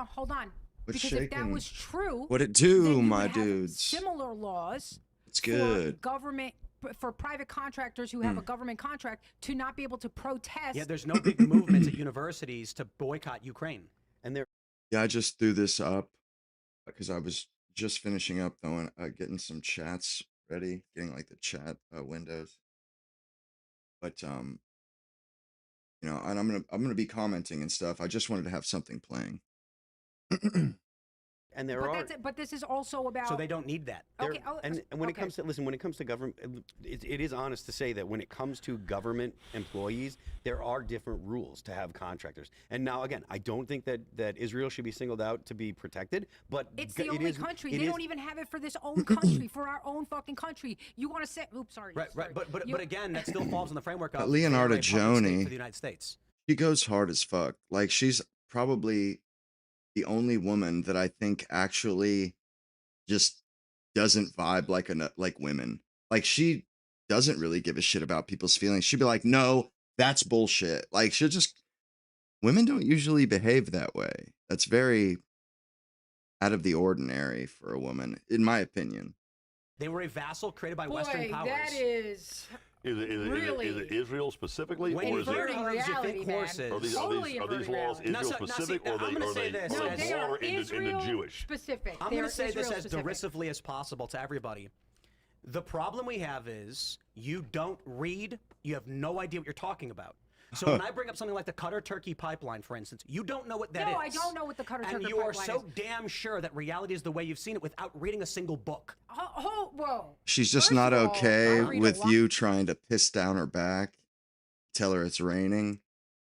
hold on. What's Because if that shaking? was true, What it then do, you my would have dudes? similar laws It's good. for private contractors who have a government contract to not be able to protest. Yeah, there's no big movements at universities to boycott Ukraine. And they're Yeah, I just threw this up because I was just finishing up though and getting some chats ready, getting like the chat windows. But you know, and I'm gonna be commenting and stuff. I just wanted to have something playing. and there but are that's it. But this is also about. so they don't need that. Okay, and when it comes to when it comes to government, it is honest to say that when it comes to government employees, there are different rules to have contractors. And now again, I don't think that Israel should be singled out to be protected, but It's the only country. They don't even have it for this own country, for our own fucking country. You want to say, oops, sorry. Right, sorry. right. But again, that still falls in the framework of Leonardo a public state Joni, for the United States. she goes hard as fuck. Like she's probably the only woman that I think actually just doesn't vibe like women. Like she doesn't really give a shit about people's feelings. She'd be like, "No, that's bullshit." Like she'll just women don't usually behave that way. That's very out of the ordinary for a woman, in my opinion. They were a vassal created by Boy, Western powers. that is. Is it Israel specifically, When or is it? inverting reality, think man. horses. Are these Totally laws inverting Israel reality. specific, or I'm gonna say this are as- they They are more in the Israel Jewish? specific. I'm They going are to say this Israel as specific. derisively as possible to everybody. The problem we have is you don't read, you have no idea what you're talking about. So when I bring up something like the Qatar Turkey pipeline, for instance, you don't know what that is. No, I don't know what the Qatar Turkey And you are pipeline so is. damn sure that reality is the way you've seen it without reading a single book. Whoa. She's just First not of all, okay I read a with lot- you trying to piss down her back, tell her it's raining,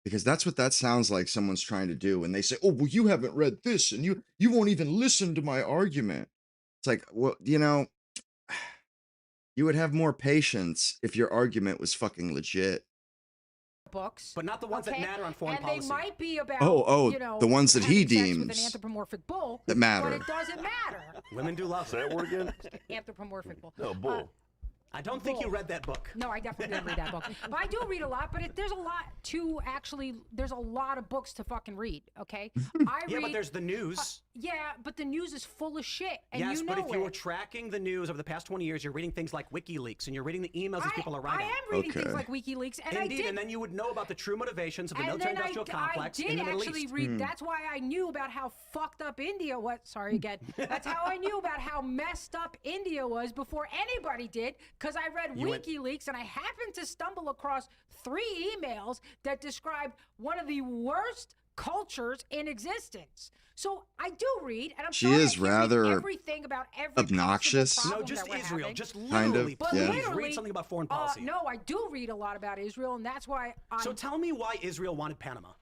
because that's what that sounds like someone's trying to do when they say, "Oh, well, you haven't read this and you won't even listen to my argument." It's like, well, you know, you would have more patience if your argument was fucking legit. Books, But not the ones that matter on foreign and policy. they might be about Oh, the ones that he having sex with deems an anthropomorphic bull that matter. but it doesn't matter. Women do love Say it. that word again. Anthropomorphic bull. No, bull. I don't think you Bull. read that book. No, I definitely didn't read that book. But I do read a lot. But there's a lot to actually. There's a lot of books to fucking read. Okay, I Yeah, read. but there's the news. Yeah, but the news is full of shit, and Yes, you know but if you were it. tracking the news over the past 20 years, you're reading things like WikiLeaks, and you're reading the emails these people are writing. I am reading things Okay. like WikiLeaks, and I Indeed, did. and then you would know about the true motivations of the And military-industrial then complex I in did the Middle actually East. read. That's why I knew about how fucked up India was. Sorry again. That's how I knew about how messed up India was before anybody did, because I read WikiLeaks and I happened to stumble across 3 emails that described one of the worst cultures in existence. So I do read, and I'm She sorry is I can't read rather everything about every possible obnoxious. problem No, just that we're Israel. having. Just Kind of, literally, But yeah. please literally, read something about foreign policy. No, I do read a lot about Israel, and that's why So tell me why Israel wanted Panama.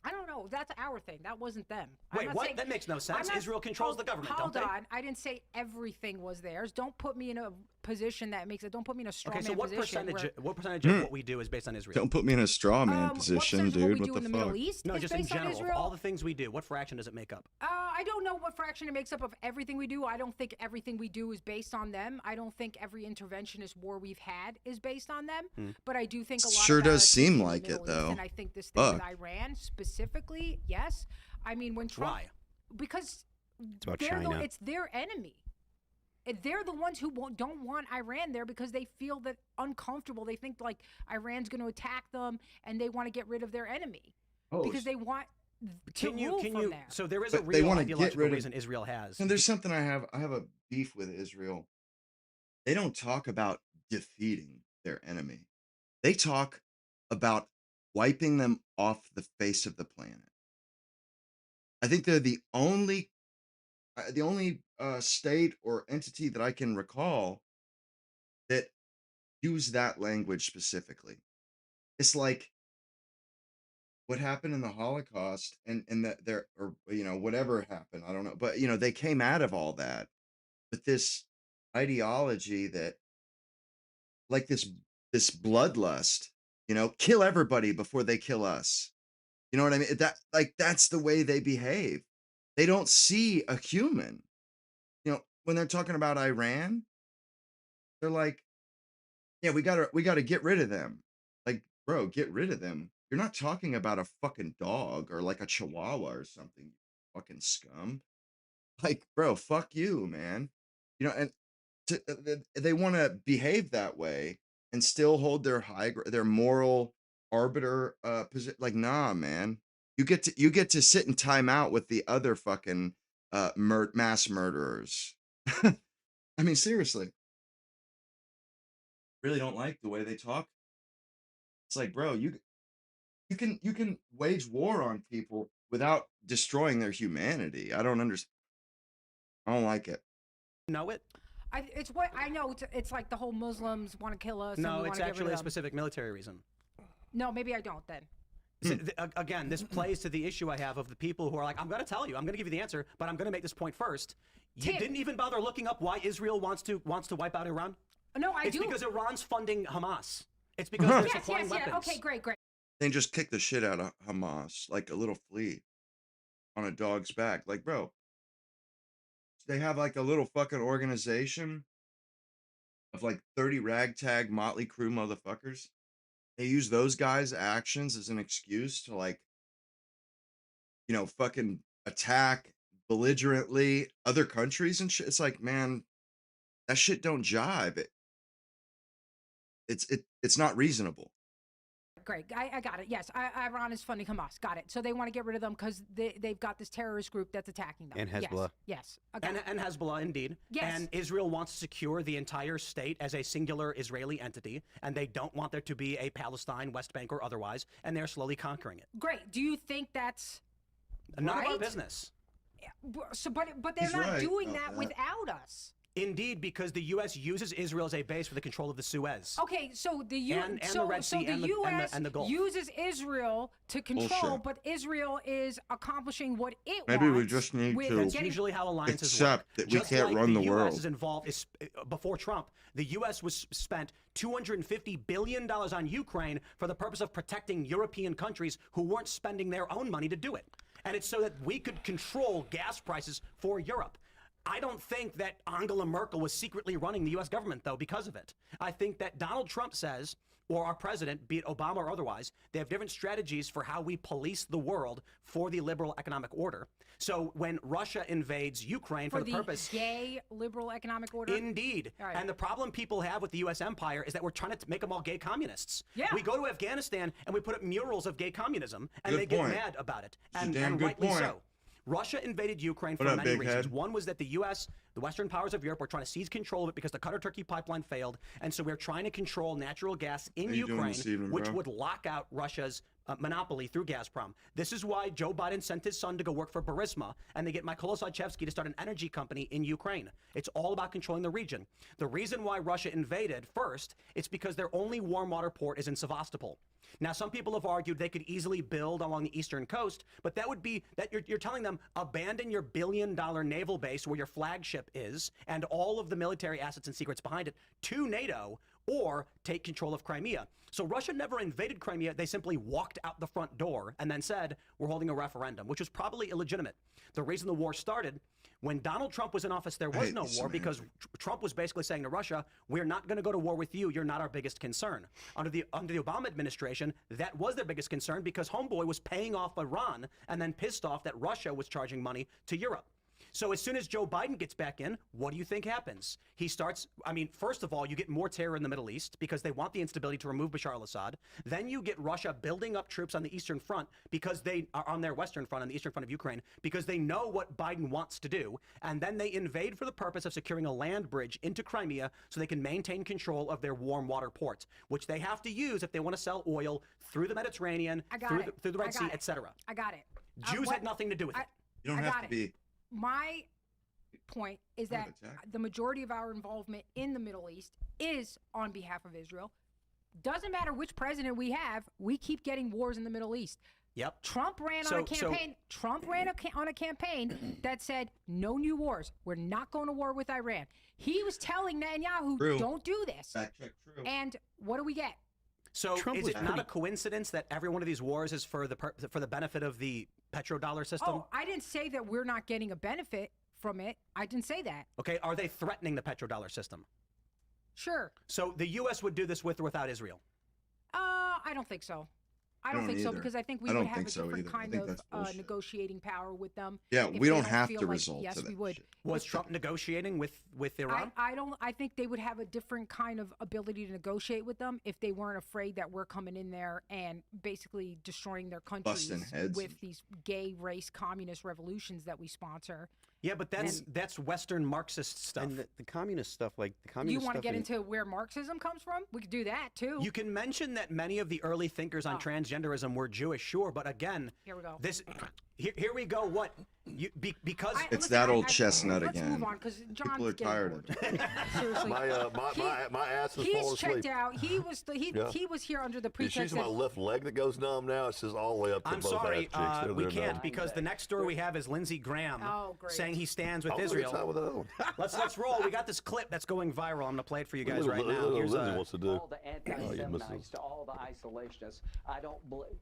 I don't know. That's our thing. That wasn't them. I'm Wait, not what? saying- That makes no I'm sense. not- Israel controls the government, Hold don't they? on. I didn't say everything was theirs. Don't put me in a position that makes it. Don't put me in a straw Okay, so man what position. percentage of what we do is based on Israel? Don't put me in a straw man what position, percentage of what dude. we do What in the the Middle fuck? East No, is just in based on general. Of Israel? all the things we do, what fraction does it make up? I don't know what fraction it makes up of everything we do. I don't think everything we do is based on them. I don't think every interventionist war we've had is based on them. But I do think a lot Sure of does our seem activity in the like it, Middle East, though. And I think this thing Fuck. with Iran specifically, yes. I mean, when Trump, Why? because about they're China. it's their enemy. They're the ones who don't want Iran there because they feel that uncomfortable. They think like Iran's going to attack them, and they want to get rid of their enemy because they want to rule from there. So there is But a they real wanna get ideological rid of- reason Israel has. And there's something I have a beef with Israel. They don't talk about defeating their enemy. They talk about wiping them off the face of the planet. I think they're the only state or entity that I can recall that use that language specifically. It's like what happened in the Holocaust and that there, or whatever happened, I don't know, but they came out of all that with this ideology that, like, this bloodlust, kill everybody before they kill us. You know what I mean? That's the way they behave. They don't see a human. When they're talking about Iran, they're like, yeah, we gotta get rid of them. Like, bro, get rid of them. You're not talking about a fucking dog or like a chihuahua or something, you fucking scum. Like, bro, fuck you, man. You know, and they want to behave that way and still hold their their moral arbiter position. Like, nah, man. You get to sit in timeout with the other fucking mass murderers. I mean, seriously. Really don't like the way they talk. It's like, bro, you can wage war on people without destroying their humanity. I don't understand. I don't like it. Know it? It's what I know. It's like the whole Muslims want to kill us. No, and we it's wanna get rid actually a of them. specific military reason. No, maybe I don't then. Again, this plays to the issue I have of the people who are like, I'm going to tell you, I'm going to give you the answer, but I'm going to make this point first. You Tim. didn't even bother looking up why Israel wants to wipe out Iran? No, I It's do. because Iran's funding Hamas. It's because they're Yes, supplying yes, weapons. yeah. Okay, great. They just kick the shit out of Hamas like a little flea on a dog's back. Like, bro, they have like a little fucking organization of like 30 ragtag motley crew motherfuckers. They use those guys' actions as an excuse to, like, you know, fucking attack belligerently other countries and shit. It's like, man, that shit don't jive. It's not reasonable. Great. I got it. Yes, Iran is funding Hamas. Got it. So they want to get rid of them because they've got this terrorist group that's attacking them. And Hezbollah. Yes. Okay. And Hezbollah, indeed. Yes. And Israel wants to secure the entire state as a singular Israeli entity, and they don't want there to be a Palestine, West Bank, or otherwise, and they're slowly conquering it. Great. Do you think that's None of our right? business. So, but they're He's not right doing about that that. without us. Indeed, because the U.S. uses Israel as a base for the control of the Suez. Okay, so the And the Red Sea and the- U.S. and the Gulf. uses Israel to control, Bullshit. but Israel is accomplishing what it Maybe we wants. just need with to That's getting- usually how alliances accept work. that we Just can't like run the US world. is involved. Before Trump, the U.S. was spent $250 billion on Ukraine for the purpose of protecting European countries who weren't spending their own money to do it. And it's so that we could control gas prices for Europe. I don't think that Angela Merkel was secretly running the U.S. government, though, because of it. I think that Donald Trump says, or our president, be it Obama or otherwise, they have different strategies for how we police the world for the liberal economic order. So when Russia invades Ukraine for the purpose... gay liberal economic order? Indeed. All right. And the problem people have with the U.S. empire is that we're trying to make them all gay communists. Yeah. We go to Afghanistan and we put up murals of gay communism, and Good they get point. mad about it. It's a And, damn and good rightly point. so. Russia invaded Ukraine for What up, many big reasons. head? One was that the U.S., the Western powers of Europe, were trying to seize control of it because the Qatar-Turkey pipeline failed, and so we're trying to control natural gas in How you doing Ukraine, this evening, which bro? would lock out Russia's monopoly through Gazprom. This is why Joe Biden sent his son to go work for Burisma, and they get Mykola Zlochevsky to start an energy company in Ukraine. It's all about controlling the region. The reason why Russia invaded first, it's because their only warm water port is in Sevastopol. Now, some people have argued they could easily build along the eastern coast, but that would be that you're telling them abandon your billion-dollar naval base where your flagship is and all of the military assets and secrets behind it to NATO, or take control of Crimea. So Russia never invaded Crimea. They simply walked out the front door and then said, we're holding a referendum, which was probably illegitimate. The reason the war started, when Donald Trump was in office, there was no war because Trump was basically saying to Russia, we're not going to go to war with you. You're not our biggest concern. Under the Obama administration, that was their biggest concern because Homeboy was paying off Iran and then pissed off that Russia was charging money to Europe. So as soon as Joe Biden gets back in, what do you think happens? He starts, I mean, first of all, you get more terror in the Middle East because they want the instability to remove Bashar al-Assad. Then you get Russia building up troops on the Eastern Front because they are on their Western Front, on the Eastern Front of Ukraine, because they know what Biden wants to do. And then they invade for the purpose of securing a land bridge into Crimea so they can maintain control of their warm water ports, which they have to use if they want to sell oil through the Mediterranean, through the Red Sea, etc. I got it. Jews had nothing to do with it. You don't I have got to it. be. My point is that attack. the majority of our involvement in the Middle East is on behalf of Israel. Doesn't matter which president we have, we keep getting wars in the Middle East. Yep. Trump ran on a campaign. Trump ran on a campaign that said no new wars. We're not going to war with Iran. He was telling Netanyahu, True. don't do this. Fact check true. And what do we get? So Trump is was it not pretty- a coincidence that every one of these wars is for the benefit of the petrodollar system? Oh, I didn't say that we're not getting a benefit from it. I didn't say that. Okay, are they threatening the petrodollar system? Sure. So the U.S. would do this with or without Israel? I don't think so. I don't think so, either. because I think we I would don't have think a so different either. I kind think of that's bullshit. negotiating power with them. Yeah, if we they don't have feel to like, resort yes, to that we would. shit. Was Trump negotiating with Iran? I don't. I think they would have a different kind of ability to negotiate with them if they weren't afraid that we're coming in there and basically destroying their countries Busting heads with and- these gay race communist revolutions that we sponsor. Yeah, but that's Western Marxist stuff. And the communist stuff, like the You communist want to stuff get in- into where Marxism comes from? We could do that too. You can mention that many of the early thinkers on transgenderism were Jewish, sure, but again, Here we go. Here we go. What? Because It's that old chestnut let's again. move on because John's People are getting tired bored. of it. Seriously. My ass is He's falling asleep. checked out. He was here under the Did you pretext see my that left leg that goes numb now? It's just all the way up to I'm both sorry, ass cheeks. we can't because the next story we have is Lindsey Graham great. saying he stands with I'll Israel. With that one. Let's roll. We got this clip that's going viral. I'm gonna play it for you guys Little- right now. little Here's Lindsey wants to do. All the anti-Seminites to all the isolationists. I don't believe.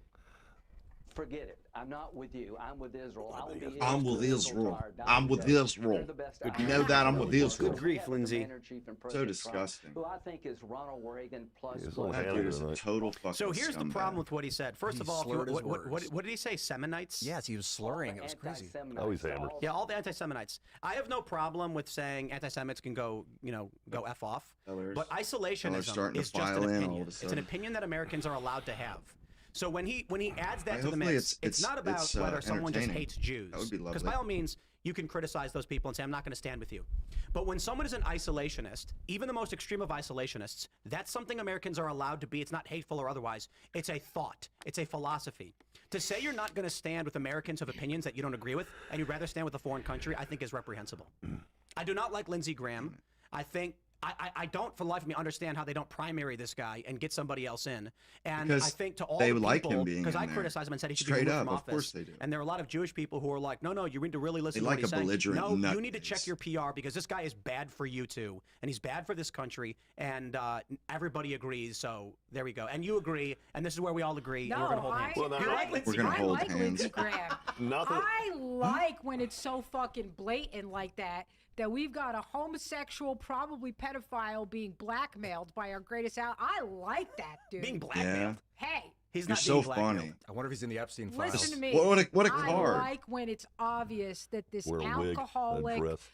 Forget it. I'm not with you. I'm with Israel. I will be I'm with till Israel. our dying I'm with day. Israel. They're the best You know that I'm with Israel. Good grief, Lindsey. Commander-in-Chief and So President disgusting. Trump, who I think is Ronald Reagan plus. He's plus. on That dude is a total fucking So here's the scumbag. problem with what he said. First He of all, if you- slurred his what words. did he say? Seminites? Yes, he was slurring. It was crazy. Oh, he's hammered. Yeah, all the anti-Seminites. I have no problem with saying anti-Semites can go F off. Fellas- But fellas isolationism starting to is just an file in all opinion. of a It's an sudden. opinion that Americans are allowed to have. So when he adds that to the Hopefully mix, it's not about it's, whether someone just entertaining. hates Jews. That would be Because lovely. by all means, you can criticize those people and say, I'm not going to stand with you. But when someone is an isolationist, even the most extreme of isolationists, that's something Americans are allowed to be. It's not hateful or otherwise. It's a thought. It's a philosophy. To say you're not going to stand with Americans of opinions that you don't agree with, and you'd rather stand with a foreign country, I think is reprehensible. I do not like Lindsey Graham. I think I don't for the life of me understand how they don't primary this guy and get somebody else in. And Because I think to all they the like people, him being because in I there. criticized him and said he should Straight be removed up, from of office. course they do. And there are a lot of Jewish people who are like, no, you need to really listen They to like what he's a saying. belligerent No, you need to nutcase. check your PR because this guy is bad for you too, and he's bad for this country, and everybody agrees. So there we go, and you agree, and this is where we all agree. and we're gonna hold hands. Well, no, You like Lindsey We're gonna Graham? hold I like hands. Lindsey Graham. Nothing. I like when it's so fucking blatant like that we've got a homosexual, probably pedophile, being blackmailed by our greatest ally. I like that, dude. Being blackmailed. Hey, He's You're not so being blackmailed. funny. I wonder if he's in the Epstein files. listen to me. What a I card. like when it's obvious that this Wear a wig, a alcoholic, dress.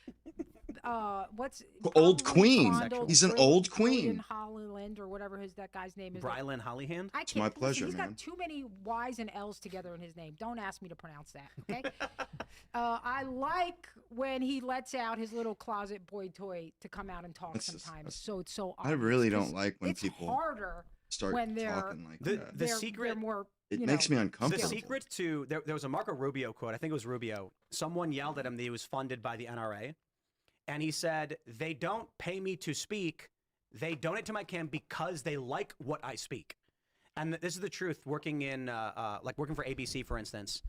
what's Old probably queen. fondled He's an Brilliant- old Brilliant queen. Holland or whatever that guy's name is. Brylan Hollyhand. I can't. my listen, pleasure, He's man. got too many Y's and L's together in his name. Don't ask me to pronounce that, okay? I like when he lets out his little closet boy toy to come out and talk That's just- sometimes. that's- So it's so I obvious, really 'cause don't like when it's people harder Start when they're talking like The- that. the they're, secret- they're more. It you makes know, me The uncomfortable. secret to there was a Marco Rubio quote. I think it was Rubio. Someone yelled at him that he was funded by the NRA, and he said, "They don't pay me to speak. They donate to my camp because they like what I speak." And this is the truth. Working in working for ABC, for instance,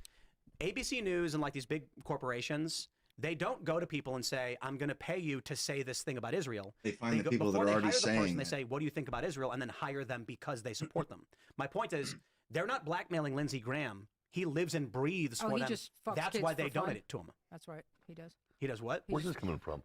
ABC News and like these big corporations, they don't go to people and say, "I'm going to pay you to say this thing about Israel." They find the go- people that before are they already hire the person, saying they that. say, "What do you think about Israel?" and then hire them because they support them. My point is, they're not blackmailing Lindsey Graham. He lives and breathes Oh, for he them. just fucks That's kids why for they fun. donate it to him. That's right. He does. He does what? Where's this coming from?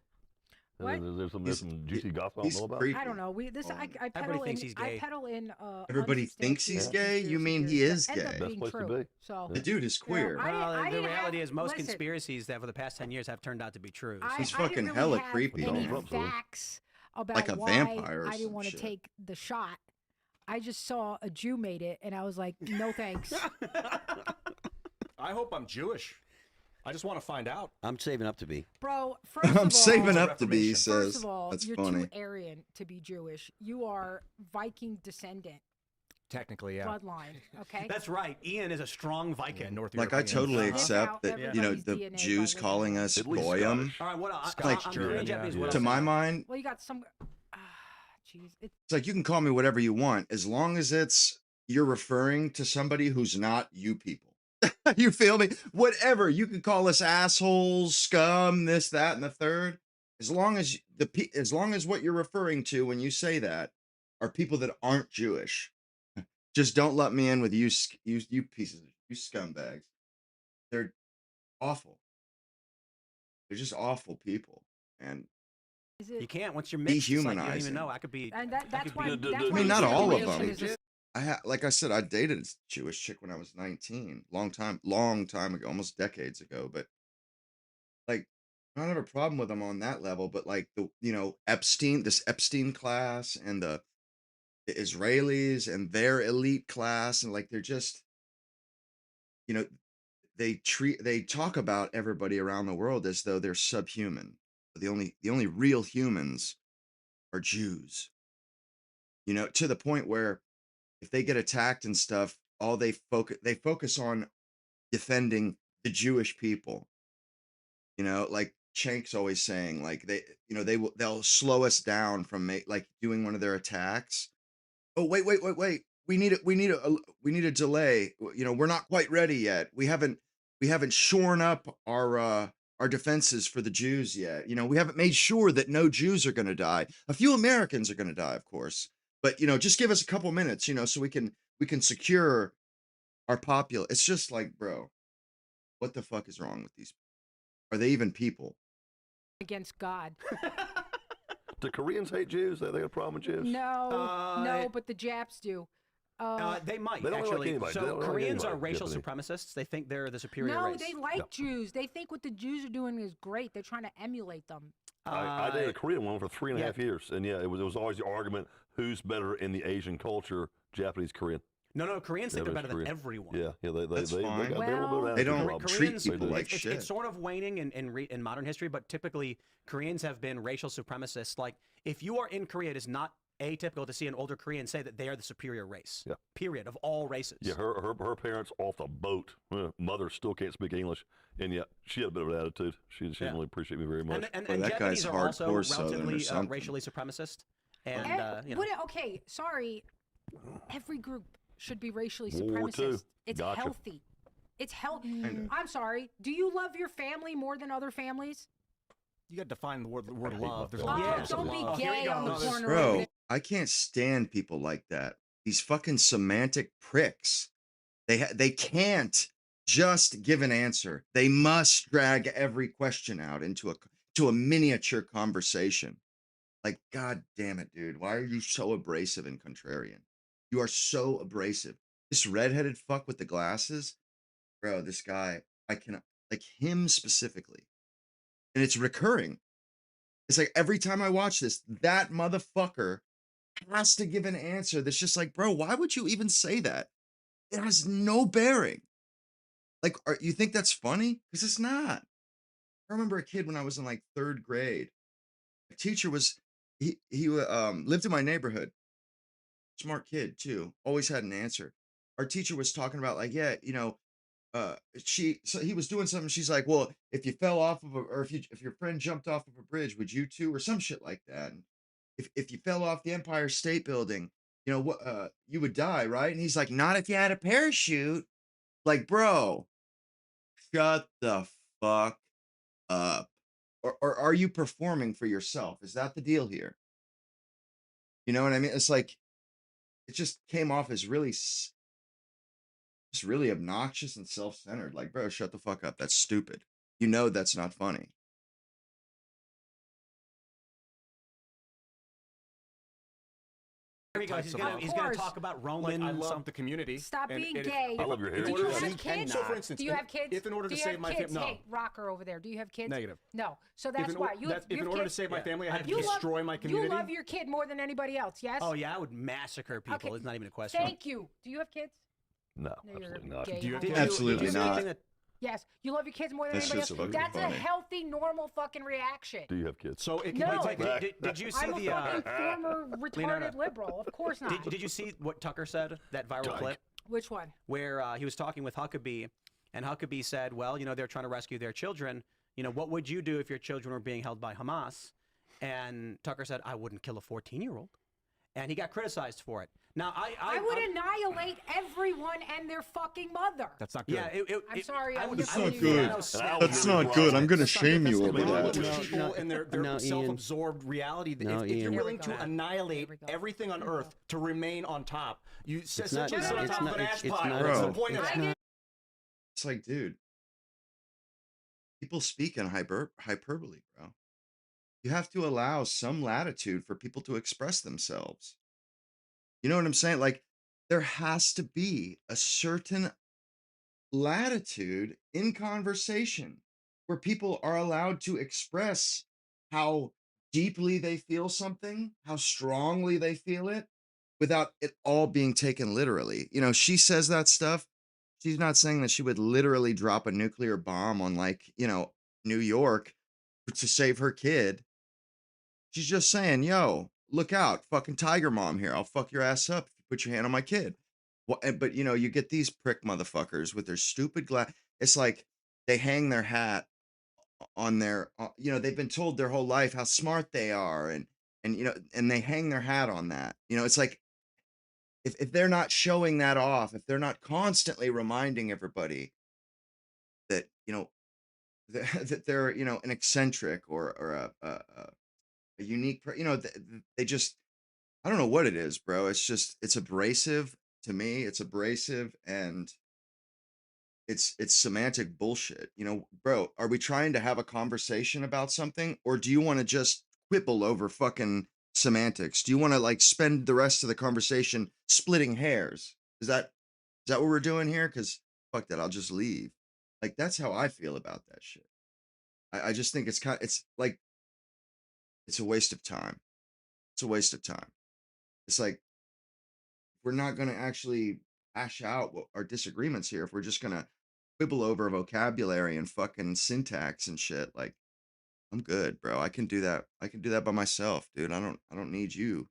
What? There's some juicy gossip I don't He's know about. creepy. I don't know. I pedal Everybody thinks in. he's I gay. pedal in. Everybody thinks he's unsubstantiated gay? You mean conspiracy he theories is that end up gay? Best being place to true. be. So The dude is queer. I Well, the didn't reality have- is most listen. conspiracies that for the past 10 years have turned out to be true. So- He's I fucking didn't really hella have creepy, any man. facts about Like a why vampire or I didn't some want to shit. take the shot. I just saw a Jew made it, and I was like, no thanks. I hope I'm Jewish. I just want to find out. I'm saving up to be. Bro, first of all, I'm saving It's a up to be, he reformation. says. First of all, That's you're funny. too Aryan to be Jewish. You are Viking descendant Technically, yeah. bloodline. Okay. That's right. Ian is a strong Viking. Yeah, North Like, I European. totally Live accept out that, everybody's the DNA by Jews living calling it. us At least goyim, All right, what else? Like, I'm Korean, yeah. Japanese. What Yeah. else? to my mind, Well, you got some. Jeez. it's like you can call me whatever you want as long as you're referring to somebody who's not you people. You feel me? Whatever. You can call us assholes, scum, this, that, and the third. As long as what you're referring to when you say that are people that aren't Jewish, just don't let me in with you pieces of you scumbags. They're awful. They're just awful people. And Is it? You can't. Once you're mixed, it's like you don't even Dehumanizing. know. I could be. And I that's could why. be- That's I why mean, not all of assimilation them. is a like I said, I dated a Jewish chick when I was 19, long time ago, almost decades ago. But like, I don't have a problem with them on that level. But like this Epstein class and the Israelis and their elite class, and like they're just, you know, they talk about everybody around the world as though they're subhuman. The only real humans are Jews. To the point where if they get attacked and stuff, all they focus on defending the Jewish people. Like Chank's always saying, like they'll slow us down from like doing one of their attacks. Oh, wait. We need a delay. We're not quite ready yet. We haven't shorn up our defenses for the Jews yet. We haven't made sure that no Jews are going to die. A few Americans are going to die, of course. But just give us a couple minutes, so we can secure our populace. It's just like, bro, what the fuck is wrong with these? Are they even people? Against God. Do Koreans hate Jews? They got a problem with Jews? No, but the Japs do. They might They don't like actually. anybody. They So don't like Koreans are anybody, racial Japanese. supremacists. They think they're the superior No, race. they like Jews. They think what the Jews are doing is great. They're trying to emulate them. I dated a Korean woman for 3.5 yeah. years, and yeah, it was always the argument: who's better in the Asian culture, Japanese, Korean? No, Koreans think they're better than Korean. everyone. Yeah, they That's got fine. they got a little bit of They attitude don't problem. treat Koreans, people like it's, shit. It's sort of waning in modern history, but typically Koreans have been racial supremacists. Like, if you are in Korea, it is not atypical to see an older Korean say that they are the superior race. Yeah. Period, of all races. Yeah, her parents off the boat. Mother still can't speak English, and yeah, she had a bit of an attitude. She didn't really appreciate me very much. And Boy, that Japanese guy's are also hardcore Southern or relatively something. racially supremacist. And, Okay, sorry. Every group should be racially World War II. supremacist. It's Gotcha. healthy. It's healthy. Kinda. I'm sorry. Do you love your family more than other families? You got to define the word hate love. There's a love. lot of Oh, types of don't be love. Here we gay go. on the No, there's- corner. Bro, I can't stand people like that. These fucking semantic pricks. They can't just give an answer. They must drag every question out into a miniature conversation. Like, god damn it, dude. Why are you so abrasive and contrarian? You are so abrasive. This redheaded fuck with the glasses, bro, this guy, I cannot, like him specifically. And it's recurring. It's like every time I watch this, that motherfucker has to give an answer that's just like, bro, why would you even say that? It has no bearing. Like, you think that's funny? Because it's not. I remember a kid when I was in like 3rd grade. A teacher he lived in my neighborhood. Smart kid too. Always had an answer. Our teacher was talking about like, yeah, so he was doing something. She's like, well, if you fell off of or if your friend jumped off of a bridge, would you too, or some shit like that? And if you fell off the Empire State Building, what, you would die, right? And he's like, not if you had a parachute. Like, bro, shut the fuck up. Or are you performing for yourself? Is that the deal here? You know what I mean? It's like, it just came off as really, just really obnoxious and self-centered. Like, bro, shut the fuck up. That's stupid. That's not funny. Here he goes. He's gonna talk about Roman. I love the community. Stop and being if- gay. I love your hair. Do you Order- have kids? So, for instance, Do you have kids? if in order Do to you save have my kids? no. Hey, rocker over there. Do you have kids? Negative. No. So that's why. You have in order to kids? save my family, I had to You love- destroy my community. You love your kid more than anybody else, yes? Oh yeah, I would massacre people. Okay. It's not even a question. Thank you. Do you have kids? No, No, you're absolutely not. gay Do you have homo. kids? Absolutely Did you see not. anything that- Yes. You love your kids more than That's anybody just else. fucking That's a funny. healthy, normal fucking reaction. Do you have kids? So it can No. be like Did you see I'm a the? fucking former retarded liberal. Of course not. Did you see what Tucker said? That viral Dyke. clip Which one? where he was talking with Huckabee, and Huckabee said, "Well, they're trying to rescue their children. What would you do if your children were being held by Hamas?" And Tucker said, "I wouldn't kill a 14-year-old," and he got criticized for it. Now I would annihilate everyone and their fucking mother. That's not good. Yeah, I'm sorry. I I'm would- just I would telling do you that. that. That's not good. I'm going to shame you over But that. with people and their Ian. self-absorbed reality, No, if you're Ian. willing Here we to go. annihilate Here we go. everything on Earth to remain on top, you not- essentially sit on it's top not- of an it's- ash it's pile. not- What's the Bro, point of it's that? not- It's like, dude, people speak in hyperbole, bro. You have to allow some latitude for people to express themselves. You know what I'm saying? Like, there has to be a certain latitude in conversation where people are allowed to express how deeply they feel something, how strongly they feel it, without it all being taken literally. You know, she says that stuff. She's not saying that she would literally drop a nuclear bomb on, like, you know, New York to save her kid. She's just saying, yo, look out, fucking tiger mom here. I'll fuck your ass up if you put your hand on my kid. But you know, you get these prick motherfuckers with their stupid glass. It's like they hang their hat on their, you know, they've been told their whole life how smart they are, and you know, and they hang their hat on that. You know, it's like if they're not showing that off, if they're not constantly reminding everybody that, you know, that they're, you know, an eccentric or a unique, you know, they just, I don't know what it is, bro. It's just, it's abrasive to me. It's abrasive, and it's semantic bullshit. You know, bro, are we trying to have a conversation about something, or do you want to just quibble over fucking semantics? Do you want to like spend the rest of the conversation splitting hairs? Is that what we're doing here? Because fuck that, I'll just leave. Like, that's how I feel about that shit. I just think it's like, it's a waste of time. It's a waste of time. It's like, we're not going to actually hash out what our disagreements here, if we're just going to quibble over vocabulary and fucking syntax and shit, like, I'm good, bro. I can do that. I can do that by myself, dude. I don't need you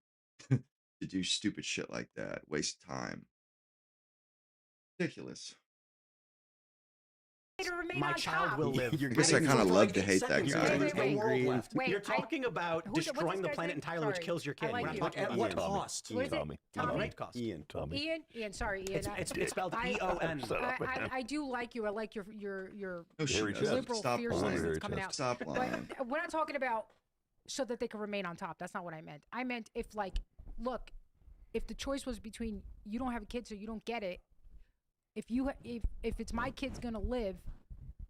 to do stupid shit like that. Waste time. Ridiculous. To remain My on child top. will live. You're I guess I getting kind of For love like to 8 hate that seconds, guy. there's Wait, no wait, world wait. left. Wait, You're talking about what's destroying this the guy's planet name? entirely, which Sorry. kills your I kid. like We're not you. talking At about what Tommy. cost? What is it? Tommy. At a Tommy? great cost. Ian. Tommy. Ian, sorry, Ian. It's spelled E-O-N. Shut up, man. I do like you. I like your No, she Hairy doesn't. chest. liberal Stop fierceness lying. that's coming out. Stop lying. But we're not talking about so that they can remain on top. That's not what I meant. I meant if, like, look, if the choice was between you don't have a kid, so you don't get it. If it's my kid's gonna live,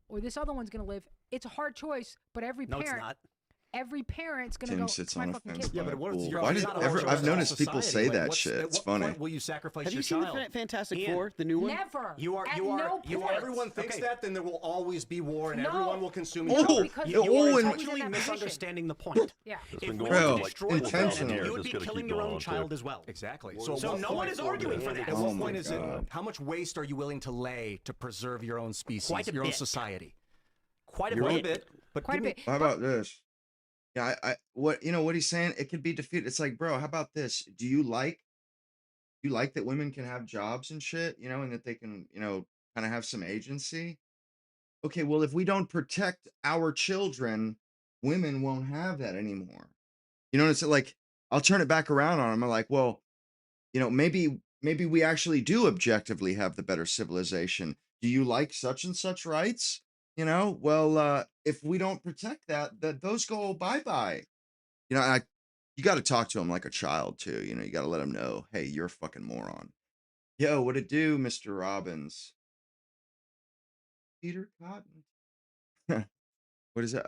or this other one's gonna live, it's a hard choice. But No, it's not. every parent's gonna Tim go. sits It's my on a fucking fence kid. by Yeah, but a what if pool. you're Why not did allowed ever? to I've choose noticed people society. say that What's- shit. at It's what funny. point will you sacrifice Have your you seen the child? Fantastic Ian, Four, the new one? Never. You are- At you are- no you point. are- Everyone thinks Okay. that, then there will always be war, and No. everyone will consume Oh, each other. because You oh, are and- intentionally in that position. misunderstanding the point. Yeah. It's If been we going Bro, for like destroyed the planet, intentionally. you would be Just gotta killing keep your going own on, child too. as well. Exactly. So at what no one point- is arguing for that. At Oh what my point is it? God. How much waste are you willing to lay to preserve your own species, Quite a your own bit. society? Quite a Quite a bit. bit. But Quite a give me- bit. How about this? Yeah, what, you know what he's saying? It could be defeated. It's like, bro, how about this? Do you like that women can have jobs and shit, you know, and that they can, you know, kind of have some agency? Okay, well, if we don't protect our children, women won't have that anymore. You know, it's like, I'll turn it back around on them. I'm like, well, you know, maybe we actually do objectively have the better civilization. Do you like such and such rights? You know, well, if we don't protect that those go bye-bye. You know, you got to talk to him like a child too. You know, you got to let him know, hey, you're a fucking moron. Yo, what it do, Mr. Robbins? Peter Cotton. What is it?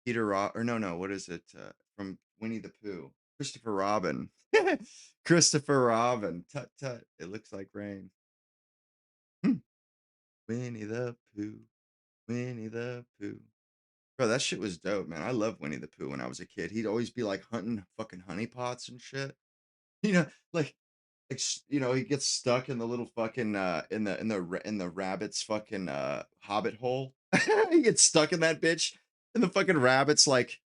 Peter or no, what is it? From Winnie the Pooh. Christopher Robin. Christopher Robin. Tut tut. It looks like rain. Winnie the Pooh. Winnie the Pooh. Bro, that shit was dope, man. I loved Winnie the Pooh when I was a kid. He'd always be like hunting fucking honeypots and shit. You know, like you know, he gets stuck in the little fucking in the rabbit's fucking hobbit hole. He gets stuck in that bitch, and the fucking rabbit's like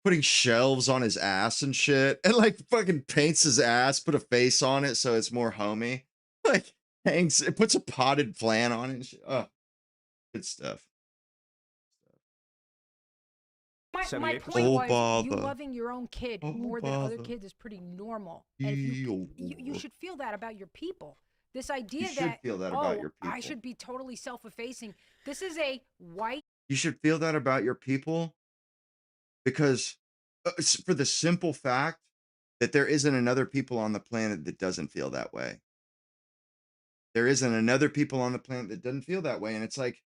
putting shelves on his ass and shit, and like fucking paints his ass, put a face on it so it's more homey. Like it puts a potted plant on it and shit. Oh, good stuff. My 78%. point Oh, was you bother. loving your own kid Oh, more than other bother. kids is pretty normal. And if you should feel that about your people. This idea You should that, feel that about your I people. should be totally self-effacing. This is a white. You should feel that about your people because for the simple fact that there isn't another people on the planet that doesn't feel that way. There isn't another people on the planet that doesn't feel that way. And it's like,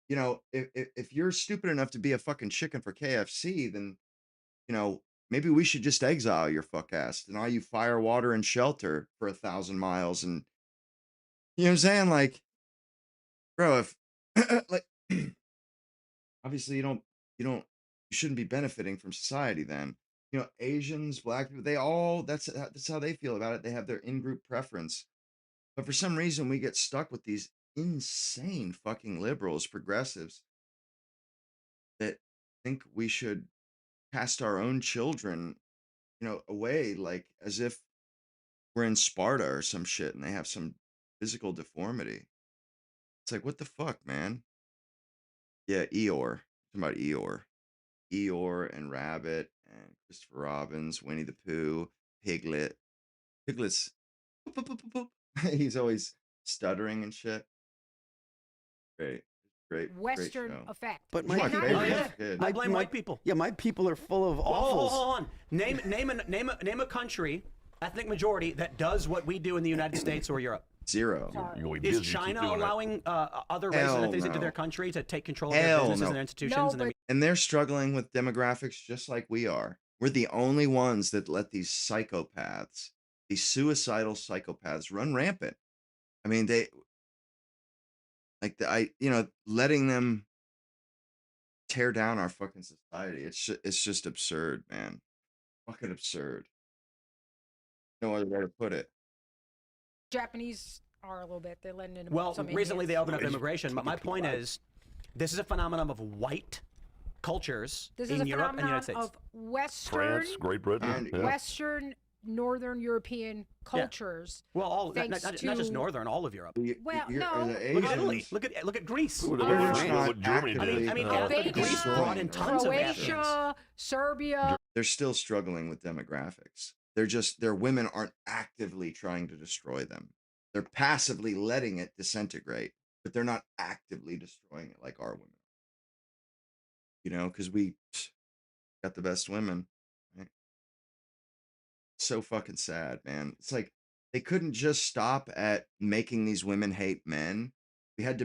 you know, if you're stupid enough to be a fucking chicken for KFC, then, you know, maybe we should just exile your fuck ass, deny you fire, water, and shelter for 1,000 miles. And you know what I'm saying? Like, bro, if like obviously you shouldn't be benefiting from society then. You know, Asians, black people, they all that's how they feel about it. They have their in-group preference. But for some reason we get stuck with these insane fucking liberals, progressives that think we should cast our own children, you know, away, like as if we're in Sparta or some shit and they have some physical deformity. It's like, what the fuck, man? Yeah, Eeyore. I'm talking about Eeyore. Eeyore and Rabbit and Christopher Robin's, Winnie the Pooh, Piglet. Piglet's he's always stuttering and shit. Great. Great Western show. effect. But It's my And I favorite read- as a kid. I blame white people. Yeah, my people are full of awfuls. Hold on. Name a country, ethnic majority that does what we do in the United States or Europe. Zero. You're gonna be Is busy China doing that. allowing other races Hell and ethnicities into no. their country to take control of their Hell businesses no. and their institutions? No, and then but And they're struggling with demographics just like we are. We're the only ones that let these psychopaths, these suicidal psychopaths, run rampant. I mean, they like letting them tear down our fucking society. It's just absurd, man. Fucking absurd. No other way to put it. Japanese are a little bit. They're letting in well, some recently Indians. they opened up Right. immigration, but my point is, this is a phenomenon of white cultures This is in a Europe and the United phenomenon States. of Western, France, Great Britain. And Yeah. Western, Northern European cultures. Well, all not thanks just just to- northern, all of Europe. Well, You're- no. the Look at Italy. Asians- Look at Greece. Look They're at just not what Germany did. actively, I mean, Albania, Greece brought in tons of destroying Africans. Croatia, Serbia. They're still struggling with demographics. Their women aren't actively trying to destroy them. They're passively letting it disintegrate, but they're not actively destroying it like our women. You know, because we got the best women. Right? So fucking sad, man. It's like they couldn't just stop at making these women hate men. They had to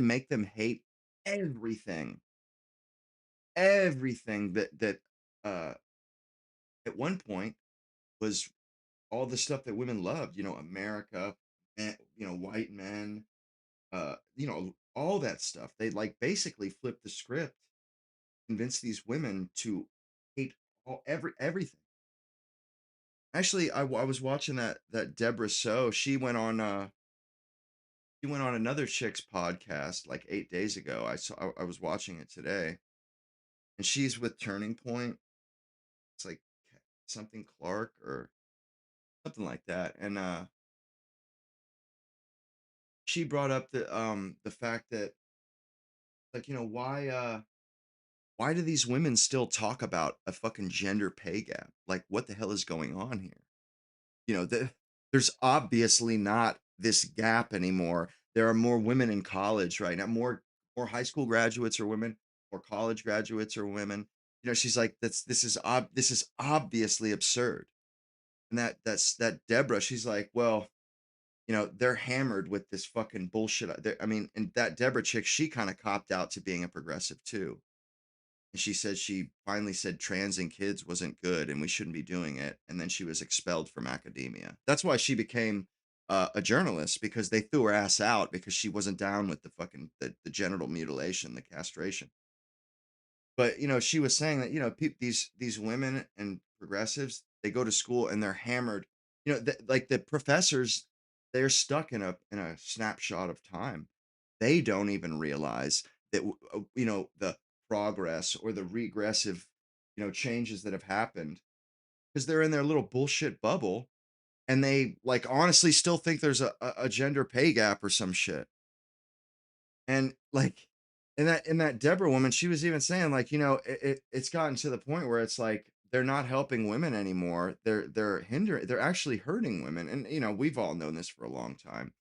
make them hate everything. Everything that at one point was all the stuff that women loved, you know, America, you know, white men, you know, all that stuff. They like basically flipped the script, convinced these women to hate everything. Actually, I was watching that Deborah So. She went on another chick's podcast like 8 days ago. I was watching it today, and she's with Turning Point. It's like something Clark or something like that, and she brought up the fact that, like, you know, why do these women still talk about a fucking gender pay gap? Like, what the hell is going on here? You know, there's obviously not this gap anymore. There are more women in college right now. More high school graduates are women. More college graduates are women. You know, she's like, this is obviously absurd. And that Deborah, she's like, well, you know, they're hammered with this fucking bullshit. I mean, and that Deborah chick, she kind of copped out to being a progressive too. And she said she finally said transing kids wasn't good and we shouldn't be doing it. And then she was expelled from academia. That's why she became a journalist, because they threw her ass out because she wasn't down with the fucking the genital mutilation, the castration. But you know, she was saying that, you know, these women and progressives, they go to school and they're hammered. You know, like the professors, they're stuck in a snapshot of time. They don't even realize that you know, the progress or the regressive, you know, changes that have happened, because they're in their little bullshit bubble, and they like honestly still think there's a gender pay gap or some shit. And like in that Deborah woman, she was even saying, like, you know, it's gotten to the point where it's like they're not helping women anymore. They're actually hurting women. And you know, we've all known this for a long time.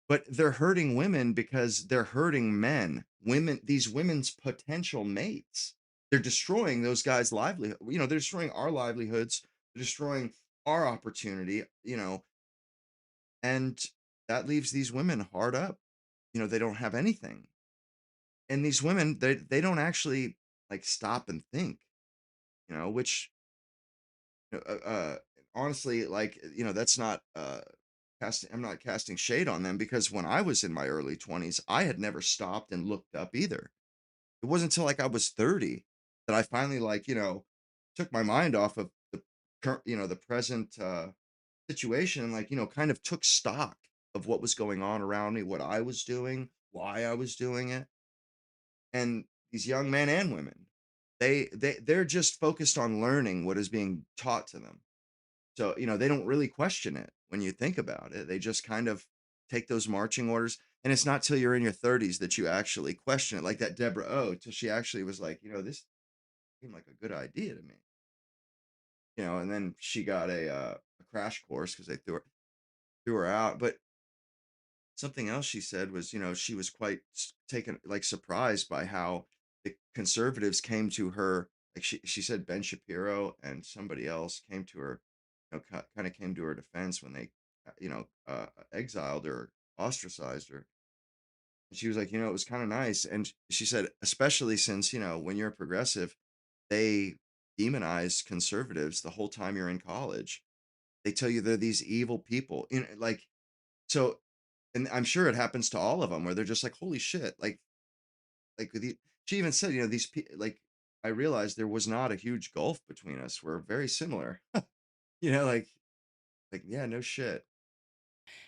But they're hurting women because they're hurting men. These women's potential mates. They're destroying those guys' livelihood. You know, they're destroying our livelihoods. They're destroying our opportunity, you know, and that leaves these women hard up. You know, they don't have anything. And these women, they don't actually like stop and think. which honestly, like, that's not I'm not casting shade on them, because when I was in my early 20s, I had never stopped and looked up either. It wasn't until like I was 30 that I finally, like, took my mind off of the current, the present situation, and, like, kind of took stock of what was going on around me, what I was doing, why I was doing it. And these young men and women, they're just focused on learning what is being taught to them. So, they don't really question it when you think about it. They just kind of take those marching orders. And it's not till you're in your 30s that you actually question it. Like that Deborah O, till she actually was like, this seemed like a good idea to me. And then she got a crash course because they threw her out. But something else she said was, she was quite taken, like, surprised by how the conservatives came to her. Like, she said Ben Shapiro and somebody else came to her, kind of came to her defense when they, exiled her, ostracized her. And she was like, it was kind of nice. And she said, especially since, when you're a progressive, they demonize conservatives the whole time you're in college. They tell you they're these evil people. Like, so, and I'm sure it happens to all of them, where they're just like, holy shit. Like she even said, these people, like, I realized there was not a huge gulf between us. We're very similar. Like, yeah, no shit.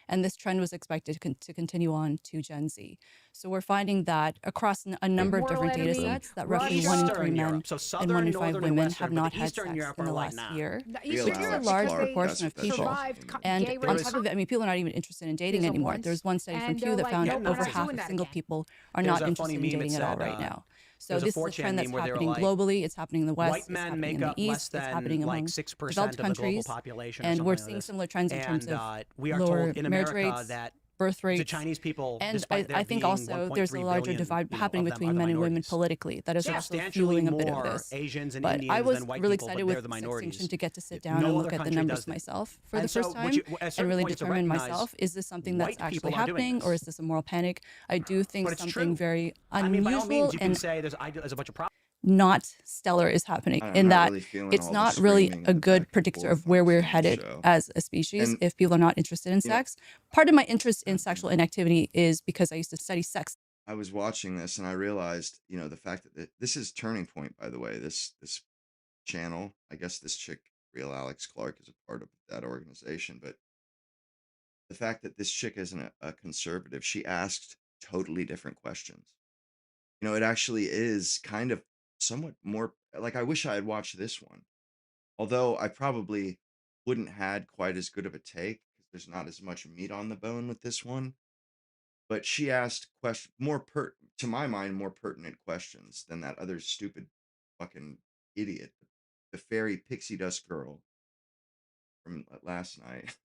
And this trend was expected to continue on to Gen Z. So we're finding that across a number of Moral different data enemy, sets, that roughly 1 in 3 Eastern men Europe. So and southern, 1 in 5 northern, and women western, have but not the had Eastern sex Europe in are the like, last nah. year. The Real Eastern It's a Europe, Alex large because Clark, they proportion of that's what people. survived And gay on rape top of it, I mean, people are not even interested in dating racism anymore. once, There's one study from and Pew they're that like, found nope, we're over not half doing of that single again. people are There's not a funny interested in meme. It dating at all said, right now. So there's a this is a 4chan trend that's meme where they're happening like, globally. It's happening in the West. white It's men happening make in the up less East. It's happening than like among 6% developed of the global countries. population or And something we're like seeing this. similar trends in terms And of we are lower told in marriage America rates, that birth the rates. Chinese people, And despite there I think being also there's a 1.3 larger billion, divide you know, happening of them are between the men and women minorities. politically that is also Substantially fueling a bit of more this. Asians and But Indians I was than white really people, excited but they're with the Extinction minorities. to get to sit down No and other look at the country numbers does that. myself for And the so first what time you, at a and certain really point, you have to determine recognize myself, is this something that's white people actually are doing happening or this. is this a moral panic? I do think But it's something true. very I mean, by all unusual means, you can and say there's a bunch of problems. not stellar is happening I'm in not that really feeling it's all the not really screaming a and the good back and predictor forth of on where we're this headed show. as a species And, if people are not interested in you know, sex. Part of my interest in God sexual damn it. inactivity is because I used to study sex I was watching this and I realized, the fact that this is Turning Point, by the way, this channel. I guess this chick, Real Alex Clark, is a part of that organization. But the fact that this chick isn't a conservative, she asked totally different questions. It actually is kind of somewhat more like, I wish I had watched this one. Although I probably wouldn't had quite as good of a take because there's not as much meat on the bone with this one. But she asked to my mind, more pertinent questions than that other stupid fucking idiot, the fairy pixie dust girl from last night.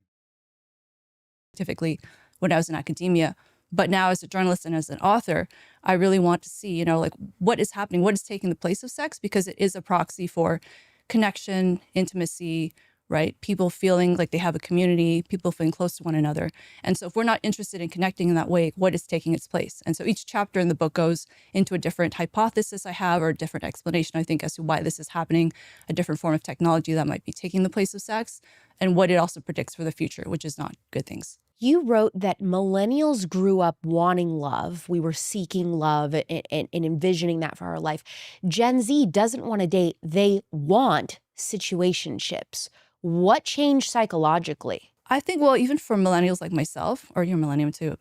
scientifically when I was in academia. But now as a journalist and as an author, I really want to see, like what is happening, what is taking the place of sex, because it is a proxy for connection, intimacy, right? People feeling like they have a community, people feeling close to one another. And so if we're not interested in connecting in that way, what is taking its place? And so each chapter in the book goes into a different hypothesis I have or a different explanation, I think, as to why this is happening, a different form of technology that might be taking the place of sex, and what it also predicts for the future, which is not good things. You wrote that millennials grew up wanting love. We were seeking love and envisioning that for our life. Gen Z doesn't want to date. They want situationships. What changed psychologically? I think, well, even for millennials like myself, or you're millennial too,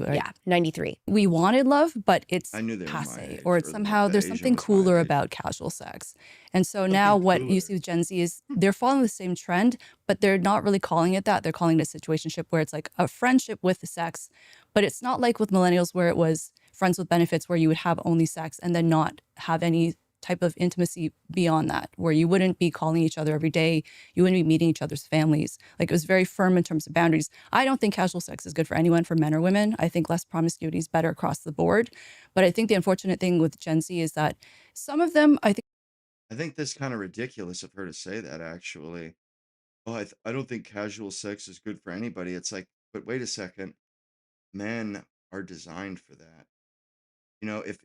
right? Yeah, 93. We wanted love, but it's I knew they were my passe, age, or it's or somehow the there's Asian something was my cooler age. about casual sex. And so now what you cooler. see with Gen Z is they're following the same trend, but they're not really calling it that. They're calling it a situationship, where it's like a friendship with the sex. But it's not like with millennials where it was friends with benefits, where you would have only sex and then not have any type of intimacy beyond that, where you wouldn't be calling each other every day, you wouldn't be meeting each other's families. Like, it was very firm in terms of boundaries. I don't think casual sex is good for anyone, for men or women. I think less promiscuity is better across the board. But I think the unfortunate thing with Gen Z is that some of them, I think that's kind of ridiculous of her to say that, actually. Oh, I don't think casual sex is good for anybody. It's like, but wait a second. Men are designed for that.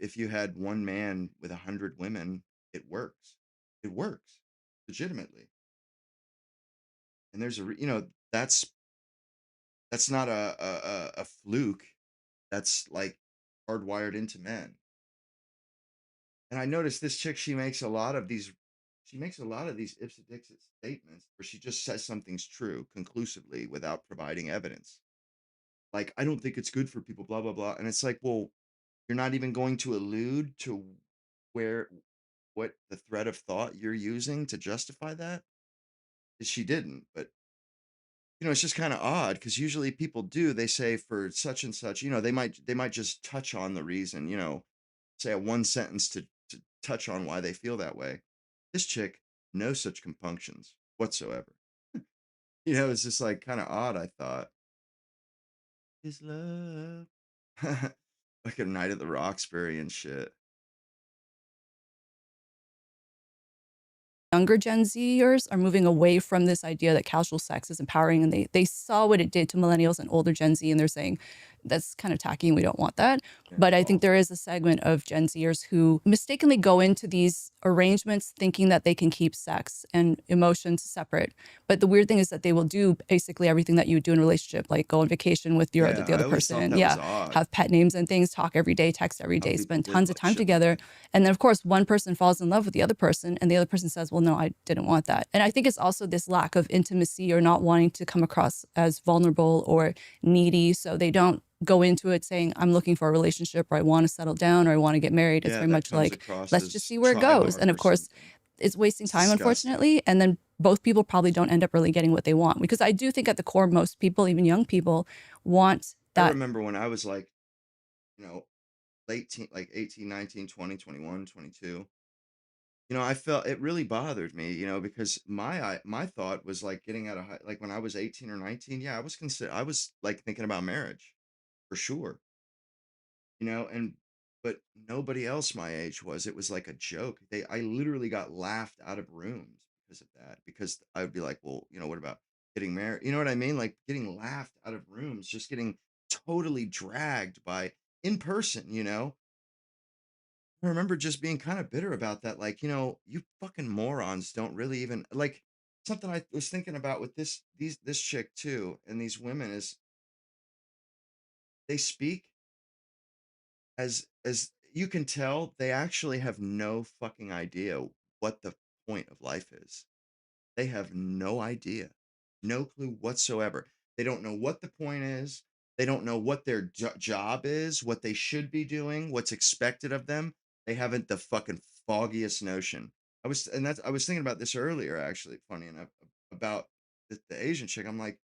If you had one man with 100 women, it works. It works. legitimately. And there's that's not a fluke. That's like hardwired into men. And I noticed this chick, she makes a lot of these ipse dixit statements where she just says something's true conclusively without providing evidence. Like, I don't think it's good for people, blah, blah, blah. And it's like, well, you're not even going to allude to what the thread of thought you're using to justify that? She didn't, but it's just kind of odd because usually people do. They say for such and such, they might just touch on the reason, say a one sentence to touch on why they feel that way. This chick, no such compunctions whatsoever. It's just like kind of odd, I thought. Is love. Like a Night at the Roxbury and shit. Younger Gen Zers are moving away from this idea that casual sex is empowering, and they saw what it did to millennials and older Gen Z, and they're saying that's kind of tacky and we don't want that. But I think there is a segment of Gen Zers who mistakenly go into these arrangements thinking that they can keep sex and emotions separate. But the weird thing is that they will do basically everything that you would do in a relationship, like go on vacation with the Yeah, other I always thought person, that was odd. have pet names and things, talk every day, text every day, people spend did tons of like time shit like together. that. And then, of course, one person falls in love with the other person, and the other person says, well, no, I didn't want that. And I think it's also this lack of intimacy or not wanting to come across as vulnerable or needy. So they don't go into it saying, I'm looking for a relationship, or I want to settle down, or I want to get married. It's Yeah, very that much comes like, across let's as just see where it try goes. And hard of or course, something. it's wasting It's time, disgusting. unfortunately. And then both people probably don't end up really getting what they want. Because I do think at the core, most people, even young people, want I that. remember when I was like, late teen, like 18, 19, 20, 21, 22. I felt it really bothered me, because my thought was like getting out of like when I was 18 or 19, yeah, I was like thinking about marriage for sure, and but nobody else my age was. It was like a joke. I literally got laughed out of rooms because of that, because I would be like, well, what about getting married? You know what I mean? Like getting laughed out of rooms, just getting totally dragged by in person. I remember just being kind of bitter about that. Like, you fucking morons don't really even like something I was thinking about with this chick too, and these women is they speak as you can tell, they actually have no fucking idea what the point of life is. They have no idea, no clue whatsoever. They don't know what the point is. They don't know what their job is, what they should be doing, what's expected of them. They haven't the fucking foggiest notion. I was thinking about this earlier, actually, funny enough, about the Asian chick. I'm like,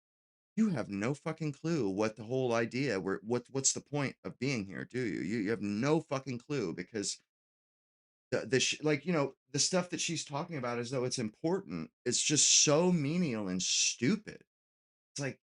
you have no fucking clue what the whole idea, what's the point of being here, do you? You have no fucking clue, because like the stuff that she's talking about as though it's important, it's just so menial and stupid. It's like,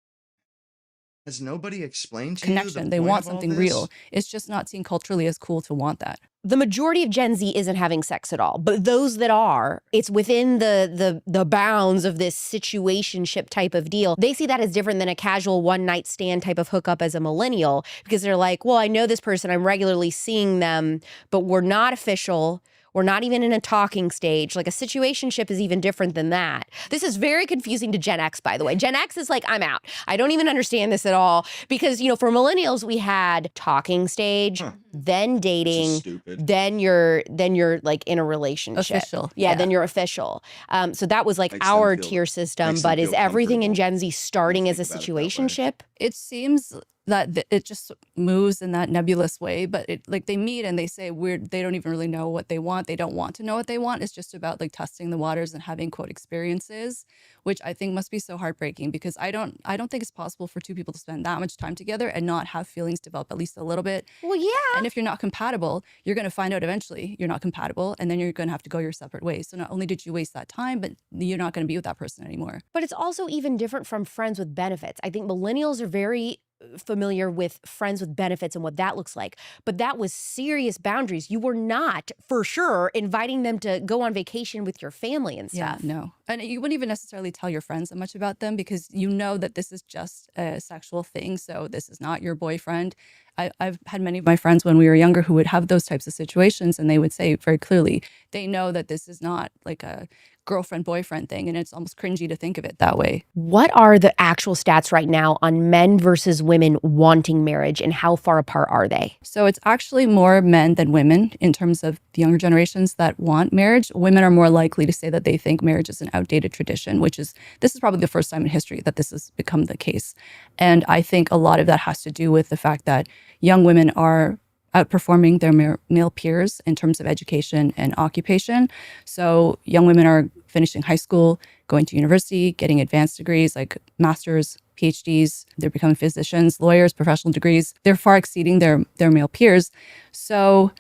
has nobody explained to you the Connection. They point want of all something real. this? It's just not seen culturally as cool to want that. The majority of Gen Z isn't having sex at all, but those that are, it's within the bounds of this situationship type of deal. They see that as different than a casual one night stand type of hookup as a millennial, because they're like, well, I know this person, I'm regularly seeing them, but we're not official. We're not even in a talking stage. Like a situationship is even different than that. This is very confusing to Gen X, by the way. Gen X is like, I'm out. I don't even understand this at all. Because, for millennials, we had talking stage, then dating, Stupid. then you're like in a relationship. Official. Yeah, then you're official. So that was like Makes them our feel- tier system. makes them But is feel everything in comfortable Gen Z starting as a think about it that way. situationship? It seems that it just moves in that nebulous way, but like they meet and they say they don't even really know what they want. They don't want to know what they want. It's just about like testing the waters and having quote experiences, which I think must be so heartbreaking, because I don't think it's possible for two people to spend that much time together and not have feelings develop at least a little bit. Well, yeah. And if you're not compatible, you're going to find out eventually you're not compatible, and then you're going to have to go your separate ways. So not only did you waste that time, but you're not going to be with that person anymore. But it's also even different from friends with benefits. I think millennials are very familiar with friends with benefits and what that looks like. But that was serious boundaries. You were not, for sure, inviting them to go on vacation with your family and stuff. Yeah, no. And you wouldn't even necessarily tell your friends that much about them, because you know that this is just a sexual thing. So this is not your boyfriend. I've had many of my friends when we were younger who would have those types of situations, and they would say very clearly, they know that this is not like a girlfriend boyfriend thing, and it's almost cringy to think of it that way. What are the actual stats right now on men versus women wanting marriage, and how far apart are they? So it's actually more men than women in terms of the younger generations that want marriage. Women are more likely to say that they think marriage is an outdated tradition, this is probably the first time in history that this has become the case. And I think a lot of that has to do with the fact that young women are outperforming their male peers in terms of education and occupation. So young women are finishing high school, going to university, getting advanced degrees like masters, PhDs. They're becoming physicians, lawyers, professional degrees. They're far exceeding their male peers. So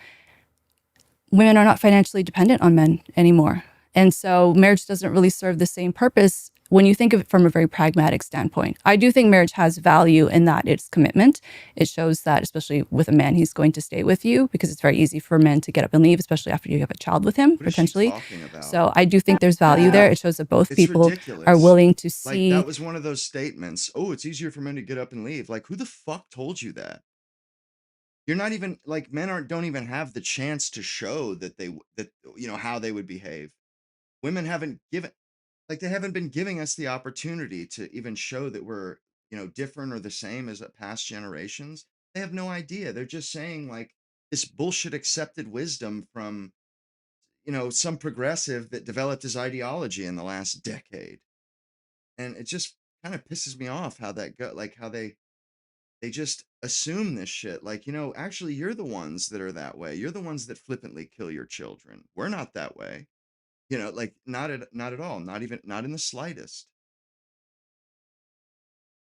women are not financially dependent on men anymore. And so marriage doesn't really serve the same purpose when you think of it from a very pragmatic standpoint. I do think marriage has value in that it's commitment. It shows that, especially with a man, he's going to stay with you, because it's very easy for men to get up and leave, especially after you have a child with him, What is she potentially. talking about? So I do think there's value there. It shows that both It's people are ridiculous. willing to Like, see. that was one of those statements. Oh, it's easier for men to get up and leave. Like, who the fuck told you that? You're not even like, men don't even have the chance to show that how they would behave. Women haven't they haven't been giving us the opportunity to even show that we're, different or the same as past generations. They have no idea. They're just saying like this bullshit accepted wisdom from, some progressive that developed his ideology in the last decade. And it just kind of pisses me off how that like how they just assume this shit. Like, actually you're the ones that are that way. You're the ones that flippantly kill your children. We're not that way. Like not at all. Not in the slightest.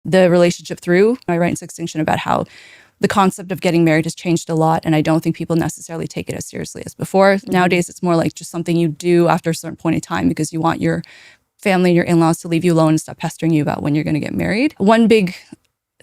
The relationship through. I write in Sextinction about how the concept of getting married has changed a lot, and I don't think people necessarily take it as seriously as before. Nowadays, it's more like just something you do after a certain point in time because you want your family and your in-laws to leave you alone and stop pestering you about when you're going to get married. One big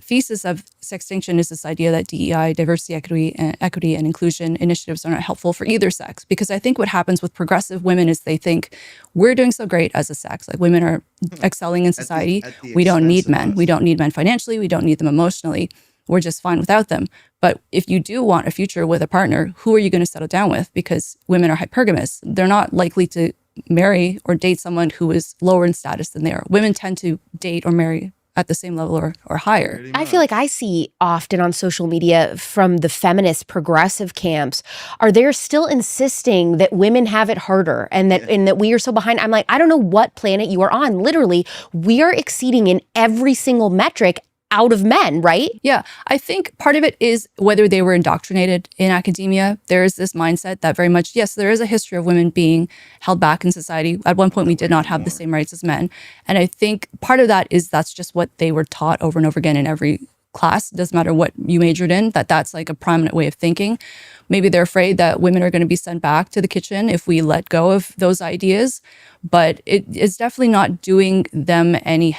thesis of Sextinction is this idea that DEI, diversity, equity, and inclusion initiatives are not helpful for either sex. Because I think what happens with progressive women is they think we're doing so great as a sex. Like, women are excelling in society. At the We don't need expense of men. us. We don't need men financially. We don't need them emotionally. We're just fine without them. But if you do want a future with a partner, who are you going to settle down with? Because women are hypergamous. They're not likely to marry or date someone who is lower in status than they are. Women tend to date or marry at the same level or higher. Pretty I feel like much. I see often on social media from the feminist progressive camps, are they still insisting that women have it harder and that we are so behind? I'm like, I don't know what planet you are on. Literally, we are exceeding in every single metric out of men, right? Yeah, I think part of it is whether they were indoctrinated in academia. There is this mindset that very much, yes, there is a history of women being held back in society. At one point, we did not have the same rights as men. And I think part of that is that's just what they were taught over and over again in every class. It doesn't matter what you majored in, that's like a prominent way of thinking. Maybe they're afraid that women are going to be sent back to the kitchen if we let go of those ideas. But it is definitely not doing them any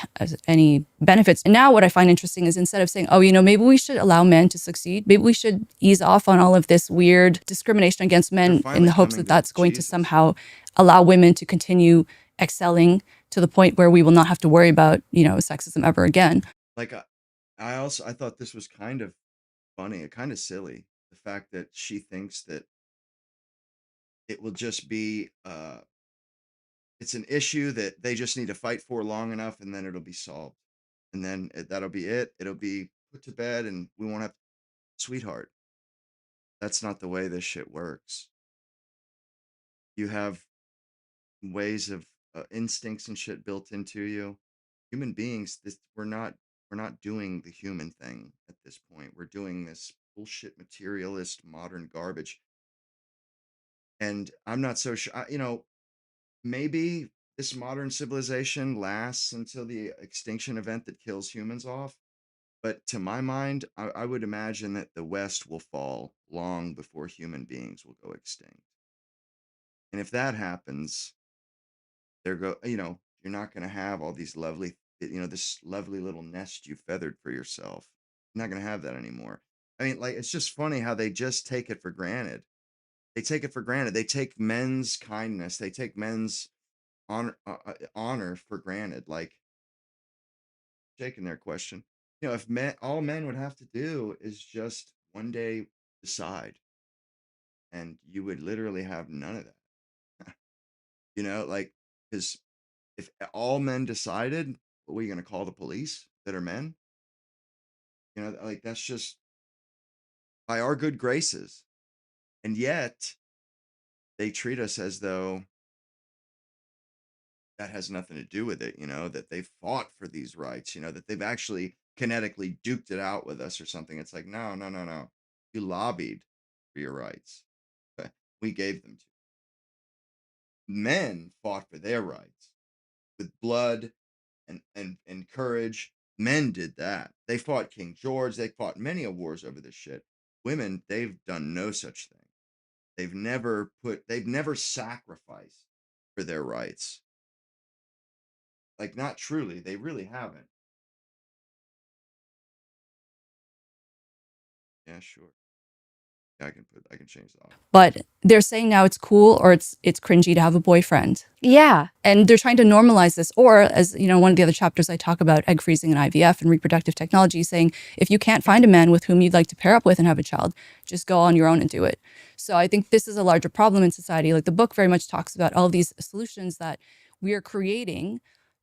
benefits. And now what I find interesting is instead of saying, oh, maybe we should allow men to succeed, maybe we should ease off on all of this weird discrimination against men in the hopes that that's going to somehow allow women to continue excelling to the point where we will not have to worry about, sexism ever again. Like, I thought this was kind of funny, kind of silly. The fact that she thinks that it will just be, it's an issue that they just need to fight for long enough and then it'll be solved. And then that'll be it. It'll be put to bed and we won't have, sweetheart. That's not the way this shit works. You have ways of instincts and shit built into you. Human beings, we're not doing the human thing at this point. We're doing this bullshit materialist modern garbage. And I'm not so sure, maybe this modern civilization lasts until the extinction event that kills humans off. But to my mind, I would imagine that the West will fall long before human beings will go extinct. And if that happens, you're not going to have all these lovely, this lovely little nest you feathered for yourself. You're not going to have that anymore. I mean, like, it's just funny how they just take it for granted. They take it for granted. They take men's kindness. They take men's honor for granted. Like, shaking their question. If all men would have to do is just one day decide, and you would literally have none of that. Like, Because if all men decided, what are you going to call the police that are men? You know, like that's just by our good graces. And yet they treat us as though that has nothing to do with it, you know, that they fought for these rights, you know, that they've actually kinetically duked it out with us or something. It's like, no, no, no, no. You lobbied for your rights. We gave them to you. Men fought for their rights with blood and courage. Men did that. They fought King George. They fought many a wars over this shit. Women, they've done no such thing. They've never sacrificed for their rights. Like, not truly. They really haven't. Yeah, sure. Yeah, I can change that. But they're saying now it's cool or it's cringy to have a boyfriend. Yeah. And they're trying to normalize this. Or, as you know, one of the other chapters I talk about egg freezing and IVF and reproductive technology, saying if you can't find a man with whom you'd like to pair up with and have a child, just go on your own and do it. So I think this is a larger problem in society. Like the book very much talks about all of these solutions that we are creating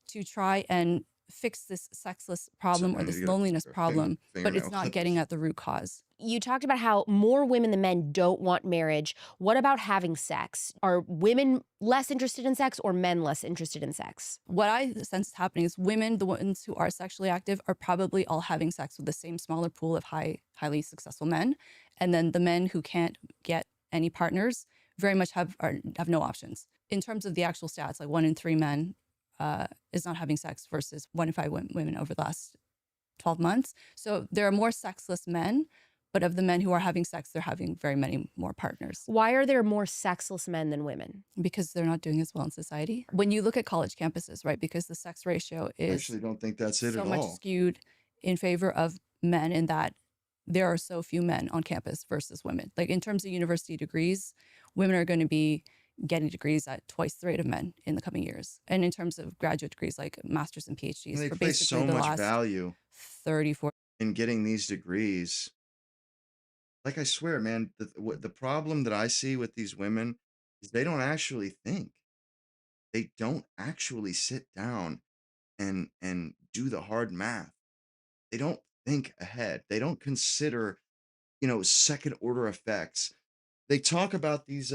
to try and fix this sexless problem or I need this to get a loneliness problem, but it's fingernail not getting clippers. at the root cause. You talked about how more women than men don't want marriage. What about having sex? Are women less interested in sex or men less interested in sex? What I sense is happening is women, the ones who are sexually active, are probably all having sex with the same smaller pool of highly successful men. And then the men who can't get any partners very much have no options. In terms of the actual stats, like 1 in 3 men is not having sex versus 1 in 5 women over the last 12 months. So there are more sexless men, but of the men who are having sex, they're having very many more partners. Why are there more sexless men than women? Because they're not doing as well in society. When you look at college campuses, right, because the sex ratio I is actually don't think that's it so at much all. skewed in favor of men in that there are so few men on campus versus women. Like in terms of university degrees, women are going to be getting degrees at twice the rate of men in the coming years. And in terms of graduate degrees, like masters and PhDs, And they for place basically so the much last value 30, 40. in getting these degrees. Like, I swear, man, the problem that I see with these women is they don't actually think. They don't actually sit down and do the hard math. They don't think ahead. They don't consider, you know, second order effects. They talk about these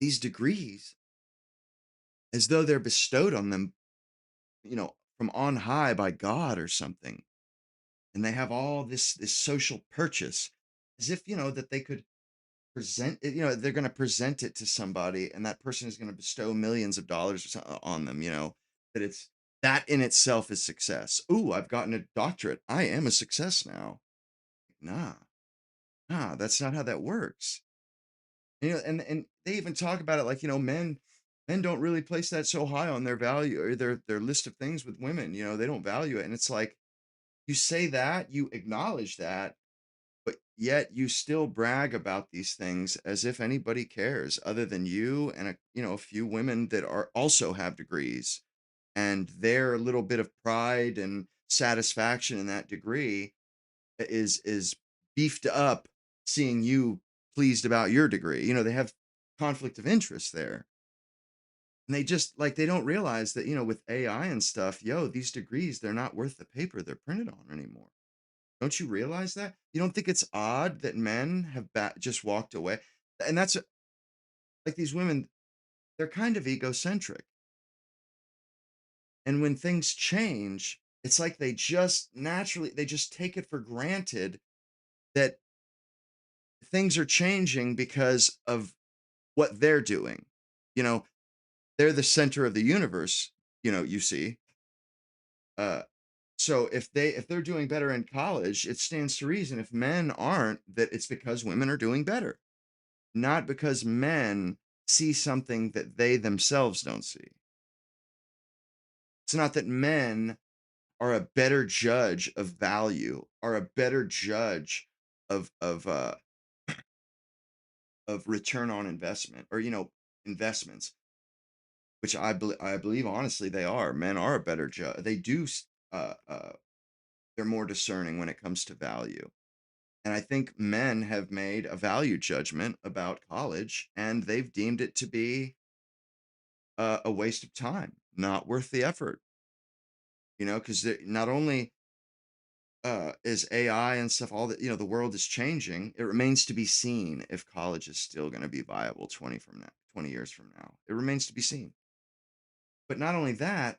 degrees as though they're bestowed on them, you know, from on high by God or something. And they have all this social purchase, as if, you know, that they could present it, you know, they're going to present it to somebody and that person is going to bestow millions of dollars or something on them, you know, that it's that in itself is success. Ooh, I've gotten a doctorate. I am a success now. Nah, that's not how that works. You know, and they even talk about it like, you know, men don't really place that so high on their value or their list of things with women, you know, they don't value it. And it's like, you say that, you acknowledge that, but yet you still brag about these things as if anybody cares other than you and a few women that are also have degrees, and their little bit of pride and satisfaction in that degree is beefed up seeing you pleased about your degree. You know, they have conflict of interest there. And they just like they don't realize that, you know, with AI and stuff, these degrees, they're not worth the paper they're printed on anymore. Don't you realize that? You don't think it's odd that men have just walked away? And that's like these women, they're kind of egocentric. And when things change, it's like they just naturally, they just take it for granted that things are changing because of what they're doing. You know, they're the center of the universe, you know, you see. So if they're doing better in college, it stands to reason if men aren't, that it's because women are doing better. Not because men see something that they themselves don't see. It's not that men are a better judge of value, are a better judge of return on investment, or, you know, investments, which I believe honestly they are. Men are a better judge. They do they're more discerning when it comes to value. And I think men have made a value judgment about college, and they've deemed it to be a waste of time, not worth the effort. Because not only is AI and stuff, all that, the world is changing. It remains to be seen if college is still going to be viable 20 years from now. It remains to be seen. But not only that,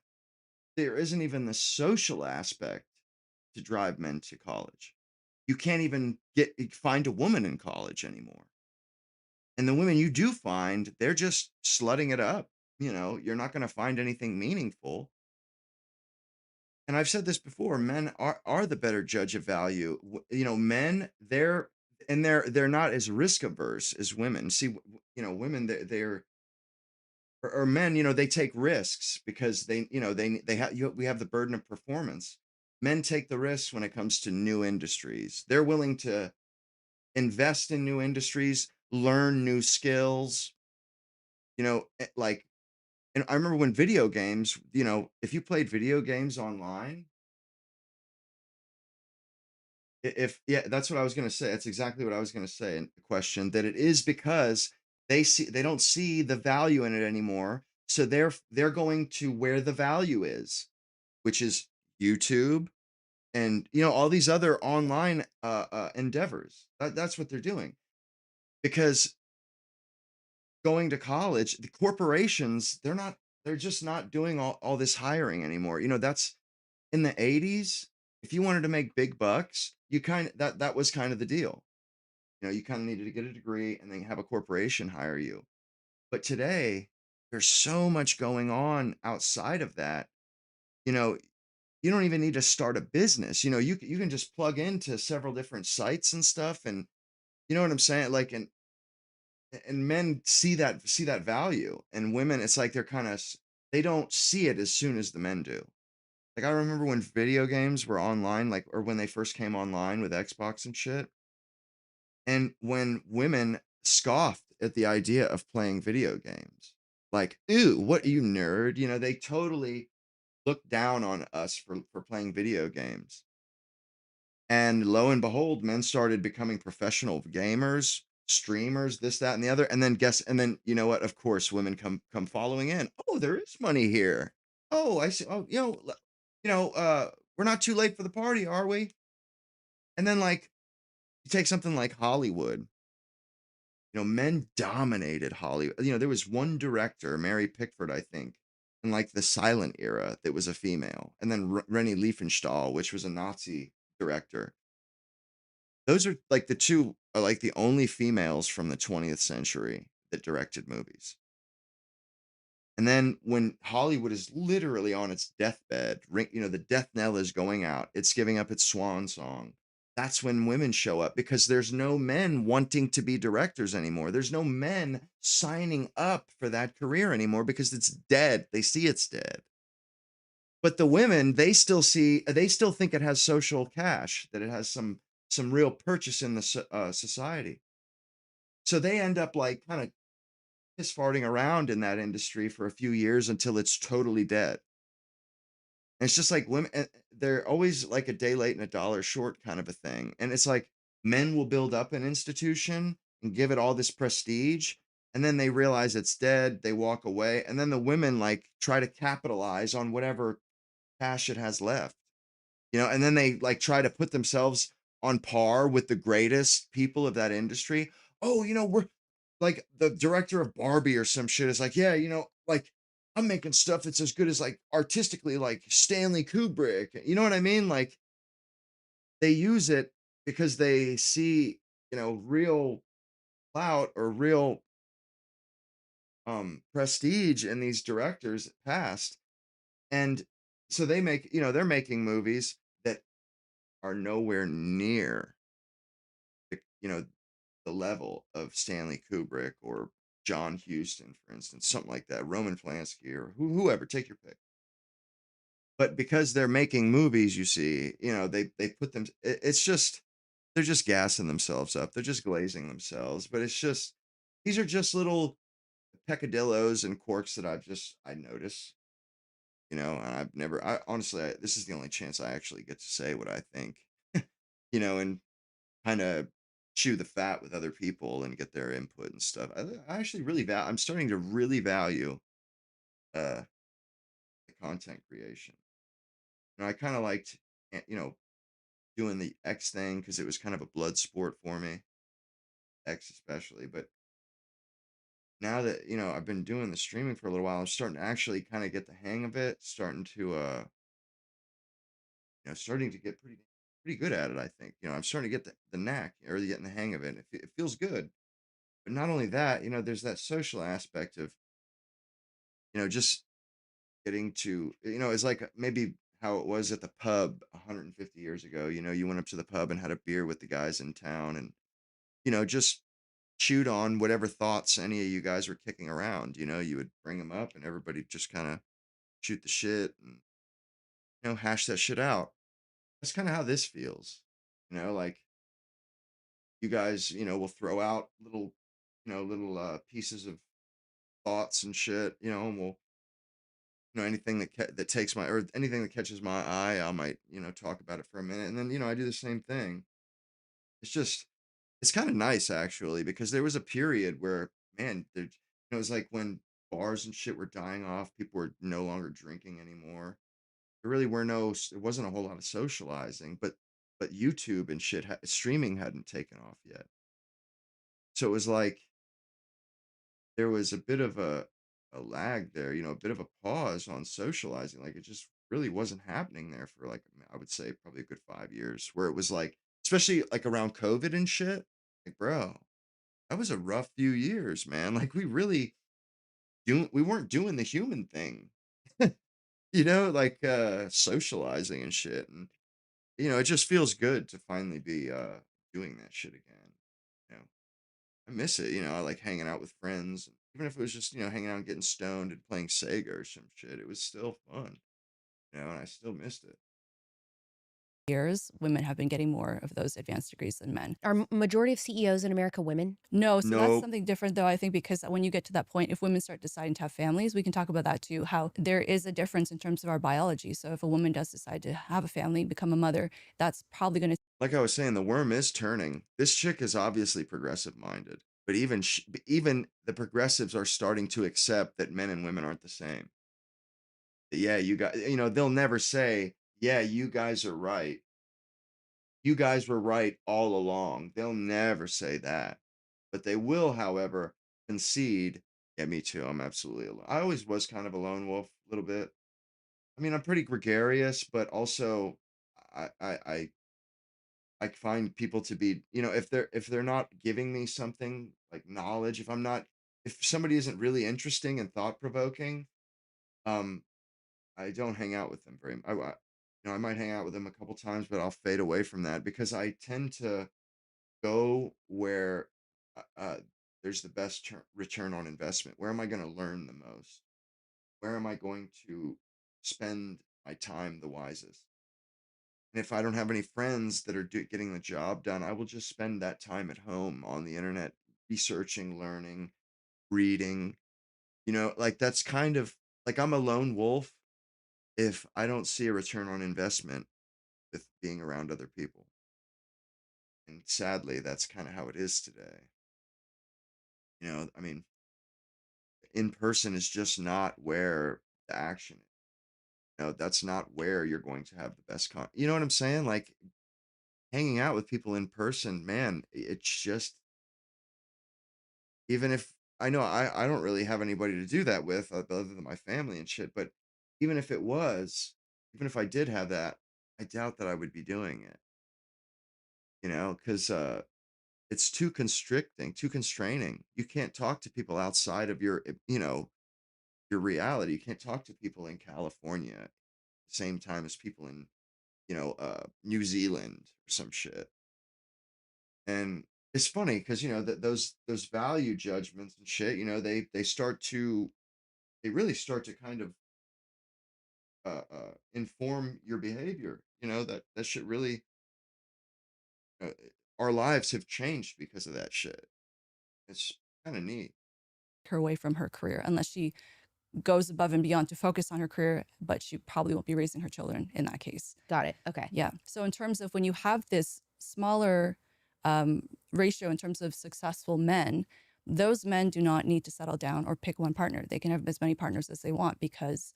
there isn't even the social aspect to drive men to college. You can't even find a woman in college anymore. And the women you do find, they're just slutting it up. You're not going to find anything meaningful. And I've said this before, men are the better judge of value. Men, they're not as risk averse as women. See, women, they're or men, they take risks because we have the burden of performance. Men take the risks when it comes to new industries. They're willing to invest in new industries, learn new skills, like, and I remember when video games, if you played video games online, if yeah, that's what I was going to say. That's exactly what I was going to say in the question, that it is because they don't see the value in it anymore. So they're going to where the value is, which is YouTube and all these other online endeavors. That's what they're doing. Because going to college, the corporations, they're just not doing all this hiring anymore. That's in the 80s. If you wanted to make big bucks, that was kind of the deal. You kind of needed to get a degree and then have a corporation hire you. But today, there's so much going on outside of that. You don't even need to start a business. You can just plug into several different sites and stuff, and you know what I'm saying? Like, and men see that value, and women, it's like they don't see it as soon as the men do. Like, I remember when video games were online, like, or when they first came online with Xbox and shit, and when women scoffed at the idea of playing video games, like, "Ooh, what you nerd?" They totally looked down on us for playing video games. And lo and behold, men started becoming professional gamers, streamers, this, that, and the other. And then you know what? Of course, women come following in. Oh, there is money here. Oh, I see. Oh, we're not too late for the party, are we? And then, like, you take something like Hollywood. Men dominated Hollywood. There was one director, Mary Pickford, I think, in like the silent era, that was a female, and then Rennie Liefenstahl, which was a Nazi director. Those are like the only females from the 20th century that directed movies. And then when Hollywood is literally on its deathbed, the death knell is going out, it's giving up its swan song. That's when women show up, because there's no men wanting to be directors anymore. There's no men signing up for that career anymore because it's dead. They see it's dead. But the women, they still think it has social cash, that it has some real purchase in the society. So they end up like kind of piss farting around in that industry for a few years until it's totally dead. And it's just like women, they're always like a day late and a dollar short kind of a thing. And it's like men will build up an institution and give it all this prestige, and then they realize it's dead. They walk away, and then the women like try to capitalize on whatever cash it has left. And then they like try to put themselves on par with the greatest people of that industry. Oh, we're like the director of Barbie or some shit is like, yeah, like, I'm making stuff that's as good as, like, artistically, like Stanley Kubrick. You know what I mean? Like, they use it because they see, real clout or real prestige in these directors past. And so they're making movies that are nowhere near the, the level of Stanley Kubrick or John Huston, for instance, something like that, Roman Polanski, or whoever, take your pick. But because they're making movies, you see, they put them. It's just, they're just gassing themselves up. They're just glazing themselves. But it's just, these are just little peccadillos and quirks that I notice. And I've never. Honestly, this is the only chance I actually get to say what I think. And kind of chew the fat with other people and get their input and stuff. I actually really I'm starting to really value the content creation. I kind of liked, doing the X thing because it was kind of a blood sport for me, X especially. But now that I've been doing the streaming for a little while, I'm starting to actually kind of get the hang of it. Starting to get pretty good at it. I think I'm starting to get the knack or getting the hang of it. It feels good. But not only that, there's that social aspect of just getting to it's like maybe how it was at the pub 150 years ago. You went up to the pub and had a beer with the guys in town, and just chewed on whatever thoughts any of you guys were kicking around. You would bring them up and everybody just kind of shoot the shit and hash that shit out. That's kind of how this feels. Like you guys will throw out little pieces of thoughts and shit, and we'll anything that takes my, or anything that catches my eye, I might talk about it for a minute, and then I do the same thing. It's kind of nice actually, because there was a period where, man, it was like when bars and shit were dying off, people were no longer drinking anymore. There wasn't a whole lot of socializing, but YouTube and shit, streaming hadn't taken off yet. So it was like there was a bit of a lag there, a bit of a pause on socializing. Like it just really wasn't happening there for, like, I would say probably a good 5 years, where it was like, especially like around COVID and shit. Like, bro, that was a rough few years, man. Like we weren't doing the human thing, like socializing and shit. And it just feels good to finally be doing that shit again. You know, I miss it. I like hanging out with friends, even if it was just hanging out and getting stoned and playing Sega or some shit. It was still fun, and I still missed it. Years, women have been getting more of those advanced degrees than men. Are majority of CEOs in America women? No, so that's Nope. something different though, I think, because when you get to that point, if women start deciding to have families, we can talk about that too, how there is a difference in terms of our biology. So if a woman does decide to have a family, become a mother, that's probably going to Like I was saying, the worm is turning. This chick is obviously progressive minded, but even the progressives are starting to accept that men and women aren't the same. Yeah, you guys, they'll never say, yeah, you guys are right. You guys were right all along. They'll never say that. But they will, however, concede, yeah, me too. I'm absolutely alone. I always was kind of a lone wolf a little bit. I mean, I'm pretty gregarious, but also I I I, I find people to be, if they're not giving me something like knowledge, if somebody isn't really interesting and thought provoking, um, I don't hang out with them very much. I might hang out with them a couple times, but I'll fade away from that because I tend to go where there's the best return on investment. Where am I going to learn the most? Where am I going to spend my time the wisest? And if I don't have any friends that are getting the job done, I will just spend that time at home on the internet, researching, learning, reading. Like that's kind of like I'm a lone wolf if I don't see a return on investment with being around other people. And sadly, that's kind of how it is today. I mean, in person is just not where the action is. That's not where you're going to have the best You know what I'm saying? Like hanging out with people in person, man, it's just, even if I know I don't really have anybody to do that with other than my family and shit, but even if even if I did have that, I doubt that I would be doing it, because it's too constricting, too constraining. You can't talk to people outside of your reality. You can't talk to people in California at the same time as people in, New Zealand or some shit. And it's funny because that those value judgments and shit, they really start to kind of inform your behavior. That shit really, uh, our lives have changed because of that shit. It's kind of neat. her away from her career unless she goes above and beyond to focus on her career, but she probably won't be raising her children in that case. Got it. Okay. Yeah. So in terms of when you have this smaller ratio in terms of successful men, those men do not need to settle down or pick one partner. They can have as many partners as they want, because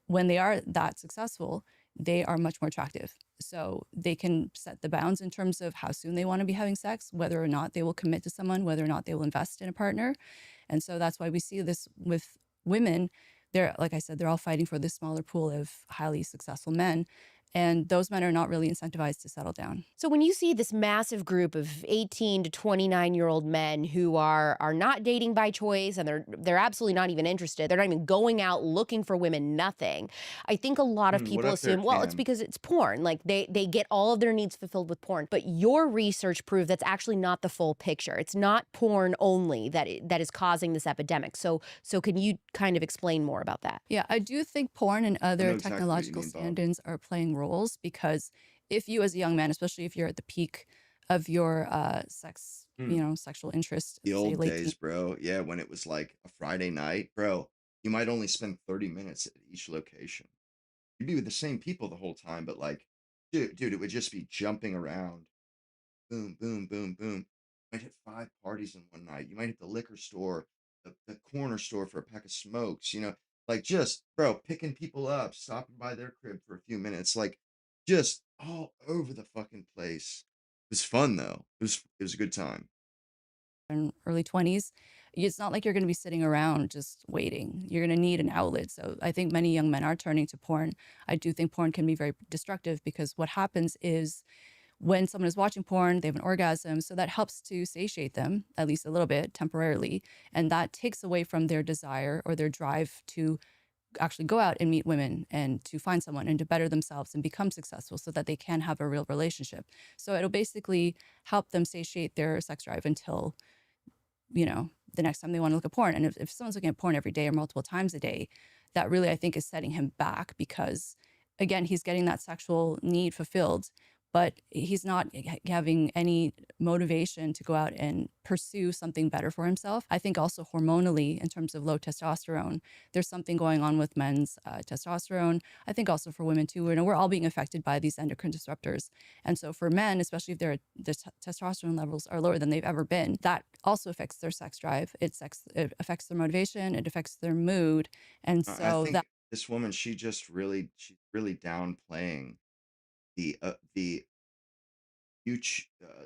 when they are that successful, they are much more attractive. So they can set the bounds in terms of how soon they want to be having sex, whether or not they will commit to someone, whether or not they will invest in a partner. And so that's why we see this with women. They're, like I said, they're all fighting for this smaller pool of highly successful men. And those men are not really incentivized to settle down. So when you see this massive group of 18 to 29-year-old men who are not dating by choice, and they're absolutely not even interested, they're not even going out looking for women, nothing. I think a lot of What people up there, assume, well, it's Cam? because it's porn. Like they get all of their needs fulfilled with porn. But your research proved that's actually not the full picture. It's not porn only that is causing this epidemic. So can you kind of explain more about that? Yeah, I do think porn and I know other exactly what you technological mean, Bob. stand-ins are playing roles, because if you, as a young man, especially if you're at the peak of your sex, sexual interest, The say old late days, bro. Yeah, when it was like a Friday night, bro, you might only spend 30 minutes at each location. You'd be with the same people the whole time, but like, dude, it would just be jumping around. Boom, boom, boom, boom. You might hit 5 parties in one night. You might hit the liquor store, the corner store for a pack of smokes, like just, bro, picking people up, stopping by their crib for a few minutes, like just all over the fucking place. It was fun though. It was a good time. and early 20s, it's not like you're going to be sitting around just waiting. You're going to need an outlet. So I think many young men are turning to porn. I do think porn can be very destructive, because what happens is when someone is watching porn, they have an orgasm. So that helps to satiate them, at least a little bit temporarily. And that takes away from their desire or their drive to actually go out and meet women and to find someone and to better themselves and become successful, so that they can have a real relationship. So it'll basically help them satiate their sex drive until, the next time they want to look at porn. And if someone's looking at porn every day or multiple times a day, that really, I think, is setting him back, because again, he's getting that sexual need fulfilled, but he's not having any motivation to go out and pursue something better for himself. I think also hormonally, in terms of low testosterone, there's something going on with men's testosterone. I think also for women too. We're all being affected by these endocrine disruptors. And so for men, especially if their testosterone levels are lower than they've ever been, that also affects their sex drive. It affects their motivation. It affects their mood. And I so think this woman, she's really downplaying the the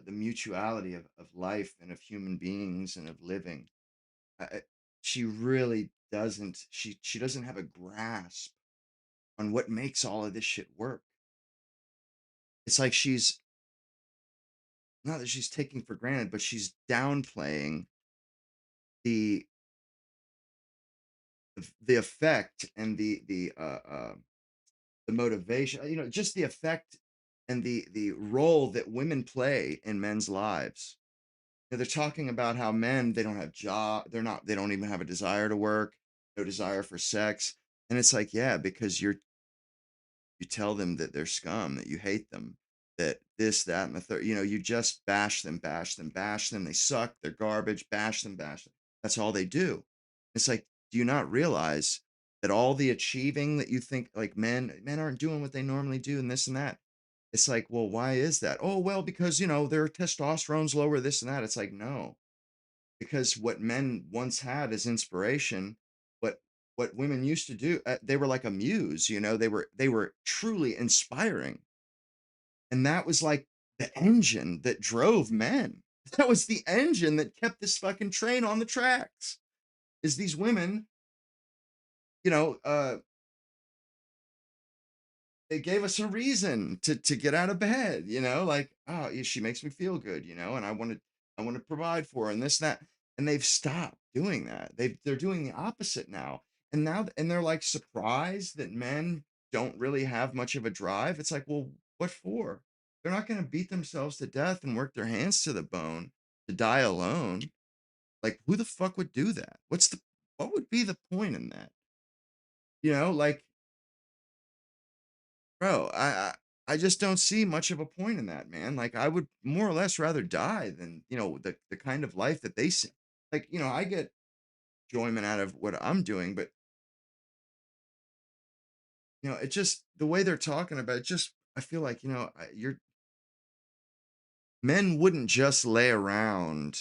mutuality of life and of human beings and of living. She really doesn't. She doesn't have a grasp on what makes all of this shit work. It's like she's not that she's taking for granted, but she's downplaying the the effect and the motivation. Just the effect and the role that women play in men's lives. They're talking about how men, they don't have they don't even have a desire to work, no desire for sex. And it's like, yeah, because you tell them that they're scum, that you hate them, that this, that, and the third, you just bash them, bash them, bash them. They suck, they're garbage, bash them, bash them. That's all they do. It's like, do you not realize that all the achieving that you think, like, men aren't doing what they normally do and this and that? It's like, well, why is that? Oh, well, because, their testosterone's lower, this and that. It's like, no, because what men once had as inspiration, what women used to do, they were like a muse, they were truly inspiring. And that was like the engine that drove men. That was the engine that kept this fucking train on the tracks. Is these women, you know, uh, they gave us a reason to get out of bed, like, oh, yeah, she makes me feel good, and I want to provide for her and this and that. And they've stopped doing that. They're doing the opposite now. And they're like surprised that men don't really have much of a drive. It's like, well, what for? They're not going to beat themselves to death and work their hands to the bone to die alone. Like, who the fuck would do that? What would be the point in that? Like, bro, I just don't see much of a point in that, man. Like, I would more or less rather die than, the kind of life that they see. Like, I get enjoyment out of what I'm doing, but it just the way they're talking about it, just I feel like, you're men wouldn't just lay around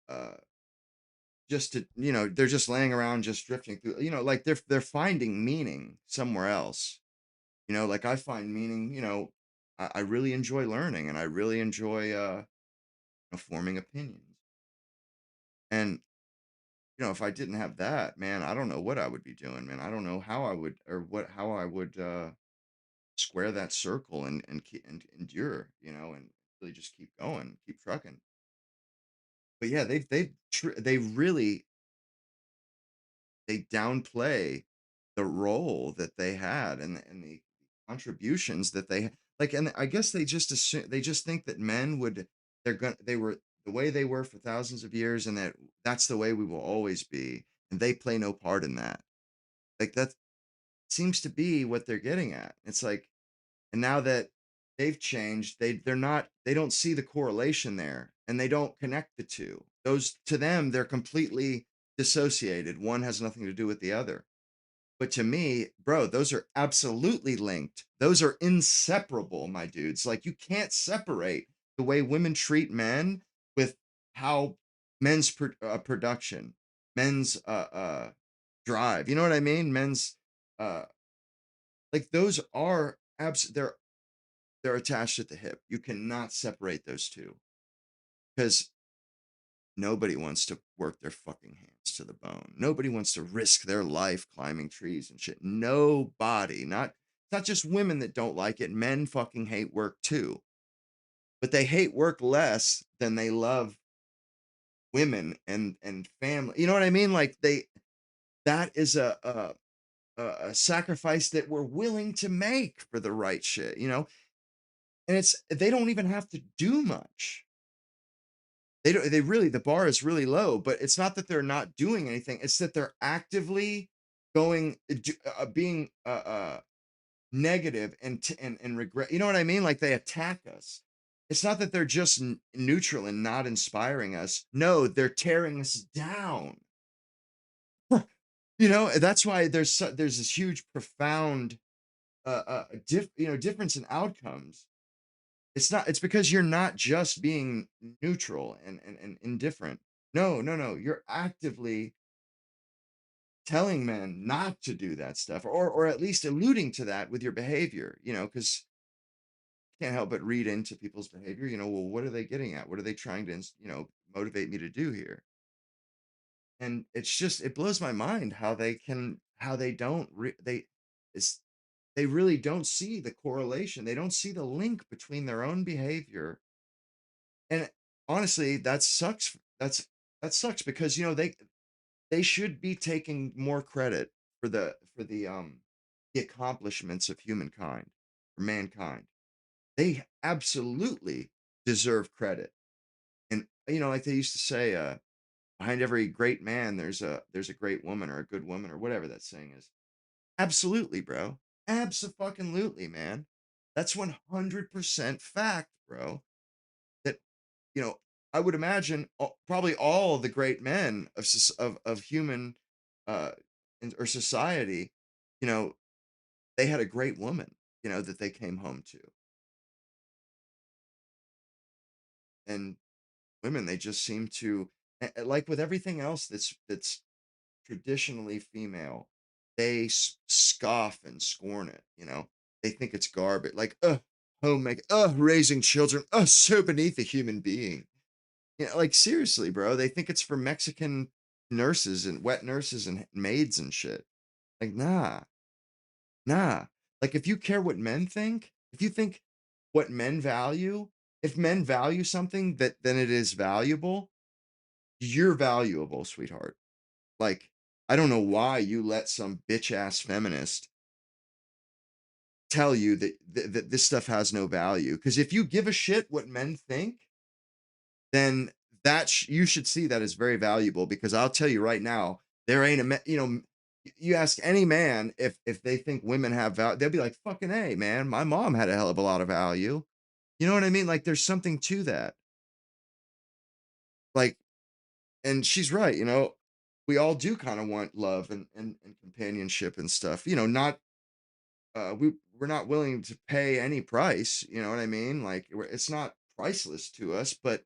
uh just to, they're just laying around, just drifting through, like they're finding meaning somewhere else. Like I find meaning, I really enjoy learning, and I really enjoy forming opinions. And if I didn't have that, man, I don't know what I would be doing, man. I don't know how I would, or how I would square that circle and endure, and really just keep going, keep trucking. But yeah, they really, they downplay the role that they had, and the contributions that like, and I guess they just assume, they just think that men would, they were the way they were for thousands of years, and that's the way we will always be, and they play no part in that. Like, that seems to be what they're getting at. It's like, and now that they've changed, they don't see the correlation there, and they don't connect the two. Those, to them, they're completely dissociated. One has nothing to do with the other. But to me, bro, those are absolutely linked. Those are inseparable, my dudes. Like, you can't separate the way women treat men with how men's production, men's drive. You know what I mean? Men's uh like, those are they're attached at the hip. You cannot separate those two, because nobody wants to work their fucking hands to the bone. Nobody wants to risk their life climbing trees and shit. Nobody. Not just women that don't like it. Men fucking hate work too. But they hate work less than they love women and family. You know what I mean? Like, that is a sacrifice that we're willing to make for the right shit, And they don't even have to do much. They really, the bar is really low, but it's not that they're not doing anything. It's that they're actively being negative and regret. You know what I mean? Like, they attack us. It's not that they're just neutral and not inspiring us. No, they're tearing us down. That's why there's this huge, profound difference in outcomes. It's because you're not just being neutral and indifferent. No, you're actively telling men not to do that stuff, or at least alluding to that with your behavior, because you can't help but read into people's behavior. Well, what are they getting at? What are they trying to motivate me to do here? And it blows my mind how they don't they really don't see the correlation. They don't see the link between their own behavior. And honestly, that sucks. That sucks, because they should be taking more credit for the accomplishments of humankind, or mankind. They absolutely deserve credit. And like they used to say, behind every great man, there's a great woman, or a good woman, or whatever that saying is. Absolutely, bro. Abso-fucking-lutely, man. That's 100% fact, bro. That, you know, I would imagine probably all the great men of human uh or society, you know, they had a great woman, that they came home to. And women, they just seem to, like with everything else that's traditionally female, they scoff and scorn it. They think it's garbage. Like, homemaking, raising children, so beneath a human being. Like, seriously, bro. They think it's for Mexican nurses and wet nurses and maids and shit. Like, nah. Like, if you care what men think, if you think what men value, if men value something, then it is valuable, you're valuable, sweetheart. Like, I don't know why you let some bitch ass feminist tell you that this stuff has no value. Because if you give a shit what men think, then you should see that as very valuable. Because I'll tell you right now, there ain't you ask any man if they think women have value, they'll be like, fucking A, man, my mom had a hell of a lot of value. You know what I mean? Like, there's something to that. Like, and she's right, we all do kind of want love and companionship and stuff, not we're not willing to pay any price, you know what I mean? Like, it's not priceless to us, but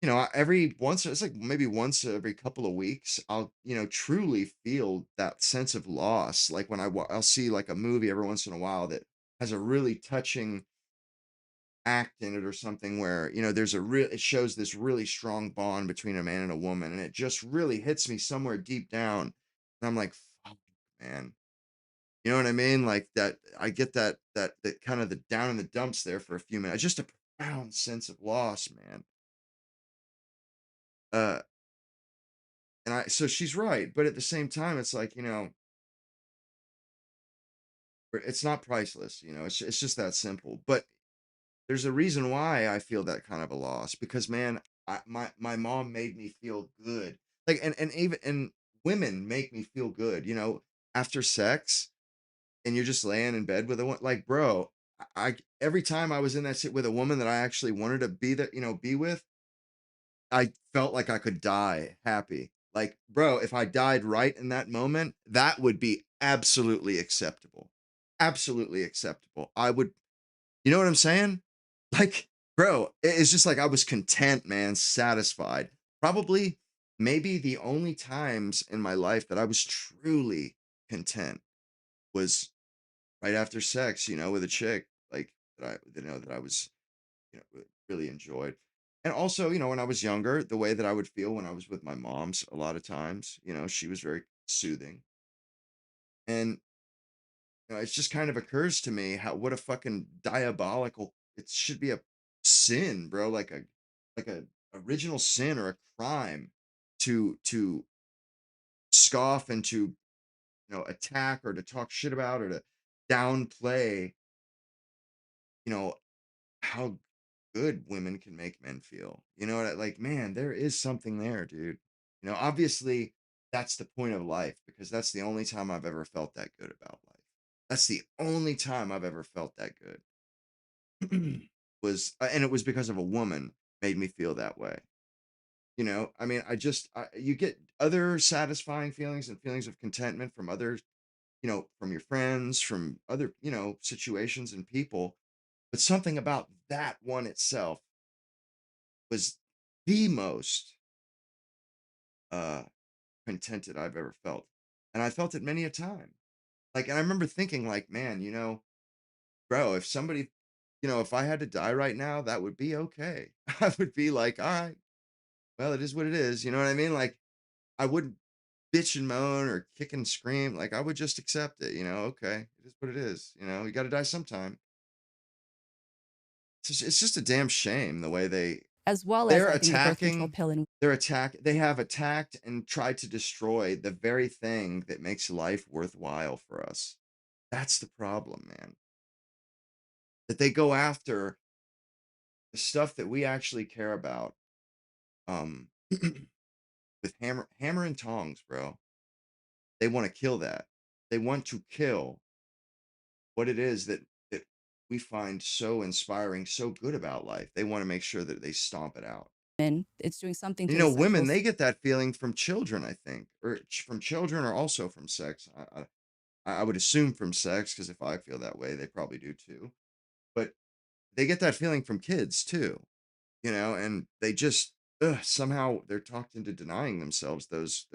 every once, it's like maybe once every couple of weeks, I'll, truly feel that sense of loss. Like when I'll see like a movie every once in a while that has a really touching act in it or something where, there's it shows this really strong bond between a man and a woman. And it just really hits me somewhere deep down. And I'm like, fuck, man. You know what I mean? Like that, I get that kind of the down in the dumps there for a few minutes. Just a profound sense of loss, man. Uh, so she's right, but at the same time, it's like, it's not priceless, it's just that simple. But there's a reason why I feel that kind of a loss because, man, my mom made me feel good. Like, and women make me feel good, after sex and you're just laying in bed with a one, like, bro, every time I was in that shit with a woman that I actually wanted to be that, be with, I felt like I could die happy. Like, bro, if I died right in that moment, that would be absolutely acceptable. Absolutely acceptable. I would, you know what I'm saying? Like, bro, it's just like I was content, man, satisfied. Probably, maybe the only times in my life that I was truly content was right after sex, with a chick, like that I was, really enjoyed. And also, when I was younger, the way that I would feel when I was with my mom's a lot of times, she was very soothing. And it just kind of occurs to me what a fucking diabolical, it should be a sin, bro, like a original sin or a crime to scoff and to, attack or to talk shit about or to downplay, you know, how good women can make men feel. You know what like, man, there is something there, dude. Obviously that's the point of life because that's the only time I've ever felt that good about life. That's the only time I've ever felt that good. And it was because of a woman made me feel that way. I mean, you get other satisfying feelings and feelings of contentment from others, from your friends, from other, situations and people, but something about that one itself was the most uh contented I've ever felt. And I felt it many a time. Like, and I remember thinking, like, man, bro, if somebody, if I had to die right now, that would be okay. I would be like, all right, well, it is what it is. You know what I mean? Like, I wouldn't bitch and moan or kick and scream. Like, I would just accept it, okay, it is what it is. You got to die sometime. It's just a damn shame the way as well as they're I think the birth control attacking, pill and they have attacked and tried to destroy the very thing that makes life worthwhile for us. That's the problem, man. That they go after the stuff that we actually care about, um, with hammer and tongs, bro. They want to kill that. They want to kill what it is that we find so inspiring, so good about life. They want to make sure that they stomp it out. it's doing something to the Women, sexual they get that feeling from children, I think, or from children, or also from sex. I would assume from sex, because if I feel that way, they probably do too. But they get that feeling from kids too, and they just somehow they're talked into denying themselves those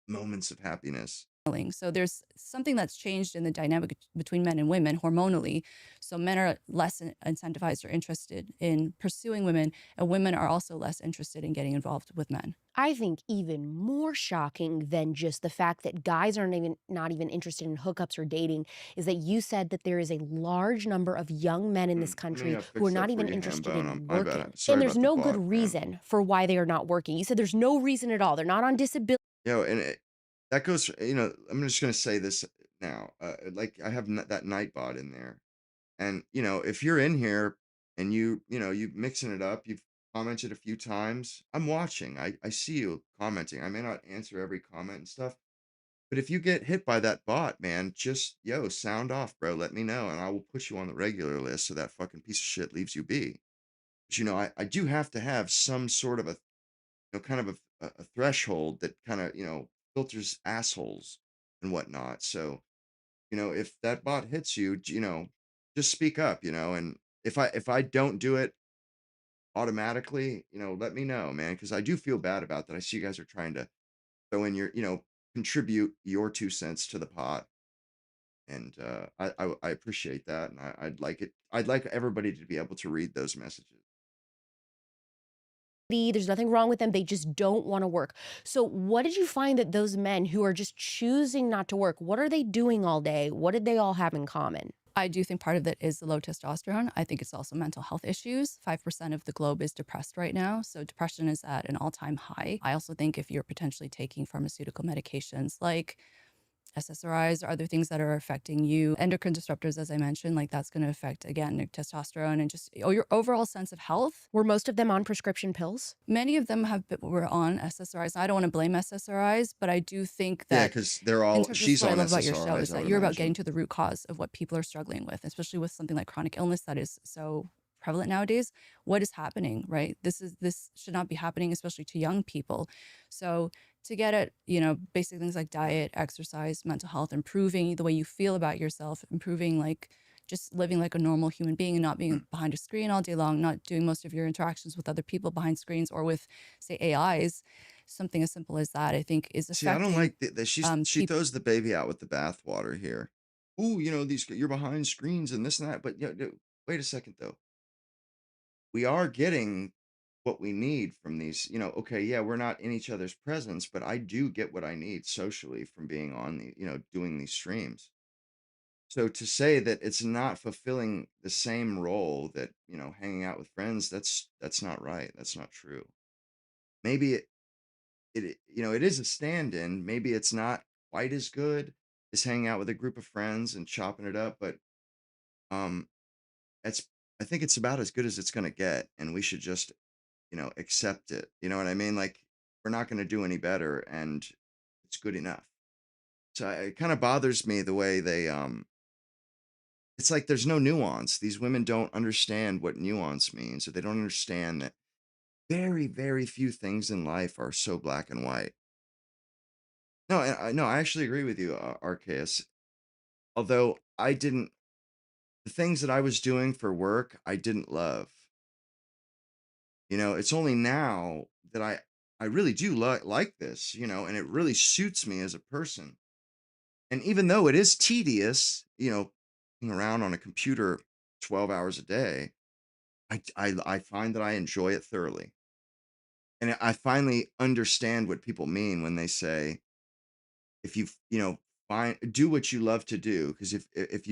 moments of happiness. feeling. So there's something that's changed in the dynamic between men and women hormonally. So men are less incentivized or interested in pursuing women, and women are also less interested in getting involved with men. I think even more shocking than just the fact that guys are not even interested in hookups or dating is that you said that there is a large number of young men in this country who are not even interested in working. And there's no good reason for why they are not working. You said there's no reason at all. They're not on disability. And that goes, I'm just going to say this now. Like, I have that Nightbot in there. And, if you're in here and you mixing it up, you've commented a few times, I'm watching. I see you commenting. I may not answer every comment and stuff, but if you get hit by that bot, man, just, sound off, bro. Let me know, and I will put you on the regular list so that fucking piece of shit leaves you be. But, I do have to have some sort of a, kind of a threshold that kind of, filters assholes and whatnot. So, if that bot hits you, just speak up, and if I don't do it, automatically, let me know, man, because I do feel bad about that. I see you guys are trying to throw in your, contribute your 2 cents to the pot. And I appreciate that. And I'd like it. I'd like everybody to be able to read those messages. There's nothing wrong with them. They just don't want to work. So what did you find that those men who are just choosing not to work, what are they doing all day? What did they all have in common? I do think part of it is the low testosterone. I think it's also mental health issues. 5% of the globe is depressed right now. So depression is at an all-time high. I also think if you're potentially taking pharmaceutical medications like SSRIs or other things that are affecting you, endocrine disruptors, as I mentioned, like that's going to affect, again, your testosterone and just your overall sense of health. Were most of them on prescription pills? Many of them were on SSRIs. I don't want to blame SSRIs, but I do think that because they're all, she's on SSRIs, what I love about your show is I that would you're about imagine. getting to the root cause of what people are struggling with, especially with something like chronic illness that is so prevalent nowadays. What is happening, right? This should not be happening, especially to young people. So to get at, basic things like diet, exercise, mental health, improving the way you feel about yourself, improving like just living like a normal human being and not being behind a screen all day long, not doing most of your interactions with other people behind screens or with, say, AIs. Something as simple as that, I think, is See, I don't affecting like that she throws the baby out with the bathwater here. Ooh, these you're behind screens and this and that. But wait a second though. We are getting what we need from these, okay, yeah, we're not in each other's presence, but I do get what I need socially from being on doing these streams. So to say that it's not fulfilling the same role that, hanging out with friends, that's not right. That's not true. Maybe it is a stand-in. Maybe it's not quite as good as hanging out with a group of friends and chopping it up, but um it's I think it's about as good as it's going to get, and we should just accept it. You know what I mean? Like, we're not going to do any better, and it's good enough. So it kind of bothers me the way they it's like there's no nuance. These women don't understand what nuance means, or they don't understand that very, very few things in life are so black and white. No, I actually agree with you, Arceus. Although the things that I was doing for work, I didn't love. It's only now that I really do like this, and it really suits me as a person. And even though it is tedious, being around on a computer 12 hours a day, I find that I enjoy it thoroughly. And I finally understand what people mean when they say, if do what you love to do, because if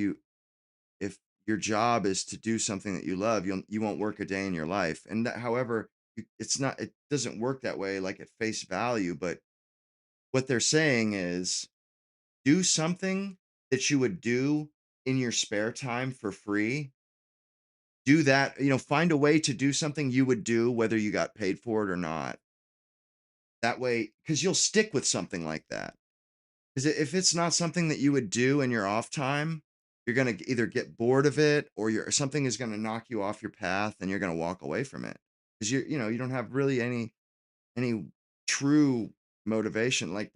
your job is to do something that you love, you won't work a day in your life. And however, it doesn't work that way, like at face value. But what they're saying is, do something that you would do in your spare time for free. Do that, find a way to do something you would do whether you got paid for it or not. That way, because you'll stick with something like that. Because if it's not something that you would do in your off time, you're going to either get bored of it, or something is going to knock you off your path and you're going to walk away from it. Because you don't have really any true motivation. Like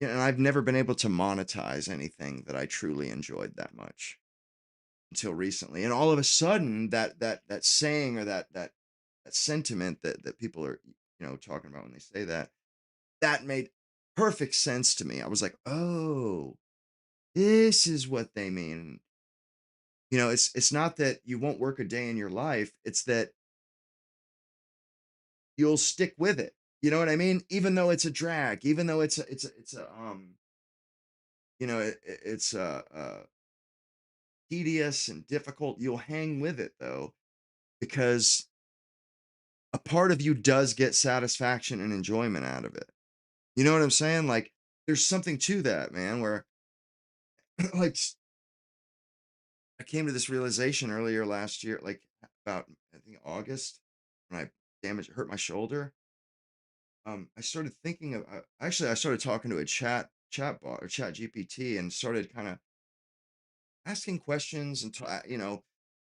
and I've never been able to monetize anything that I truly enjoyed that much until recently. And all of a sudden, that saying, or that sentiment that people are talking about when they say that made perfect sense to me. I was like, oh, this is what they mean. It's not that you won't work a day in your life. It's that you'll stick with it. You know what I mean? Even though it's a drag, even though it's tedious and difficult, you'll hang with it though, because a part of you does get satisfaction and enjoyment out of it. You know what I'm saying? Like, there's something to that, man, where like I came to this realization earlier last year, like about, I think, August, when I hurt my shoulder. I started thinking of, actually, I started talking to a chat bot, or chat GPT, and started kind of asking questions and,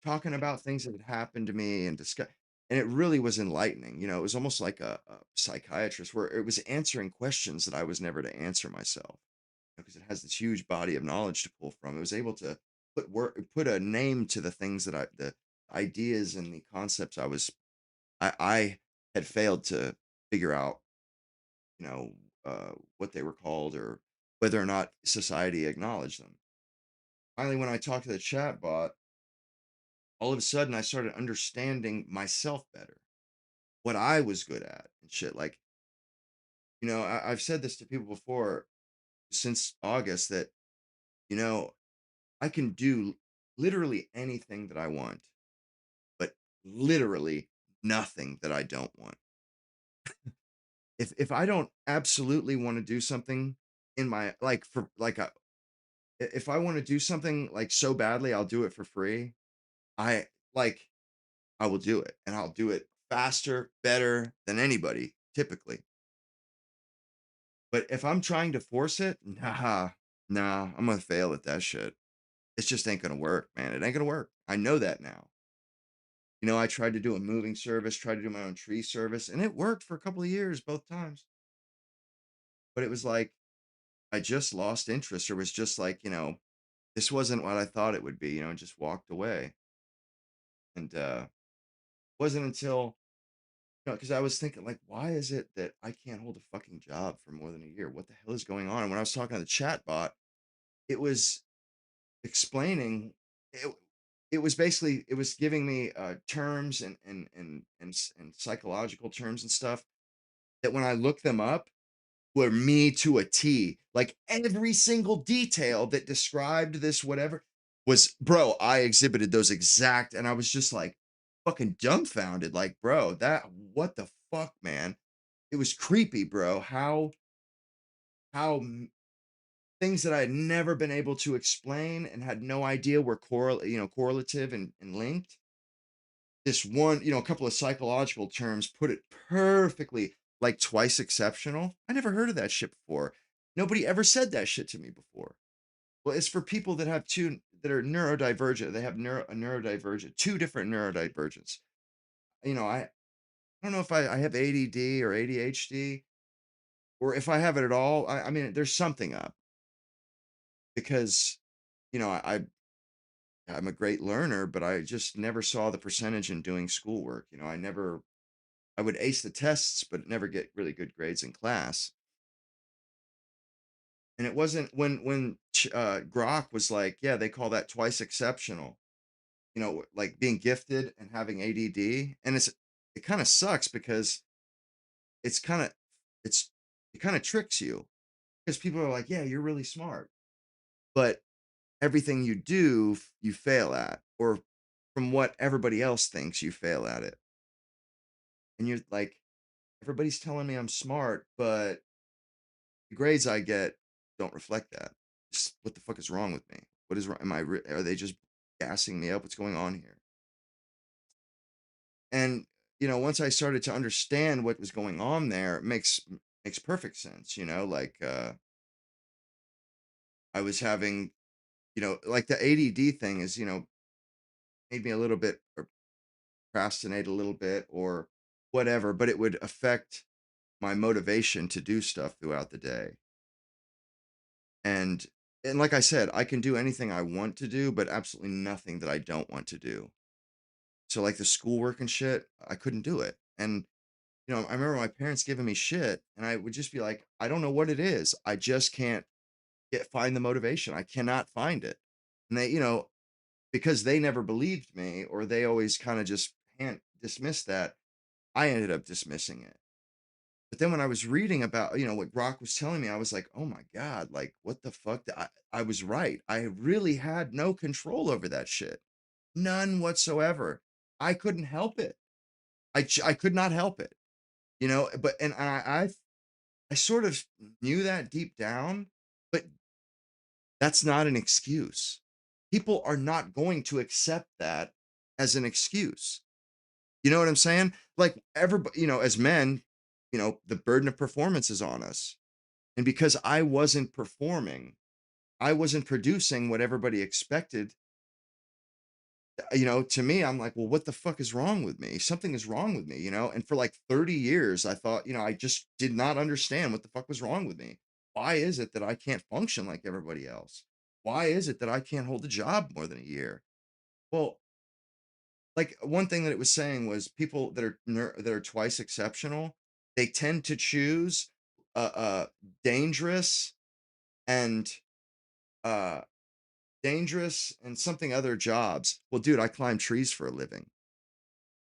talking about things that had happened to me and discuss. And it really was enlightening. It was almost like a psychiatrist, where it was answering questions that I was never to answer myself, because it has this huge body of knowledge to pull from. It was able to put a name to the things that ideas and the concepts I had failed to figure out, you know, what they were called or whether or not society acknowledged them. Finally, when I talked to the chat bot, all of a sudden I started understanding myself better, what I was good at and shit. Like, I've said this to people before since August that, you know, I can do literally anything that I want, but literally nothing that I don't want. If I don't absolutely want to do something in my like for like a if I want to do something like so badly, I'll do it for free. I like I will do it and I'll do it faster, better than anybody typically. But if I'm trying to force it, nah, I'm gonna fail at that shit. It just ain't gonna work, man. It ain't gonna work. I know that now. I tried to do a moving service, tried to do my own tree service, and it worked for a couple of years, both times. But it was like I just lost interest or was just like, this wasn't what I thought it would be, and just walked away. And wasn't until, because I was thinking, like, why is it that I can't hold a fucking job for more than a year? What the hell is going on? And when I was talking to the chat bot, it was explaining it. It was basically it was giving me terms and psychological terms and stuff that when I looked them up were me to a T. Like every single detail that described this whatever was, bro, I exhibited those exact, and I was just like fucking dumbfounded. Like, bro, what the fuck, man? It was creepy, bro. How things that I had never been able to explain and had no idea were correlative and linked. This one, a couple of psychological terms put it perfectly, like twice exceptional. I never heard of that shit before. Nobody ever said that shit to me before. Well, it's for people that have that are neurodivergent. They have a neurodivergent, two different neurodivergence. I don't know if I have ADD or ADHD or if I have it at all. I mean, there's something up because, I'm a great learner, but I just never saw the percentage in doing schoolwork. I would ace the tests, but never get really good grades in class. And it wasn't when Grok was like, yeah, they call that twice exceptional, like being gifted and having ADD. And it kind of sucks because it's kind of, it kind of tricks you because people are like, yeah, you're really smart, but everything you do, you fail at, or from what everybody else thinks you fail at it. And you're like, everybody's telling me I'm smart, but the grades I get don't reflect that. What the fuck is wrong with me? What is wrong? Are they just gassing me up? What's going on here? And once I started to understand what was going on there, it makes perfect sense. Like I was having, like the ADD thing is, made me a little bit or procrastinate a little bit or whatever, but it would affect my motivation to do stuff throughout the day. And like I said, I can do anything I want to do, but absolutely nothing that I don't want to do. So like the schoolwork and shit, I couldn't do it. And I remember my parents giving me shit, and I would just be like, I don't know what it is. I just can't find the motivation. I cannot find it. And they, because they never believed me, or they always kind of just dismissed that, I ended up dismissing it. But then when I was reading about, what Grok was telling me, I was like, oh my God, like, what the fuck? I was right. I really had no control over that shit. None whatsoever. I couldn't help it. I could not help it, but, and I sort of knew that deep down, but that's not an excuse. People are not going to accept that as an excuse. You know what I'm saying? Like everybody, as men, the burden of performance is on us. And because I wasn't performing, I wasn't producing what everybody expected. To me, I'm like, well, what the fuck is wrong with me? Something is wrong with me, And for like 30 years, I thought, I just did not understand what the fuck was wrong with me. Why is it that I can't function like everybody else? Why is it that I can't hold a job more than a year? Well, like one thing that it was saying was people that are that are twice exceptional, they tend to choose dangerous and uh dangerous and something other jobs. Well, dude, I climb trees for a living.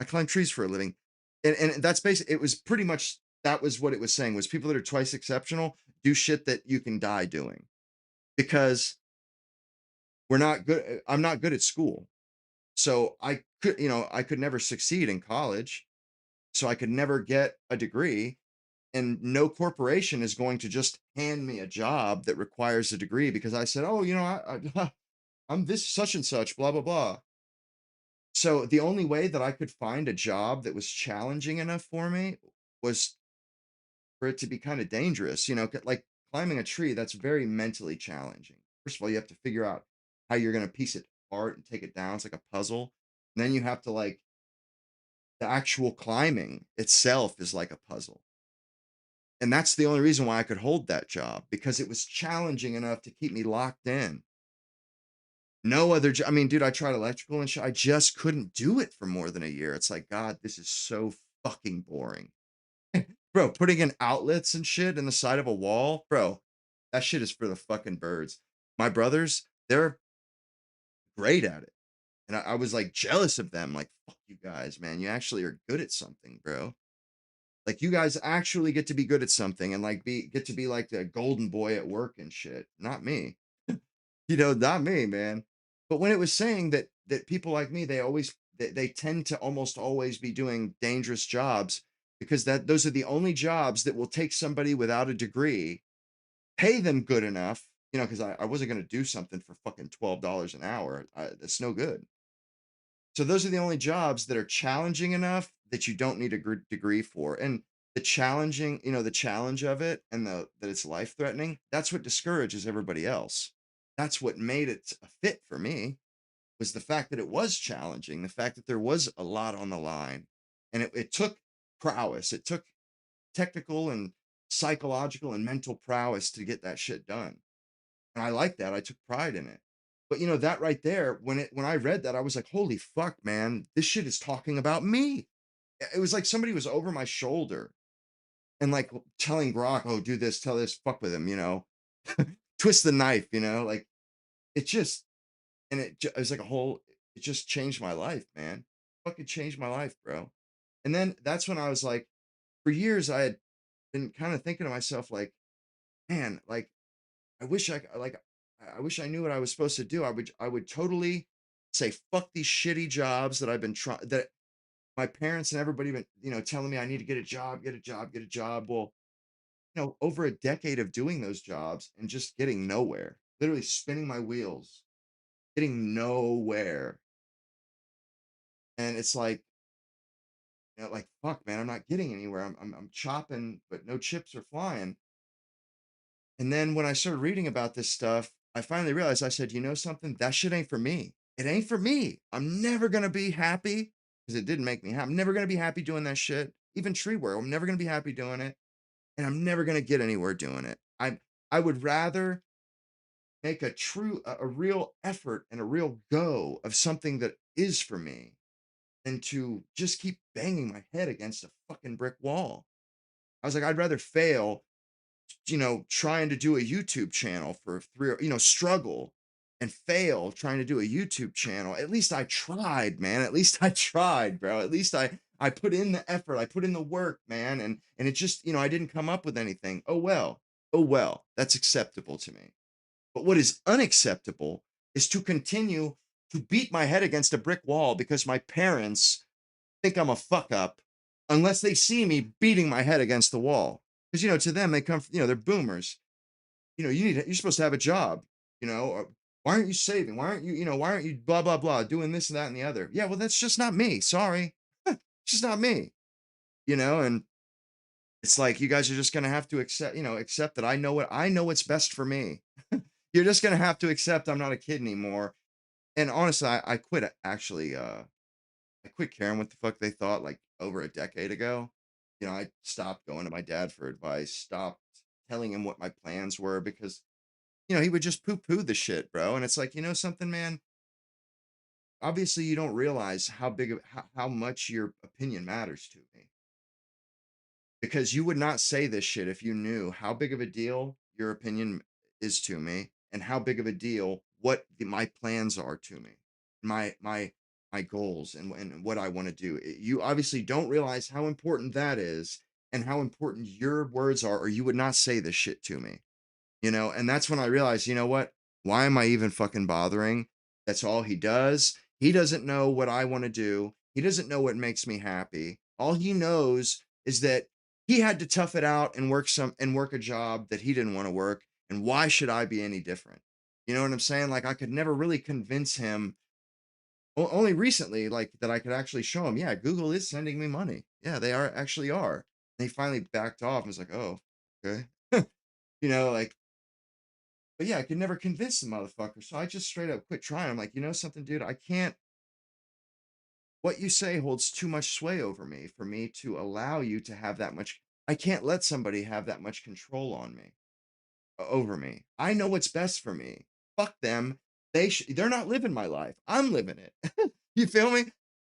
I climb trees for a living. And that's basically, it was pretty much, that was what it was saying, was people that are twice exceptional do shit that you can die doing, because we're not good. I'm not good at school. So I could never succeed in college. So I could never get a degree, and no corporation is going to just hand me a job that requires a degree because I said, oh, I'm this such and such, blah, blah, blah. So the only way that I could find a job that was challenging enough for me was for it to be kind of dangerous, like climbing a tree, that's very mentally challenging. First of all, you have to figure out how you're going to piece it apart and take it down. It's like a puzzle. And then you have to the actual climbing itself is like a puzzle. And that's the only reason why I could hold that job, because it was challenging enough to keep me locked in. No other I mean, dude, I tried electrical and shit. I just couldn't do it for more than a year. It's like, God, this is so fucking boring. Bro, putting in outlets and shit in the side of a wall, bro, that shit is for the fucking birds. My brothers, they're great at it. And I was like jealous of them. Like, fuck you guys, man. You actually are good at something, bro. Like, you guys actually get to be good at something and get to be like the golden boy at work and shit. Not me. Not me, man. But when it was saying that people like me, they tend to almost always be doing dangerous jobs, because those are the only jobs that will take somebody without a degree, pay them good enough, because I wasn't going to do something for fucking $12 an hour. That's no good. So those are the only jobs that are challenging enough that you don't need a degree for. And the challenge of it, and that it's life threatening, that's what discourages everybody else. That's what made it a fit for me, was the fact that it was challenging, the fact that there was a lot on the line, and it took prowess. It took technical and psychological and mental prowess to get that shit done. And I like that. I took pride in it. But that right there, when I read that, I was like, holy fuck, man, this shit is talking about me. It was like somebody was over my shoulder and like telling Grok, oh, do this, tell this, fuck with him, twist the knife, like it just, and it was like it just changed my life, man. Fucking changed my life, bro. And then that's when I was like, for years, I had been kind of thinking to myself, like, man, like, I wish I wish I knew what I was supposed to do. I would totally say, fuck these shitty jobs that I've been trying, that my parents and everybody been, telling me I need to get a job, get a job, get a job. Well, over a decade of doing those jobs and just getting nowhere, literally spinning my wheels, getting nowhere. And it's like, like, fuck, man, I'm not getting anywhere. I'm chopping, but no chips are flying. And then when I started reading about this stuff, I finally realized, I said, you know something? That shit ain't for me. It ain't for me. I'm never going to be happy, because it didn't make me happy. I'm never going to be happy doing that shit. Even tree work, I'm never going to be happy doing it. And I'm never going to get anywhere doing it. I would rather make a real effort and a real go of something that is for me than to just keep banging my head against a fucking brick wall. I was like, I'd rather fail, trying to do a YouTube channel for struggle and fail trying to do a YouTube channel. At least I tried, man. At least I tried, bro. At least I put in the effort. I put in the work, man. And it just, I didn't come up with anything. Oh, well. Oh, well. That's acceptable to me. But what is unacceptable is to continue to beat my head against a brick wall because my parents think I'm a fuck up unless they see me beating my head against the wall. Because, to them, they come from, they're boomers. You're supposed to have a job, why aren't you saving? Why aren't you blah, blah, blah, doing this and that and the other? Yeah, well, that's just not me. Sorry. It's just not me, and it's like, you guys are just going to have to accept that I know what's best for me. You're just going to have to accept I'm not a kid anymore. And honestly, I quit I quit caring what the fuck they thought, like, over a decade ago. I stopped going to my dad for advice, stopped telling him what my plans were, because, he would just poo-poo the shit, bro. And it's like, something, man, obviously you don't realize how big of how much your opinion matters to me, because you would not say this shit if you knew how big of a deal your opinion is to me, and how big of a deal my plans are to me, my goals, and what I want to do. You obviously don't realize how important that is, and how important your words are, or you would not say this shit to me. And that's when I realized, you know what? Why am I even fucking bothering? That's all he does. He doesn't know what I want to do. He doesn't know what makes me happy. All he knows is that he had to tough it out and work a job that he didn't want to work. And why should I be any different? You know what I'm saying? Like, I could never really convince him. Only recently, like, that I could actually show him, yeah, Google is sending me money. Yeah, they actually are. And he finally backed off and was like, oh, okay. Like, but yeah, I could never convince the motherfucker. So I just straight up quit trying. I'm like, you know something, dude? I can't. What you say holds too much sway over me for me to allow you to have that much. I can't let somebody have that much control on me, over me. I know what's best for me. Fuck them. They're not living my life. I'm living it. You feel me?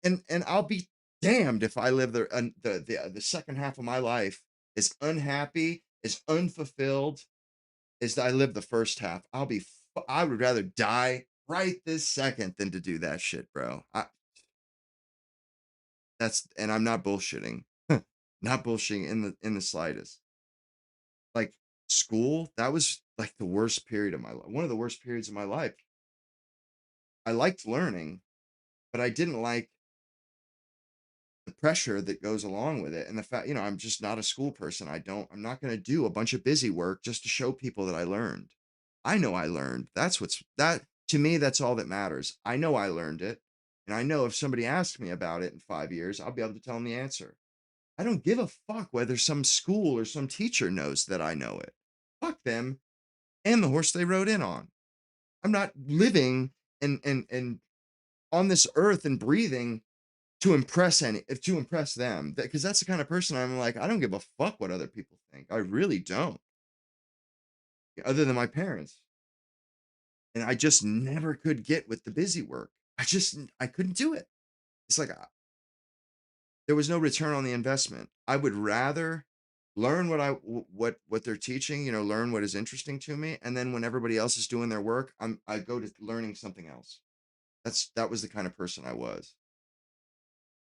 And I'll be damned if I live the second half of my life is unhappy, is unfulfilled, is that I live the first half. I would rather die right this second than to do that shit, bro. And I'm not bullshitting. Not bullshitting in the slightest. Like, school, that was like the worst period of my life. One of the worst periods of my life. I liked learning, but I didn't like the pressure that goes along with it. And the fact, I'm just not a school person. I'm not going to do a bunch of busy work just to show people that I learned. I know I learned. To me, that's all that matters. I know I learned it. And I know if somebody asks me about it in 5 years, I'll be able to tell them the answer. I don't give a fuck whether some school or some teacher knows that I know it. Fuck them and the horse they rode in on. I'm not living and on this earth and breathing to impress them, because that's the kind of person I'm like. I don't give a fuck what other people think. I really don't, other than my parents. And I just never could get with the busy work. I couldn't do it. It's like, there was no return on the investment. I would rather learn what they're teaching, learn what is interesting to me, and then when everybody else is doing their work, I go to learning something else. That was the kind of person I was.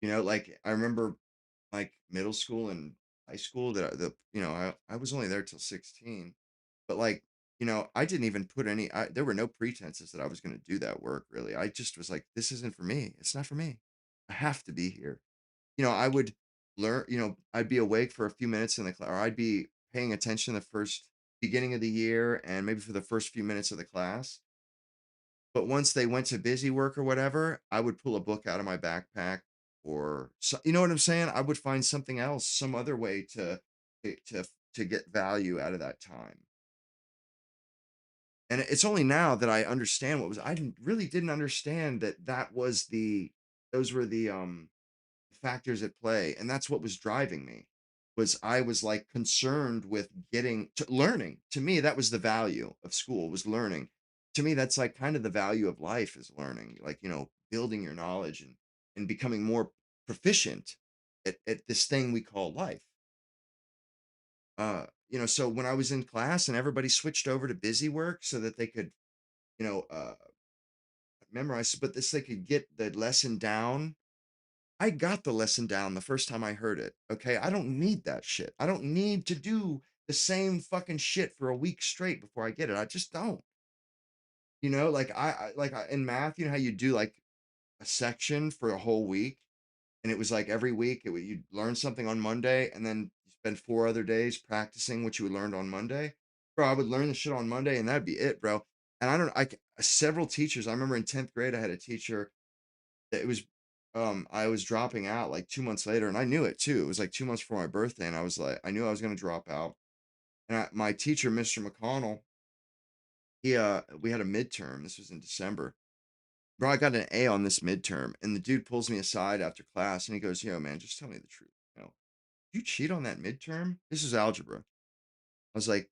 Like, I remember, like, middle school and high school, I was only there till 16, but, like, I didn't even put there were no pretenses that I was going to do that work, really. I just was like, this isn't for me. It's not for me. I have to be here. I would learn, I'd be awake for a few minutes in the class, or I'd be paying attention the first beginning of the year and maybe for the first few minutes of the class. But once they went to busy work or whatever, I would pull a book out of my backpack, or you know what I'm saying? I would find something else, some other way to get value out of that time. And it's only now that I understand really didn't understand those were the factors at play. And that's what was driving me. I was like concerned with getting to learning. To me, that was the value of school, was learning. To me, that's like kind of the value of life, is learning, like, building your knowledge and becoming more proficient at this thing we call life. So when I was in class and everybody switched over to busy work so that they could, you know, uh, memorize, but they could get the lesson down. I got the lesson down the first time I heard it. Okay. I don't need that shit. I don't need to do the same fucking shit for a week straight before I get it. I just don't. Like, in math, how you do like a section for a whole week, and it was like every week you'd learn something on Monday, and then you spend 4 other days practicing what you learned on Monday. Bro, I would learn the shit on Monday, and that'd be it, bro. And several teachers. I remember in 10th grade, I had a teacher that I was dropping out like 2 months later, and I knew it too. It was like 2 months before my birthday, and I knew I was going to drop out. And my teacher, Mr. McConnell, we had a midterm. This was in December. Bro, I got an A on this midterm, and the dude pulls me aside after class, and he goes, "Yo, man, just tell me the truth. You cheat on that midterm? This is algebra." I was like,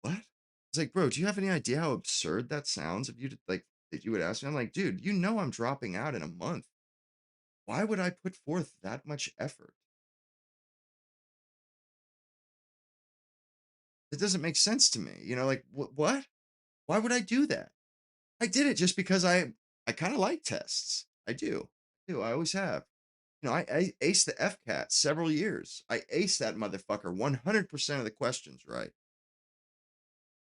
"What?" I was like, "Bro, do you have any idea how absurd that sounds? If you like that you would ask me. I'm like, dude, you know I'm dropping out in a month. Why would I put forth that much effort? It doesn't make sense to me. You know, like what? Why would I do that? I did it just because I kind of like tests. I do. I do. I always have. You know, I aced the FCAT several years. I aced that motherfucker 100% of the questions right.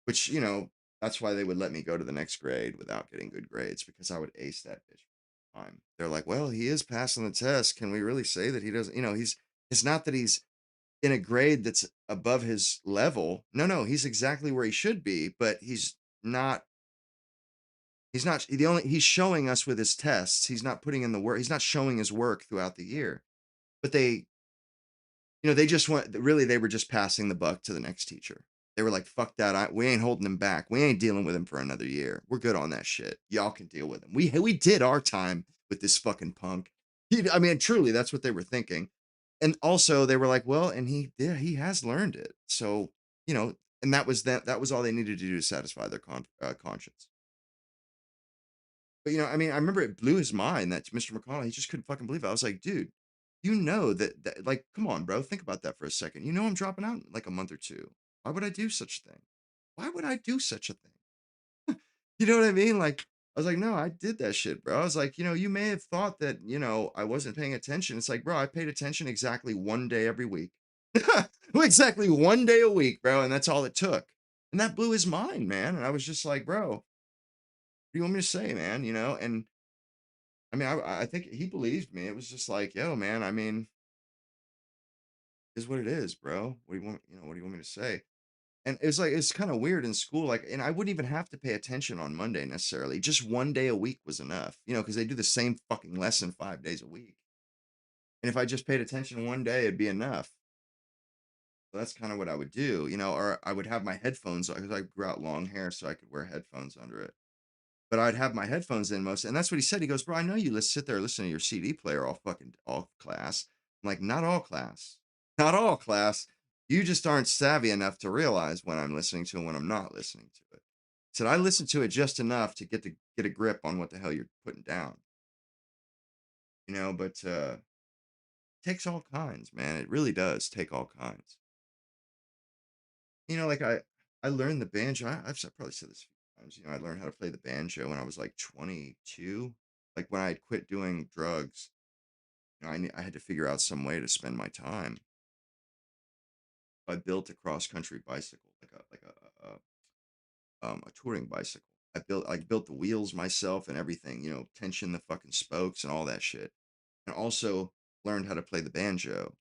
Which, you know, that's why they would let me go to the next grade without getting good grades, because I would ace that bitch time. They're like, well, he is passing the test. Can we really say that he doesn't? You know, it's not that he's in a grade that's above his level. No, he's exactly where he should be, but not he's showing us with his tests. He's not putting in the work. He's not showing his work throughout the year. But they just they were just passing the buck to the next teacher. They were like, fuck that. We ain't holding him back. We ain't dealing with him for another year. We're good on that shit. Y'all can deal with him. We did our time with this fucking punk. I mean, truly, that's what they were thinking. And also they were like, well, and he has learned it. So, you know, and that was all they needed to do to satisfy their conscience. But, you know, I mean, I remember it blew his mind that Mr. McConnell, he just couldn't fucking believe it. I was like, dude, you know that like, come on, bro, think about that for a second. You know, I'm dropping out in like a month or two. Why would I do such a thing? Why would I do such a thing? You know what I mean? Like, I was like, no, I did that shit, bro. I was like, you know, you may have thought that, you know, I wasn't paying attention. It's like, bro, I paid attention exactly one day every week. Exactly one day a week, bro. And that's all it took. And that blew his mind, man. And I was just like, bro, what do you want me to say, man? You know, and I mean, I think he believed me. It was just like, yo, man, I mean, is what it is, bro. What do you want, you know, what do you want me to say? And it's like, it's kind of weird in school. Like, and I wouldn't even have to pay attention on Monday necessarily. Just one day a week was enough, you know, because they do the same fucking lesson 5 days a week. And if I just paid attention one day, it'd be enough. So that's kind of what I would do, you know, or I would have my headphones, because I grew out long hair, so I could wear headphones under it. But I'd have my headphones in most, and that's what he said. He goes, bro, I know you sit there listening to your CD player all class. I'm like, not all class. Not all class. You just aren't savvy enough to realize when I'm listening to it and when I'm not listening to it. I said, I listen to it just enough to get a grip on what the hell you're putting down. You know, but it takes all kinds, man. It really does take all kinds. You know, like I learned the banjo. I've probably said this a few times. You know, I learned how to play the banjo when I was like 22. Like when I had quit doing drugs, you know, I had to figure out some way to spend my time. I built a cross country bicycle, a touring bicycle. I built the wheels myself and everything. You know, tension the fucking spokes and all that shit. And also learned how to play the banjo.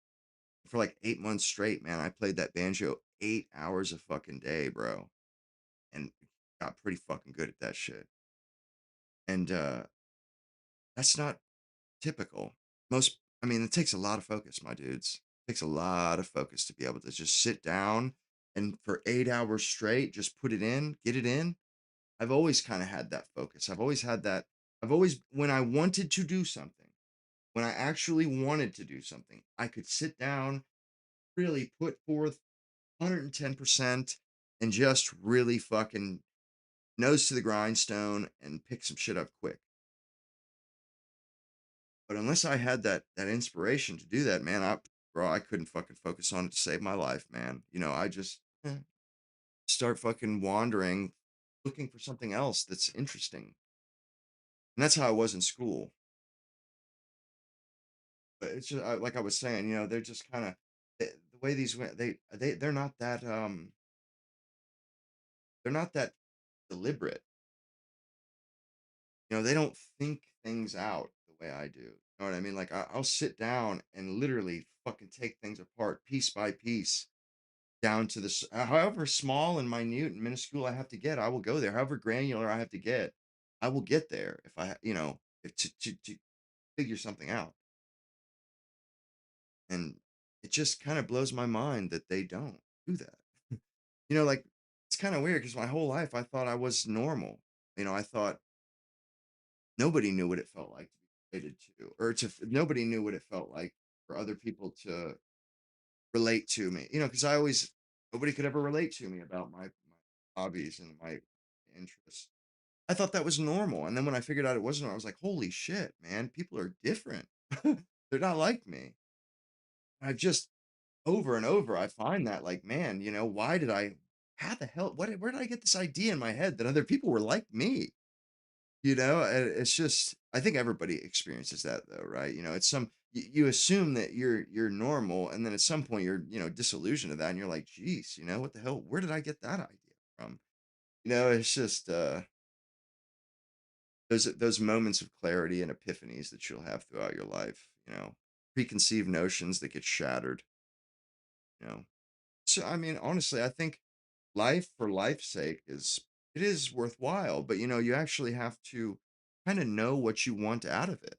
For like 8 months straight, man. I played that banjo 8 hours a fucking day, bro. And got pretty fucking good at that shit. And that's not typical. I mean, it takes a lot of focus, my dudes. It takes a lot of focus to be able to just sit down and for 8 hours straight, just put it in, get it in. I've always kind of had that focus. I've always had that. When I wanted to do something, when I actually wanted to do something, I could sit down, really put forth 110% and just really fucking nose to the grindstone and pick some shit up quick. But unless I had that inspiration to do that, man, I couldn't fucking focus on it to save my life, man. You know, I just start fucking wandering, looking for something else that's interesting. And that's how I was in school. But it's just like I was saying, you know, they're just kind of the way these went. They're not that deliberate. You know, they don't think things out the way I do. You know what I mean? Like I'll sit down and literally fucking take things apart piece by piece down to this, however small and minute and minuscule I have to get, I will go there. However granular I have to get, I will get there if you know, if to figure something out. And it just kind of blows my mind that they don't do that. You know, like it's kind of weird because my whole life I thought I was normal. You know, I thought nobody knew what it felt like to be related to, or nobody knew what it felt like for other people to relate to me. You know, because nobody could ever relate to me about my hobbies and my interests. I thought that was normal. And then when I figured out it wasn't, I was like, holy shit, man, people are different. They're not like me. I've just over and over, I find that like, man, why did how the hell, where did I get this idea in my head that other people were like me? And it's just, I think everybody experiences that though, right? It's you assume that you're normal, and then at some point you're, disillusioned of that, and you're like, geez, what the hell? Where did I get that idea from? It's just those moments of clarity and epiphanies that you'll have throughout your life, preconceived notions that get shattered, you know. So I mean, honestly, I think life for life's sake it is worthwhile, but you actually have to kind of know what you want out of it.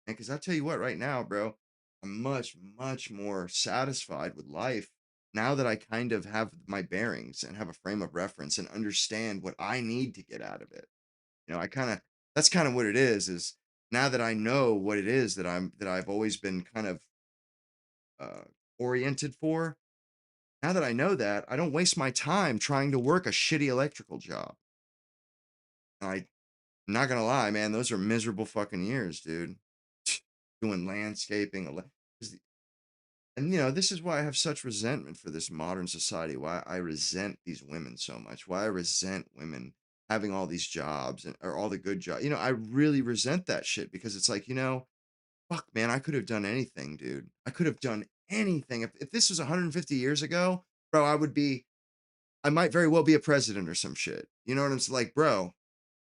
And because I tell you what, right now, bro, I'm much, much more satisfied with life now that I kind of have my bearings and have a frame of reference and understand what I need to get out of it. That's kind of what it is now that I know what it is that I've always been kind of uh, oriented for. Now that I know that, I don't waste my time trying to work a shitty electrical job. I'm not gonna lie, man, those are miserable fucking years, dude. Doing landscaping, and this is why I have such resentment for this modern society. Why I resent these women so much. Why I resent women having all these jobs or all the good jobs. I really resent that shit because it's like, fuck, man, I could have done anything, dude. I could have done anything. If this was 150 years ago, bro, I might very well be a president or some shit. You know what I'm saying? Like, bro,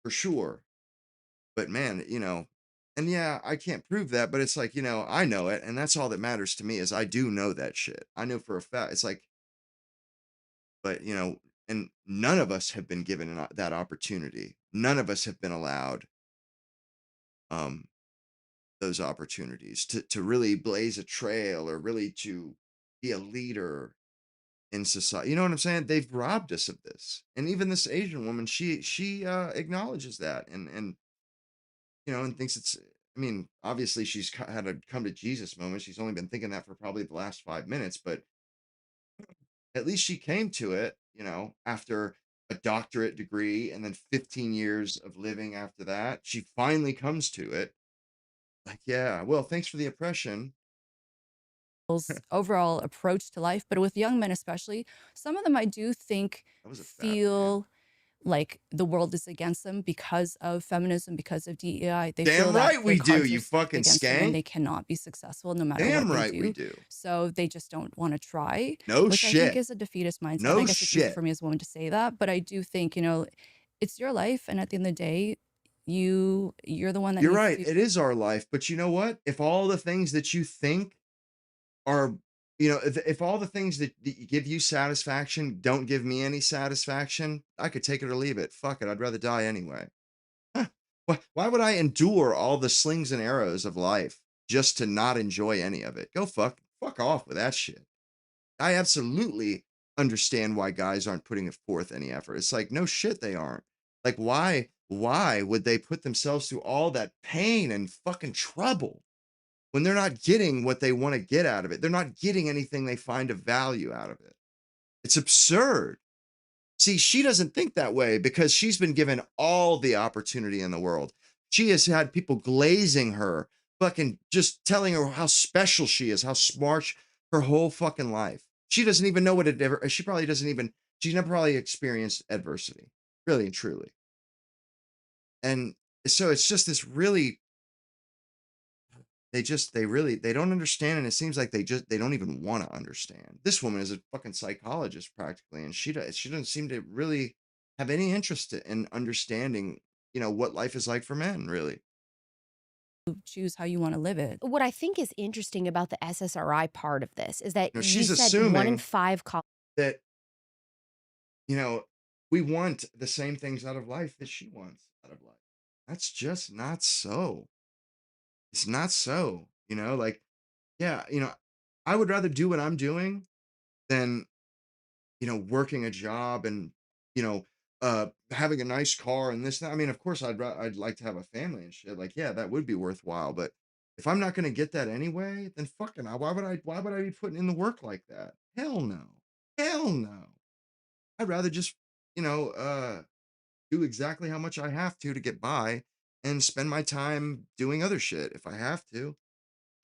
for sure. But man, and yeah, I can't prove that, but it's like, I know it. And that's all that matters to me is I do know that shit. I know for a fact. It's like, but and none of us have been given that opportunity. None of us have been allowed um those opportunities to really blaze a trail or really to be a leader in society. You know what I'm saying? They've robbed us of this. And even this Asian woman, she acknowledges that and and thinks it's, I mean, obviously she's had a come to Jesus moment. She's only been thinking that for probably the last 5 minutes, but at least she came to it, after a doctorate degree and then 15 years of living after that. She finally comes to it. Like, yeah, well, thanks for the oppression. Overall approach to life, but with young men especially, some of them I do think That was a fat man. feel like the world is against them because of feminism, because of DEI. They Damn feel that right we the do, cards are you stacked fucking against them and skank. they cannot be successful no matter Damn what right they we do. do. So they just don't want to try, No which I think shit. is a defeatist mindset. No I guess it's easy shit. for me as a woman to say that, but I do think, it's your life, and at the end of the day, you're the one that You're needs right. to. It is our life. But you know what? If all the things that you think are, if all the things that give you satisfaction don't give me any satisfaction, I could take it or leave it. Fuck it. I'd rather die anyway. Huh. Why would I endure all the slings and arrows of life just to not enjoy any of it? Go fuck off with that shit. I absolutely understand why guys aren't putting forth any effort. It's like, no shit, they aren't. Like, why would they put themselves through all that pain and fucking trouble when they're not getting what they want to get out of it? They're not getting anything they find of value out of it. It's absurd. See, she doesn't think that way because she's been given all the opportunity in the world. She has had people glazing her, fucking just telling her how special she is, how smart her whole fucking life. She doesn't even know what it ever, she probably doesn't even, she's never probably experienced adversity, really and truly. And so it's just this really, they don't understand. And it seems like they don't even want to understand. This woman is a fucking psychologist practically. And she doesn't seem to really have any interest in understanding, what life is like for men, really. Choose how you want to live it. What I think is interesting about the SSRI part of this is that She's you said 1 in assuming 5 that, we want the same things out of life that she wants out of life. That's just not so. It's not so, like, yeah, I would rather do what I'm doing than, working a job and, having a nice car and this, that. I mean, of course, I'd like to have a family and shit. Like, yeah, that would be worthwhile. But if I'm not going to get that anyway, then fucking, why would I be putting in the work like that? Hell no. Hell no. I'd rather just, do exactly how much I have to get by and spend my time doing other shit if I have to.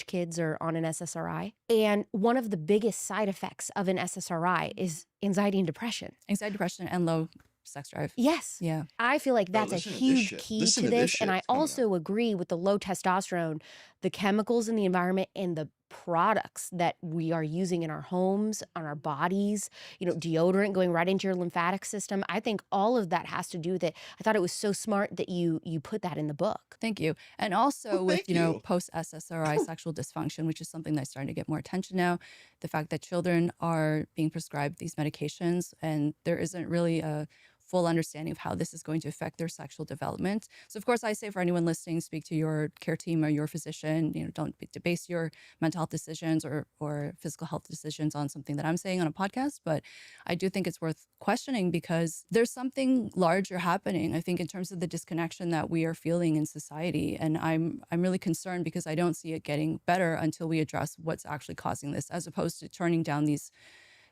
Kids are on an SSRI. And one of the biggest side effects of an SSRI is anxiety and depression. Anxiety, depression, and low sex drive. Yes. Yeah. I feel like that's a listen to this huge shit. key Listen to to this this. And shit I coming up. also agree with the low testosterone, the chemicals in the environment, and the products that we are using in our homes, on our bodies, deodorant going right into your lymphatic system. I think all of that has to do with it. I thought it was so smart that you put that in the book. Thank you. And also Well, with, thank you. post SSRI sexual dysfunction, which is something that's starting to get more attention now, the fact that children are being prescribed these medications and there isn't really a full understanding of how this is going to affect their sexual development. So of course I say for anyone listening, speak to your care team or your physician, don't base your mental health decisions or physical health decisions on something that I'm saying on a podcast. But I do think it's worth questioning because there's something larger happening, I think, in terms of the disconnection that we are feeling in society. And I'm really concerned because I don't see it getting better until we address what's actually causing this, as opposed to turning down these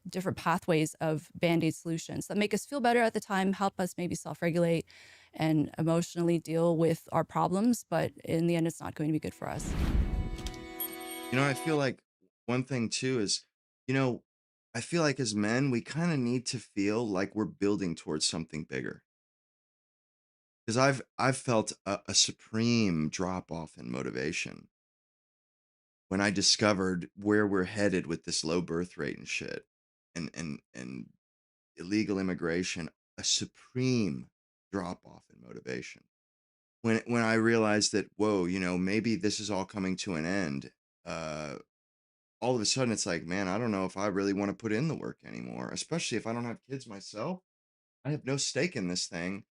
different pathways of band-aid solutions that make us feel better at the time, help us maybe self-regulate and emotionally deal with our problems. But in the end, it's not going to be good for us. I feel like one thing too is, I feel like as men, we kind of need to feel like we're building towards something bigger. Because I've felt a supreme drop off in motivation when I discovered where we're headed with this low birth rate and shit, and illegal immigration, a supreme drop off in motivation. When I realized that, whoa, maybe this is all coming to an end. All of a sudden it's like, man, I don't know if I really want to put in the work anymore, especially if I don't have kids myself. I have no stake in this thing,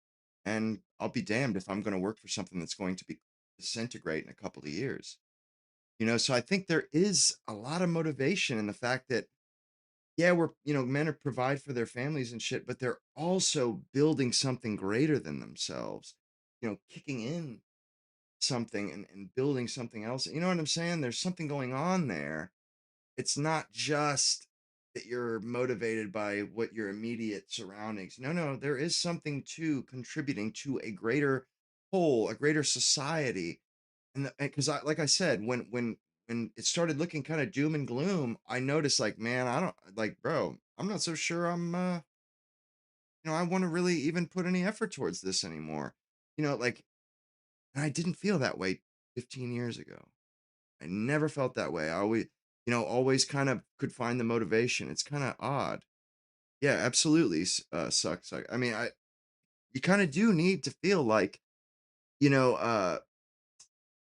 and I'll be damned if I'm going to work for something that's going to be disintegrate in a couple of years. So I think there is a lot of motivation in the fact that, yeah, men are provide for their families and shit, but they're also building something greater than themselves, kicking in something and building something else. You know what I'm saying? There's something going on there. It's not just that you're motivated by what your immediate surroundings. No, there is something to contributing to a greater whole, a greater society. And because like I said, when it started looking kind of doom and gloom, I noticed like, man, I don't like, bro, I'm not so sure I want to really even put any effort towards this anymore. Like, and I didn't feel that way 15 years ago. I never felt that way. I always kind of could find the motivation. It's kind of odd. Yeah, absolutely. Sucks. I mean, you kind of do need to feel like, you know, uh,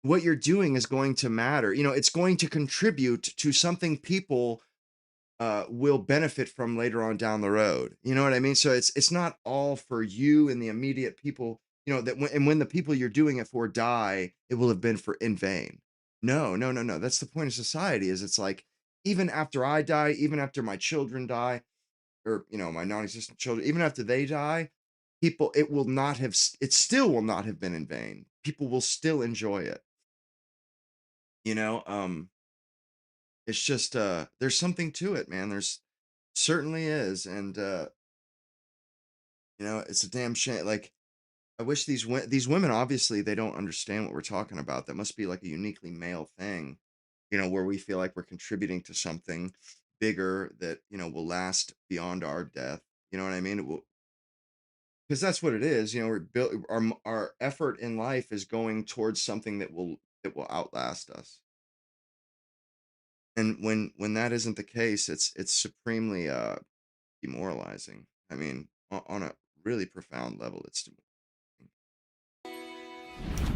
what you're doing is going to matter. It's going to contribute to something people will benefit from later on down the road. You know what I mean? So it's not all for you and the immediate people. When the people you're doing it for die, it will have been for in vain. No, no, no, no. That's the point of society. Is it's like even after I die, even after my children die, or my non-existent children, even after they die, it still will not have been in vain. People will still enjoy it. You know, um, it's just there's something to it, man. There's certainly is, and it's a damn shame. Like I wish these women, obviously they don't understand what we're talking about. That must be like a uniquely male thing, where we feel like we're contributing to something bigger that will last beyond our death. You know what I mean? It will, because that's what it is. We're built. Our effort in life is going towards something that will outlast us. And when that isn't the case, it's supremely demoralizing. I mean, on a really profound level, it's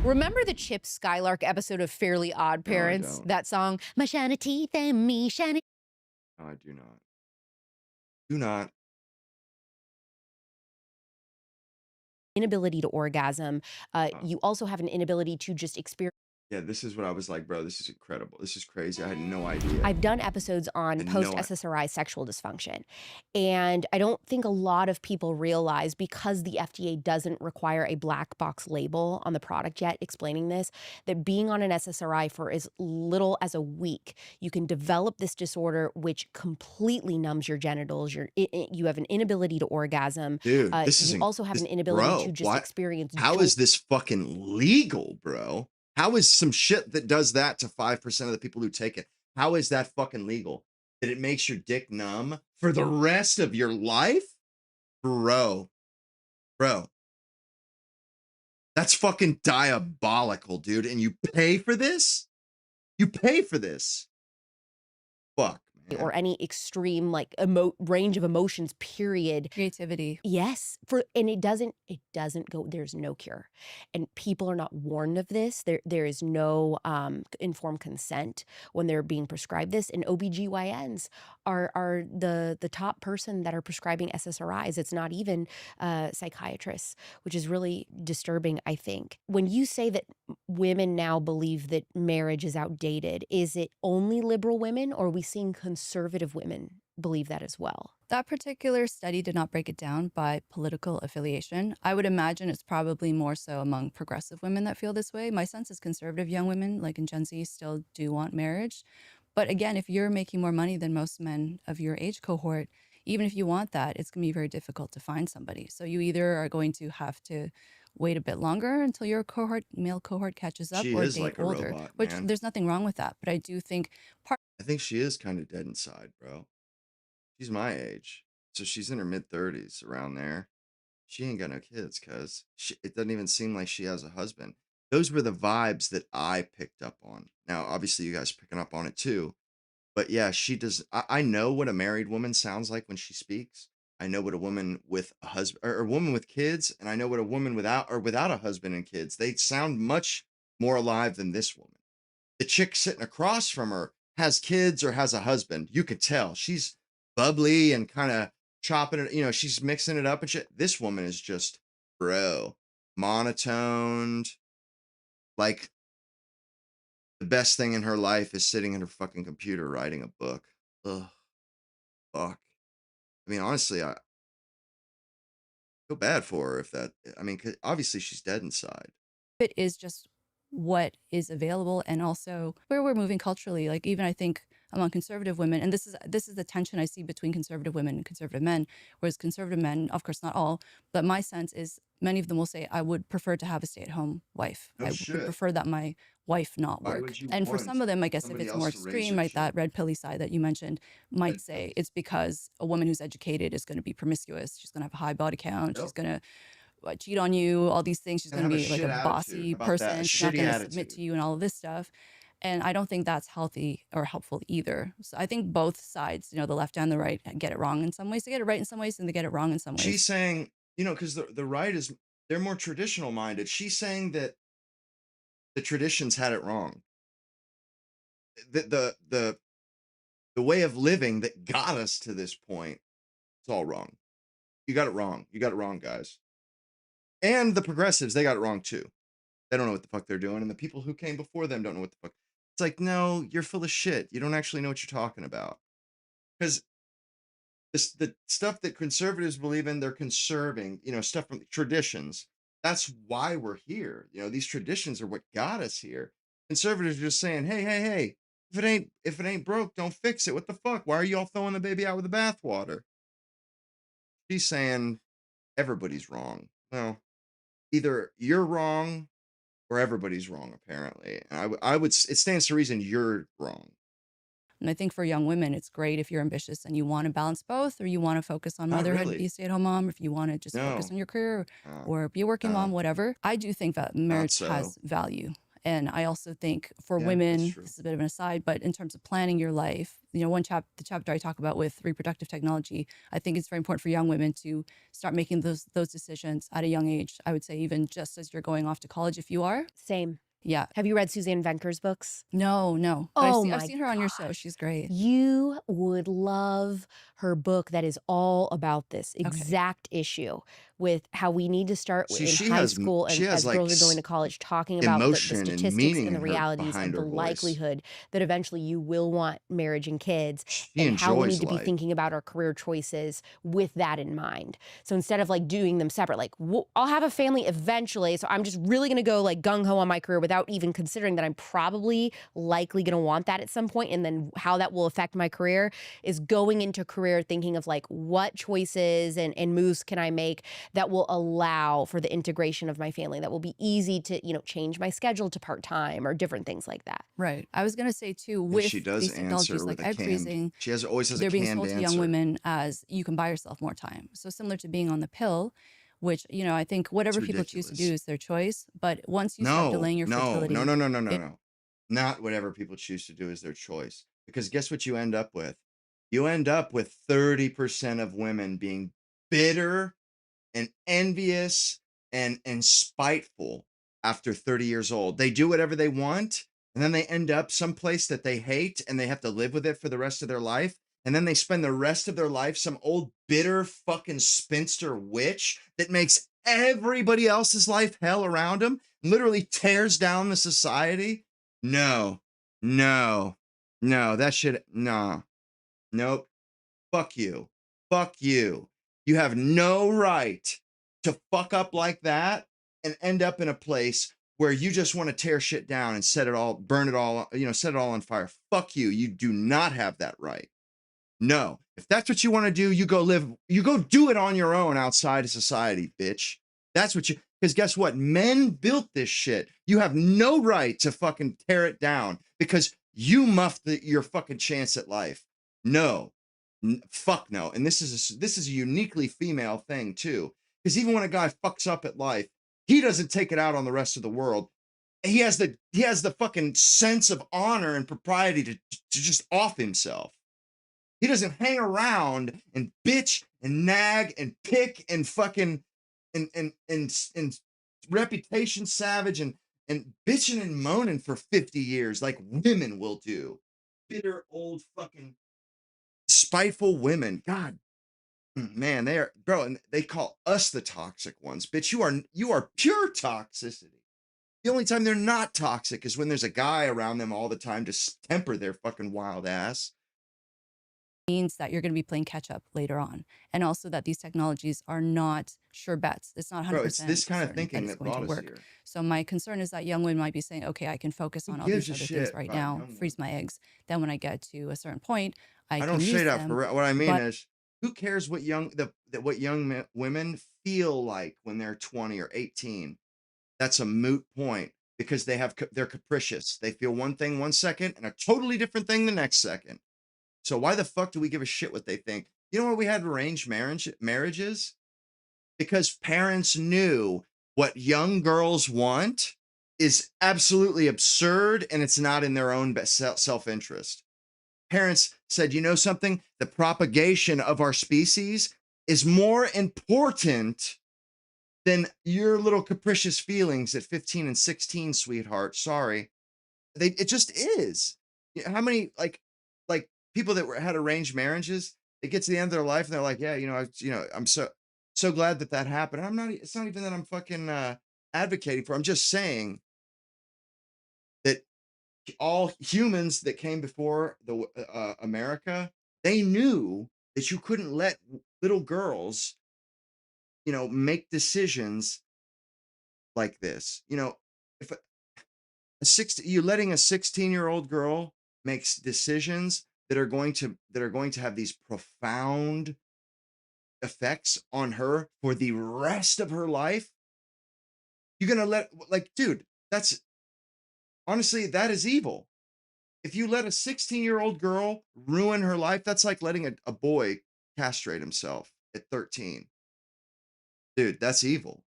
Remember the Chip Skylark episode of Fairly Odd No, I Parents? don't. That song, My Shiny Teeth and Me Shiny. No, I do not. Do not. Inability to orgasm. You also have an inability to just experience Yeah, this is what I was like, bro. This is incredible. This is crazy. I had no idea. I've done episodes on had no post i- SSRI sexual dysfunction. And I don't think a lot of people realize, because the FDA doesn't require a black box label on the product yet explaining this, that being on an SSRI for as little as a week, you can develop this disorder which completely numbs your genitals. You have an inability to orgasm. Dude, this You isn't also have this, an inability bro. to just experience How joy. is this fucking legal, bro? How is some shit that does that to 5% of the people who take it? How is that fucking legal? That it makes your dick numb for the rest of your life? Bro. That's fucking diabolical, dude. And you pay for this? You pay for this? Fuck, man. or any extreme like range of emotions, period. Creativity. Yes, and it doesn't go. There's no cure, and people are not warned of this. There is no informed consent when they're being prescribed this. And OBGYNs are the top person that are prescribing SSRIs. It's not even psychiatrists, which is really disturbing, I think. When you say that women now believe that marriage is outdated, is it only liberal women, or are we seeing conservative women believe that as well? That particular study did not break it down by political affiliation. I would imagine it's probably more so among progressive women that feel this way. My sense is conservative young women, like in Gen Z, still do want marriage. But again, if you're making more money than most men of your age cohort, even if you want that, it's going to be very difficult to find somebody. So you either are going to have to wait a bit longer until your male cohort catches up, She or is date like a older, robot, which man. there's nothing wrong with that. But I do think I think she is kind of dead inside, bro. She's my age. So she's in her mid-30s, around there. She ain't got no kids, cuz it doesn't even seem like she has a husband. Those were the vibes that I picked up on. Now, obviously, you guys are picking up on it too. But yeah, she does. I know what a married woman sounds like when she speaks. I know what a woman with a husband, or a woman with kids, and I know what a woman without a husband and kids. They sound much more alive than this woman. The chick sitting across from her has kids or has a husband. You could tell she's bubbly and kind of chopping it. She's mixing it up and shit. This woman is just, bro, monotoned. Like, the best thing in her life is sitting in her fucking computer writing a book. Ugh, fuck. I mean, honestly, I feel bad for her if that. I mean, 'cause obviously she's dead inside. it is just what is available, and also where we're moving culturally. Like, even I think among conservative women, and this is the tension I see between conservative women and conservative men, whereas conservative men, of course not all, but my sense is many of them will say, I would prefer to have a stay-at-home wife. No I shit. would prefer that my wife not Why work. would you And for want some of them, I guess if somebody it's more else to raise extreme, your right, that children? red pilly side that you mentioned might Red say pills. it's because a woman who's educated is going to be promiscuous. She's going to have a high body count. Yep. She's going to cheat on you, all these things. She's Gonna going to have a be like shit a attitude. bossy How about that? person. A She's not shitty going to submit attitude. to you and all of this stuff. And I don't think that's healthy or helpful either. So I think both sides, the left and the right, get it wrong in some ways. They get it right in some ways, and they get it wrong in some ways. She's saying, because the right they're more traditional minded. She's saying that the traditions had it wrong. The way of living that got us to this point, it's all wrong. You got it wrong. You got it wrong, guys. And the progressives, they got it wrong too. They don't know what the fuck they're doing, and the people who came before them don't know what the fuck. It's like, no, you're full of shit. You don't actually know what you're talking about. Because the stuff that conservatives believe in, they're conserving, stuff from traditions. That's why we're here. These traditions are what got us here. Conservatives are just saying, hey, if it ain't broke, don't fix it. What the fuck? Why are you all throwing the baby out with the bathwater? She's saying everybody's wrong. Well, either you're wrong or everybody's wrong, apparently. And I would, it stands to reason you're wrong. And I think for young women, it's great if you're ambitious and you want to balance both, or you want to focus on Not motherhood, really. be a stay-at-home mom, or if you want to just focus No. on your career No. or be a working mom, whatever. I do think that marriage so. has value. And I also think for Yeah, women, that's true. this is a bit of an aside, but in terms of planning your life, the chapter I talk about with reproductive technology, I think it's very important for young women to start making those decisions at a young age. I would say even just as you're going off to college, if you are. Same. Yeah. Have you read Suzanne Venker's books? No. But Oh I've seen her on your show. She's great. You would love her book that is all about this exact issue, with how we need to start See, in she high has school and she has as like girls are going to college talking about the emotion and statistics meaning and the in her realities behind of the her voice. likelihood that eventually you will want marriage and kids, She and how we enjoys need to be life. thinking about our career choices with that in mind. So instead of like doing them separate, like I'll have a family eventually, so I'm just really going to go like gung-ho on my career without even considering that I'm probably likely going to want that at some point, and then how that will affect my career is going into career thinking of like what choices and moves can I make that will allow for the integration of my family, that will be easy to, you know, change my schedule to part-time or different things like that. Right. I was going to say too, And with she does these technologies answer like with a egg canned. freezing, She always has a they're being canned sold to young answer. women as you can buy yourself more time. So similar to being on the pill, which, you know, I think It's whatever people choose to do ridiculous. is their choice. But once you start No, delaying your no, no, fertility, no, no, no, no, it no. Not whatever people choose to do is their choice. Because guess what you end up with? You end up with 30% of women being bitter and envious and spiteful after 30 years old. They do whatever they want, and then they end up someplace that they hate, and they have to live with it for the rest of their life. And then they spend the rest of their life some old bitter fucking spinster witch that makes everybody else's life hell around them, literally tears down the society. No, no, no, that shit, no, nope. Fuck you. Fuck you. You have no right to fuck up like that and end up in a place where you just want to tear shit down and set it all, burn it all, you know, set it all on fire. Fuck you. You do not have that right. No. If that's what you want to do, you go do it on your own outside of society, bitch. That's what because guess what? Men built this shit. You have no right to fucking tear it down because you muffed your fucking chance at life. No. Fuck no. And this is a uniquely female thing too. Because even when a guy fucks up at life, he doesn't take it out on the rest of the world. He has the fucking sense of honor and propriety to just off himself. He doesn't hang around and bitch and nag and pick and fucking and reputation savage and bitching and moaning for 50 years like women will do. Bitter old fucking spiteful women. God, man, they are, bro, and they call us the toxic ones. Bitch, you are pure toxicity. The only time they're not toxic is when there's a guy around them all the time to temper their fucking wild ass. means that you're going to be playing catch up later on. And also that these technologies are not sure bets. It's not 100% Bro, it's this kind of certain thinking that it's that going brought to us work. here. So my concern is that young women might be saying, okay, I can focus Who on all these gives a other things shit right about now, young freeze women? my eggs. Then when I get to a certain point, I I can don't use say that them. for what I mean But is who cares what young women feel like when they're 20 or 18? That's a moot point because they're capricious. They feel one thing one second and a totally different thing the next second. So why the fuck do we give a shit what they think? You know why we had arranged marriages? Because parents knew what young girls want is absolutely absurd and it's not in their own best self-interest. Parents said, you know something? The propagation of our species is more important than your little capricious feelings at 15 and 16, sweetheart. Sorry. It just is. How many like people that had arranged marriages, they get to the end of their life and they're like, yeah, I'm so glad that happened. It's not even that I'm fucking advocating for. I'm just saying that all humans that came before the America, they knew that you couldn't let little girls, make decisions like this. If you're letting a 16-year-old girl makes decisions that are going to have these profound effects on her for the rest of her life, you're gonna dude, that's honestly, that is evil. If you let a 16-year-old girl ruin her life, that's like letting a boy castrate himself at 13. Dude, that's evil.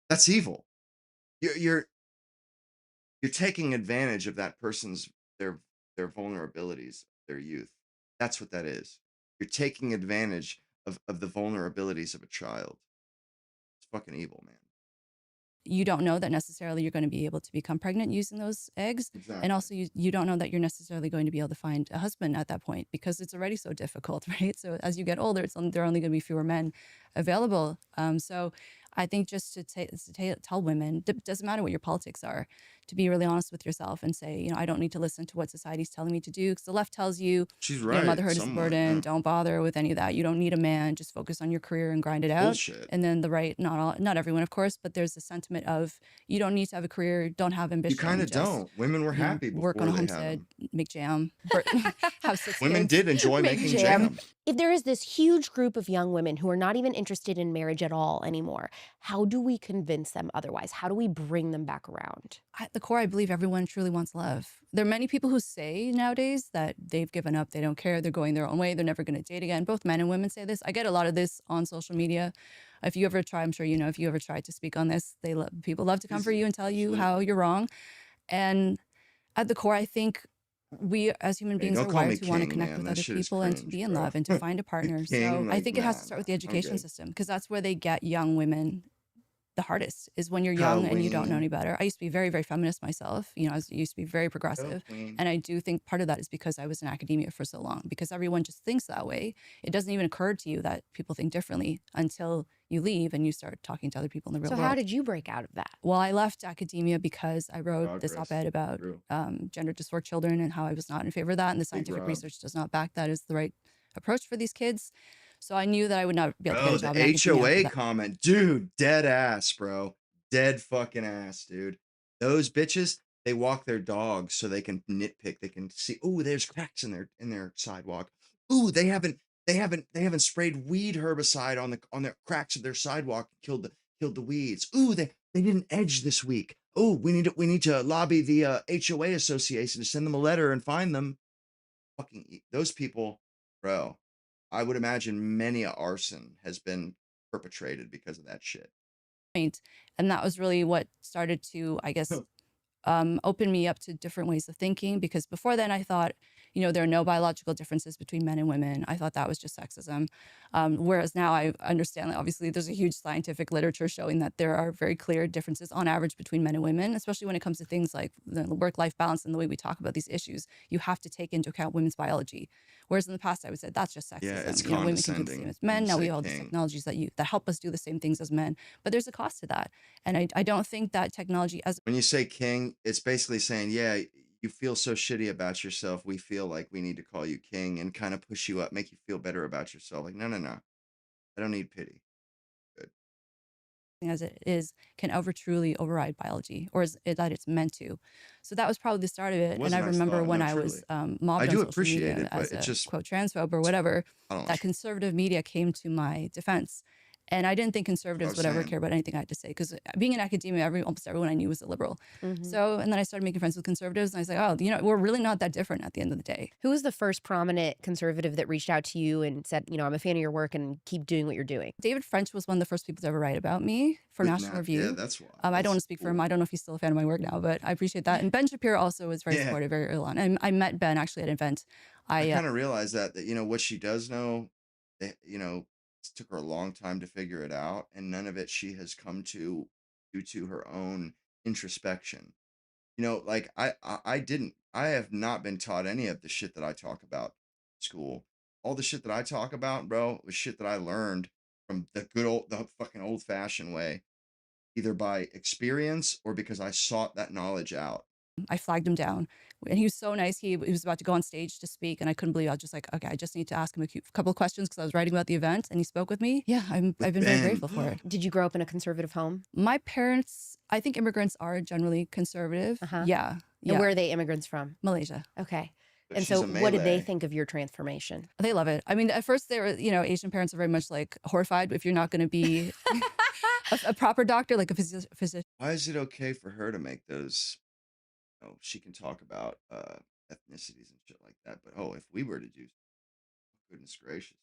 That's evil. You're taking advantage of that person's their vulnerabilities, their youth. That's what that is. You're taking advantage of the vulnerabilities of a child. It's fucking evil, man. you don't know that necessarily you're going to be able to become pregnant using those eggs. Exactly. And also you don't know that you're necessarily going to be able to find a husband at that point because it's already so difficult, right? So as you get older, there are only going to be fewer men available. So I think just to tell women, it doesn't matter what your politics are, to be really honest with yourself and say, I don't need to listen to what society's telling me to do. Because the left tells you, She's right. motherhood is a somewhat, burden. yeah. Don't bother with any of that. You don't need a man. Just focus on your career and grind it out. Bullshit. And then the right, not everyone, of course, but there's a sentiment of you don't need to have a career, don't have ambition. You kind of just, don't. Women were happy before work on a they had homestead, them. make jam, have 6 Women kids, did enjoy make making jam. If there is this huge group of young women who are not even interested in marriage at all anymore, how do we convince them otherwise? How do we bring them back around? At the core, I believe everyone truly wants love. There are many people who say nowadays that they've given up, they don't care, they're going their own way, they're never going to date again. Both men and women say this. I get a lot of this on social media. If you ever try, I'm sure you know, if you ever tried to speak on this, people love to come for you and tell you how you're wrong. And at the core, I think we as human beings are wired to want to connect with other people and to be in love and to find a partner. So I think it has to start with the education system because that's where they get young women the hardest is when you're young and you don't know any better. I used to be very, very feminist myself. I used to be very progressive. And I do think part of that is because I was in academia for so long, because everyone just thinks that way. It doesn't even occur to you that people think differently until you leave and you start talking to other people in the real world. So how did you break out of that? Well, I left academia because I wrote this op-ed about gender dysphoria children and how I was not in favor of that. And the scientific research does not back that as the right approach for these kids. So I knew that I would not be able to get a job in academia. HOA comment, dude, dead ass, bro. Dead fucking ass, dude. Those bitches, they walk their dogs so they can nitpick. They can see, oh, there's cracks in their sidewalk. Ooh, they haven't sprayed weed herbicide on the cracks of their sidewalk, killed the weeds. Ooh, they didn't edge this week. Oh, we need to lobby the HOA association to send them a letter and find them. Fucking those people, bro. I would imagine many arson has been perpetrated because of that shit. And that was really what started to, I guess, open me up to different ways of thinking. Because before then I thought, there are no biological differences between men and women. I thought that was just sexism. Whereas now I understand that obviously there's a huge scientific literature showing that there are very clear differences on average between men and women, especially when it comes to things like the work-life balance and the way we talk about these issues. You have to take into account women's biology. Whereas in the past I would say that's just sexism. Yeah, it's women can do the same as men. Now we have all these technologies that help us do the same things as men. But there's a cost to that. And I don't think that technology when you say king, it's basically saying, yeah, you feel so shitty about yourself. We feel like we need to call you king and kind of push you up, make you feel better about yourself. Like, no. I don't need pity. Good. As it is, can truly override biology, or that it's meant to. So that was probably the start of it. And I remember when I was mobbed on social media as a just, quote transphobe or whatever, that conservative media came to my defense. And I didn't think conservatives would ever care about anything I had to say, because being in academia, almost everyone I knew was a liberal. So, and then I started making friends with conservatives, and I was like, oh, we're really not that different at the end of the day. Who was the first prominent conservative that reached out to you and said, I'm a fan of your work and keep doing what you're doing? David French was one of the first people to ever write about me for National Review. Yeah, that's why. I don't want to speak for him. I don't know if he's still a fan of my work now, but I appreciate that. And Ben Shapiro also was very supportive very early on. And I met Ben actually at an event. I kind of realized that what she does know, it took her a long time to figure it out, and none of it she has come to due to her own introspection. Like I have not been taught any of the shit that I talk about in school. All the shit that I talk about, bro, was shit that I learned from the fucking old fashioned way, either by experience or because I sought that knowledge out. I flagged him down, and he was so nice. He was about to go on stage to speak, and I couldn't believe it. I was just like, okay, I just need to ask him a couple of questions because I was writing about the event, and he spoke with me. Yeah, I've been very grateful for it. Did you grow up in a conservative home? My parents, I think immigrants are generally conservative. Yeah. And where are they immigrants from? Malaysia. Okay. And so what did they think of your transformation? They love it. I mean, at first they were, Asian parents are very much like horrified if you're not going to be a proper doctor, like a physician. Why is it okay for her to make those? She can talk about ethnicities and shit like that, but if we were to do, goodness gracious.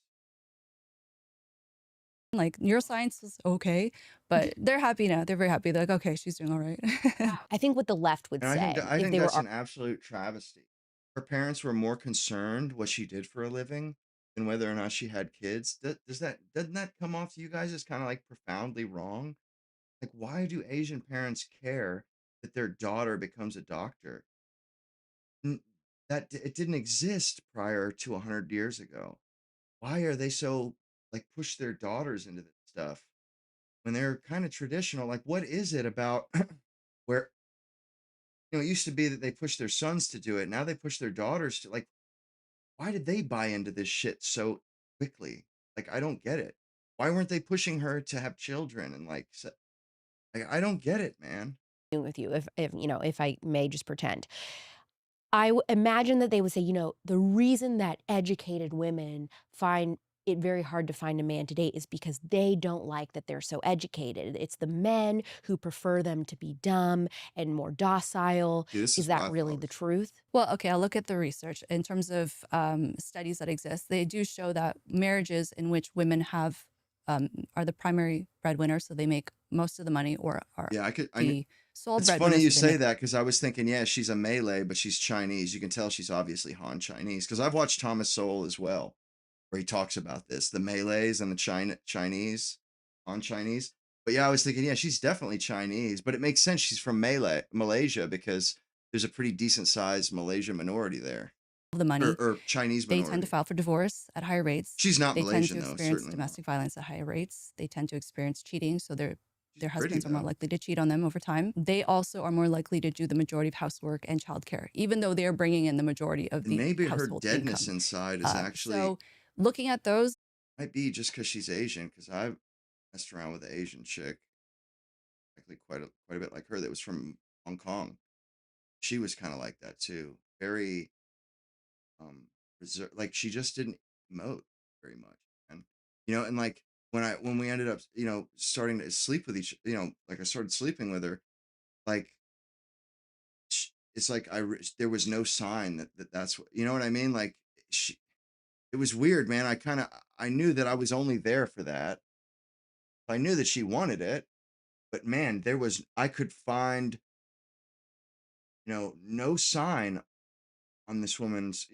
Like neuroscience was okay, but they're happy now. They're very happy. They're like, okay, she's doing all right. I think what the left would say. I think that's an absolute travesty. Her parents were more concerned what she did for a living than whether or not she had kids. Doesn't that come off to you guys as kind of like profoundly wrong? Like, why do Asian parents care that their daughter becomes a doctor? It didn't exist prior to 100 years ago. Why are they so like push their daughters into this stuff when they're kind of traditional? Like, what is it about where, it used to be that they push their sons to do it. Now they push their daughters to, like, why did they buy into this shit so quickly? Like, I don't get it. Why weren't they pushing her to have children and like I don't get it, man. With you, if I may just pretend. Imagine that they would say, the reason that educated women find it very hard to find a man today is because they don't like that they're so educated. It's the men who prefer them to be dumb and more docile. Dude, this Is is what I that really thought the was- truth? Well, okay, I'll look at the research. In terms of studies that exist, they do show that marriages in which women are the primary breadwinners, so they make most of the money, or are Yeah, the sole it's breadwinners. funny you so they say make- that because I was thinking, yeah, she's a Malay, but she's Chinese. You can tell she's obviously Han Chinese because I've watched Thomas Sowell as well, where he talks about this, the Malays and the Chinese, Han Chinese. But yeah, I was thinking, yeah, she's definitely Chinese, but it makes sense she's from Malaysia because there's a pretty decent sized Malaysian minority there, the money. or Chinese They minority. tend to file for divorce at higher rates. She's not They Malaysian tend to though, experience certainly. domestic violence at higher rates. They tend to experience cheating, so their She's pretty, husbands are more though. likely to cheat on them over time. They also are more likely to do the majority of housework and childcare, even though they are bringing in the majority of And the maybe her household deadness income. inside is actually So looking at those, might be just because she's Asian. Because I've messed around with an Asian chick, actually quite a bit like her, that was from Hong Kong. She was kind of like that too, very reserved. Like she just didn't emote very much, and and like when we ended up starting to sleep with like I started sleeping with her, like it's like there was no sign that's what, you know what I mean, like it was weird, man. I knew that I was only there for that. I knew that she wanted it, but man, I could find no sign on this woman's,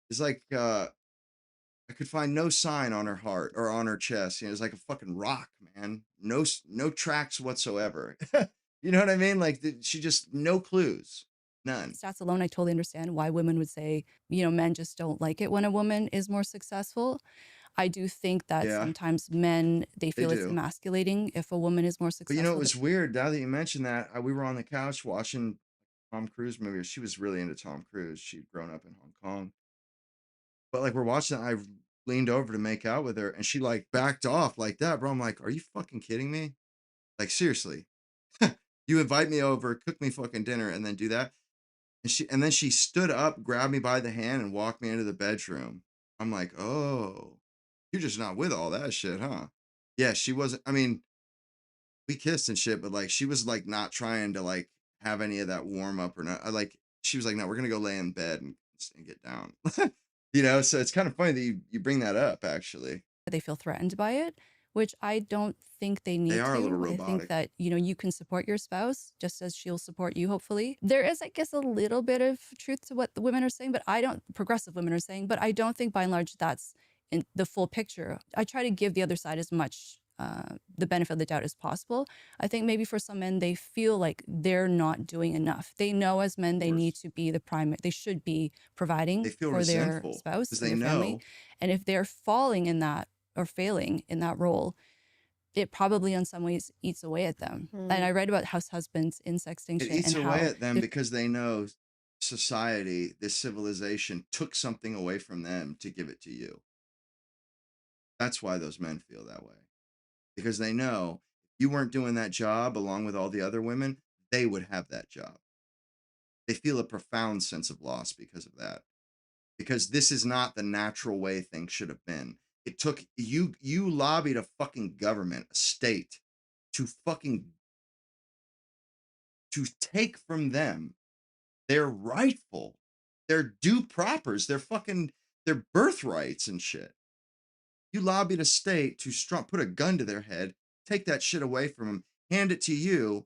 it's like I could find no sign on her heart or on her chest. It's like a fucking rock, man. No tracks whatsoever. You know what I mean? Like she just no clues, none. stats alone, I totally understand why women would say, men just don't like it when a woman is more successful. I do think that Yeah. sometimes men, they feel it's do. emasculating if a woman is more But successful. it was weird. Now that you mentioned that, we were on the couch watching Tom Cruise movie. She was really into Tom Cruise. She'd grown up in Hong Kong. But like we're watching it, I leaned over to make out with her and she like backed off like that, bro. I'm like, are you fucking kidding me? Like seriously. You invite me over, cook me fucking dinner, and then do that. And then she stood up, grabbed me by the hand, and walked me into the bedroom. I'm like, oh, you're just not with all that shit, huh? Yeah, she wasn't. I mean, we kissed and shit, but like she was like not trying to like have any of that warm up or not. She was like, no, we're gonna go lay in bed and get down. So it's kind of funny that you bring that up actually. They feel threatened by it, which I don't think they need to. They are a little I think robotic. that, you can support your spouse just as she'll support you, hopefully. There is, I guess, a little bit of truth to what the women are saying, but progressive women are saying, but I don't think by and large that's in the full picture. I try to give the other side as much the benefit of the doubt as possible. I think maybe for some men, they feel like they're not doing enough. They know as men, they need to be they should be providing They feel for their resentful spouse, because and they their family. know. And if they're falling in that or failing in that role, it probably in some ways eats away at them. And I read about house husbands in sextinction. It eats and away how at them because they know society, this civilization, took something away from them to give it to you. That's why those men feel that way. Because they know if you weren't doing that job along with all the other women, they would have that job. They feel a profound sense of loss because of that. Because this is not the natural way things should have been. It took you lobbied a fucking government, a state, to take from them their rightful, their due propers, their birthrights and shit. You lobbied a state to put a gun to their head, take that shit away from them, hand it to you,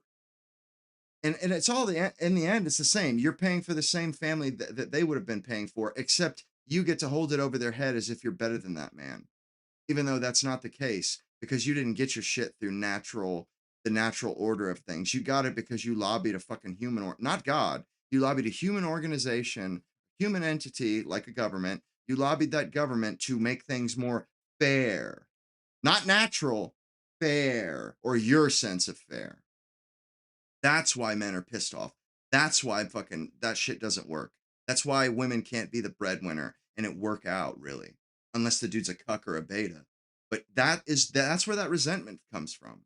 and it's all in the end, it's the same. You're paying for the same family that they would have been paying for, except you get to hold it over their head as if you're better than that man, even though that's not the case. because you didn't get your shit through the natural order of things. You got it because you lobbied a fucking human, or not God. You lobbied a human organization, human entity like a government. You lobbied that government to make things more fair, not natural, fair, or your sense of fair. That's why men are pissed off. That's why fucking that shit doesn't work. That's why women can't be the breadwinner and it work out, really, unless the dude's a cuck or a beta. But that's where that resentment comes from.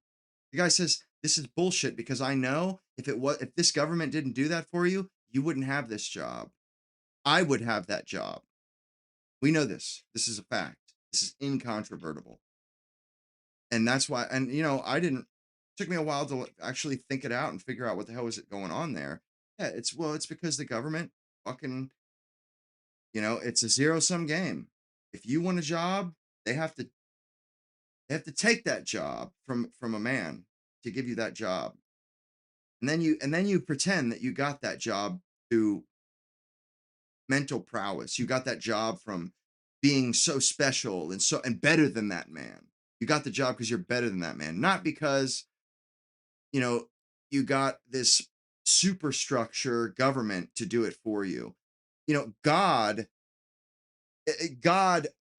The guy says, this is bullshit because I know if this government didn't do that for you, you wouldn't have this job. I would have that job. We know this. This is a fact. This is incontrovertible. And that's why, and it took me a while to actually think it out and figure out what the hell is it going on there. Yeah, it's because the government fucking, it's a zero-sum game. If you want a job, they have to take that job from a man to give you that job. And then you pretend that you got that job through mental prowess. You got that job from being so special and better than that man. You got the job because you're better than that man, not because you got this superstructure government to do it for you. God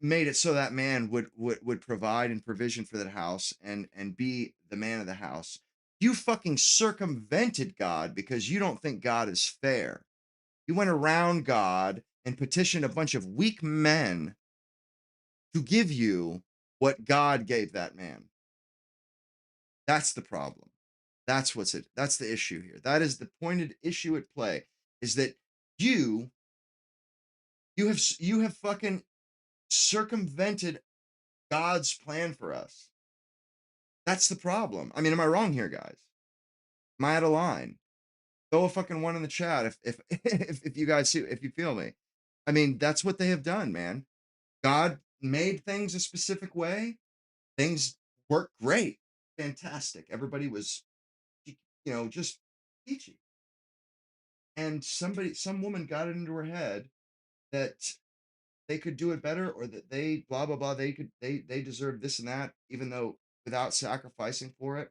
made it so that man would provide and provision for that house and be the man of the house. You fucking circumvented God because you don't think God is fair. You went around God and petitioned a bunch of weak men to give you what God gave that man. That's the problem. That's the issue here. That is the pointed issue at play, is that you have fucking circumvented God's plan for us. That's the problem. I mean, am I wrong here, guys? Am I out of line? Throw a fucking one in the chat if you guys see, if you feel me. I mean, that's what they have done, man. God made things a specific way. Things worked great. Fantastic. Everybody was, just peachy. And some woman got it into her head that they could do it better, or that they blah blah blah, they deserve this and that, even though without sacrificing for it.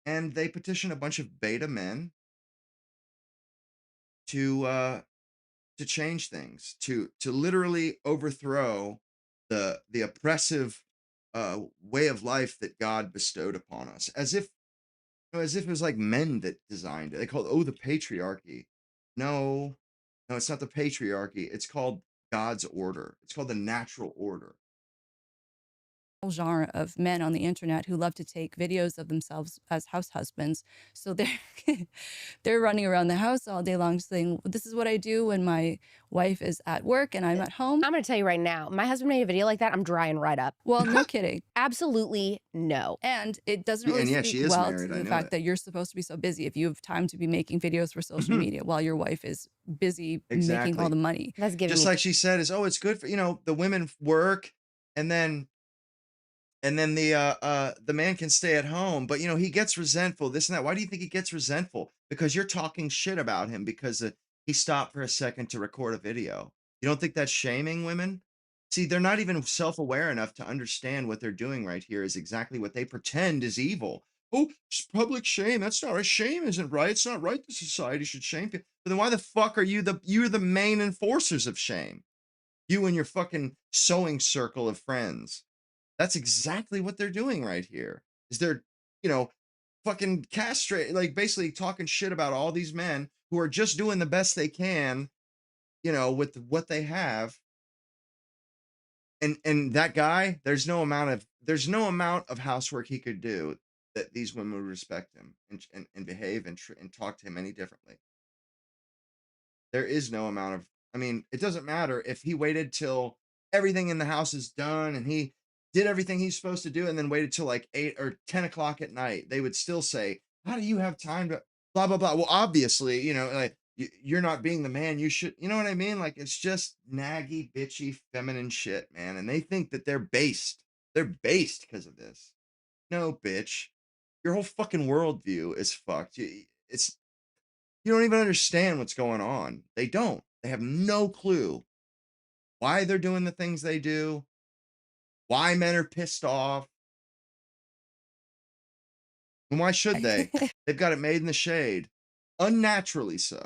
And they petition a bunch of beta men to change things, to literally overthrow the oppressive way of life that God bestowed upon us, as if it was like men that designed it. They call it the patriarchy. No, it's not the patriarchy. It's called God's order. It's called the natural order. Genre of men on the internet who love to take videos of themselves as house husbands. So they're running around the house all day long saying, this is what I do when my wife is at work and I'm at home. I'm going to tell you right now, my husband made a video like that. I'm drying right up. Well, no kidding. Absolutely no. And it doesn't really she speak is well married, to I the know fact it. that you're supposed to be so busy if you have time to be making videos for social media while your wife is busy making all Exactly. the money. That's giving Just me like she said, it's good for the women work, and then the man can stay at home, but he gets resentful, this and that. Why do you think he gets resentful? Because you're talking shit about him because he stopped for a second to record a video. You don't think that's shaming women? See, they're not even self-aware enough to understand what they're doing right here is exactly what they pretend is evil. Oh, it's public shame. That's not right. Shame isn't right. It's not right that society should shame people. But then why the fuck are you're the main enforcers of shame? You and your fucking sewing circle of friends. That's exactly what they're doing right here. Is they're, fucking castrate, like basically talking shit about all these men who are just doing the best they can, with what they have. And that guy, there's no amount of housework he could do that these women would respect him and behave and talk to him any differently. There is no amount of, it doesn't matter if he waited till everything in the house is done and he did everything he's supposed to do and then waited till like 8 or 10 o'clock at night. They would still say, how do you have time to blah, blah, blah. Well, obviously, like you're not being the man you should, you know what I mean? Like, it's just naggy, bitchy, feminine shit, man. And they think that they're based because of this. No, bitch. Your whole fucking worldview is fucked. You don't even understand what's going on. They don't. They have no clue why they're doing the things they do, why men are pissed off. And why should they? They've got it made in the shade, unnaturally so.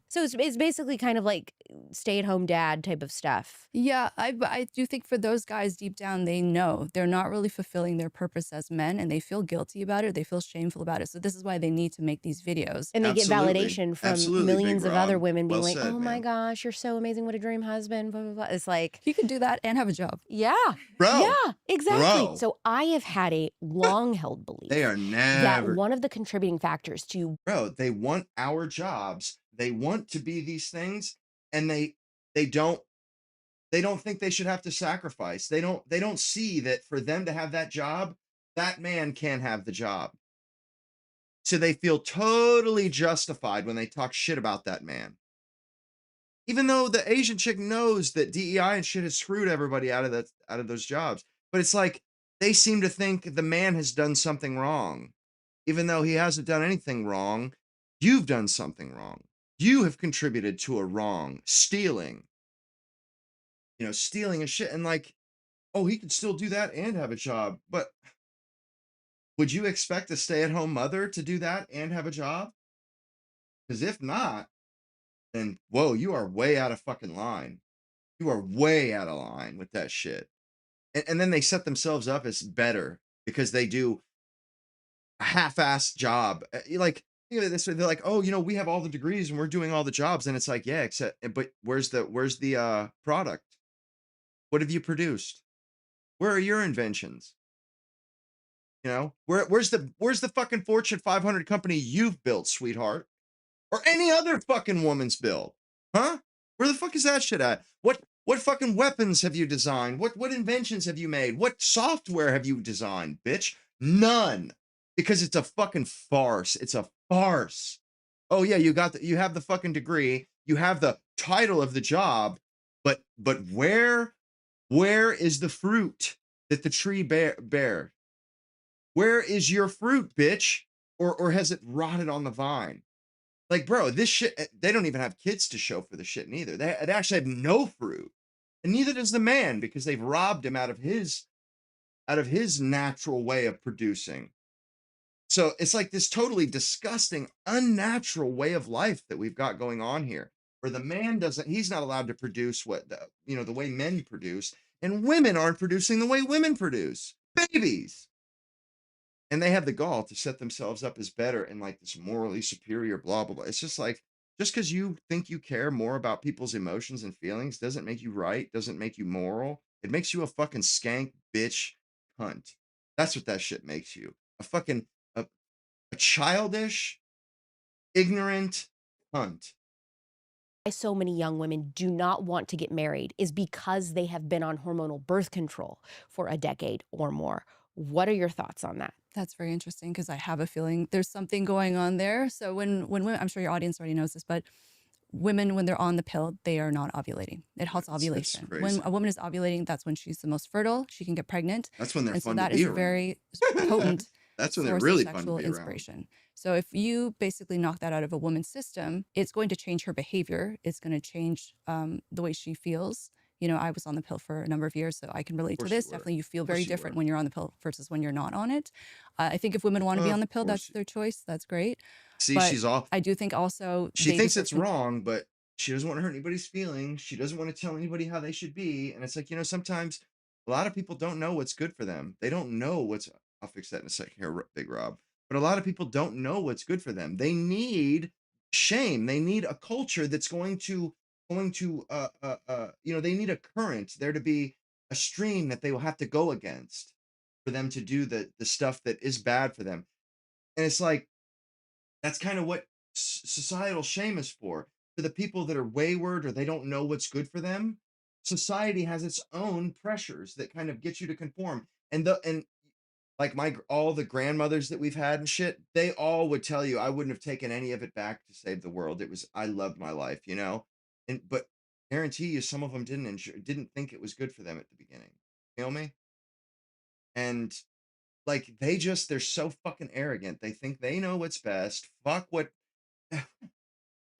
So it's basically kind of like stay-at-home dad type of stuff. Yeah, I do think for those guys deep down, they know they're not really fulfilling their purpose as men, and they feel guilty about it. They feel shameful about it. So this is why they need to make these videos. And they get Absolutely. validation from Absolutely, Big millions of other Rob. women being Well like, said, oh my man. gosh, you're so amazing. What a dream husband, blah, blah, blah. It's like, You can do that and have a job. yeah, Bro, yeah, exactly. bro. So I have had a long-held belief They are that never, one of the contributing factors to bro, they want our jobs. They want to be these things, and they don't think they should have to sacrifice. They don't see that for them to have that job, that man can't have the job. So they feel totally justified when they talk shit about that man. Even though the Asian chick knows that DEI and shit has screwed everybody out of those jobs. But it's like they seem to think the man has done something wrong. Even though he hasn't done anything wrong, you've done something wrong. You have contributed to a wrong, stealing. Stealing a shit, and like, oh, he could still do that and have a job. But would you expect a stay-at-home mother to do that and have a job? Because if not, then whoa, you are way out of fucking line. You are way out of line with that shit. And then they set themselves up as better because they do a half-assed job. Like, think of it this way, they're like, oh, we have all the degrees and we're doing all the jobs. And it's like, yeah, but where's the product? What have you produced? Where are your inventions? Where's the fucking Fortune 500 company you've built, sweetheart? Or any other fucking woman's built? Huh? Where the fuck is that shit at? What fucking weapons have you designed? What inventions have you made? What software have you designed, bitch? None. Because it's a fucking farce. It's a farce. Oh yeah, you have the fucking degree, you have the title of the job, but where is the fruit that the tree bear? Where is your fruit, bitch? Or has it rotted on the vine? Like, bro, this shit, they don't even have kids to show for the shit neither. They actually have no fruit. And neither does the man, because they've robbed him out of his natural way of producing. So it's like this totally disgusting, unnatural way of life that we've got going on here, where the man he's not allowed to produce the way men produce, and women aren't producing the way women produce. Babies. And they have the gall to set themselves up as better and like this morally superior, blah, blah, blah. It's just like, just because you think you care more about people's emotions and feelings doesn't make you right, doesn't make you moral. It makes you a fucking skank bitch cunt. That's what that shit makes you. A fucking, a childish, ignorant cunt. why so many young women do not want to get married is because they have been on hormonal birth control for a decade or more. What are your thoughts on that? That's very interesting because I have a feeling there's something going on there. So when women, I'm sure your audience already knows this, but women, when they're on the pill, they are not ovulating. It halts ovulation. crazy. When a woman is ovulating, that's when she's the most fertile. She can get pregnant. That's when they're And so fun that to is be a around. very potent That's when they're source really of fun to sexual be around. inspiration. So if you basically knock that out of a woman's system, it's going to change her behavior. It's going to change the way she feels. I was on the pill for a number of years, so I can relate to course you this. were. Definitely, you feel Of course very you different were. when you're on the pill versus when you're not on it. I think if women want to be Of on the pill, course that's their choice. That's great. See, But she's off. I do think also She they thinks just it's wrong, but she doesn't want to hurt anybody's feelings. She doesn't want to tell anybody how they should be. And it's like, sometimes a lot of people don't know what's good for them. They don't know I'll fix that in a second here, Big Rob. But a lot of people don't know what's good for them. They need shame. They need a culture that's going to they need a current, there to be a stream that they will have to go against for them to do the stuff that is bad for them. And it's like, that's kind of what societal shame is for the people that are wayward or they don't know what's good for them. Society has its own pressures that kind of get you to conform. And like all the grandmothers that we've had and shit, they all would tell you, I wouldn't have taken any of it back to save the world. I loved my life, but guarantee you some of them didn't think it was good for them at the beginning. You feel me? And like, they're so fucking arrogant. They think they know what's best. Fuck what it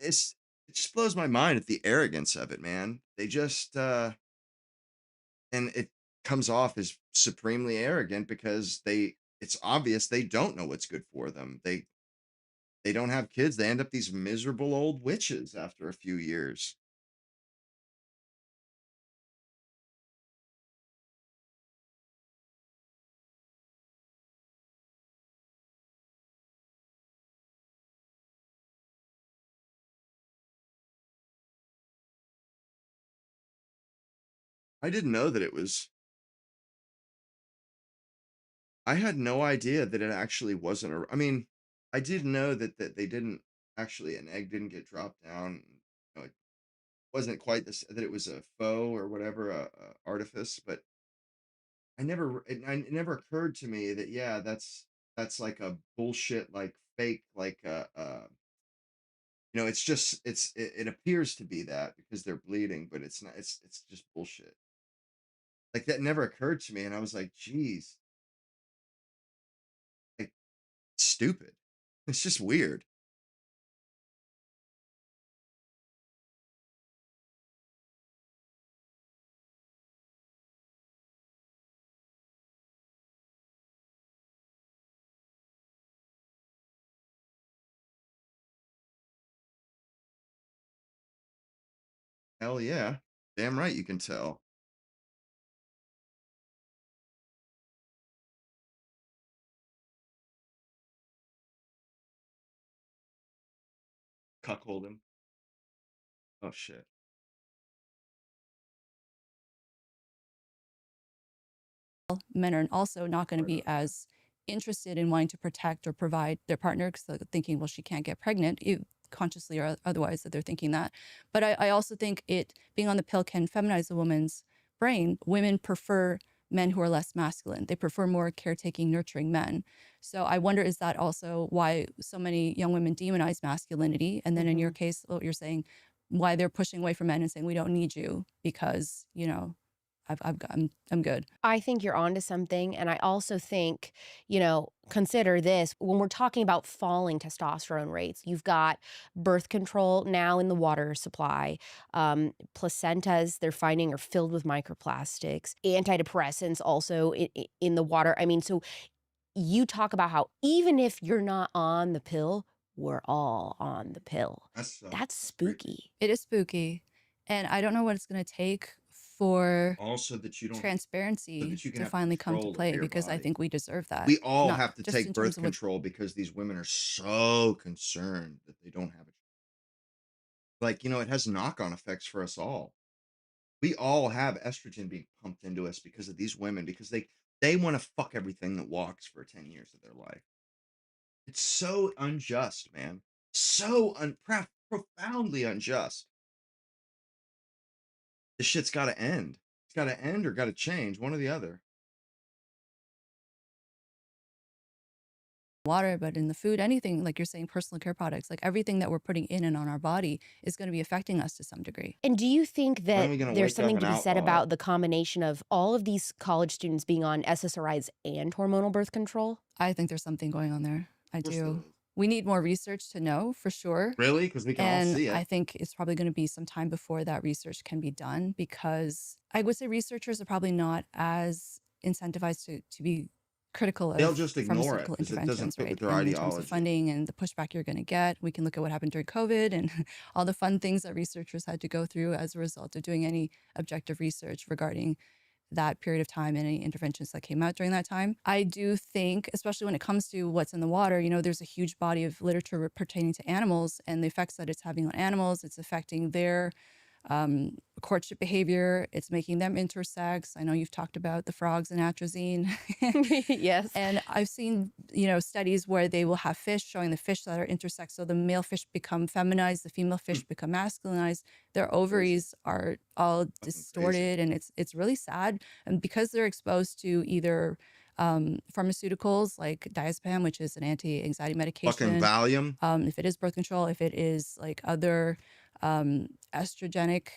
just blows my mind at the arrogance of it, man. They just and it comes off as supremely arrogant because they it's obvious they don't know what's good for them. They don't have kids. They end up these miserable old witches after a few years. I didn't know that it was. I had no idea that it actually wasn't a. I mean, I did know that they didn't actually, an egg didn't get dropped down. You know, it wasn't quite this, that it was a faux or whatever, a artifice. But it never occurred to me that, yeah, that's like a bullshit, like fake, like it's just it appears to be that because they're bleeding, but it's not. It's just bullshit. Like that never occurred to me, and I was like, geez, like stupid. It's just weird. Hell yeah. Damn right you can tell. Cuckold him. Oh shit. Men are also not going to be Right on. as interested in wanting to protect or provide their partner because they're thinking, well, she can't get pregnant, consciously or otherwise, that they're thinking that. But I also think it being on the pill can feminize a woman's brain. Women prefer men who are less masculine. They prefer more caretaking, nurturing men. So I wonder, is that also why so many young women demonize masculinity? And then in your case, what you're saying, why they're pushing away from men and saying, we don't need you because, I'm good. I think you're onto something. And I also think, consider this when we're talking about falling testosterone rates. You've got birth control now in the water supply. Placentas, they're finding, are filled with microplastics. Antidepressants also in the water. I mean, so you talk about how even if you're not on the pill, we're all on the pill. That's Creepy. spooky. It is spooky. And I don't know what it's going to take for Also that you don't, so transparency that you can to have finally come to control over play, your because I body. think we deserve that. We all Not have to just take in terms birth of what control because these women are so concerned that they don't have it. Like, it has knock-on effects for us all. We all have estrogen being pumped into us because of these women, because they want to fuck everything that walks for 10 years of their life. It's so unjust, man. So profoundly unjust. This shit's got to end. It's got to end or got to change, one or the other. water, but in the food, anything, like you're saying, personal care products, like everything that we're putting in and on our body is going to be affecting us to some degree. And do you think When are that we gonna there's wake up something and to be said outlaw it? about the combination of all of these college students being on SSRIs and hormonal birth control? I think there's something going on there. I Of course there do. is. We need more research to know for sure. Really? Because we can all And see it. I think it's probably going to be some time before that research can be done, because I would say researchers are probably not as incentivized to be critical They'll of just ignore it pharmaceutical because it doesn't interventions, fit right? with their And in terms of ideology. funding and the pushback you're going to get, we can look at what happened during COVID and all the fun things that researchers had to go through as a result of doing any objective research regarding that period of time and any interventions that came out during that time. I do think, especially when it comes to what's in the water, there's a huge body of literature pertaining to animals and the effects that it's having on animals. It's affecting their courtship behavior. It's making them intersex. I know you've talked about the frogs and atrazine. Yes. And I've seen, studies where they will have fish showing the fish that are intersex. So the male fish become feminized, the female fish become masculinized. Their ovaries are all distorted, and it's really sad. And because they're exposed to either pharmaceuticals like diazepam, which is an anti-anxiety medication, Fucking Valium. if it is birth control, if it is like other estrogenic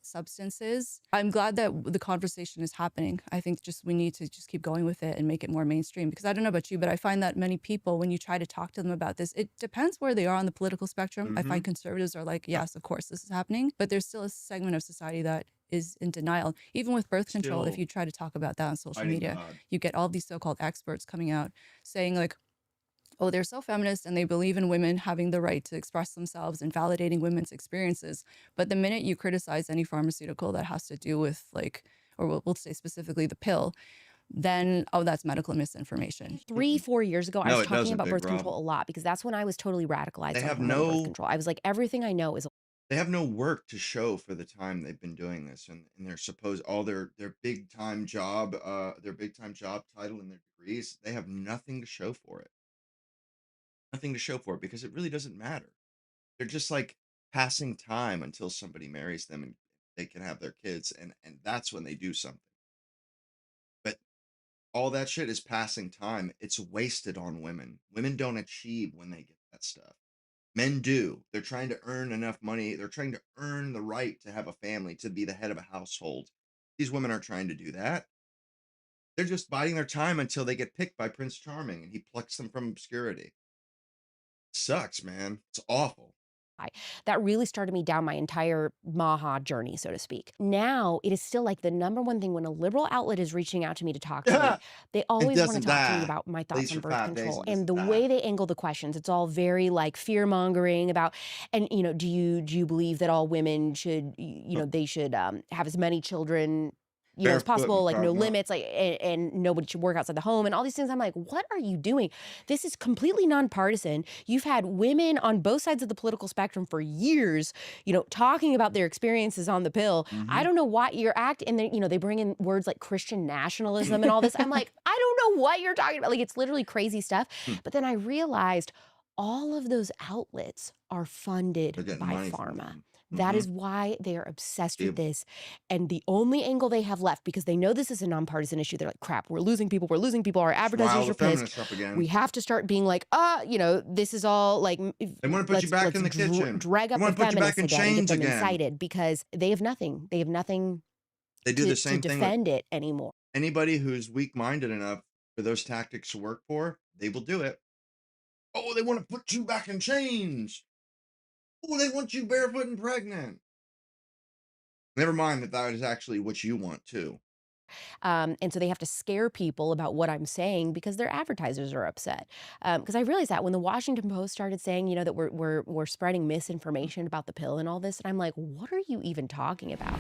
substances. I'm glad that the conversation is happening. I think we need to just keep going with it and make it more mainstream, because I don't know about you, but I find that many people, when you try to talk to them about this, it depends where they are on the political spectrum. I find conservatives are like, yes, of course this is happening, but there's still a segment of society that is in denial. Even with birth control, if Still you try to talk about that on social fighting media, God. you get all these so-called experts coming out saying like, oh, they're so feminist and they believe in women having the right to express themselves and validating women's experiences. But the minute you criticize any pharmaceutical that has to do with like, or we'll say specifically the pill, then, oh, that's medical misinformation. 3-4 years ago, I No, was it talking doesn't, about Big birth Rob. control a lot because that's when I was totally radicalized They on have hormonal birth no control. I was like, everything I know is work to show for the time they've been doing this, and they're supposed all their big time job title and their degrees, they have nothing to show for it. Nothing to show for it because it really doesn't matter. They're just like passing time until somebody marries them and they can have their kids, and that's when they do something. But all that shit is passing time. It's wasted on women. Women don't achieve when they get that stuff. Men do. They're trying to earn enough money. They're trying to earn the right to have a family, to be the head of a household. These women aren't trying to do that. They're just biding their time until they get picked by Prince Charming and he plucks them from obscurity. Sucks, man. It's awful. that really started me down my entire Maha journey, so to speak. Now it is still like the number one thing when a liberal outlet is reaching out to me to talk to me, they always want to doesn't talk to me die. about my Leaves thoughts on for birth 5 days control and and doesn't the die. way they angle the questions. It's all very like fear mongering about, and you know, do you believe that all women should, you know, they should have as many children, you know, as Barefoot possible, and like no carving up. limits, like and nobody should work outside the home and all these things. I'm like, what are you doing? This is completely nonpartisan. You've had women on both sides of the political spectrum for years, you know, talking about their experiences on the pill. I don't know what you're acting, and you know, they bring in words like Christian nationalism and all this. I'm like, I don't know what you're talking about. Like, it's literally crazy stuff. But then I realized all of those outlets are They're funded getting by money from pharma. them. That is why they are obsessed with Yep. this. And the only angle they have left, because they know this is a nonpartisan issue, they're like, crap, we're losing people. Our Rile advertisers the are pissed. feminists up again. We have to start being like, you know, this is all like, They want to put you back in the kitchen. drag They up the want to put you back feminists in again and get chains them again. incited because they have nothing. They have nothing They do to the same thing with defend it anymore. anybody who's weak-minded enough for those tactics to work for. They will do it. Oh, they want to put you back in chains. Oh, they want you barefoot and pregnant. Never mind that is actually what you want too. And so they have to scare people about what I'm saying because their advertisers are upset. Because I realized that when the Washington Post started saying, you know, that we're spreading misinformation about the pill and all this, and I'm like, what are you even talking about?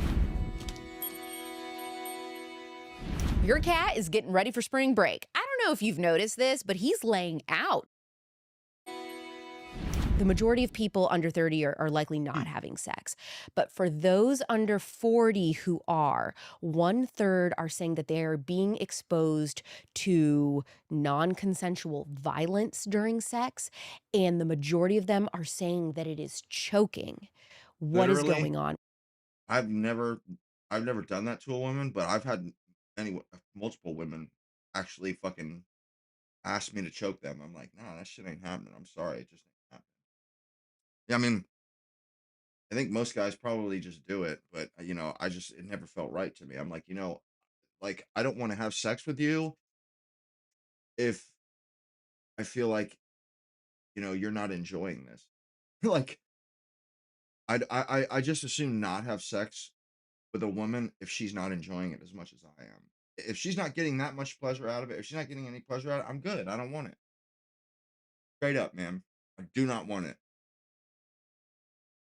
Your cat is getting ready for spring break. I don't know if you've noticed this, but he's laying out. The majority of people under 30 are likely not having sex. But for those under 40 who are, 1/3 are saying that they are being exposed to non-consensual violence during sex. And the majority of them are saying that it is choking. What is Literally, going on? I've never done that to a woman, but I've had multiple women actually fucking ask me to choke them. I'm like, nah, that shit ain't happening. I'm sorry, it just ain't happening. Yeah, I mean, I think most guys probably just do it, but you know, it never felt right to me. I'm like, you know, like I don't want to have sex with you if I feel like, you know, you're not enjoying this. Like, I just assume not have sex with a woman if she's not enjoying it as much as I am. If she's not getting that much pleasure out of it, if she's not getting any pleasure out of it, I'm good. I don't want it. Straight up, man. I do not want it.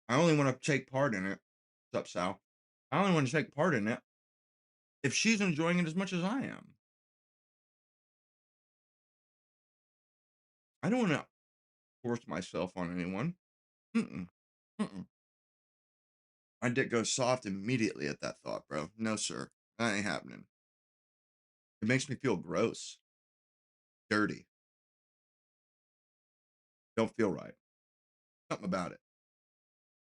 I only want to take part in it. What's up, Sal? I only want to take part in it if she's enjoying it as much as I am. I don't want to force myself on anyone. Mm-mm. Mm-mm. My dick goes soft immediately at that thought, bro. No, sir. That ain't happening. It makes me feel gross. Dirty. Don't feel right. Something about it.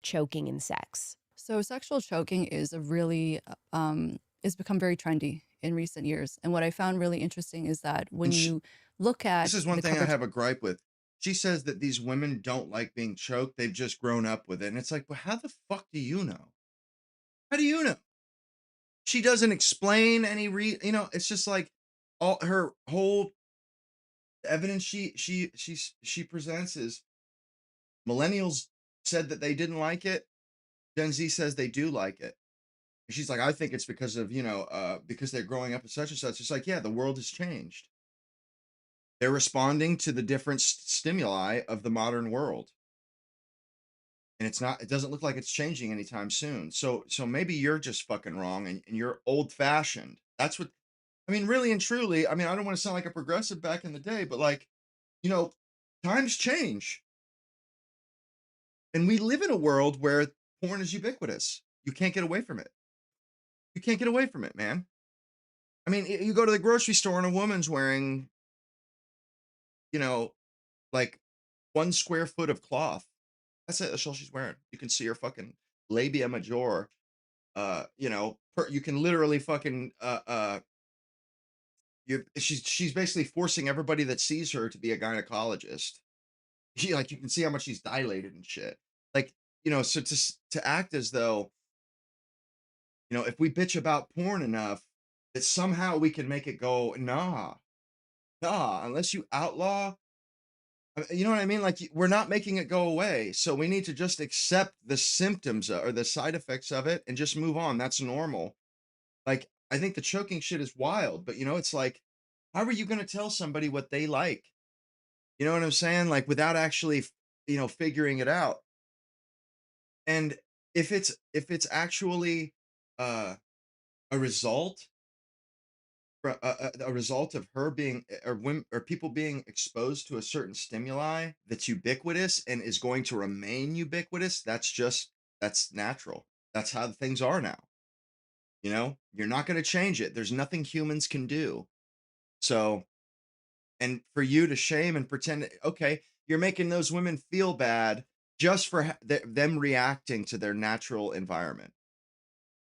Choking in sex. So sexual choking is a really it's become very trendy in recent years. And what I found really interesting is that when you look at This is one the thing I coverage, have a gripe with. She says that these women don't like being choked. They've just grown up with it. And it's like, well, how the fuck do you know? How do you know? She doesn't explain any you know, it's just like all her whole evidence she presents is millennials said that they didn't like it. Gen Z says they do like it. And she's like, I think it's because of, because they're growing up as such and such. It's like, yeah, the world has changed. They're responding to the different stimuli of the modern world. And it doesn't look like it's changing anytime soon. So maybe you're just fucking wrong and you're old fashioned. That's what, I mean, really and truly, I mean, I don't want to sound like a progressive back in the day, but like, times change. And we live in a world where porn is ubiquitous. You can't get away from it. You can't get away from it, man. I mean, you go to the grocery store and a woman's wearing, like 1 square foot of cloth. That's it. That's all she's wearing. You can see her fucking labia major. You can literally fucking she's basically forcing everybody that sees her to be a gynecologist. You can see how much she's dilated and shit. Like, so to act as though, if we bitch about porn enough, that somehow we can make it go, nah, unless you outlaw, you know what I mean? Like, we're not making it go away. So we need to just accept the symptoms or the side effects of it and just move on. That's normal. Like, I think the choking shit is wild, but it's like, how are you going to tell somebody what they like? You know what I'm saying? Like, without actually, figuring it out. And if it's actually a result, a result of her being or people being exposed to a certain stimuli that's ubiquitous and is going to remain ubiquitous, that's natural. That's how things are now. You're not going to change it. There's nothing humans can do. So, and for you to shame and pretend, okay, you're making those women feel bad just for them reacting to their natural environment.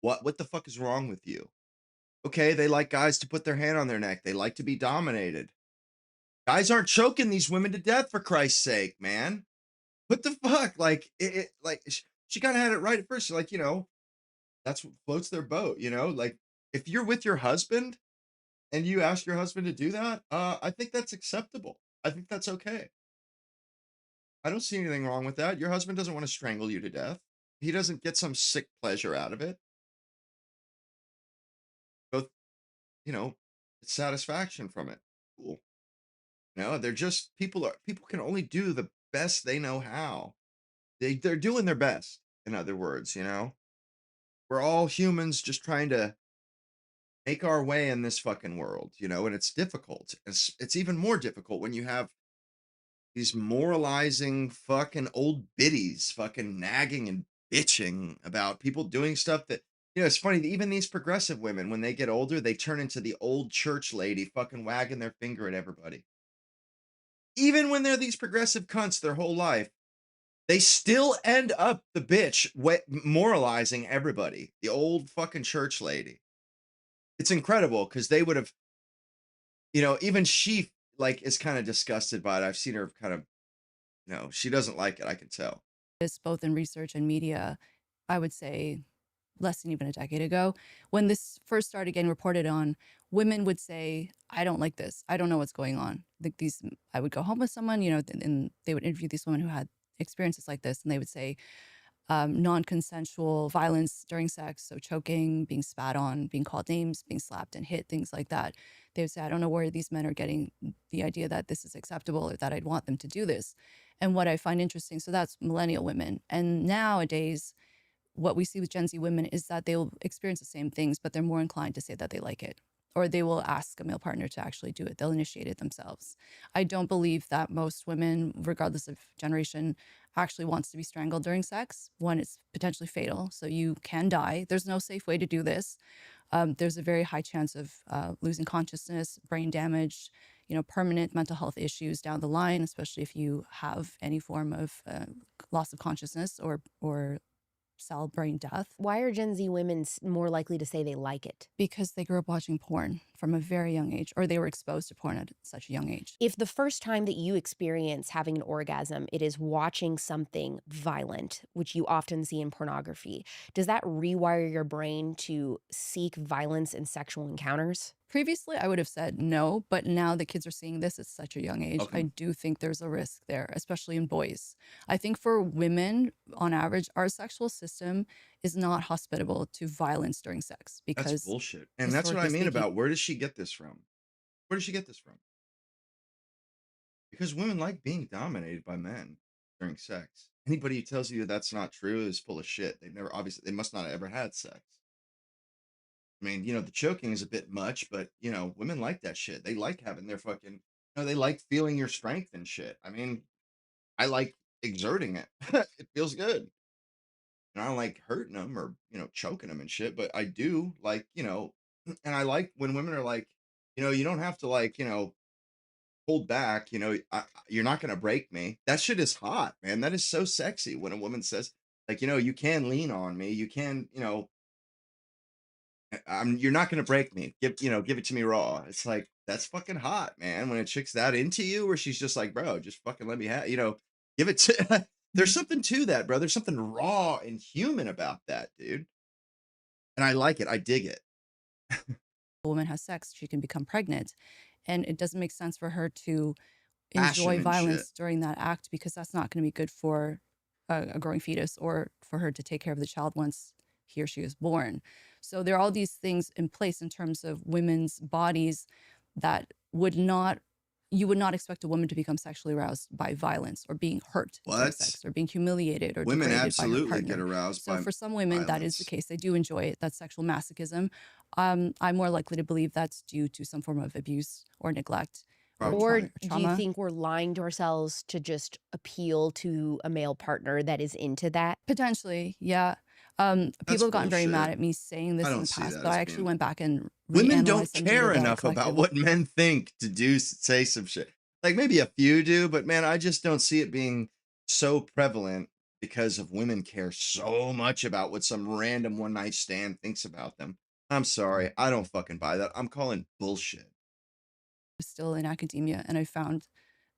What the fuck is wrong with you? Okay, they like guys to put their hand on their neck. They like to be dominated. Guys aren't choking these women to death, for Christ's sake, man. What the fuck? Like, she kind of had it right at first. Like, that's what floats their boat, Like, if you're with your husband and you ask your husband to do that, I think that's acceptable. I think that's okay. I don't see anything wrong with that. Your husband doesn't want to strangle you to death. He doesn't get some sick pleasure out of it. Both, satisfaction from it. Cool. They're just people can only do the best they know how. They're doing their best, in other words, We're all humans just trying to make our way in this fucking world, and it's difficult. It's even more difficult when you have these moralizing fucking old biddies fucking nagging and bitching about people doing stuff that, it's funny, even these progressive women, when they get older, they turn into the old church lady fucking wagging their finger at everybody. Even when they're these progressive cunts their whole life, they still end up the bitch moralizing everybody. The old fucking church lady. It's incredible because they would have, even she is kind of disgusted by it. I've seen her kind of, she doesn't like it. I can tell. This both in research and media, I would say less than even a decade ago, when this first started getting reported on, women would say, I don't like this. I don't know what's going on. Like I would go home with someone, and they would interview these women who had experiences like this, and they would say non-consensual violence during sex, so choking, being spat on, being called names, being slapped and hit, things like that. They would say, I don't know where these men are getting the idea that this is acceptable or that I'd want them to do this. And what I find interesting, so that's millennial women. And nowadays, what we see with Gen Z women is that they'll experience the same things, but they're more inclined to say that they like it. Or they will ask a male partner to actually do it. They'll initiate it themselves. I don't believe that most women, regardless of generation, actually wants to be strangled during sex. One, it's potentially fatal, so you can die. There's no safe way to do this. There's a very high chance of losing consciousness, brain damage, permanent mental health issues down the line, especially if you have any form of loss of consciousness or cell brain death. Why are Gen Z women more likely to say they like it? Because they grew up watching porn from a very young age, or they were exposed to porn at such a young age. If the first time that you experience having an orgasm, it is watching something violent, which you often see in pornography, does that rewire your brain to seek violence in sexual encounters? Previously, I would have said no, but now that kids are seeing this at such a young age, Okay. I do think there's a risk there, especially in boys. I think for women, on average, our sexual system is not hospitable to violence during sex That's because bullshit. And that's what I historically mean speaking, about where does she get this from? Where does she get this from? Because women like being dominated by men during sex. Anybody who tells you that's not true is full of shit. They've never, obviously, they must not have ever had sex. I mean, the choking is a bit much, but, women like that shit. They like having their fucking, they like feeling your strength and shit. I mean, I like exerting it. It feels good. And I don't like hurting them or, choking them and shit, but I do like, and I like when women are like, you don't have to like, hold back, you're not going to break me. That shit is hot, man. That is so sexy when a woman says, like, you can lean on me. You can, you're not going to break me. Give it to me raw. It's like, that's fucking hot, man. When a chick's that into you, where she's just like, bro, just fucking let me have, give it to, there's something to that, bro. There's something raw and human about that, dude. And I like it. I dig it. a woman has sex, she can become pregnant. And it doesn't make sense for her to Passion enjoy and violence shit. during that act because that's not going to be good for a growing fetus or for her to take care of the child once he or she is born. So there are all these things in place in terms of women's bodies that you would not expect a woman to become sexually aroused by violence or being hurt during What? sex or being humiliated or Women degraded by her absolutely get partner. aroused So by for some women, that is the violence. case. They do enjoy it. That's sexual masochism. I'm more likely to believe that's due to some form of abuse or neglect. Probably. Or Trauma. do you think we're lying to ourselves to just appeal to a male partner that is into that? Potentially, yeah. People have gotten very mad at me saying this I in don't the see past, that but as I actually being- went back and Women don't reanalyzed some care data that I enough about collected. what men think to say some shit. Like maybe a few do, but man, I just don't see it being so prevalent because of women care so much about what some random one night stand thinks about them. I'm sorry, I don't fucking buy that. I'm calling bullshit. Still in academia, and I found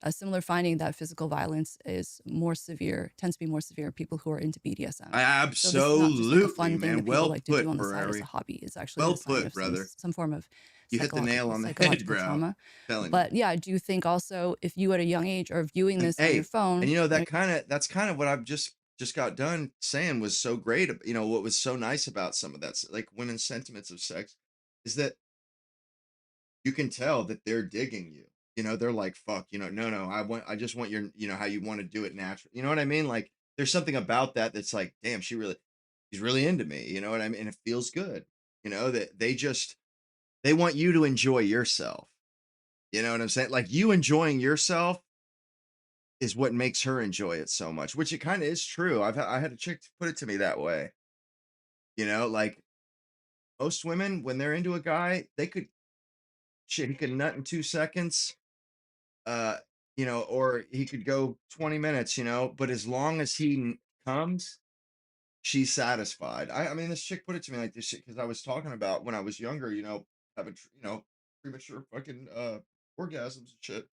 a similar finding that physical violence is more severe, tends to be more severe in people who are into BDSM. So this is not just like a fun thing man. that people Well like to do put, on the side as Ferrari. a hobby. It's actually Well a sign put, of brother. some form of You hit the nail on the head, psychological bro. trauma. Telling But yeah, do you think also if you at a young age are viewing you. this on your phone, And that's kind of what I've just got done saying was so great. What was so nice about some of that, like women's sentiments of sex, is that you can tell that they're digging you. They're like, fuck, no, I just want your, how you want to do it naturally. You know what I mean? Like there's something about that that's like, damn, she's really into me. You know what I mean? And it feels good. That they want you to enjoy yourself. You know what I'm saying? Like you enjoying yourself is what makes her enjoy it so much, which it kind of is true. I had a chick put it to me that way. Like most women, when they're into a guy, he could nut in 2 seconds. Or he could go 20 minutes, but as long as he comes, she's satisfied. I mean, this chick put it to me like this shit because I was talking about when I was younger, having, premature fucking orgasms and shit.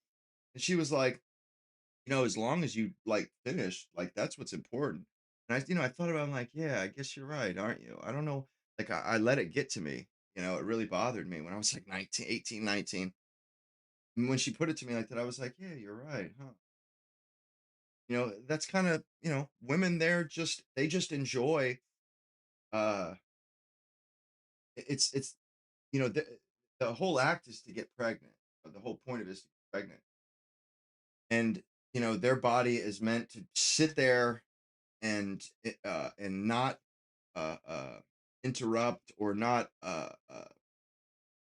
And she was like, as long as you like finish, like that's what's important. And I thought about it, I'm like, yeah, I guess you're right, aren't you? I don't know. Like I let it get to me, it really bothered me when I was like 19, 18, 19. And when she put it to me like that, I was like, yeah, you're right, huh? That's kind of, women they just enjoy, uh, it's, the whole act is to get pregnant. The whole point of it is to get pregnant. And, their body is meant to sit there and not, uh, uh, interrupt or not,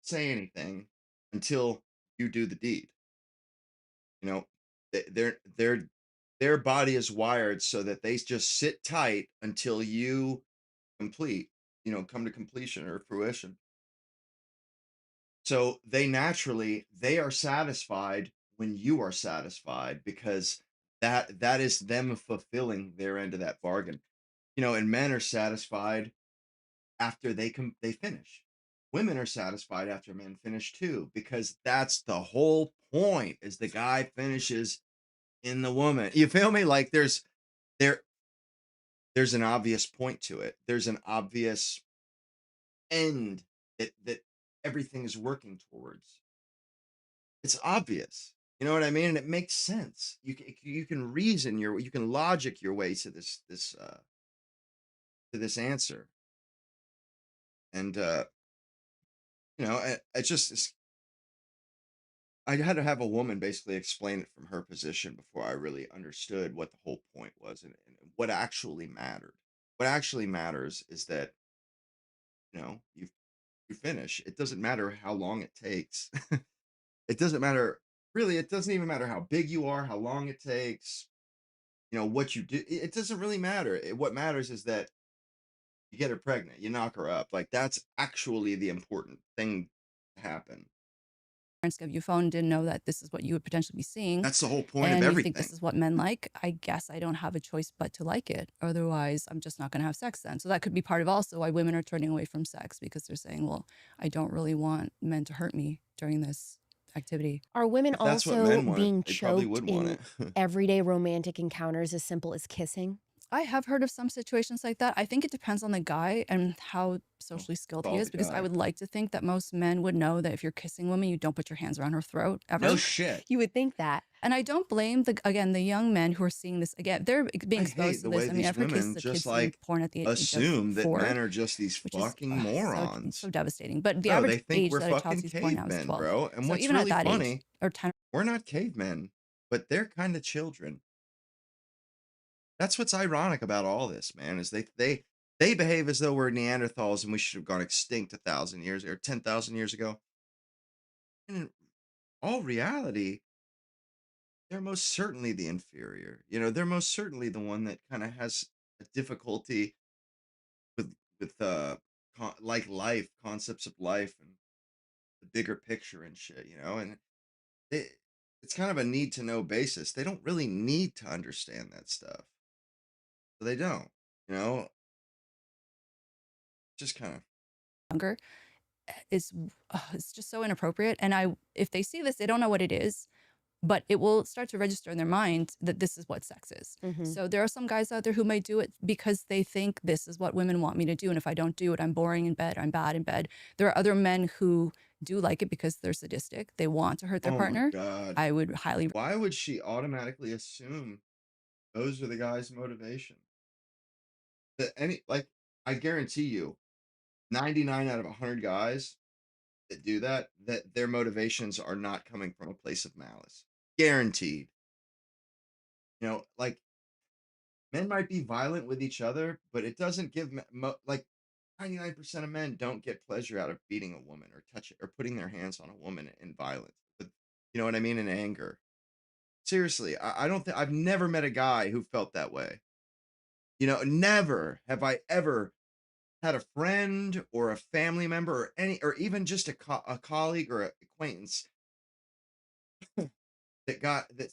say anything until you do the deed. Th- their body is wired so that they just sit tight until you complete, come to completion or fruition. So they are satisfied when you are satisfied because that is them fulfilling their end of that bargain. And men are satisfied after they finish. Women are satisfied after men finish too, because that's the whole point is the guy finishes in the woman. You feel me? Like there's an obvious point to it. There's an obvious end that everything is working towards. It's obvious. You know what I mean? And it makes sense. You can reason you can logic your way to this to this answer. And I just I had to have a woman basically explain it from her position before I really understood what the whole point was and what actually mattered. What actually matters is that you finish. It doesn't matter how long it takes. It doesn't matter really. It doesn't even matter how big you are, how long it takes. What you do. It doesn't really matter. What matters is that you get her pregnant, you knock her up. Like that's actually the important thing to happen. Parents give you a phone, didn't know that this is what you would potentially be seeing. That's the whole point and of you everything. think this is what men like. I guess I don't have a choice but to like it. Otherwise, I'm just not going to have sex then. So that could be part of also why women are turning away from sex, because they're saying, well, I don't really want men to hurt me during this activity. Are women If that's what also men want, being they probably choked would want in it. everyday romantic encounters as simple as kissing? I have heard of some situations like that. I think it depends on the guy and how socially skilled he all is, the because I guy. would like to think that most men would know that if you're kissing a woman, you don't put your hands around her throat ever. No shit. You would think that. And I don't blame the young men who are seeing this again. They're being I exposed hate to the this. way I mean, these I've heard cases women of just kids seeing like porn at the age assume of that 4, men are just these which is fucking so morons. devastating. But the No, average they think age we're that a child fucking sees porn now is cavemen, 12. bro. And So what's even really at that funny, age, or 10. we're not cavemen, but they're kind of children. That's what's ironic about all this, man, is they behave as though we're Neanderthals and we should have gone extinct 1,000 years or 10,000 years ago. And in all reality, they're most certainly the inferior. They're most certainly the one that kind of has a difficulty with like life, concepts of life and the bigger picture and shit, and it, it's kind of a need to know basis. They don't really need to understand that stuff. So they don't, you know, just kind of younger is it's just so inappropriate. And if they see this, they don't know what it is, but it will start to register in their mind that this is what sex is. So there are some guys out there who might do it because they think this is what women want me to do, and if I don't do it, I'm boring in bed, I'm bad in bed. There are other men who do like it because they're sadistic. They want to hurt their oh my partner. God. I would highly Why would she automatically assume those are the guys' motivation? I guarantee you, 99 out of 100 guys that do that their motivations are not coming from a place of malice. Guaranteed. Like men might be violent with each other, but it doesn't give like 99% of men don't get pleasure out of beating a woman or touching or putting their hands on a woman in violence. But you know what I mean? In anger. Seriously, I don't think I've never met a guy who felt that way. Never have I ever had a friend or a family member or even just a colleague or an acquaintance that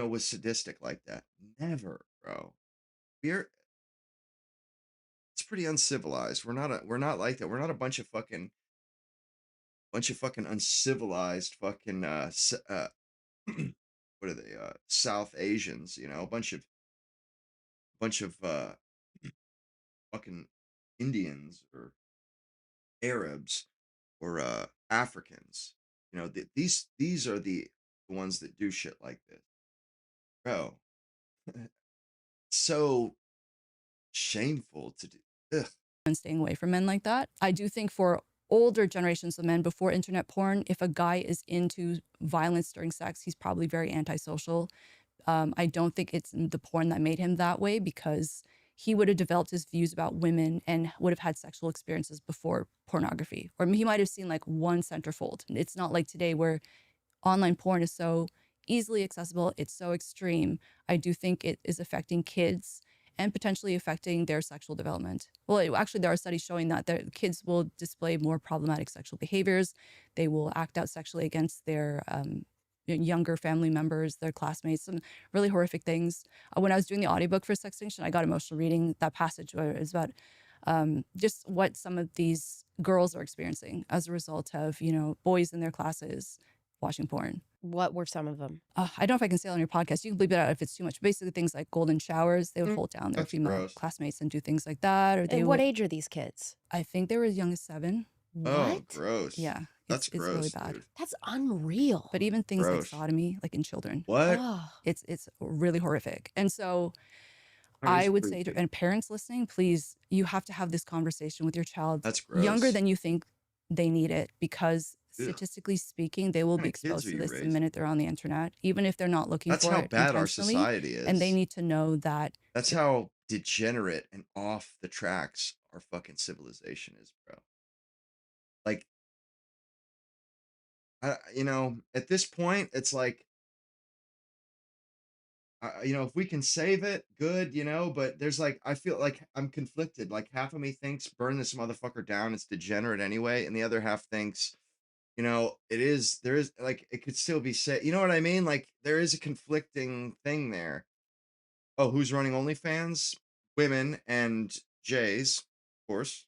was sadistic like that. Never, bro. It's pretty uncivilized. We're not like that. We're not a bunch of fucking uncivilized fucking what are they? South Asians, a bunch of fucking Indians or Arabs or Africans. These are the ones that do shit like this, bro. So shameful to do. Ugh. and staying away from men like that. I do think for older generations of men before internet porn, if a guy is into violence during sex, he's probably very antisocial. I don't think it's the porn that made him that way, because he would have developed his views about women and would have had sexual experiences before pornography. Or he might have seen like one centerfold. It's not like today where online porn is so easily accessible. It's so extreme. I do think it is affecting kids and potentially affecting their sexual development. Well, actually, there are studies showing that their kids will display more problematic sexual behaviors. They will act out sexually against their younger family members, their classmates, some really horrific things. When I was doing the audiobook for Sextinction, I got emotional reading that passage where it's about just what some of these girls are experiencing as a result of, boys in their classes watching porn. What were some of them? I don't know if I can say it on your podcast. You can bleep it out if it's too much. Basically, things like golden showers. They would hold down their That's female gross. classmates and do things like that. Or they And what would, age are these kids? I think they were as young as 7. Oh, What? gross. Yeah, That's it's gross, really bad. dude. That's unreal. But even things like Gross. sodomy, like in children, What? Oh. it's really horrific. And so I would say, and parents listening, please, you have to have this conversation with your child That's gross. younger than you think they need it, because Ugh. statistically speaking, they will What be kind of kids exposed are to you this the raising? minute they're on the internet, even if they're not looking That's for how it bad our intentionally. society is. And they need to know that That's how degenerate and off the tracks our fucking civilization is, bro. Like, at this point, it's like, if we can save it, good, but there's like, I feel like I'm conflicted. Like, half of me thinks burn this motherfucker down, it's degenerate anyway, and the other half thinks, there is like, it could still be said, you know what I mean? Like, there is a conflicting thing there. Oh, who's running OnlyFans? Women and Jays, of course.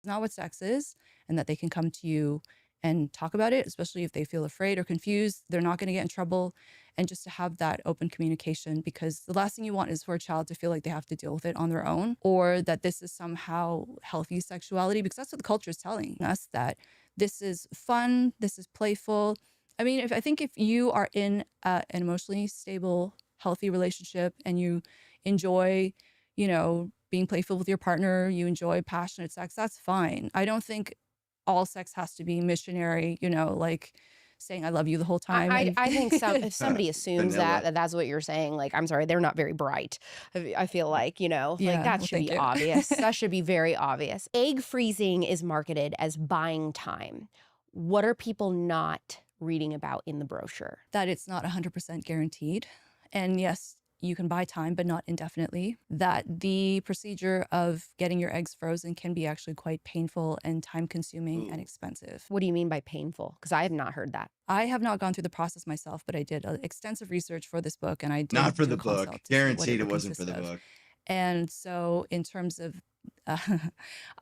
not what sex is, and that they can come to you and talk about it, especially if they feel afraid or confused. They're not going to get in trouble. And just to have that open communication, because the last thing you want is for a child to feel like they have to deal with it on their own, or that this is somehow healthy sexuality, because that's what the culture is telling us, that this is fun, this is playful. I mean, I think if you are in an emotionally stable, healthy relationship and you enjoy, being playful with your partner, you enjoy passionate sex, that's fine. I don't think all sex has to be missionary, like saying I love you the whole time. I think if somebody assumes Vanilla. that's what you're saying, like, I'm sorry, they're not very bright. I feel like, Yeah, like that well, should be thank you. obvious. That should be very obvious. Egg freezing is marketed as buying time. What are people not reading about in the brochure? That it's not 100% guaranteed. And yes, you can buy time, but not indefinitely. That the procedure of getting your eggs frozen can be actually quite painful and time-consuming and expensive. What do you mean by painful? Because I have not heard that. I have not gone through the process myself, but I did extensive research for this book, and I did Not for do the a consult book. to see what Guaranteed it would wasn't for consist the of. book. And so in terms of,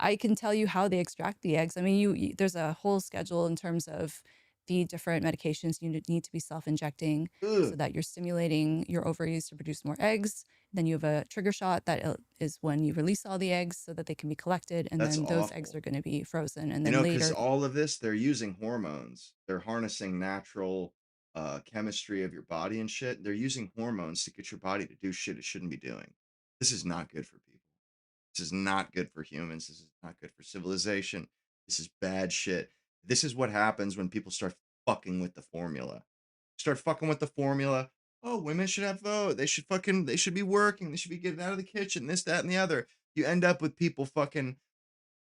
I can tell you how they extract the eggs. I mean, there's a whole schedule in terms of the different medications you need to be self-injecting so that you're stimulating your ovaries to produce more eggs. Then you have a trigger shot that is when you release all the eggs so that they can be collected, and That's then those eggs awful. are going to be frozen. And then Because later, all of this, they're using hormones. They're harnessing natural chemistry of your body and shit. They're using hormones to get your body to do shit it shouldn't be doing. This is not good for people. This is not good for humans. This is not good for civilization. This is bad shit. This is what happens when people start fucking with the formula. Start fucking with the formula. Oh, women should have vote. They should be working. They should be getting out of the kitchen, this, that, and the other. You end up with people fucking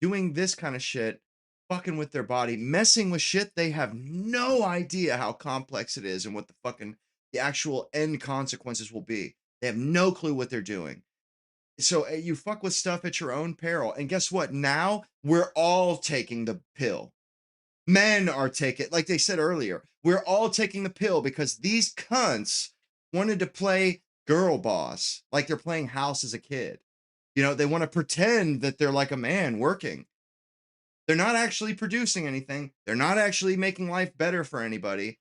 doing this kind of shit, fucking with their body, messing with shit they have no idea how complex it is and what the actual end consequences will be. They have no clue what they're doing. So you fuck with stuff at your own peril. And guess what? Now we're all taking the pill. Men are taking, like they said earlier, we're all taking the pill because these cunts wanted to play girl boss, like they're playing house as a kid. They want to pretend that they're like a man working. They're not actually producing anything. They're not actually making life better for anybody.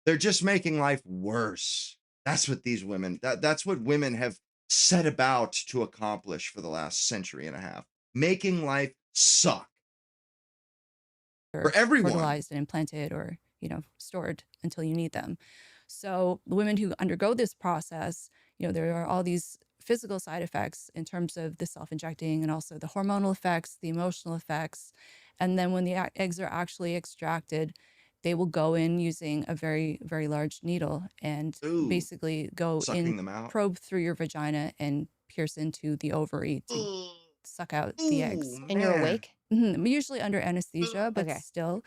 They're just making life worse. That's what these women, that's what women have set about to accomplish for the last century and a half. Making life suck. For everyone. fertilized and implanted or, stored until you need them. So the women who undergo this process, there are all these physical side effects in terms of the self-injecting and also the hormonal effects, the emotional effects. And then when the eggs are actually extracted, they will go in using a very, very large needle and basically go Sucking them out. probe through your vagina and pierce into the ovary to suck out the eggs. And you're awake? Usually under anesthesia, but Okay. still,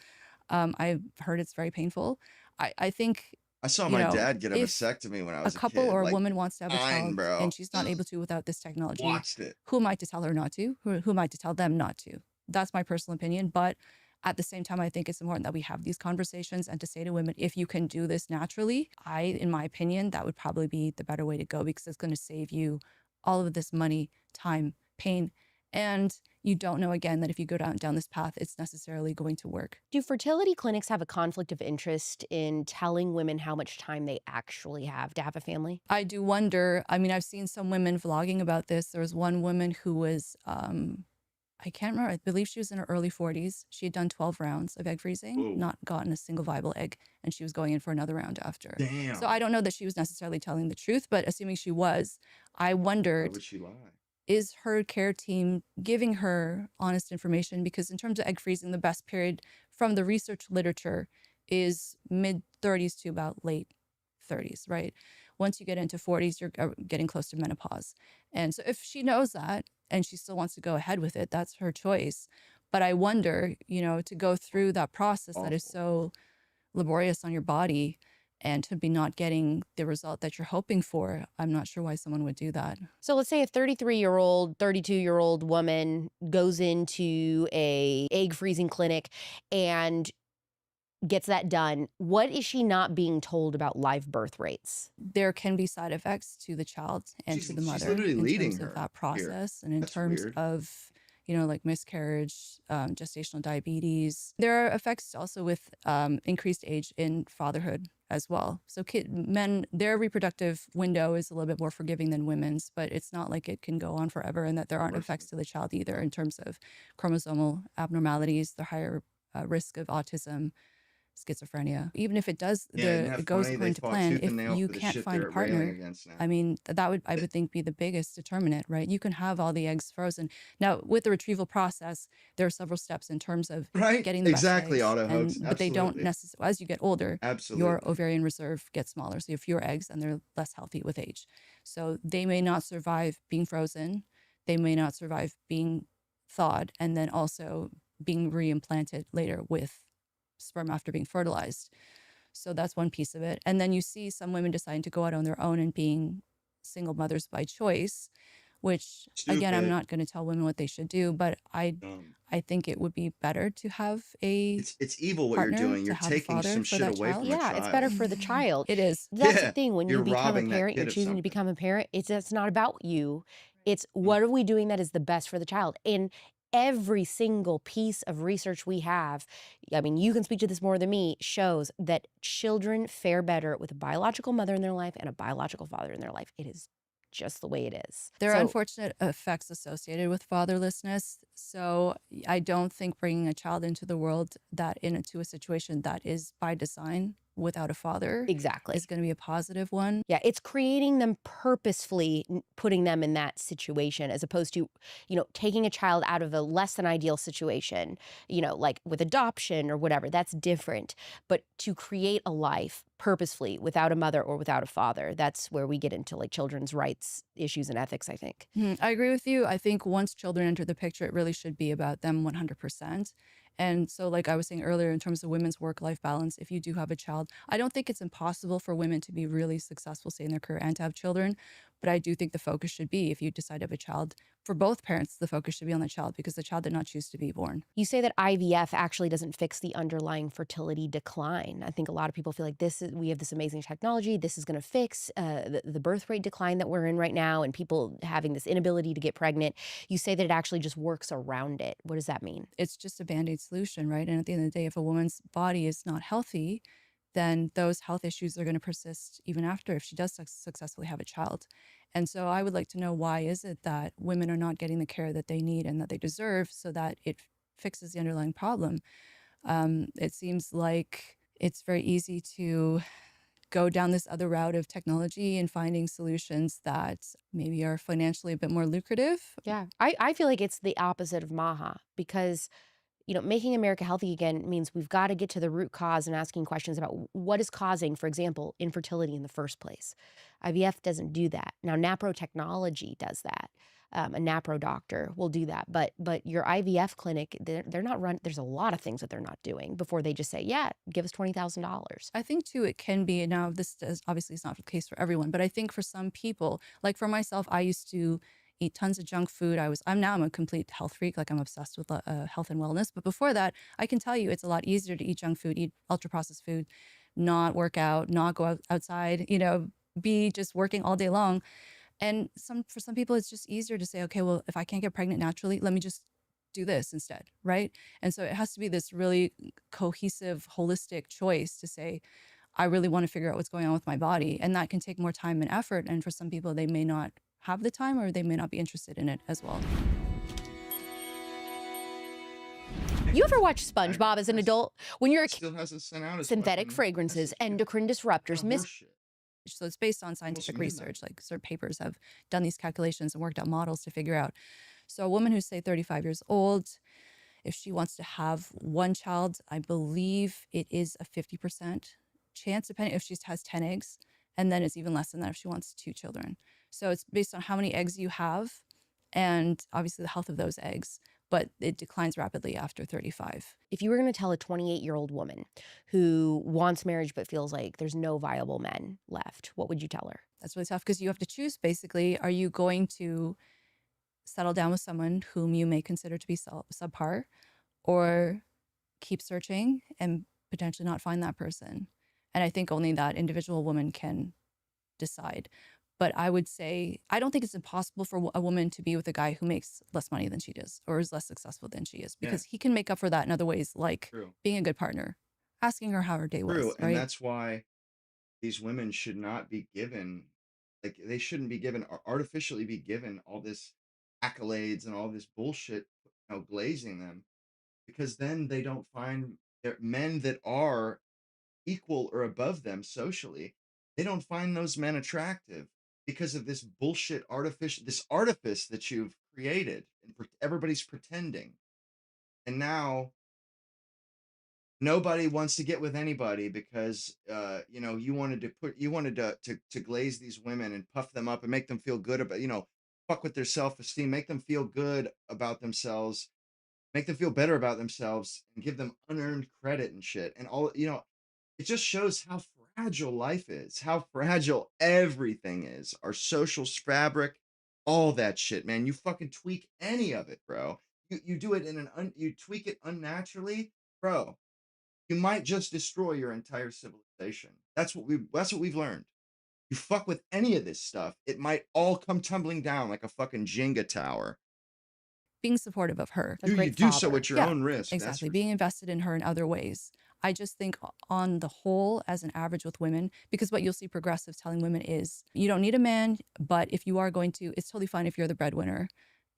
I've heard it's very painful. I think I saw you my know, dad get a if vasectomy when I a was a couple kid. or a Like, woman wants to have a fine, child bro. and she's not able to without this technology, Watched it. who am I to tell her not to? Who am I to tell them not to? That's my personal opinion. But at the same time, I think it's important that we have these conversations and to say to women, if you can do this naturally, in my opinion, that would probably be the better way to go because it's going to save you all of this money, time, pain. And you don't know, again, that if you go down this path, it's necessarily going to work. Do fertility clinics have a conflict of interest in telling women how much time they actually have to have a family? I do wonder. I mean, I've seen some women vlogging about this. There was one woman who was, I can't remember. I believe she was in her early 40s. She had done 12 rounds of egg freezing, Whoa. not gotten a single viable egg, and she was going in for another round after. Damn. So I don't know that she was necessarily telling the truth, but assuming she was, I Why wondered, would she lie? is her care team giving her honest information? Because in terms of egg freezing, the best period from the research literature is mid 30s to about late 30s, right? Once you get into 40s, you're getting close to menopause. And so if she knows that and she still wants to go ahead with it, that's her choice. But I wonder, you know, to go through that process that is so laborious on your body and to be not getting the result that you're hoping for, I'm not sure why someone would do that. So let's say a 33-year-old, 32-year-old woman goes into a egg freezing clinic and gets that done. What is she not being told about live birth rates? There can be side effects to the child and She's- to the she's mother literally in leading terms of her that here. process and in That's terms weird. of, you know, like miscarriage, gestational diabetes. There are effects also with increased age in fatherhood as well. So men, their reproductive window is a little bit more forgiving than women's, but it's not like it can go on forever and that there aren't effects to the child either in terms of chromosomal abnormalities, the higher risk of autism, schizophrenia. Even if it does, Yeah, isn't that it goes funny? They according to fought plan. tooth If and nail you for the can't shit find a they're railing partner, against now. I mean, that would, I would think, be the biggest determinant, right? You can have all the eggs frozen. Now, with the retrieval process, there are several steps in terms of Right? getting the best Exactly, eggs, auto hoax. but they don't Absolutely. necessarily, as you get older, Absolutely. your ovarian reserve gets smaller. So you have fewer eggs and they're less healthy with age. So they may not survive being frozen. They may not survive being thawed and then also being reimplanted later with sperm after being fertilized. So that's one piece of it. And then you see some women deciding to go out on their own and being single mothers by choice, which again, I'm Stupid. not going to tell women what they should do, but I think it would be better to have a It's evil what you're partner, doing. to You're have a taking father some for shit that away child. from a Yeah, child. it's better for the child. It is. That's Yeah, the thing. When you're you become a robbing that parent, kid you're of choosing to something. become a parent. It's not about you. It's what are we doing that is the best for the child? And every single piece of research we have, I mean, you can speak to this more than me, shows that children fare better with a biological mother in their life and a biological father in their life. It is just the way it is. There are So- unfortunate effects associated with fatherlessness. So I don't think bringing a child into the world into a situation that is by design without a father Exactly. is going to be a positive one. Yeah, it's creating them purposefully, putting them in that situation as opposed to, you know, taking a child out of a less than ideal situation, you know, like with adoption or whatever. That's different. But to create a life purposefully without a mother or without a father, that's where we get into like children's rights issues and ethics, I think. I agree with you. I think once children enter the picture, it really should be about them 100%. And so, like I was saying earlier, in terms of women's work-life balance, if you do have a child, I don't think it's impossible for women to be really successful, say, in their career and to have children. But I do think the focus should be, if you decide to have a child, for both parents, the focus should be on the child because the child did not choose to be born. You say that IVF actually doesn't fix the underlying fertility decline. I think a lot of people feel like we have this amazing technology. This is going to fix the birth rate decline that we're in right now and people having this inability to get pregnant. You say that it actually just works around it. What does that mean? It's just a Band-Aid solution, right? And at the end of the day, if a woman's body is not healthy, then those health issues are going to persist even after if she does successfully have a child. And so I would like to know, why is it that women are not getting the care that they need and that they deserve so that it fixes the underlying problem? It seems like it's very easy to go down this other route of technology and finding solutions that maybe are financially a bit more lucrative. Yeah, I feel like it's the opposite of Maha because, you know, making America healthy again means we've got to get to the root cause and asking questions about what is causing, for example, infertility in the first place. IVF doesn't do that. Now, NAPRO technology does that. A NAPRO doctor will do that. But your IVF clinic, they're not run. There's a lot of things that they're not doing before they just say, yeah, give us $20,000. I think too, it can be, now this obviously is not the case for everyone, but I think for some people, like for myself, I used to eat tons of junk food. I'm a complete health freak. Like I'm obsessed with health and wellness. But before that, I can tell you it's a lot easier to eat junk food, eat ultra processed food, not work out, not go outside, you know, be just working all day long. And for some people, it's just easier to say, okay, well, if I can't get pregnant naturally, let me just do this instead, right? And so it has to be this really cohesive, holistic choice to say, I really want to figure out what's going on with my body. And that can take more time and effort. And for some people, they may not have the time or they may not be interested in it as well. You ever watch SpongeBob as an adult? When you're a kid, Still hasn't sent out his synthetic fucking fragrances, message yet. endocrine disruptors, What horseshit. So it's based on scientific midnight. research. Like certain papers have done these calculations and worked out models to figure out. So a woman who's say 35 years old, if she wants to have one child, I believe it is a 50% chance, depending if she has 10 eggs. And then it's even less than that if she wants 2 children. So it's based on how many eggs you have and obviously the health of those eggs, but it declines rapidly after 35. if you were going to tell a 28-year-old woman who wants marriage but feels like there's no viable men left, what would you tell her? That's really tough because you have to choose basically, are you going to settle down with someone whom you may consider to be subpar, or keep searching and potentially not find that person? And I think only that individual woman can decide. But I would say, I don't think it's impossible for a woman to be with a guy who makes less money than she does or is less successful than she is, because he can make up for that in other ways, like being a good partner, asking her how her day was. True, Right? and that's why these women should not be given, like, they shouldn't be given, artificially be given all this accolades and all this bullshit, glazing them, because then they don't find men that are equal or above them socially. They don't find those men attractive because of this bullshit this artifice that you've created, and everybody's pretending. And now nobody wants to get with anybody because you wanted to glaze these women and puff them up and make them feel good about, fuck with their self-esteem, make them feel good about themselves, make them feel better about themselves, and give them unearned credit and shit. And all, it just shows how fragile life is, how fragile everything is, our social fabric, all that shit, man. You fucking tweak any of it, bro. You do it you tweak it unnaturally, bro. You might just destroy your entire civilization. That's what we've learned. You fuck with any of this stuff, it might all come tumbling down like a fucking Jenga tower. Being supportive of her. You do so at your own risk. Exactly. Being invested in her in other ways. I just think on the whole, as an average with women, because what you'll see progressives telling women is, you don't need a man, but if you are going to, it's totally fine if you're the breadwinner.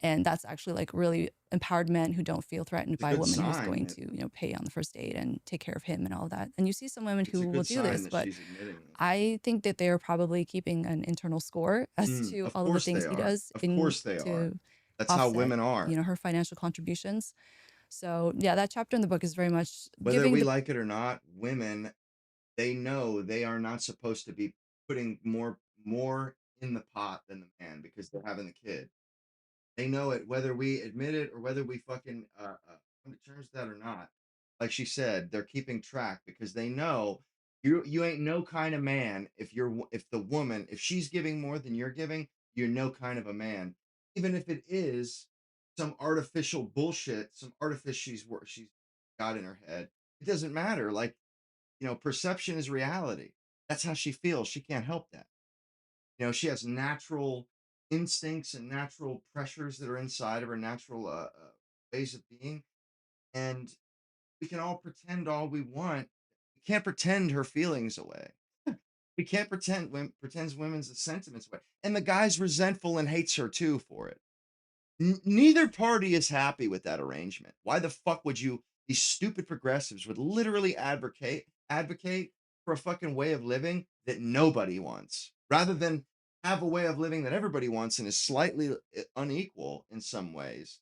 And that's actually like really empowered men who don't feel threatened by a woman who's going to, pay on the first date and take care of him and all that. And you see some women who will do this, but I think that they're probably keeping an internal score as to all of the things he does. Of course they are. That's how women are. Her financial contributions. So yeah, that chapter in the book is very much whether we like it or not, women, they know they are not supposed to be putting more in the pot than the man because they're having the kid. They know it, whether we admit it or whether we fucking come to terms with that or not. Like she said, they're keeping track because they know you ain't no kind of man if the woman, if she's giving more than you're giving, you're no kind of a man. Even if it is some artificial bullshit, some artifice she's got in her head, it doesn't matter. Like, perception is reality. That's how she feels. She can't help that. She has natural instincts and natural pressures that are inside of her, natural ways of being. And we can all pretend all we want. We can't pretend her feelings away. We can't pretend women's sentiments away. And the guy's resentful and hates her too for it. Neither party is happy with that arrangement. Why the fuck would these stupid progressives would literally advocate for a fucking way of living that nobody wants, rather than have a way of living that everybody wants and is slightly unequal in some ways.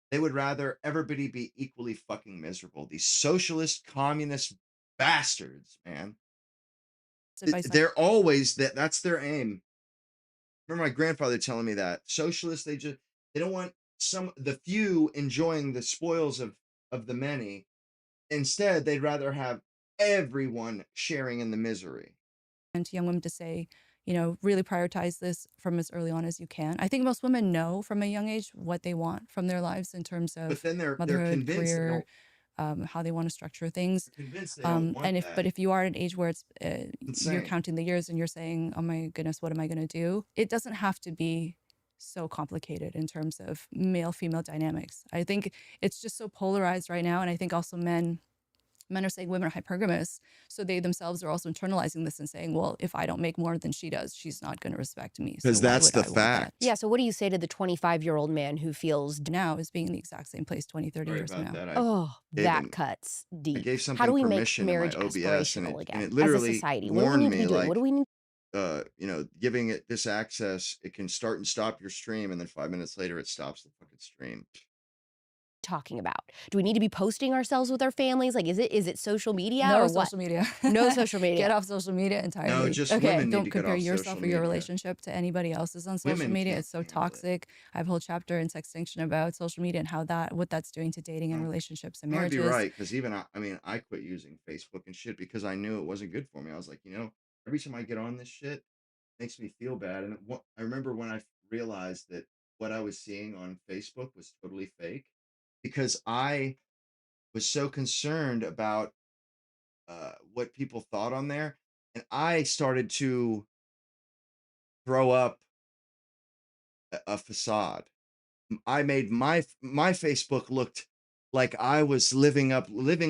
They would rather everybody be equally fucking miserable. These socialist, communist bastards, man. They're always that's their aim. Remember my grandfather telling me that socialists, they don't want the few enjoying the spoils of the many. Instead, they'd rather have everyone sharing in the misery. And to young women to say, really prioritize this from as early on as you can. I think most women know from a young age what they want from their lives in terms of but then they're motherhood, career, how they want to structure things. But if you are at an age where it's you're counting the years and you're saying, oh my goodness, what am I going to do? It doesn't have to be so complicated in terms of male-female dynamics. I think it's just so polarized right now. And I think also men Men are saying women are hypergamous. So they themselves are also internalizing this and saying, well, if I don't make more than she does, she's not going to respect me. So Because why that's would the I want that? fact. Yeah. So what do you say to the 25-year-old man who feels, Now is being in the exact same place 20, 30 Sorry years from about now. that. oh, gave that an- cuts I deep? gave How something do we make permission in my marriage OBS, and aspirational it again as a literally society? What do we warned need to be me doing? What do we need? giving it this access, it can start and stop your stream, and then 5 minutes later, it stops the fucking stream. Talking about? Do we need to be posting ourselves with our families? Like, is it social media No or what? social media. No social media. Get off social media entirely. just Okay. women need Don't to get compare off yourself social or your media. relationship to anybody else's on social Women media. can't It's so handle it. toxic. I have a whole chapter in Sextinction about social media and what that's doing to dating and Well, relationships and You might be marriages. right, because even I quit using Facebook and shit because I knew it wasn't good for me. I was like, every time I get on this shit, it makes me feel bad. And I remember when I realized that what I was seeing on Facebook was totally fake, because I was so concerned about what people thought on there, and I started to throw up a facade. I made my Facebook looked like I was living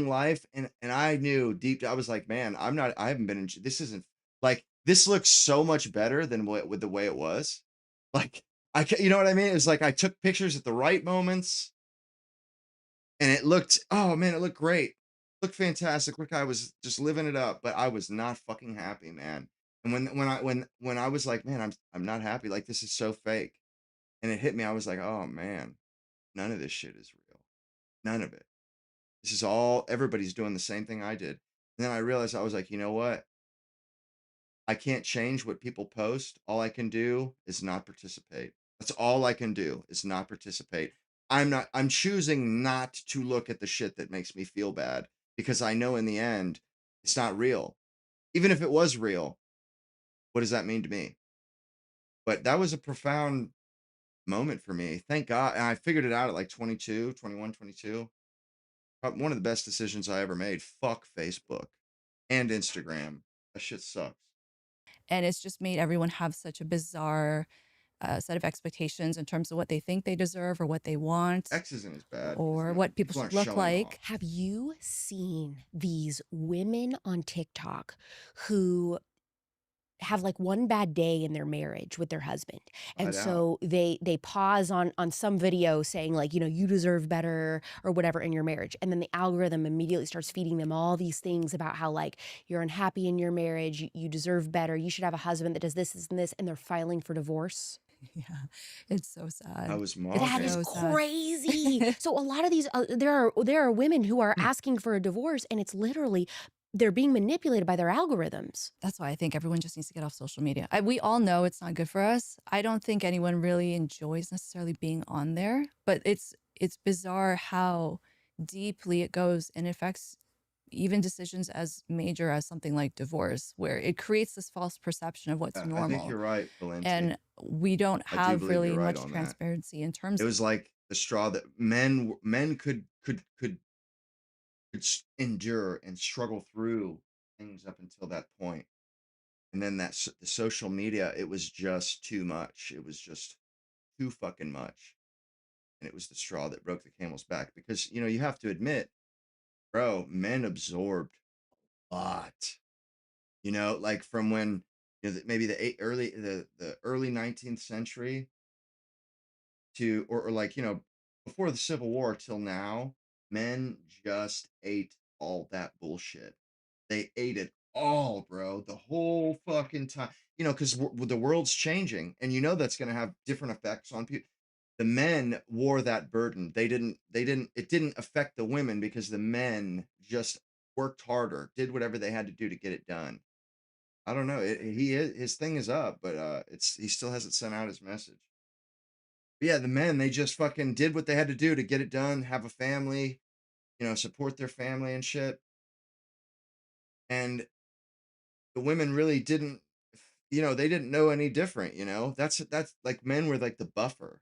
life, and I knew deep. I was like, man, I haven't been in. This isn't like this looks so much better than with the way it was. Like you know what I mean? It was like I took pictures at the right moments, and it looked. Oh man, it looked great. Looked fantastic. Look, I was just living it up, but I was not fucking happy, man. And when I was like, man, I'm not happy. Like this is so fake, and it hit me. I was like, oh man. None of this shit is real. None of it. This is all, everybody's doing the same thing I did. And then I realized, I was like, you know what? I can't change what people post. All I can do is not participate. That's all I can do is not participate. I'm choosing not to look at the shit that makes me feel bad, because I know in the end, it's not real. Even if it was real, what does that mean to me? But that was a profound moment for me. Thank God. And I figured it out at like 22, 21, 22. One of the best decisions I ever made. Fuck Facebook and Instagram. That shit sucks. And it's just made everyone have such a bizarre set of expectations in terms of what they think they deserve or what they want X isn't as bad. or what people aren't should look showing like. off. Have you seen these women on TikTok who have like one bad day in their marriage with their husband, and Find out. so they pause on some video saying like, you deserve better or whatever in your marriage, and then the algorithm immediately starts feeding them all these things about how like you're unhappy in your marriage, you deserve better, you should have a husband that does this and this, and they're filing for divorce. Yeah, it's so sad. I was That mocking. is So sad. crazy. So a lot of these there are women who are asking for a divorce, and it's literally they're being manipulated by their algorithms. That's why I think everyone just needs to get off social media. We all know it's not good for us. I don't think anyone really enjoys necessarily being on there, but it's bizarre how deeply it goes and affects even decisions as major as something like divorce, where it creates this false perception of what's I think normal. you're right, Valenti. And we don't I do have believe really you're right much on that. transparency in terms It was like the straw that men could endure and struggle through things up until that point. And then the social media, it was just too much. It was just too fucking much. And it was the straw that broke the camel's back, because, you have to admit, bro, men absorbed a lot, like from when, maybe the early 19th century to, or like, before the Civil War till now, men just ate all that bullshit. They ate it all, bro, the whole fucking time, because the world's changing, and that's going to have different effects on people. The men wore that burden. It didn't affect the women, because the men just worked harder, did whatever they had to do to get it done. I don't know. His thing is up, but he still hasn't sent out his message. But yeah, the men, they just fucking did what they had to do to get it done, have a family, support their family and shit. And the women really didn't, they didn't know any different, that's like men were like the buffer.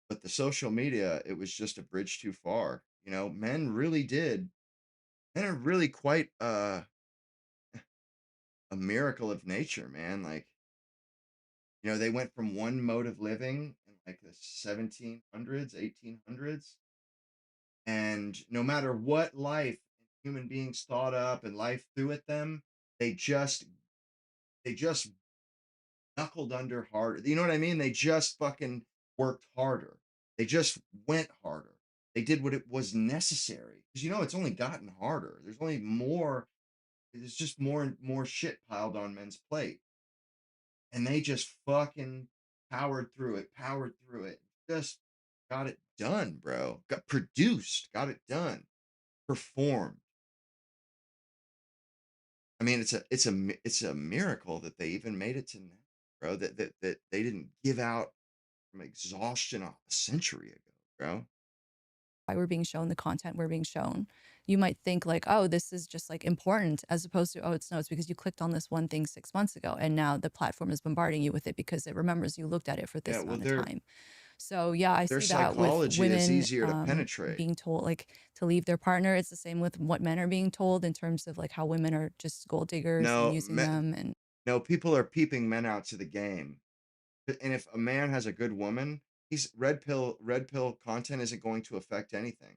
But the social media, it was just a bridge too far. Men are really quite a miracle of nature, man. Like, they went from one mode of living in like the 1700s, 1800s. And no matter what life human beings thought up and life threw at them, they just knuckled under harder. You know what I mean? They just fucking worked harder. They just went harder. They did what it was necessary. Because it's only gotten harder. There's only more, there's just more and more shit piled on men's plate. And they just fucking powered through it, just got it done, bro. Got produced, got it done, performed. I mean, it's a miracle that they even made it to now, bro. That they didn't give out from exhaustion a century ago, bro. Why we're being shown the content we're being shown, you might think like, oh, this is just like important, as opposed to, oh, it's because you clicked on this one thing 6 months ago and now the platform is bombarding you with it because it remembers you looked at it for this amount of time. So yeah, I Their see that with psychology women is easier to penetrate. being told like to leave their partner. It's the same with what men are being told in terms of like how women are just gold diggers No, and using them. And no, people are peeping men out to the game. And if a man has a good woman, he's red pill content isn't going to affect anything.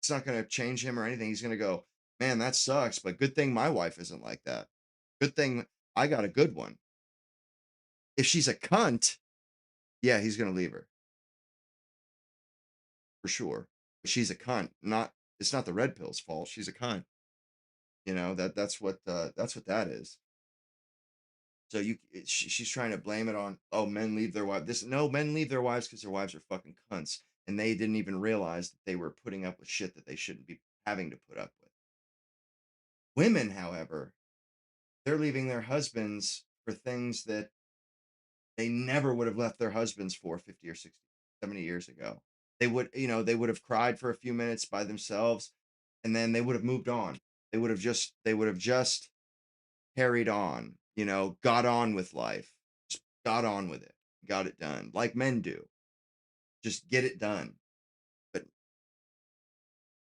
It's not going to change him or anything. He's going to go, man, that sucks, but good thing my wife isn't like that. Good thing I got a good one. If she's a cunt, yeah, he's going to leave her. For sure. But she's a cunt. It's not the red pill's fault. She's a cunt. That's what that is. So she's trying to blame it on, oh, men leave their wives. No, men leave their wives because their wives are fucking cunts. And they didn't even realize that they were putting up with shit that they shouldn't be having to put up with. Women, however, they're leaving their husbands for things that they never would have left their husbands for 50 or 60, 70 years ago. They would have cried for a few minutes by themselves and then they would have moved on. They would have just carried on, got on with life, just got on with it, got it done like men do. Just get it done. But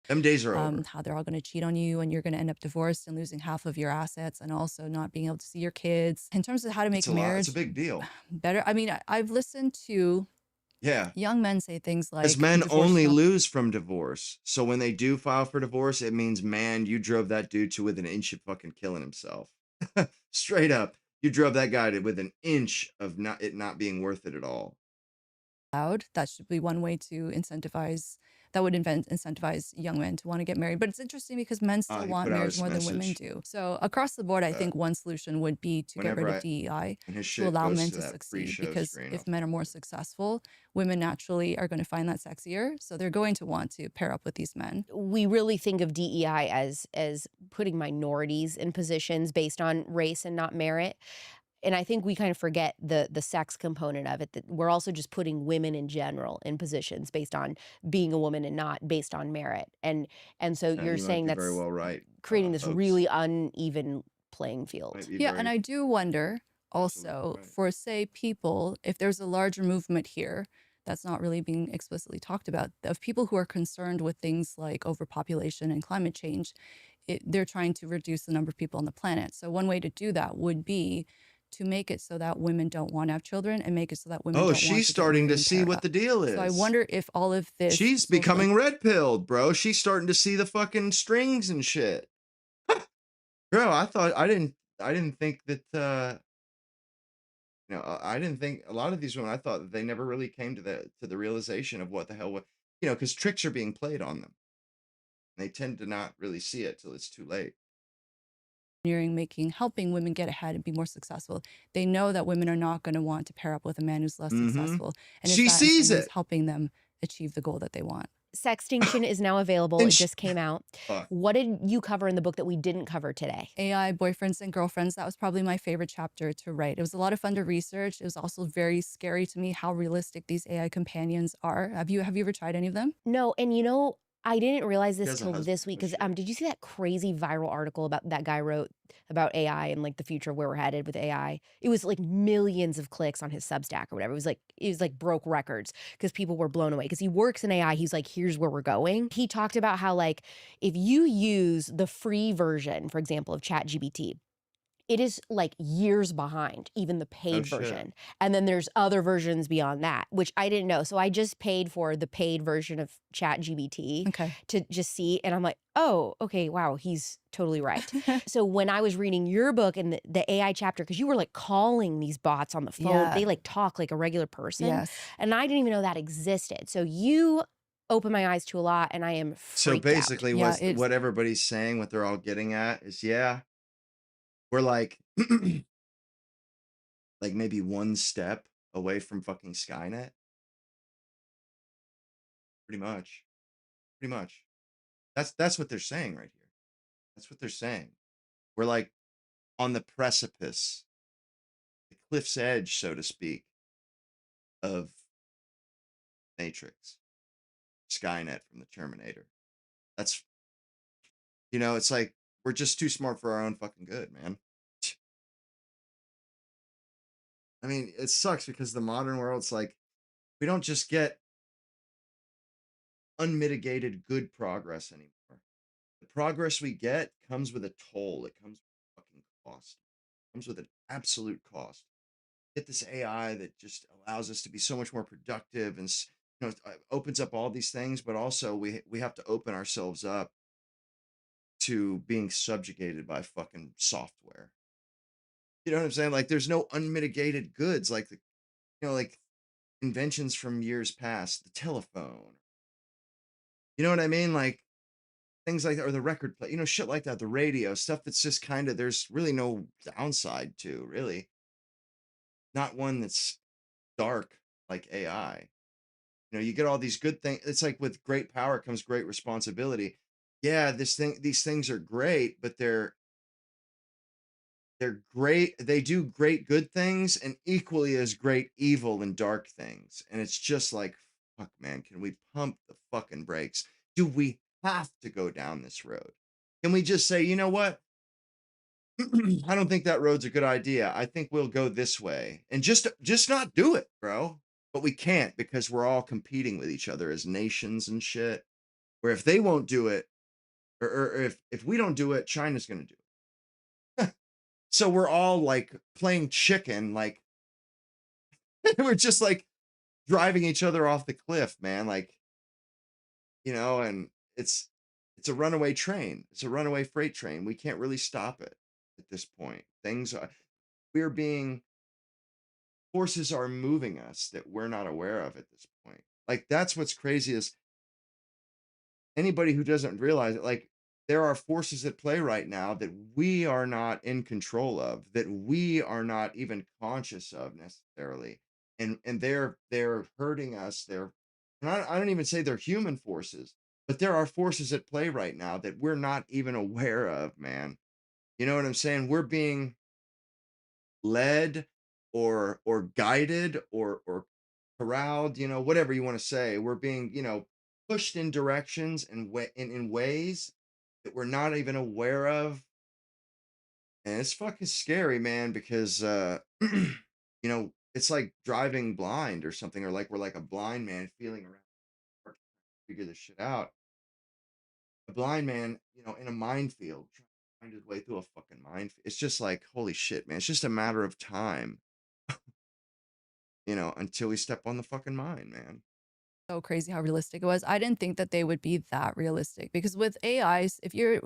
them days are over. how they're all going to cheat on you and you're going to end up divorced and losing half of your assets and also not being able to see your kids. In terms of how to make It's a lot. marriage It's a big deal. better, I mean, I've listened to Yeah. young men say things like, Because men divorce is only not lose from divorce. So when they do file for divorce, it means, man, you drove that dude to within an inch of fucking killing himself. Straight up. You drove that guy to within an inch of not being worth it at all. allowed. That should be one way to incentivize, that would incentivize young men to want to get married. But it's interesting because men still He want put out marriage his more than women message. do. So across the board, I think one solution would be to get rid Whenever of DEI And his to shit allow goes men to to that succeed. pre-show Because screen. if men are more successful, women naturally are going to find that sexier. So they're going to want to pair up with these men. We really think of DEI as putting minorities in positions based on race and not merit. And I think we kind of forget the sex component of it, that we're also just putting women in general in positions based on being a woman and not based on merit. And so Yeah, you're you might saying be that's very well right, creating this folks. really uneven playing Might field. be Yeah, very- and I do wonder Absolutely also right. for, say, people, if there's a larger movement here that's not really being explicitly talked about, of people who are concerned with things like overpopulation and climate change, they're trying to reduce the number of people on the planet. So one way to do that would be to make it so that women don't want to have children and make it so that women don't want to she's get starting married to and see pair what up. the deal is. So I wonder if all of this She's social becoming red pilled, bro. She's starting to see the fucking strings and shit. Bro, I didn't think that I didn't think a lot of these women, I thought that they never really came to the realization of what the hell because tricks are being played on them. They tend to not really see it till it's too late. helping women get ahead and be more successful. They know that women are not going to want to pair up with a man who's less successful. And She if that in sees some ways it. helping them achieve the goal that they want. Sextinction is now available. And It just came out. Fuck. What did you cover in the book that we didn't cover today? AI boyfriends and girlfriends, that was probably my favorite chapter to write. It was a lot of fun to research. It was also very scary to me how realistic these AI companions are. Have you ever tried any of them? No, and I didn't realize He this has a till husband, this week I'm because sure. did you see that crazy viral article about that guy wrote about AI and like the future of where we're headed with AI? It was like millions of clicks on his Substack or whatever. It was like broke records because people were blown away because he works in AI. He's like, here's where we're going. He talked about how like if you use the free version, for example, of ChatGPT, it is like years behind even the paid shit. version. And then there's other versions beyond that, which I didn't know. So I just paid for the paid version of ChatGPT to just see. And I'm like, oh, okay, wow, he's totally right. So when I was reading your book and the AI chapter, because you were like calling these bots on the phone, they like talk like a regular person. And I didn't even know that existed. So you opened my eyes to a lot, and I am freaked So basically, out. what everybody's saying, what they're all getting at is, we're like, like maybe one step away from fucking Skynet. Pretty much. That's what they're saying right here. That's what they're saying. We're like on the precipice, the cliff's edge, so to speak, of Matrix, Skynet from the Terminator. That's, it's like we're just too smart for our own fucking good, man. I mean, it sucks because the modern world's like, we don't just get unmitigated good progress anymore. The progress we get comes with a toll. It comes with a fucking cost. It comes with an absolute cost. Get this AI that just allows us to be so much more productive and opens up all these things, but also we have to open ourselves up to being subjugated by fucking software. You know what I'm saying? Like there's no unmitigated goods like like inventions from years past, the telephone. You know what I mean? Like things like that, or the record play, shit like that, the radio, stuff that's just kind of, there's really no downside to, really. Not one that's dark like AI. You get all these good things. It's like with great power comes great responsibility. Yeah, these things are great, but they're great. They do great good things and equally as great evil and dark things. And it's just like, fuck, man, can we pump the fucking brakes? Do we have to go down this road? Can we just say, you know what? I don't think that road's a good idea. I think we'll go this way and just not do it, bro. But we can't because we're all competing with each other as nations and shit. Where if they won't do it, or if we don't do it, China's going to do it. So we're all like playing chicken, like we're just like driving each other off the cliff, man. Like, and it's a runaway train. It's a runaway freight train. We can't really stop it at this point. Forces are moving us that we're not aware of at this point. Like that's what's crazy is anybody who doesn't realize it, like there are forces at play right now that we are not in control of, that we are not even conscious of necessarily. And they're hurting us. I don't even say they're human forces, but there are forces at play right now that we're not even aware of, man. You know what I'm saying? We're being led or guided or corralled, whatever you want to say. We're being, pushed in directions and in ways that we're not even aware of. And it's fucking scary, man, because it's like driving blind or something, or like we're like a blind man feeling around to figure this shit out. A blind man, in a minefield, trying to find his way through a fucking minefield. It's just like, holy shit, man. It's just a matter of time. Until we step on the fucking mine, man. So crazy how realistic it was. I didn't think that they would be that realistic because with AIs, if you're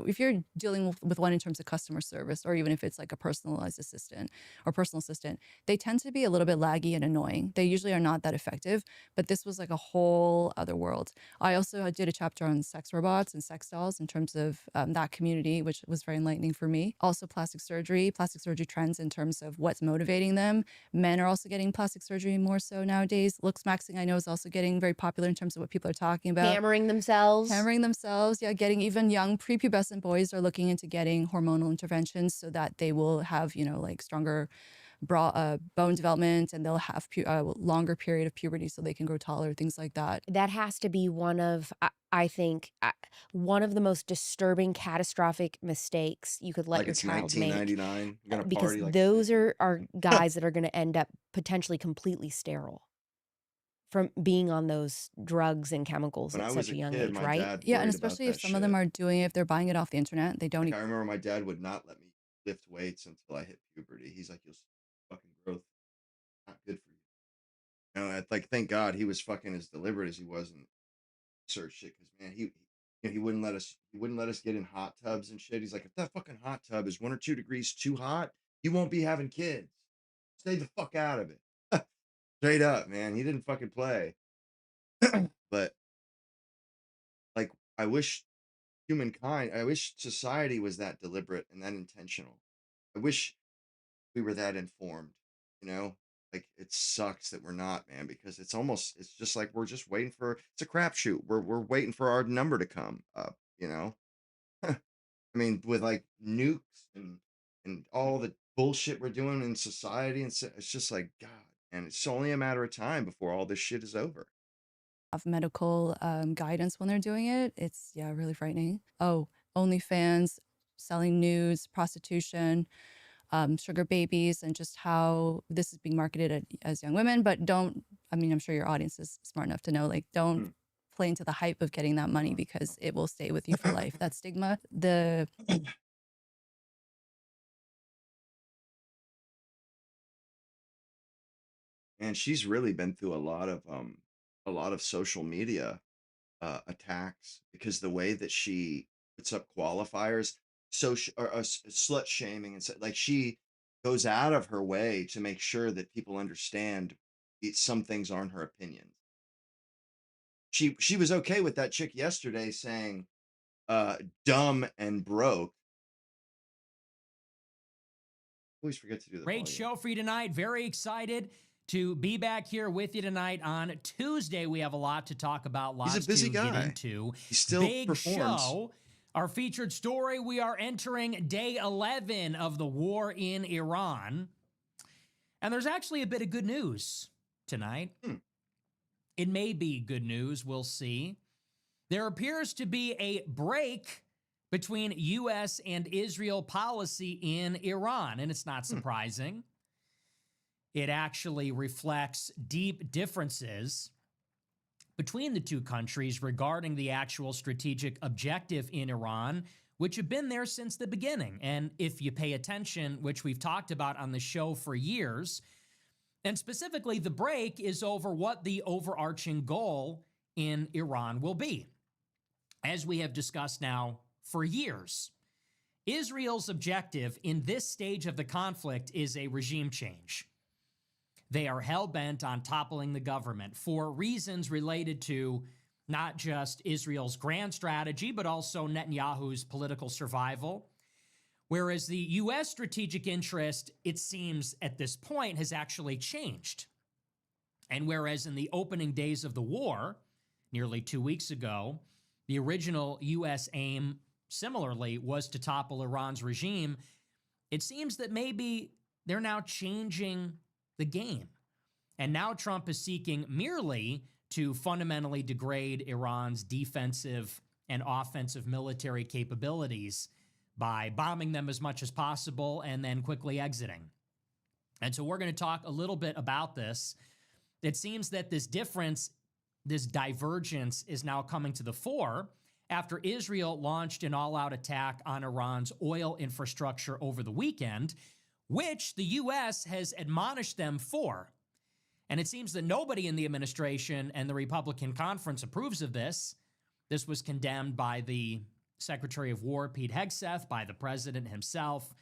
dealing with one in terms of customer service, or even if it's like a personalized assistant or personal assistant, they tend to be a little bit laggy and annoying. They usually are not that effective, but this was like a whole other world. I also did a chapter on sex robots and sex dolls in terms of that community, which was very enlightening for me. Also plastic surgery trends in terms of what's motivating them. Men are also getting plastic surgery more so nowadays. Looks maxing, I know, is also getting very popular in terms of what people are talking about. Hammering themselves. Yeah, getting even young prepubescent boys are looking into getting hormonal interventions so that they will have, like stronger bone development, and they'll have a longer period of puberty so they can grow taller, things like that. That has to be one of, I think, one of the most disturbing, catastrophic mistakes you could let like your it's child make. 1999. You're gonna Because party like those are guys that are going to end up potentially completely sterile from being on those drugs and chemicals When at I was such a a young kid, age, my right? dad Yeah, and worried about especially if that some of them shit. are doing it, if they're buying it off the internet, they don't Like, I remember my dad would not let me lift weights until I hit puberty. He's like, you'll see fucking growth. Not good for you. You know, like, thank God he was fucking as deliberate as he was in search shit. Because man, he wouldn't let us get in hot tubs and shit. He's like, if that fucking hot tub is 1 or 2 degrees too hot, you won't be having kids. Stay the fuck out of it. Straight up, man. He didn't fucking play. But like, I wish society was that deliberate and that intentional. I wish we were that informed, you know? Like, it sucks that we're not, man, because it's just like we're just waiting for, it's a crapshoot. We're waiting for our number to come up, you know? I mean, with like nukes and all the bullshit we're doing in society, and so, it's just like, God, and it's only a matter of time before all this shit is over. Of medical guidance when they're doing it. It's, yeah, really frightening. Oh, OnlyFans, selling nudes, prostitution, sugar babies, and just how this is being marketed as young women. But I'm sure your audience is smart enough to know, like, don't play into the hype of getting that money because it will stay with you for life. That stigma, And she's really been through a lot of social media attacks because the way that she puts up qualifiers, slut shaming, and so, like, she goes out of her way to make sure that people understand some things aren't her opinions. She was okay with that chick yesterday saying dumb and broke. Always forget to do the Great volume. show for you tonight. Very excited to be back here with you tonight on Tuesday. We have a lot to talk about, lots He's a busy to guy. get into. He still Big performs. show. Our featured story, we are entering day 11 of the war in Iran. And there's actually a bit of good news tonight. It may be good news, we'll see. There appears to be a break between U.S. and Israel policy in Iran, and it's not surprising. It actually reflects deep differences between the two countries regarding the actual strategic objective in Iran, which have been there since the beginning. And if you pay attention, which we've talked about on the show for years, and specifically the break is over what the overarching goal in Iran will be. As we have discussed now for years, Israel's objective in this stage of the conflict is a regime change. They are hell-bent on toppling the government for reasons related to not just Israel's grand strategy, but also Netanyahu's political survival. Whereas the U.S. strategic interest, it seems at this point, has actually changed. And whereas in the opening days of the war, nearly 2 weeks ago, the original U.S. aim, similarly, was to topple Iran's regime, it seems that maybe they're now changing the game. And now Trump is seeking merely to fundamentally degrade Iran's defensive and offensive military capabilities by bombing them as much as possible and then quickly exiting. And so we're going to talk a little bit about this. It seems that this difference, this divergence, is now coming to the fore after Israel launched an all-out attack on Iran's oil infrastructure over the weekend, which the U.S. has admonished them for. And it seems that nobody in the administration and the Republican conference approves of this. This was condemned by the Secretary of War, Pete Hegseth, by the president himself,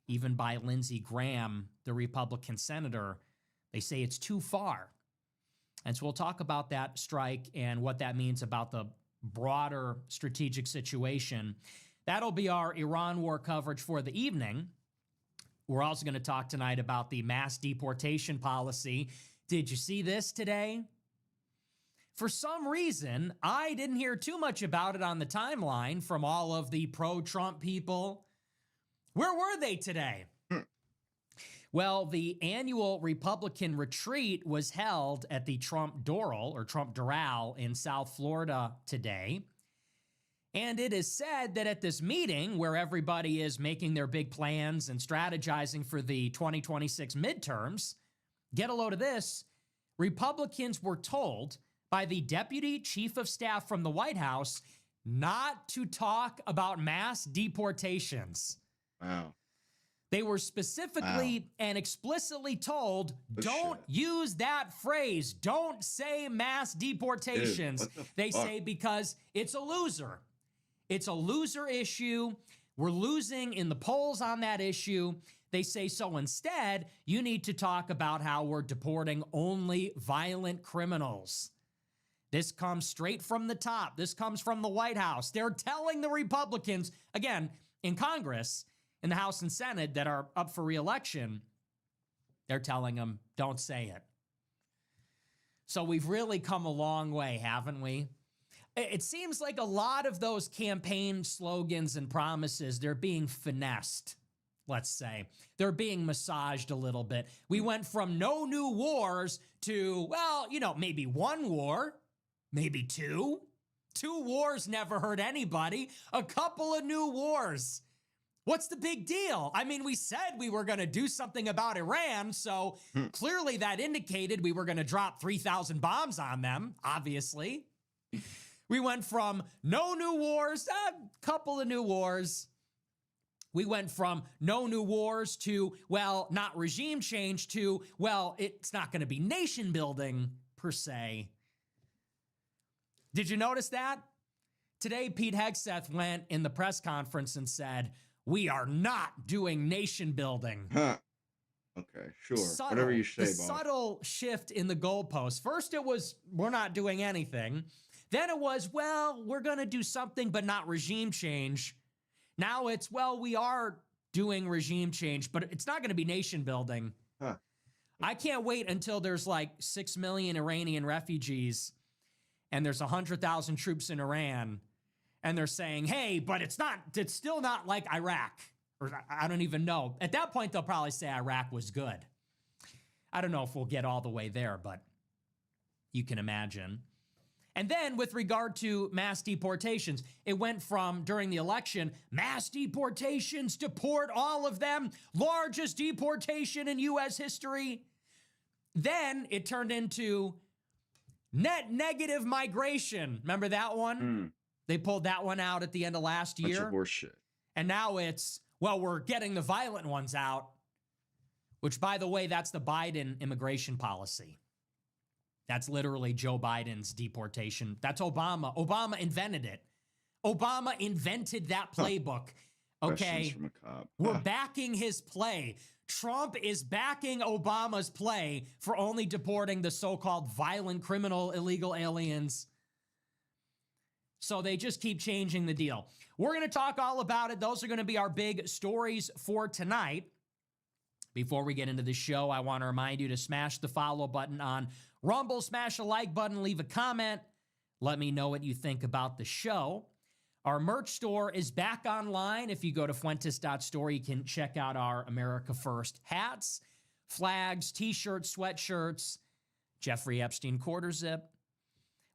even by Lindsey Graham, the Republican senator. They say it's too far. And so we'll talk about that strike and what that means about the broader strategic situation. That'll be our Iran war coverage for the evening. We're also going to talk tonight about the mass deportation policy. Did you see this today? For some reason, I didn't hear too much about it on the timeline from all of the pro-Trump people. Where were they today? Well, the annual Republican retreat was held at the Trump Doral in South Florida today. And it is said that at this meeting, where everybody is making their big plans and strategizing for the 2026 midterms, get a load of this, Republicans were told by the Deputy Chief of Staff from the White House not to talk about mass deportations. Wow. They were specifically and explicitly told, don't use that phrase. Don't say mass deportations. Dude, they say because it's a loser. It's a loser issue. We're losing in the polls on that issue. They say, so instead, you need to talk about how we're deporting only violent criminals. This comes straight from the top. This comes from the White House. They're telling the Republicans, again, in Congress, in the House and Senate that are up for re-election, they're telling them, don't say it. So we've really come a long way, haven't we? It seems like a lot of those campaign slogans and promises, they're being finessed, let's say. They're being massaged a little bit. We went from no new wars to, well, you know, maybe one war, maybe two. 2 wars never hurt anybody. A couple of new wars. What's the big deal? I mean, we said we were going to do something about Iran, so clearly that indicated we were going to drop 3,000 bombs on them, obviously. We went from no new wars, a couple of new wars. We went from no new wars to, well, not regime change to, well, it's not going to be nation building per se. Did you notice that? Today, Pete Hegseth went in the press conference and said, we are not doing nation building. Huh. Okay, sure. Whatever you say, the boss. subtle shift in the goalpost. First it was, we're not doing anything. Then it was, well, we're going to do something, but not regime change. Now it's, well, we are doing regime change, but it's not going to be nation building. Huh. I can't wait until there's like 6 million Iranian refugees and there's 100,000 troops in Iran. And they're saying, hey, but it's still not like Iraq. Or I don't even know. At that point, they'll probably say Iraq was good. I don't know if we'll get all the way there, but you can imagine. And then with regard to mass deportations, it went from, during the election, mass deportations, deport all of them, largest deportation in U.S. history. Then it turned into net negative migration. Remember that one? They pulled that one out at the end of last year. Bunch of horse shit. And now it's, well, we're getting the violent ones out, which, by the way, that's the Biden immigration policy. That's literally Joe Biden's deportation. That's Obama. Obama invented it. Obama invented that playbook. Okay. From a cop. We're backing his play. Trump is backing Obama's play for only deporting the so-called violent criminal illegal aliens. So they just keep changing the deal. We're going to talk all about it. Those are going to be our big stories for tonight. Before we get into the show, I want to remind you to smash the follow button on Rumble, smash a like button, leave a comment. Let me know what you think about the show. Our merch store is back online. If you go to Fuentes.store, you can check out our America First hats, flags, t-shirts, sweatshirts, Jeffrey Epstein quarter zip.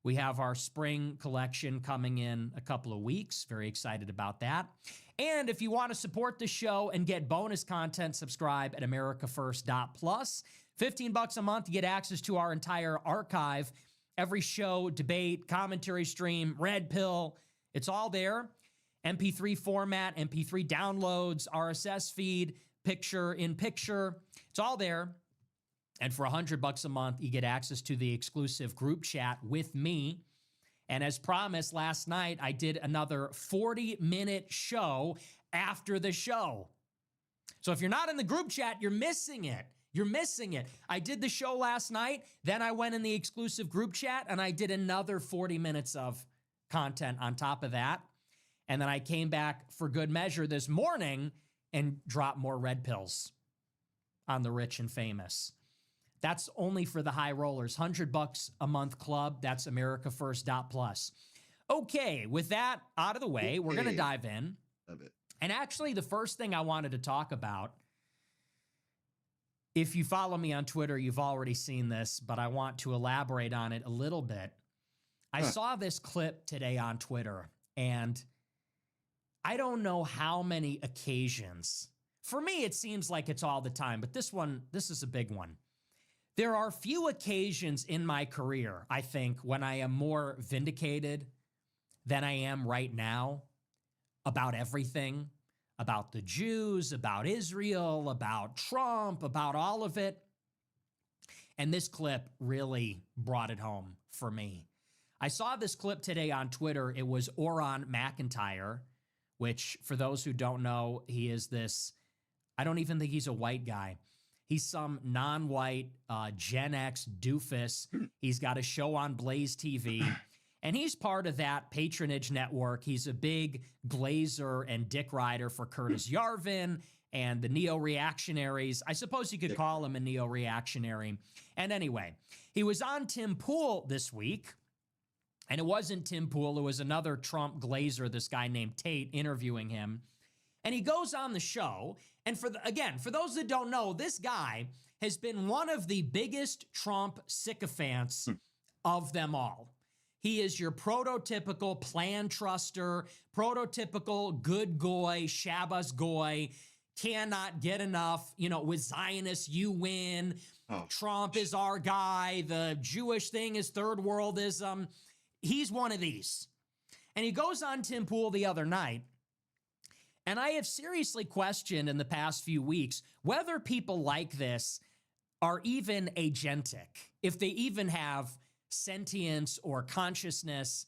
We have our spring collection coming in a couple of weeks. Very excited about that. And if you want to support the show and get bonus content, subscribe at americafirst.plus. $15 a month to get access to our entire archive. Every show, debate, commentary stream, red pill, it's all there. MP3 format, MP3 downloads, RSS feed, picture in picture. It's all there. And for $100 a month, you get access to the exclusive group chat with me. And as promised last night, I did another 40-minute show after the show. So if you're not in the group chat, you're missing it. You're missing it. I did the show last night, then I went in the exclusive group chat, and I did another 40 minutes of content on top of that. And then I came back for good measure this morning and dropped more red pills on the rich and famous. That's only for the high rollers. $100 a month club. That's americafirst.plus. Okay, with that out of the way, we're going to dive in. Love it. And actually, the first thing I wanted to talk about, if you follow me on Twitter, you've already seen this, but I want to elaborate on it a little bit. I saw this clip today on Twitter, and I don't know how many occasions. For me, it seems like it's all the time, but this is a big one. There are few occasions in my career, I think, when I am more vindicated than I am right now about everything, about the Jews, about Israel, about Trump, about all of it. And this clip really brought it home for me. I saw this clip today on Twitter. It was Oron McIntyre, which for those who don't know, he is this, I don't even think he's a white guy. He's some non-white Gen X doofus. He's got a show on Blaze TV, and he's part of that patronage network. He's a big glazer and dick rider for Curtis Yarvin and the neo-reactionaries. I suppose you could call him a neo-reactionary. And anyway, he was on Tim Pool this week, and it wasn't Tim Pool. It was another Trump glazer, this guy named Tate, interviewing him. And he goes on the show, and for those that don't know, this guy has been one of the biggest Trump sycophants of them all. He is your prototypical plan truster, prototypical good goy, Shabbos goy, cannot get enough, with Zionists, you win. Trump is our guy. The Jewish thing is third worldism. He's one of these. And he goes on Tim Pool the other night, and I have seriously questioned in the past few weeks whether people like this are even agentic, if they even have sentience or consciousness.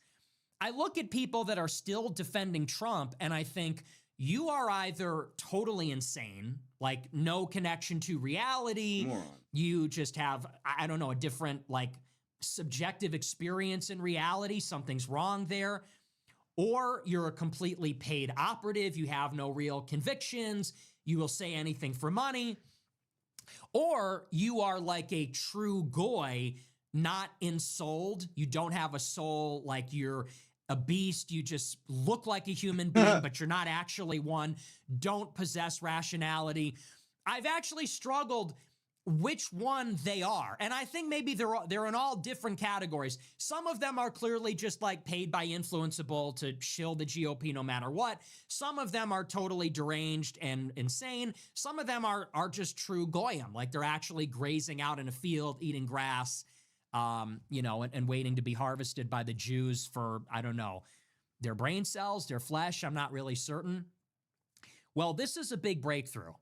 I look at people that are still defending Trump, and I think you are either totally insane, like no connection to reality. Moron. You just have, I don't know, a different subjective experience in reality. Something's wrong there. Or you're a completely paid operative. You have no real convictions. You will say anything for money. Or you are like a true goy, not ensouled. You don't have a soul, like you're a beast. You just look like a human being, but you're not actually one. Don't possess rationality. I've actually struggled which one they are. And I think maybe they're in all different categories. Some of them are clearly just paid by influenceable to shill the GOP no matter what. Some of them are totally deranged and insane. Some of them are just true goyim, like they're actually grazing out in a field, eating grass, and waiting to be harvested by the Jews for, I don't know, their brain cells, their flesh. I'm not really certain. Well, this is a big breakthrough.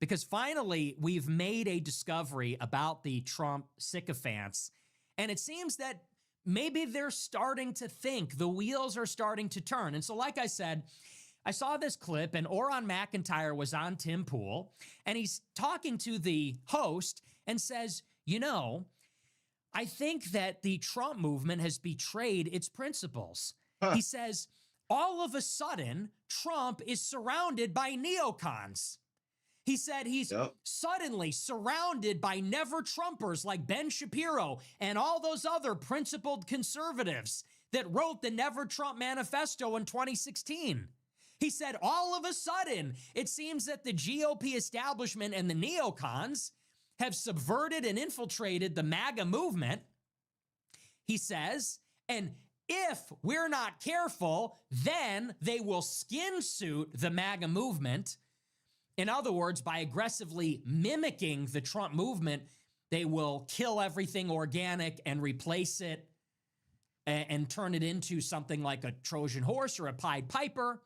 Because finally, we've made a discovery about the Trump sycophants, and it seems that maybe they're starting to think. The wheels are starting to turn. And so, like I said, I saw this clip, and Oron McIntyre was on Tim Pool, and he's talking to the host and says, I think that the Trump movement has betrayed its principles. He says, all of a sudden, Trump is surrounded by neocons. He said he's suddenly surrounded by never-Trumpers like Ben Shapiro and all those other principled conservatives that wrote the Never Trump Manifesto in 2016. He said all of a sudden, it seems that the GOP establishment and the neocons have subverted and infiltrated the MAGA movement. He says, and if we're not careful, then they will skin suit the MAGA movement. In other words, by aggressively mimicking the Trump movement, they will kill everything organic and replace it and turn it into something like a Trojan horse or a Pied Piper.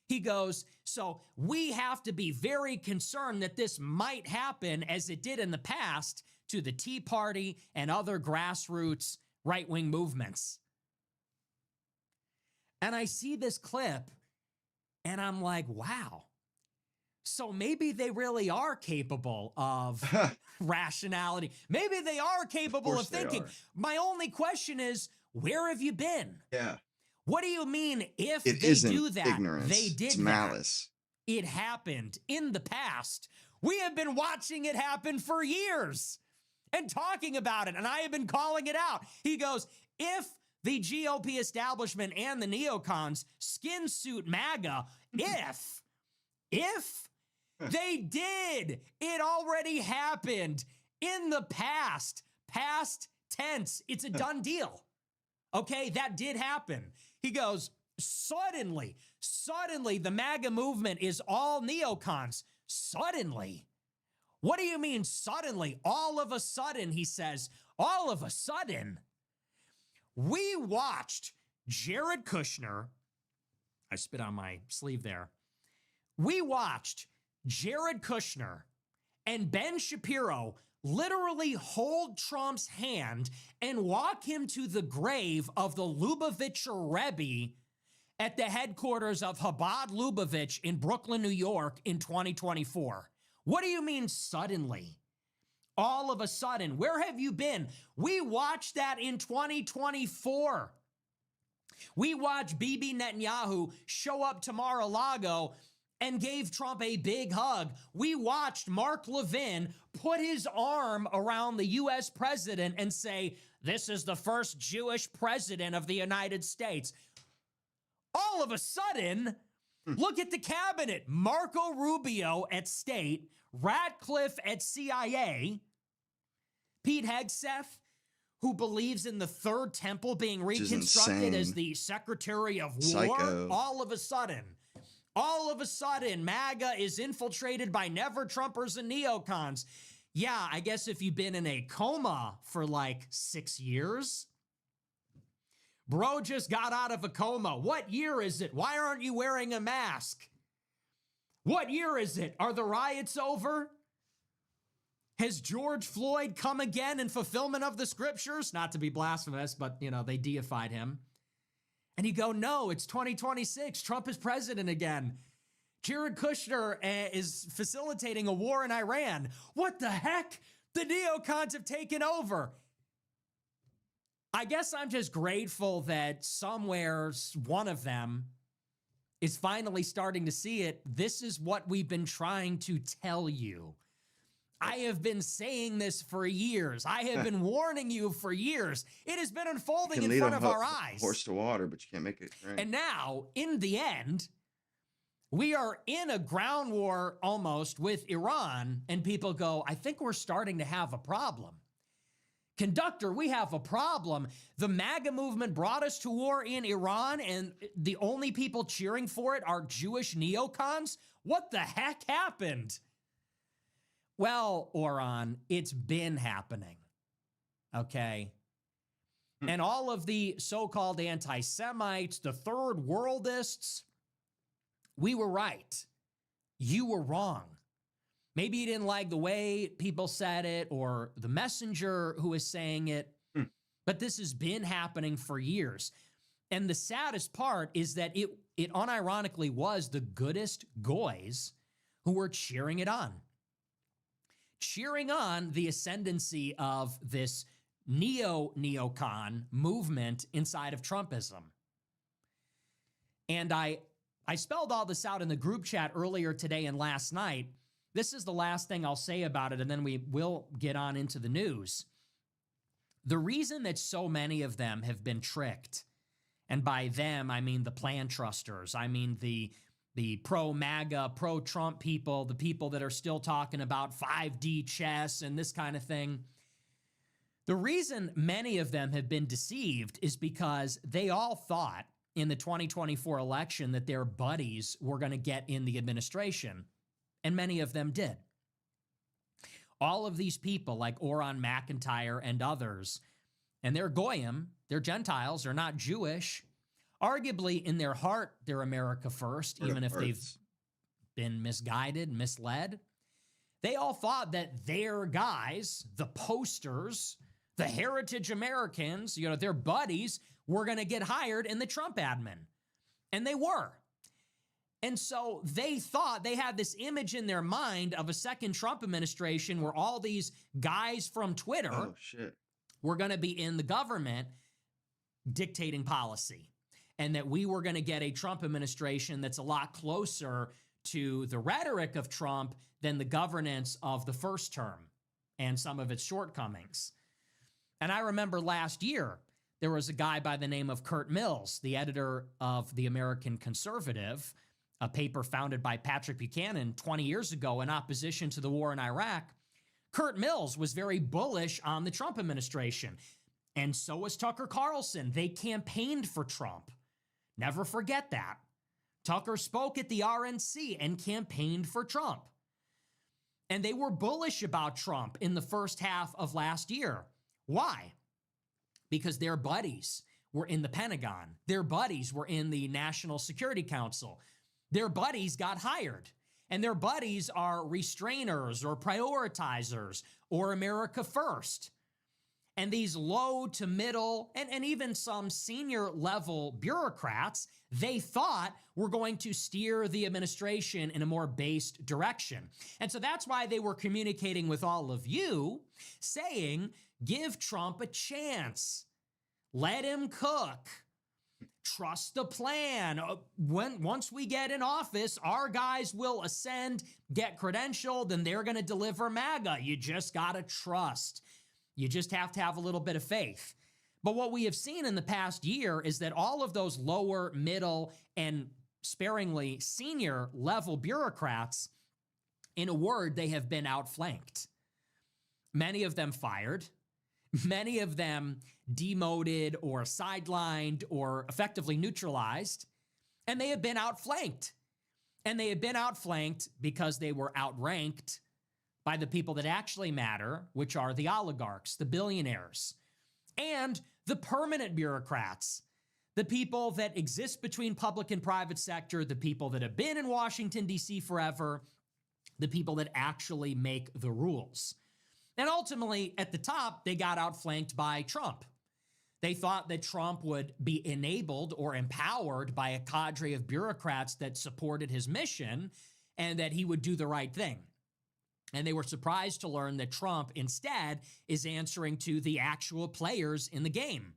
He goes, so we have to be very concerned that this might happen as it did in the past to the Tea Party and other grassroots right-wing movements. And I see this clip and I'm like, wow. So maybe they really are capable of rationality. Maybe they are capable of thinking. My only question is, where have you been? Yeah. What do you mean if It they isn't do that? ignorance. They did It's that. malice. It happened in the past. We have been watching it happen for years and talking about it, and I have been calling it out. He goes, if the GOP establishment and the neocons skin suit MAGA, if they did, it already happened in the past tense. It's a done deal. Okay, that did happen. He goes, suddenly, the MAGA movement is all neocons. Suddenly. What do you mean suddenly? All of a sudden, he says, all of a sudden. We watched Jared Kushner, I spit on my sleeve there. We watched Jared Kushner and Ben Shapiro literally hold Trump's hand and walk him to the grave of the Lubavitcher Rebbe at the headquarters of Chabad Lubavitch in Brooklyn, New York in 2024. What do you mean suddenly? All of a sudden, where have you been? We watched that in 2024. We watched Bibi Netanyahu show up to Mar-a-Lago and gave Trump a big hug. We watched Mark Levin put his arm around the U.S. president and say, "This is the first Jewish president of the United States." All of a sudden, look at the cabinet. Marco Rubio at State, Ratcliffe at CIA, Pete Hegseth, who believes in the third temple being reconstructed as the Secretary of War. Psycho. All of a sudden, MAGA is infiltrated by never-Trumpers and neocons. Yeah, I guess if you've been in a coma for like 6 years, bro just got out of a coma. What year is it? Why aren't you wearing a mask? What year is it? Are the riots over? Has George Floyd come again in fulfillment of the scriptures? Not to be blasphemous, but, you know, they deified him. And you go, no, it's 2026. Trump is president again. Jared Kushner is facilitating a war in Iran. What the heck? The neocons have taken over. I guess I'm just grateful that somewhere one of them is finally starting to see it. This is what we've been trying to tell you. I have been saying this for years. I have been warning you for years. It has been unfolding in front of our eyes. Horse to water, but you can't make it drink. And now, in the end, we are in a ground war almost with Iran, and people go, I think we're starting to have a problem. Conductor, we have a problem. The MAGA movement brought us to war in Iran, and the only people cheering for it are Jewish neocons? What the heck happened? Well, Oran, it's been happening, okay? And all of the so-called anti-Semites, the third worldists, we were right. You were wrong. Maybe you didn't like the way people said it or the messenger who was saying it, but this has been happening for years. And the saddest part is that it unironically was the goodest goys who were cheering it on. Cheering on the ascendancy of this neocon movement inside of Trumpism. And I spelled all this out in the group chat earlier today and last night. This is the last thing I'll say about it, and then we will get on into the news. The reason that so many of them have been tricked, and by them, I mean the plan trusters, I mean the pro-MAGA, pro-Trump people, the people that are still talking about 5D chess and this kind of thing. The reason many of them have been deceived is because they all thought in the 2024 election that their buddies were going to get in the administration, and many of them did. All of these people like Oran McIntyre and others, and they're Goyim, they're Gentiles, they're not Jewish. Arguably, in their heart, they're America first, even if they've been misguided, misled. They all thought that their guys, the posters, the heritage Americans, you know, their buddies were going to get hired in the Trump admin. And they were. And so they thought they had this image in their mind of a second Trump administration where all these guys from Twitter were going to be in the government dictating policy. And that we were going to get a Trump administration that's a lot closer to the rhetoric of Trump than the governance of the first term and some of its shortcomings. And I remember last year, there was a guy by the name of Kurt Mills, the editor of the American Conservative, a paper founded by Patrick Buchanan 20 years ago in opposition to the war in Iraq. Kurt Mills was very bullish on the Trump administration. And so was Tucker Carlson. They campaigned for Trump. Never forget that. Tucker spoke at the RNC and campaigned for Trump. And they were bullish about Trump in the first half of last year. Why? Because their buddies were in the Pentagon. Their buddies were in the National Security Council. Their buddies got hired, and their buddies are restrainers or prioritizers or America First. And these low to middle and even some senior level bureaucrats, they thought were going to steer the administration in a more based direction. And so that's why they were communicating with all of you, saying, give Trump a chance. Let him cook. Trust the plan. Once we get in office, our guys will ascend, get credentialed, and they're going to deliver MAGA. You just got to trust. You just have to have a little bit of faith. But what we have seen in the past year is that all of those lower, middle, and sparingly senior level bureaucrats, in a word, they have been outflanked. Many of them fired. Many of them demoted or sidelined or effectively neutralized. And they have been outflanked. And they have been outflanked because they were outranked by the people that actually matter, which are the oligarchs, the billionaires, and the permanent bureaucrats, the people that exist between public and private sector, the people that have been in Washington, D.C. forever, the people that actually make the rules. And ultimately, at the top, they got outflanked by Trump. They thought that Trump would be enabled or empowered by a cadre of bureaucrats that supported his mission and that he would do the right thing. And they were surprised to learn that Trump instead is answering to the actual players in the game,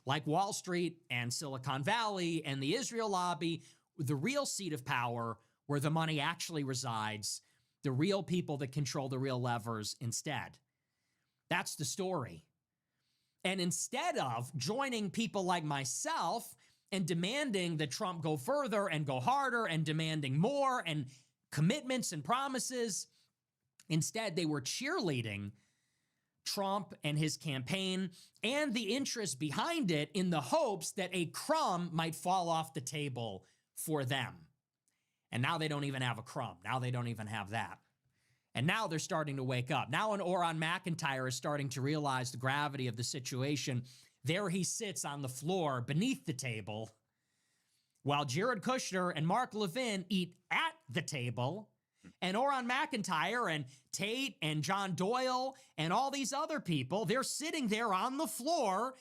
like Wall Street and Silicon Valley and the Israel lobby, the real seat of power where the money actually resides, the real people that control the real levers instead. That's the story. And instead of joining people like myself and demanding that Trump go further and go harder and demanding more and commitments and promises, instead, they were cheerleading Trump and his campaign and the interest behind it in the hopes that a crumb might fall off the table for them. And now they don't even have a crumb. Now they don't even have that. And now they're starting to wake up. Now an Oron McIntyre is starting to realize the gravity of the situation. There he sits on the floor beneath the table while Jared Kushner and Mark Levin eat at the table. And Oron McIntyre and Tate and John Doyle and all these other people, they're sitting there on the floor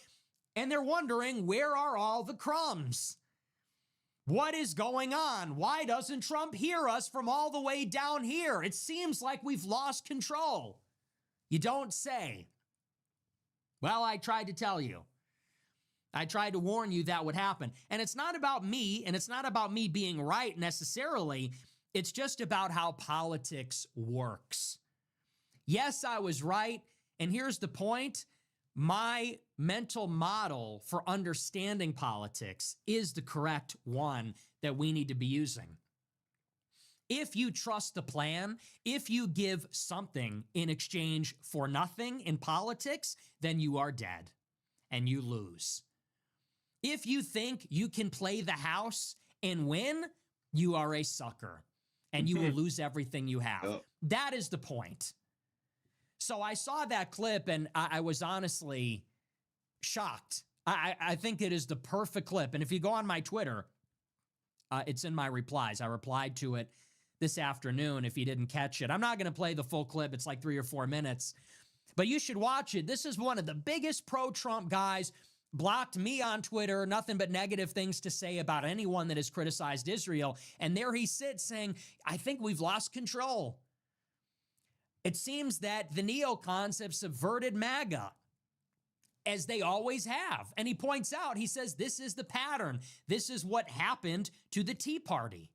and they're wondering, where are all the crumbs? What is going on? Why doesn't Trump hear us from all the way down here? It seems like we've lost control. You don't say. Well, I tried to tell you. I tried to warn you that would happen. And it's not about me, and it's not about me being right necessarily. It's just about how politics works. Yes, I was right. And here's the point. My mental model for understanding politics is the correct one that we need to be using. If you trust the plan, if you give something in exchange for nothing in politics, then you are dead and you lose. If you think you can play the house and win, you are a sucker and you will lose everything you have. Yep. That is the point. So I saw that clip and I was honestly shocked. I think it is the perfect clip. And if you go on my Twitter, it's in my replies. I replied to it this afternoon if you didn't catch it. I'm not going to play the full clip. It's like 3 or 4 minutes. But you should watch it. This is one of the biggest pro-Trump guys. Blocked me on Twitter, nothing but negative things to say about anyone that has criticized Israel. And there he sits saying, I think we've lost control. It seems that the neocons have subverted MAGA, as they always have. And he points out, he says, this is the pattern. This is what happened to the Tea Party.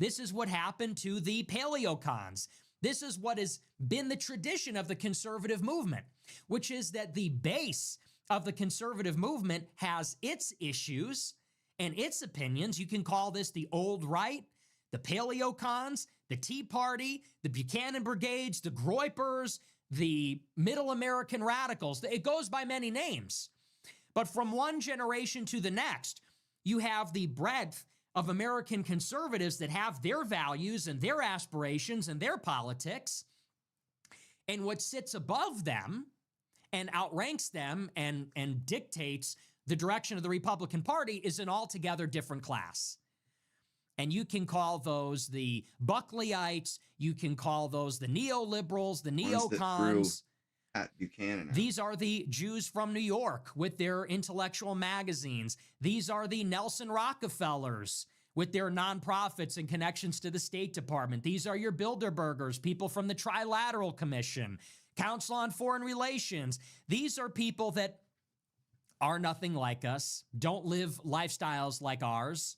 This is what happened to the paleocons. This is what has been the tradition of the conservative movement, which is that the base of the conservative movement has its issues and its opinions. You can call this the old right, the paleocons, the Tea Party, the Buchanan Brigades, the Groypers, the Middle American Radicals. It goes by many names. But from one generation to the next, you have the breadth of American conservatives that have their values and their aspirations and their politics. And what sits above them and outranks them and dictates the direction of the Republican Party is an altogether different class. And you can call those the Buckleyites. You can call those the neoliberals, the Ones that neocons. threw Pat Buchanan out. These are the Jews from New York with their intellectual magazines. These are the Nelson Rockefellers with their nonprofits and connections to the State Department. These are your Bilderbergers, people from the Trilateral Commission, Council on Foreign Relations. These are people that are nothing like us, don't live lifestyles like ours.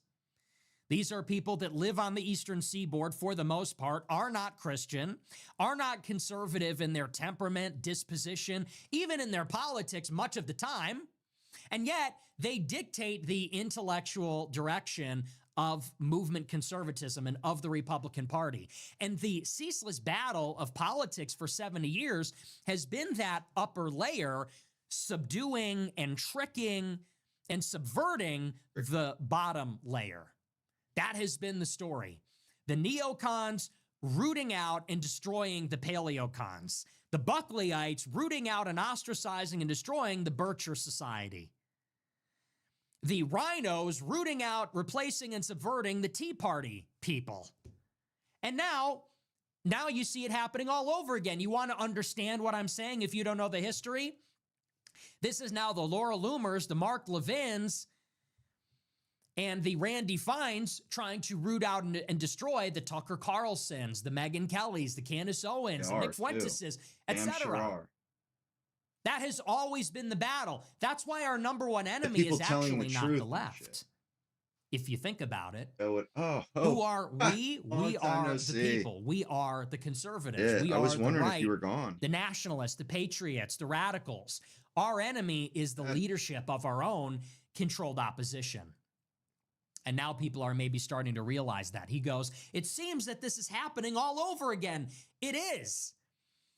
These are people that live on the Eastern Seaboard for the most part, are not Christian, are not conservative in their temperament, disposition, even in their politics much of the time. And yet they dictate the intellectual direction of movement conservatism and of the Republican Party. And the ceaseless battle of politics for 70 years has been that upper layer subduing and tricking and subverting the bottom layer. That has been the story. The neocons rooting out and destroying the paleocons. The Buckleyites rooting out and ostracizing and destroying the Bircher Society. The rhinos rooting out, replacing, and subverting the Tea Party people. And now you see it happening all over again. You want to understand what I'm saying if you don't know the history? This is now the Laura Loomers, the Mark Levins, and the Randy Fines trying to root out and destroy the Tucker Carlsons, the Megyn Kellys, the Candace Owens, the Nick Fuenteses, etc. That has always been the battle. That's why our number one enemy is actually not the left. If you think about it, who are we? We are the people. We are the conservatives. We I was are wondering the right, if you were gone. The nationalists, the patriots, the radicals. Our enemy is the leadership of our own controlled opposition. And now people are maybe starting to realize that. He goes, it seems that this is happening all over again. It is.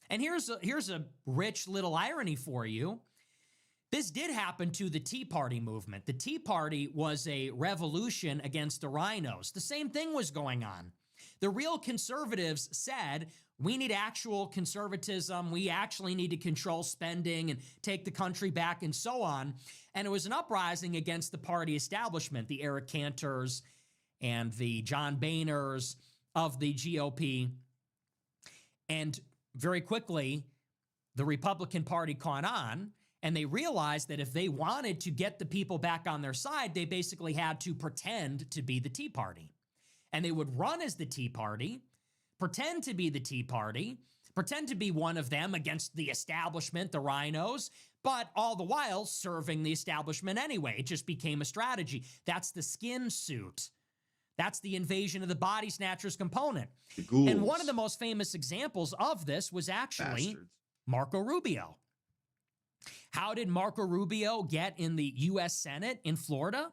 And here's a rich little irony for you. This did happen to the Tea Party movement. The Tea Party was a revolution against the rhinos. The same thing was going on. The real conservatives said, we need actual conservatism. We actually need to control spending and take the country back and so on. And it was an uprising against the party establishment, the Eric Cantors and the John Boehners of the GOP. And very quickly, the Republican Party caught on, and they realized that if they wanted to get the people back on their side, they basically had to pretend to be the Tea Party. And they would run as the Tea Party, pretend to be the Tea Party, pretend to be one of them against the establishment, the rhinos, but all the while serving the establishment anyway. It just became a strategy. That's the skin suit. That's the invasion of the body snatchers component. And one of the most famous examples of this was actually Marco Rubio. How did Marco Rubio get in the U.S. Senate in Florida?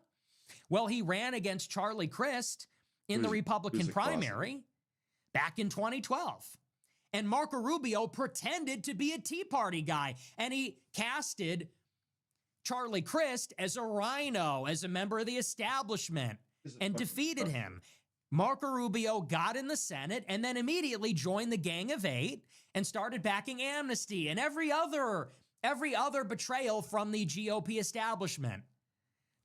Well, he ran against Charlie Crist in the Republican primary back in 2012. And Marco Rubio pretended to be a Tea Party guy, and he casted Charlie Crist as a rhino, as a member of the establishment, and defeated him. Marco Rubio got in the Senate and then immediately joined the Gang of Eight and started backing amnesty and every other betrayal from the GOP establishment.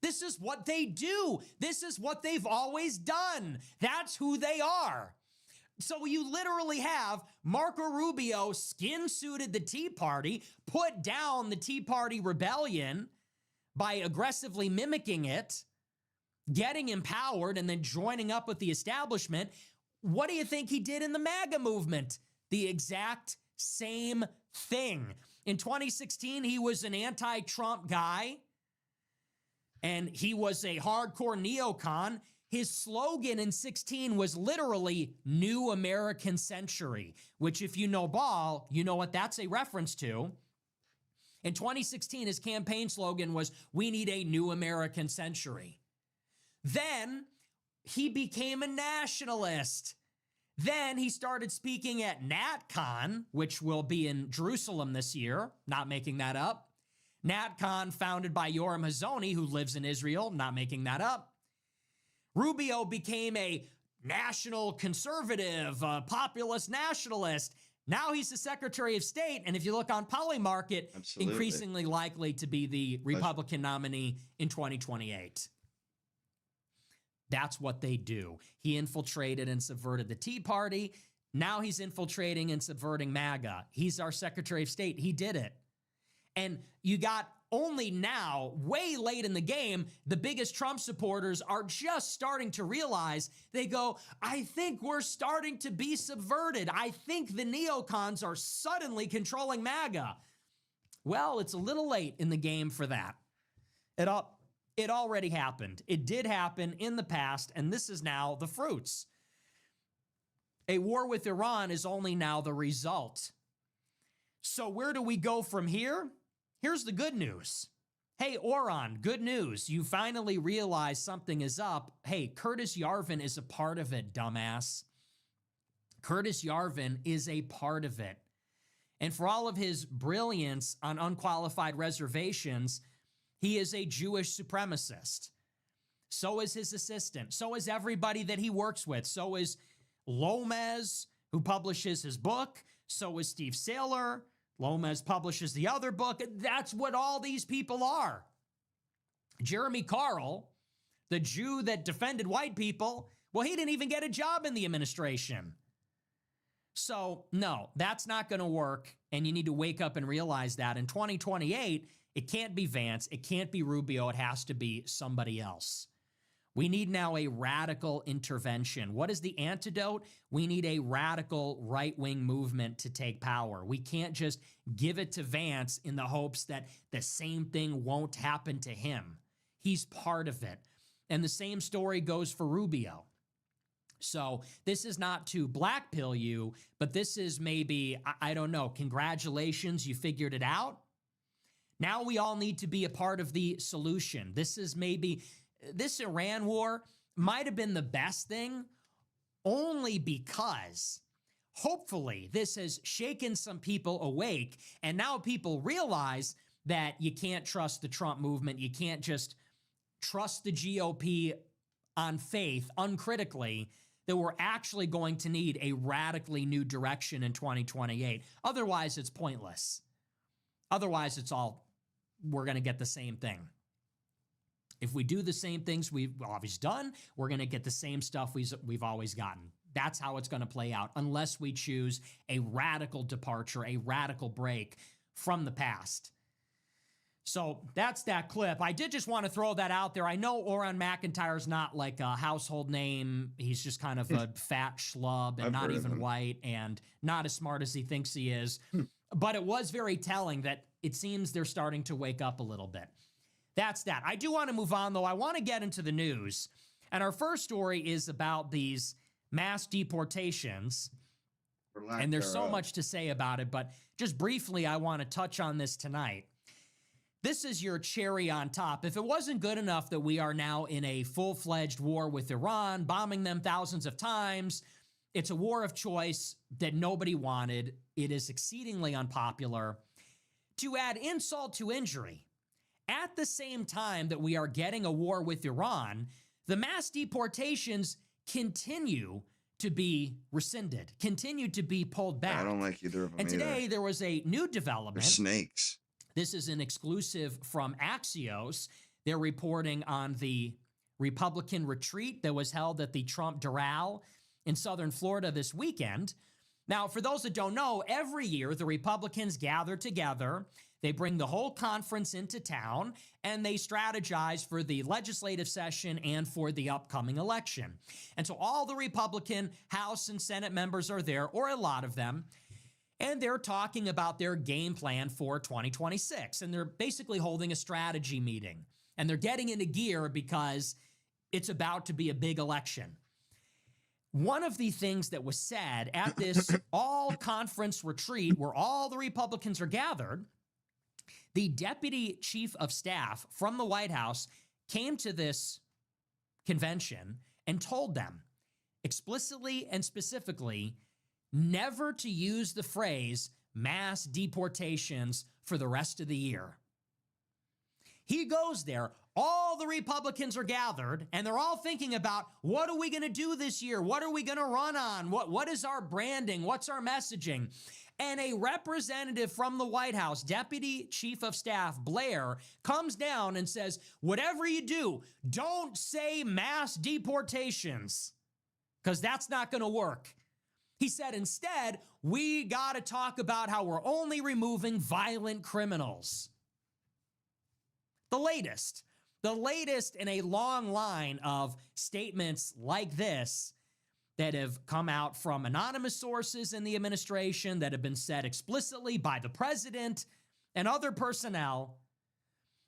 This is what they do. This is what they've always done. That's who they are. So you literally have Marco Rubio skin-suited the Tea Party, put down the Tea Party rebellion by aggressively mimicking it, getting empowered, and then joining up with the establishment. What do you think he did in the MAGA movement? The exact same thing. In 2016, he was an anti-Trump guy, and he was a hardcore neocon. His slogan in 16 was literally New American Century, which if you know ball, you know what that's a reference to. In 2016, his campaign slogan was, we need a new American century. Then he became a nationalist. Then he started speaking at NatCon, which will be in Jerusalem this year, not making that up. NatCon founded by Yoram Hazony, who lives in Israel, not making that up. Rubio became a national conservative, populist nationalist. Now he's the Secretary of State, and if you look on Polymarket, increasingly likely to be the Republican nominee in 2028. That's what they do. He infiltrated and subverted the Tea Party. Now he's infiltrating and subverting MAGA. He's our Secretary of State. He did it. And you got only now, way late in the game, the biggest Trump supporters are just starting to realize, they go, I think we're starting to be subverted. I think the neocons are suddenly controlling MAGA. Well, it's a little late in the game for that. It already happened. It did happen in the past, and this is now the fruits. A war with Iran is only now the result. So where do we go from here? Here's the good news. Hey, Oran, good news. You finally realize something is up. Hey, Curtis Yarvin is a part of it, dumbass. Curtis Yarvin is a part of it. And for all of his brilliance on unqualified reservations, he is a Jewish supremacist. So is his assistant. So is everybody that he works with. So is Lomez, who publishes his book. So is Steve Saylor. Lomez publishes the other book. That's what all these people are. Jeremy Carl, the Jew that defended white people, well, he didn't even get a job in the administration. So, no, that's not going to work, and you need to wake up and realize that. In 2028, it can't be Vance, it can't be Rubio, it has to be somebody else. We need now a radical intervention. What is the antidote? We need a radical right-wing movement to take power. We can't just give it to Vance in the hopes that the same thing won't happen to him. He's part of it. And the same story goes for Rubio. So this is not to blackpill you, but this is maybe, I don't know, congratulations, you figured it out. Now we all need to be a part of the solution. This Iran war might have been the best thing only because hopefully this has shaken some people awake, and now people realize that you can't trust the Trump movement. You can't just trust the GOP on faith, uncritically, that we're actually going to need a radically new direction in 2028. Otherwise, it's pointless. Otherwise, we're going to get the same thing. If we do the same things we've always done, we're going to get the same stuff we've always gotten. That's how it's going to play out, unless we choose a radical departure, a radical break from the past. So that's that clip. I did just want to throw that out there. I know Oran McIntyre's not like a household name. He's just kind of a fat schlub and not even white and not as smart as he thinks he is. But it was very telling that it seems they're starting to wake up a little bit. That's that. I do want to move on, though. I want to get into the news. And our first story is about these mass deportations. And there's so much to say about it, but just briefly, I want to touch on this tonight. This is your cherry on top. If it wasn't good enough that we are now in a full-fledged war with Iran, bombing them thousands of times, it's a war of choice that nobody wanted. It is exceedingly unpopular. To add insult to injury, at the same time that we are getting a war with Iran, the mass deportations continue to be rescinded, continue to be pulled back. I don't like either of them. And today there was a new development. They're snakes. This is an exclusive from Axios. They're reporting on the Republican retreat that was held at the Trump Doral in southern Florida this weekend. Now, for those that don't know, every year the Republicans gather together. They bring the whole conference into town, and they strategize for the legislative session and for the upcoming election. And so all the Republican House and Senate members are there, or a lot of them, and they're talking about their game plan for 2026. And they're basically holding a strategy meeting. And they're getting into gear because it's about to be a big election. One of the things that was said at this all-conference retreat where all the Republicans are gathered, the deputy chief of staff from the White House came to this convention and told them explicitly and specifically never to use the phrase mass deportations for the rest of the year. He goes there, all the Republicans are gathered, and they're all thinking about, what are we going to do this year? What are we going to run on? What is our branding? What's our messaging? And a representative from the White House, Deputy Chief of Staff Blair, comes down and says, whatever you do, don't say mass deportations, because that's not going to work. He said, instead, we got to talk about how we're only removing violent criminals. The latest in a long line of statements like this that have come out from anonymous sources in the administration, that have been said explicitly by the president and other personnel.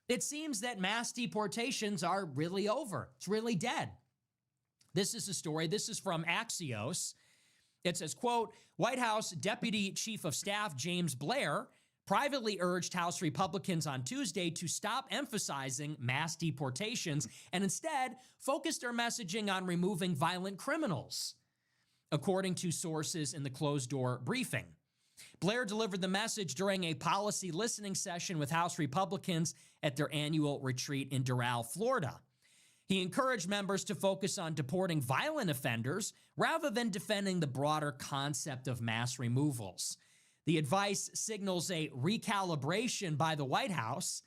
It seems that mass deportations are really over. It's really dead. This is a story. This is from Axios. It says, quote, White House Deputy Chief of Staff James Blair privately urged House Republicans on Tuesday to stop emphasizing mass deportations and instead focus their messaging on removing violent criminals, according to sources in the closed-door briefing. Blair delivered the message during a policy listening session with House Republicans at their annual retreat in Doral, Florida. He encouraged members to focus on deporting violent offenders rather than defending the broader concept of mass removals. The advice signals a recalibration by the White House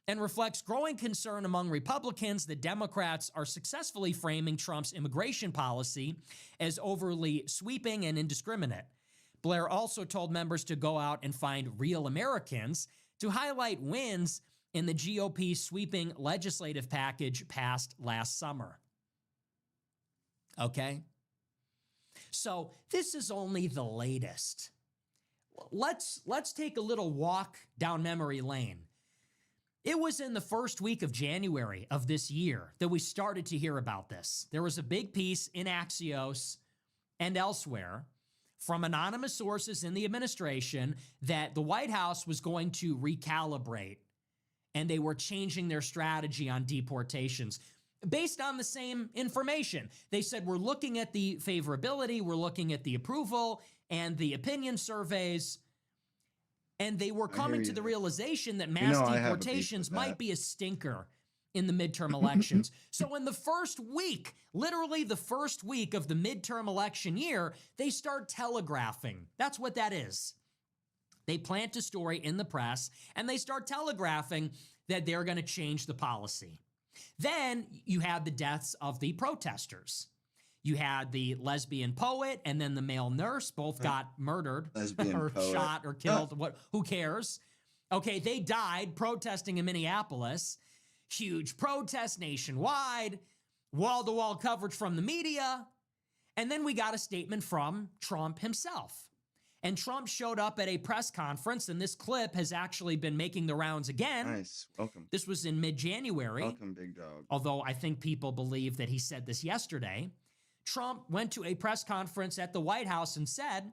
and reflects growing concern among Republicans that Democrats are successfully framing Trump's immigration policy as overly sweeping and indiscriminate. Blair also told members to go out and find real Americans to highlight wins in the GOP sweeping legislative package passed last summer. Okay? So this is only the latest. Let's take a little walk down memory lane. It was in the first week of January of this year that we started to hear about this. There was a big piece in Axios and elsewhere from anonymous sources in the administration that the White House was going to recalibrate and they were changing their strategy on deportations based on the same information. They said, we're looking at the favorability, we're looking at the approval and the opinion surveys, and they were coming to the realization that mass deportations might be a stinker in the midterm elections. So in the first week, literally the first week of the midterm election year, they start telegraphing. That's what that is. They plant a story in the press, and they start telegraphing that they're going to change the policy. Then you had the deaths of the protesters. You had the lesbian poet and then the male nurse, both got murdered or shot or killed. Who cares? Okay, they died protesting in Minneapolis. Huge protest nationwide, wall-to-wall coverage from the media. And then we got a statement from Trump himself. And Trump showed up at a press conference, and this clip has actually been making the rounds again. Nice. Welcome. This was in mid-January. Welcome, big dog. Although I think people believe that he said this yesterday. Trump went to a press conference at the White House and said,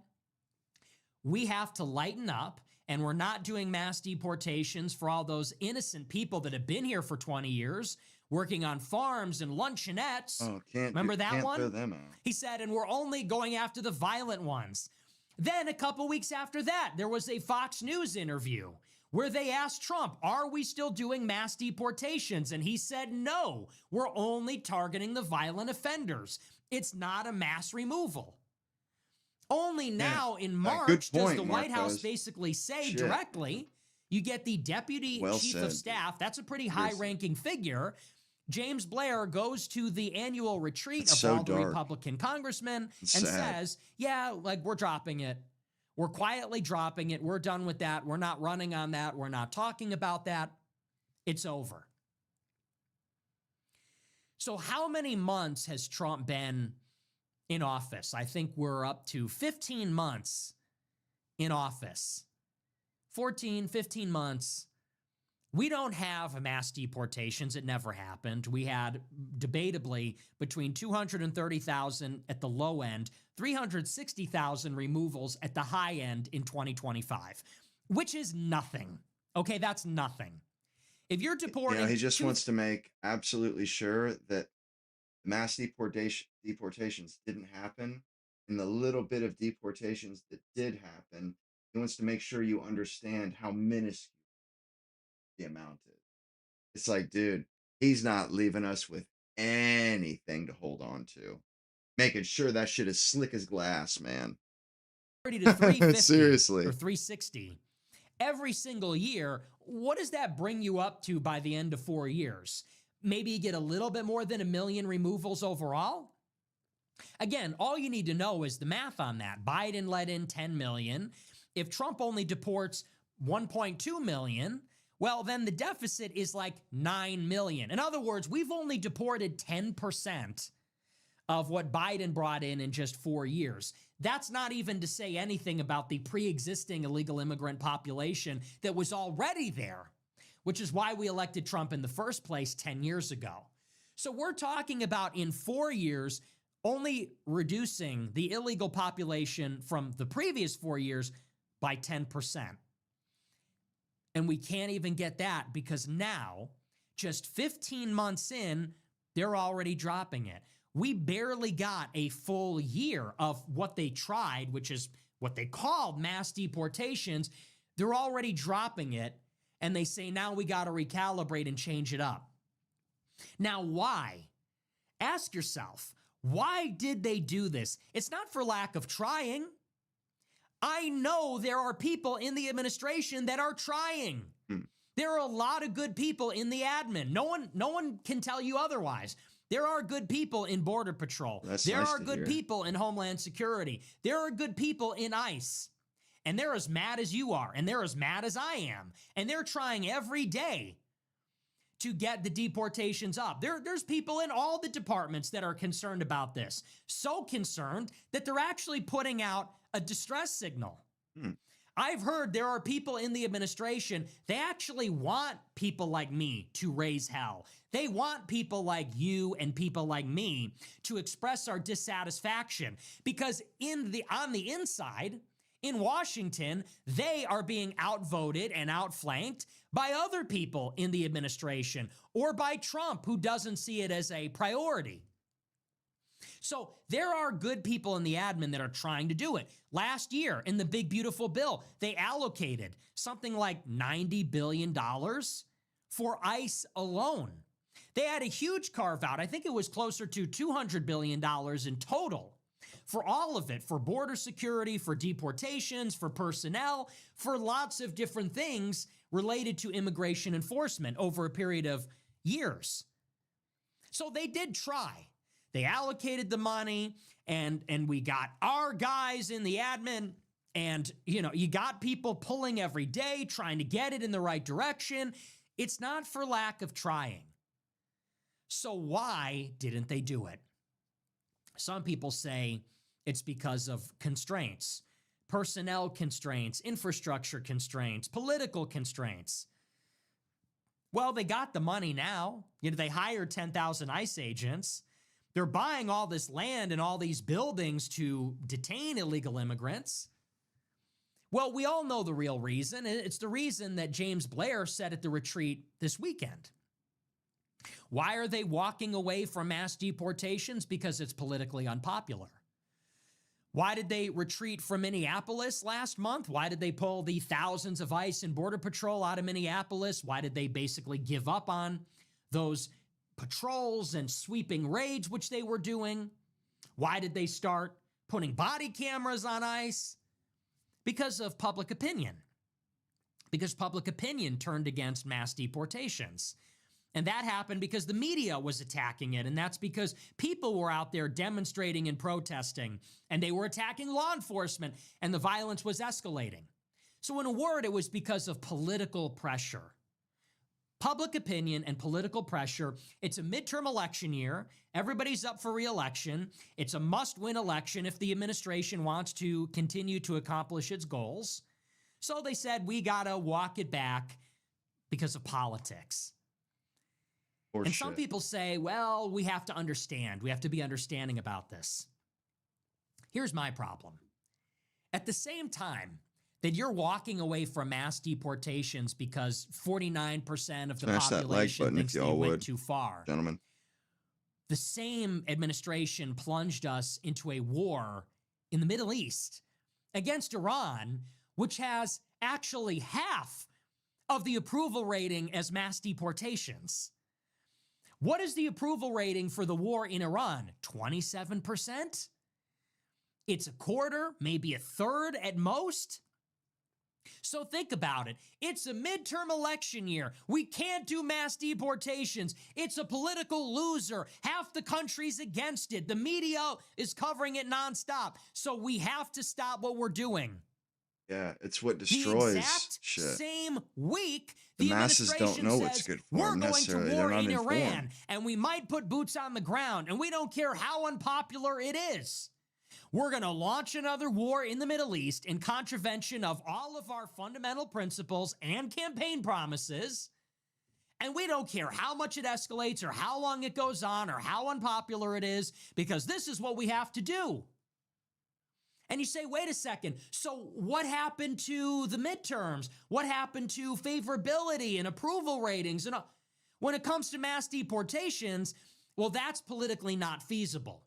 we have to lighten up, and we're not doing mass deportations for all those innocent people that have been here for 20 years, working on farms and luncheonettes. Oh, Remember that one? Throw them out. He said, and we're only going after the violent ones. Then a couple weeks after that, there was a Fox News interview where they asked Trump, are we still doing mass deportations? And he said, no, we're only targeting the violent offenders. It's not a mass removal. Only now in March does the White House basically say directly, you get the Deputy Chief of Staff, that's a pretty high-ranking figure. James Blair goes to the annual retreat of all the Republican congressmen and says, yeah, like we're dropping it. We're quietly dropping it. We're done with that. We're not running on that. We're not talking about that. It's over. So how many months has Trump been in office? I think we're up to 15 months in office. 14, 15 months. We don't have mass deportations. It never happened. We had, debatably, between 230,000 at the low end, 360,000 removals at the high end in 2025, which is nothing. Okay, that's nothing. If you're deporting... he just wants to make absolutely sure that mass deportations didn't happen. And the little bit of deportations that did happen, he wants to make sure you understand how minuscule the amount is. It's like, dude, he's not leaving us with anything to hold on to. Making sure that shit is slick as glass, man. to 350 Seriously. or 360 every single year, what does that bring you up to by the end of 4 years? Maybe you get a little bit more than 1 million removals overall? Again, all you need to know is the math on that. Biden let in 10 million. If Trump only deports 1.2 million, well, then the deficit is like 9 million. In other words, we've only deported 10% of what Biden brought in just 4 years. That's not even to say anything about the pre-existing illegal immigrant population that was already there, which is why we elected Trump in the first place 10 years ago. So we're talking about in 4 years, only reducing the illegal population from the previous 4 years by 10%. And we can't even get that because now, just 15 months in, they're already dropping it. We barely got a full year of what they tried, which is what they called mass deportations. They're already dropping it, and they say now we got to recalibrate and change it up. Now, why? Ask yourself, why did they do this? It's not for lack of trying. I know there are people in the administration that are trying. There are a lot of good people in the admin. No one can tell you otherwise. There are good people in Border Patrol. There are good people in Homeland Security. There are good people in ICE. And they're as mad as you are. And they're as mad as I am. And they're trying every day to get the deportations up. There's people in all the departments that are concerned about this. So concerned that they're actually putting out a distress signal. I've heard there are people in the administration, they actually want people like me to raise hell. They want people like you and people like me to express our dissatisfaction because on the inside, in Washington, they are being outvoted and outflanked by other people in the administration or by Trump, who doesn't see it as a priority. So there are good people in the admin that are trying to do it. Last year, in the big, beautiful bill, they allocated something like $90 billion for ICE alone. They had a huge carve out. I think it was closer to $200 billion in total for all of it, for border security, for deportations, for personnel, for lots of different things related to immigration enforcement over a period of years. So they did try. They allocated the money, and we got our guys in the admin, and you got people pulling every day, trying to get it in the right direction. It's not for lack of trying. So why didn't they do it? Some people say it's because of constraints, personnel constraints, infrastructure constraints, political constraints. Well, they got the money now. They hired 10,000 ICE agents. They're buying all this land and all these buildings to detain illegal immigrants. Well, we all know the real reason. It's the reason that James Blair said at the retreat this weekend. Why are they walking away from mass deportations? Because it's politically unpopular. Why did they retreat from Minneapolis last month? Why did they pull the thousands of ICE and Border Patrol out of Minneapolis? Why did they basically give up on those patrols and sweeping raids, which they were doing? Why did they start putting body cameras on ICE? Because of public opinion. Because public opinion turned against mass deportations. And that happened because the media was attacking it. And that's because people were out there demonstrating and protesting. And they were attacking law enforcement. And the violence was escalating. So in a word, it was because of political pressure. Public opinion and political pressure. It's a midterm election year. Everybody's up for re-election. It's a must-win election if the administration wants to continue to accomplish its goals. So they said, we got to walk it back because of politics. And some people say, well, we have to understand. We have to be understanding about this. Here's my problem. At the same time that you're walking away from mass deportations because 49% of the population thinks they went too far, gentlemen, the same administration plunged us into a war in the Middle East against Iran, which has actually half of the approval rating as mass deportations. What is the approval rating for the war in Iran? 27%? It's a quarter, maybe a third at most. So think about it. It's a midterm election year. We can't do mass deportations. It's a political loser. Half the country's against it. The media is covering it nonstop. So we have to stop what we're doing. Yeah, it's what The destroys exact shit. same week, The the masses don't administration know says, what's good for we're them going to necessarily. war They're not in Iran, informed. and we might put boots on the ground, and we don't care how unpopular it is. We're going to launch another war in the Middle East in contravention of all of our fundamental principles and campaign promises. And we don't care how much it escalates or how long it goes on or how unpopular it is, because this is what we have to do. And you say, wait a second, so what happened to the midterms? What happened to favorability and approval ratings? And when it comes to mass deportations, well, that's politically not feasible.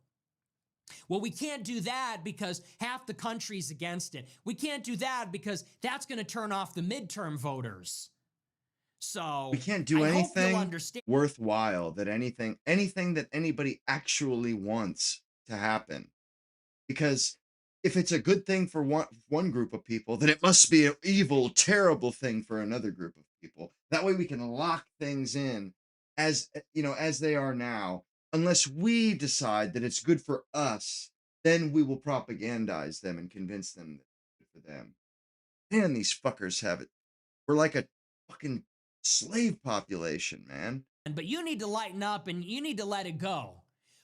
Well, we can't do that because half the country's against it. We can't do that because that's going to turn off the midterm voters. So We can't do I hope you'll anything understand. worthwhile that anything that anybody actually wants to happen. Because if it's a good thing for one group of people, then it must be an evil, terrible thing for another group of people. That way we can lock things in as they are now. Unless we decide that it's good for us, then we will propagandize them and convince them that it's good for them. Man, these fuckers have it. We're like a fucking slave population, man. But you need to lighten up and you need to let it go.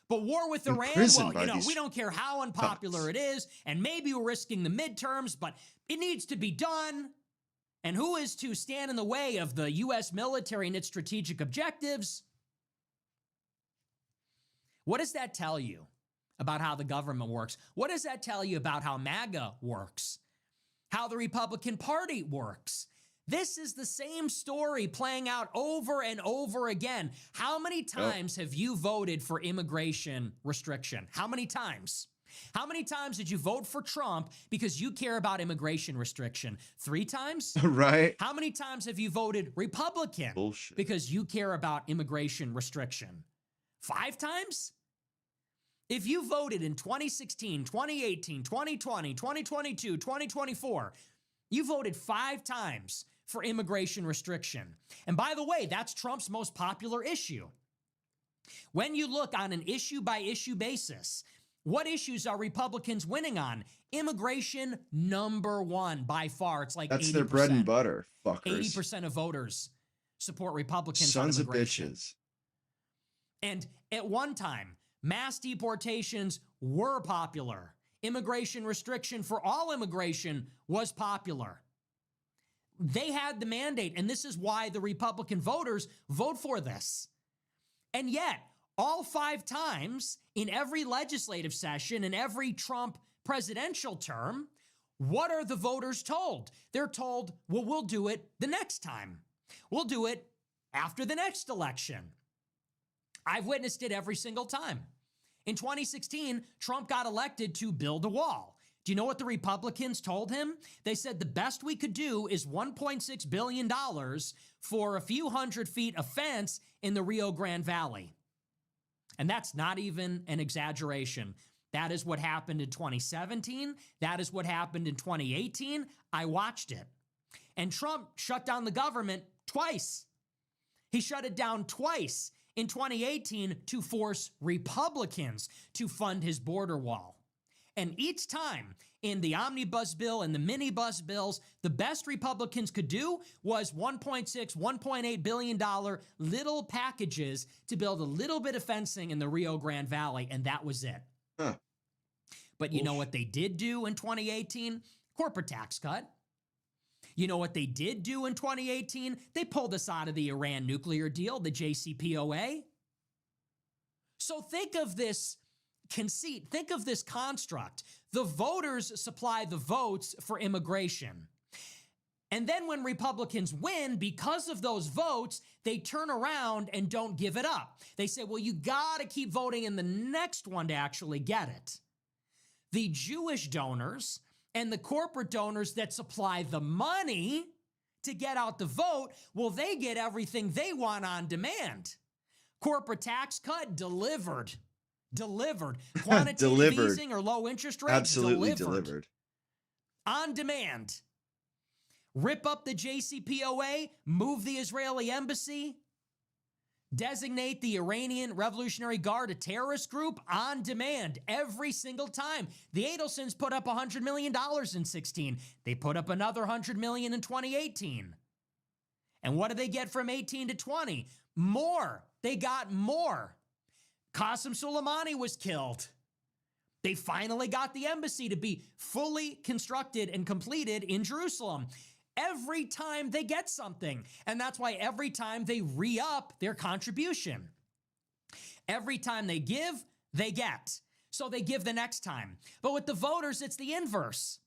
But war with Iran, Imprisoned well, by these we don't care how unpopular it is, and maybe we're risking the midterms, but it needs to be done. And who is to stand in the way of the U.S. military and its strategic objectives? What does that tell you about how the government works? What does that tell you about how MAGA works? How the Republican Party works? This is the same story playing out over and over again. How many times have you voted for immigration restriction? How many times? How many times did you vote for Trump because you care about immigration restriction? 3 times? Right? How many times have you voted Republican Bullshit. because you care about immigration restriction? 5 times? If you voted in 2016, 2018, 2020, 2022, 2024, you voted 5 times for immigration restriction. And by the way, that's Trump's most popular issue. When you look on an issue-by-issue basis, what issues are Republicans winning on? Immigration, number 1 by far. It's like That's 80%. their bread and butter, fuckers. 80% of voters support Republicans Sons on of immigration. bitches. And at one time, mass deportations were popular. Immigration restriction for all immigration was popular. They had the mandate, and this is why the Republican voters vote for this. And yet, all 5 times in every legislative session, in every Trump presidential term, what are the voters told? They're told, well, we'll do it the next time. We'll do it after the next election. I've witnessed it every single time. In 2016, Trump got elected to build a wall. Do you know what the Republicans told him? They said the best we could do is $1.6 billion for a few hundred feet of fence in the Rio Grande Valley. And that's not even an exaggeration. That is what happened in 2017. That is what happened in 2018. I watched it. And Trump shut down the government twice. He shut it down twice in 2018 to force Republicans to fund his border wall. And each time in the omnibus bill and the minibus bills, the best Republicans could do was $1.6, $1.8 billion little packages to build a little bit of fencing in the Rio Grande Valley, and that was it. Huh. But you know what they did do in 2018? Corporate tax cut. You know what they did do in 2018? They pulled us out of the Iran nuclear deal, the JCPOA. So think of this conceit, think of this construct. The voters supply the votes for immigration. And then when Republicans win, because of those votes, they turn around and don't give it up. They say, well, you gotta keep voting in the next one to actually get it. The Jewish donors and the corporate donors that supply the money to get out the vote, well, they get everything they want on demand. Corporate tax cut delivered. Delivered. Quantitative Delivered. easing or low interest rate? Absolutely delivered. On demand. Rip up the JCPOA, move the Israeli embassy, designate the Iranian Revolutionary Guard a terrorist group on demand every single time. The Adelsons put up $100 million in 16. They put up another $100 million in 2018. And what did they get from 18 to 20? More. They got more. Qasem Soleimani was killed. They finally got the embassy to be fully constructed and completed in Jerusalem. Every time they get something. And that's why every time they re-up their contribution. Every time they give, they get. So they give the next time. But with the voters, it's the inverse.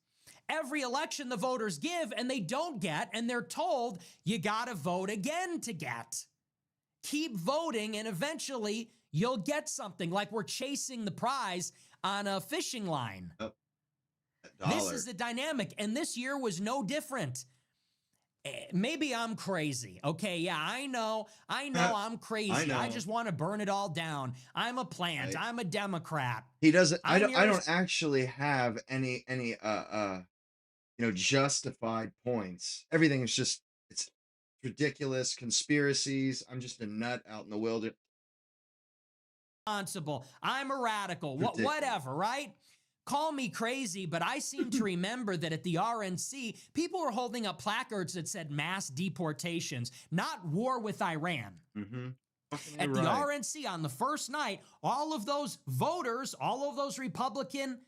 Every election the voters give and they don't get, and they're told, you gotta vote again to get. Keep voting and eventually you'll get something, like we're chasing the prize on a fishing line. Oh, this is the dynamic, and this year was no different. Maybe I'm crazy. Okay, yeah, I know I'm crazy. I just want to burn it all down. I'm a plant. Right. I'm a Democrat. He doesn't. I don't actually have any justified points. Everything is just, it's ridiculous conspiracies. I'm just a nut out in the wilderness. Responsible. I'm a radical. Ridiculous. Whatever, right? Call me crazy, but I seem to remember that at the RNC, people were holding up placards that said mass deportations, not war with Iran. Mm-hmm. At the RNC on the first night, all of those voters, all of those Republican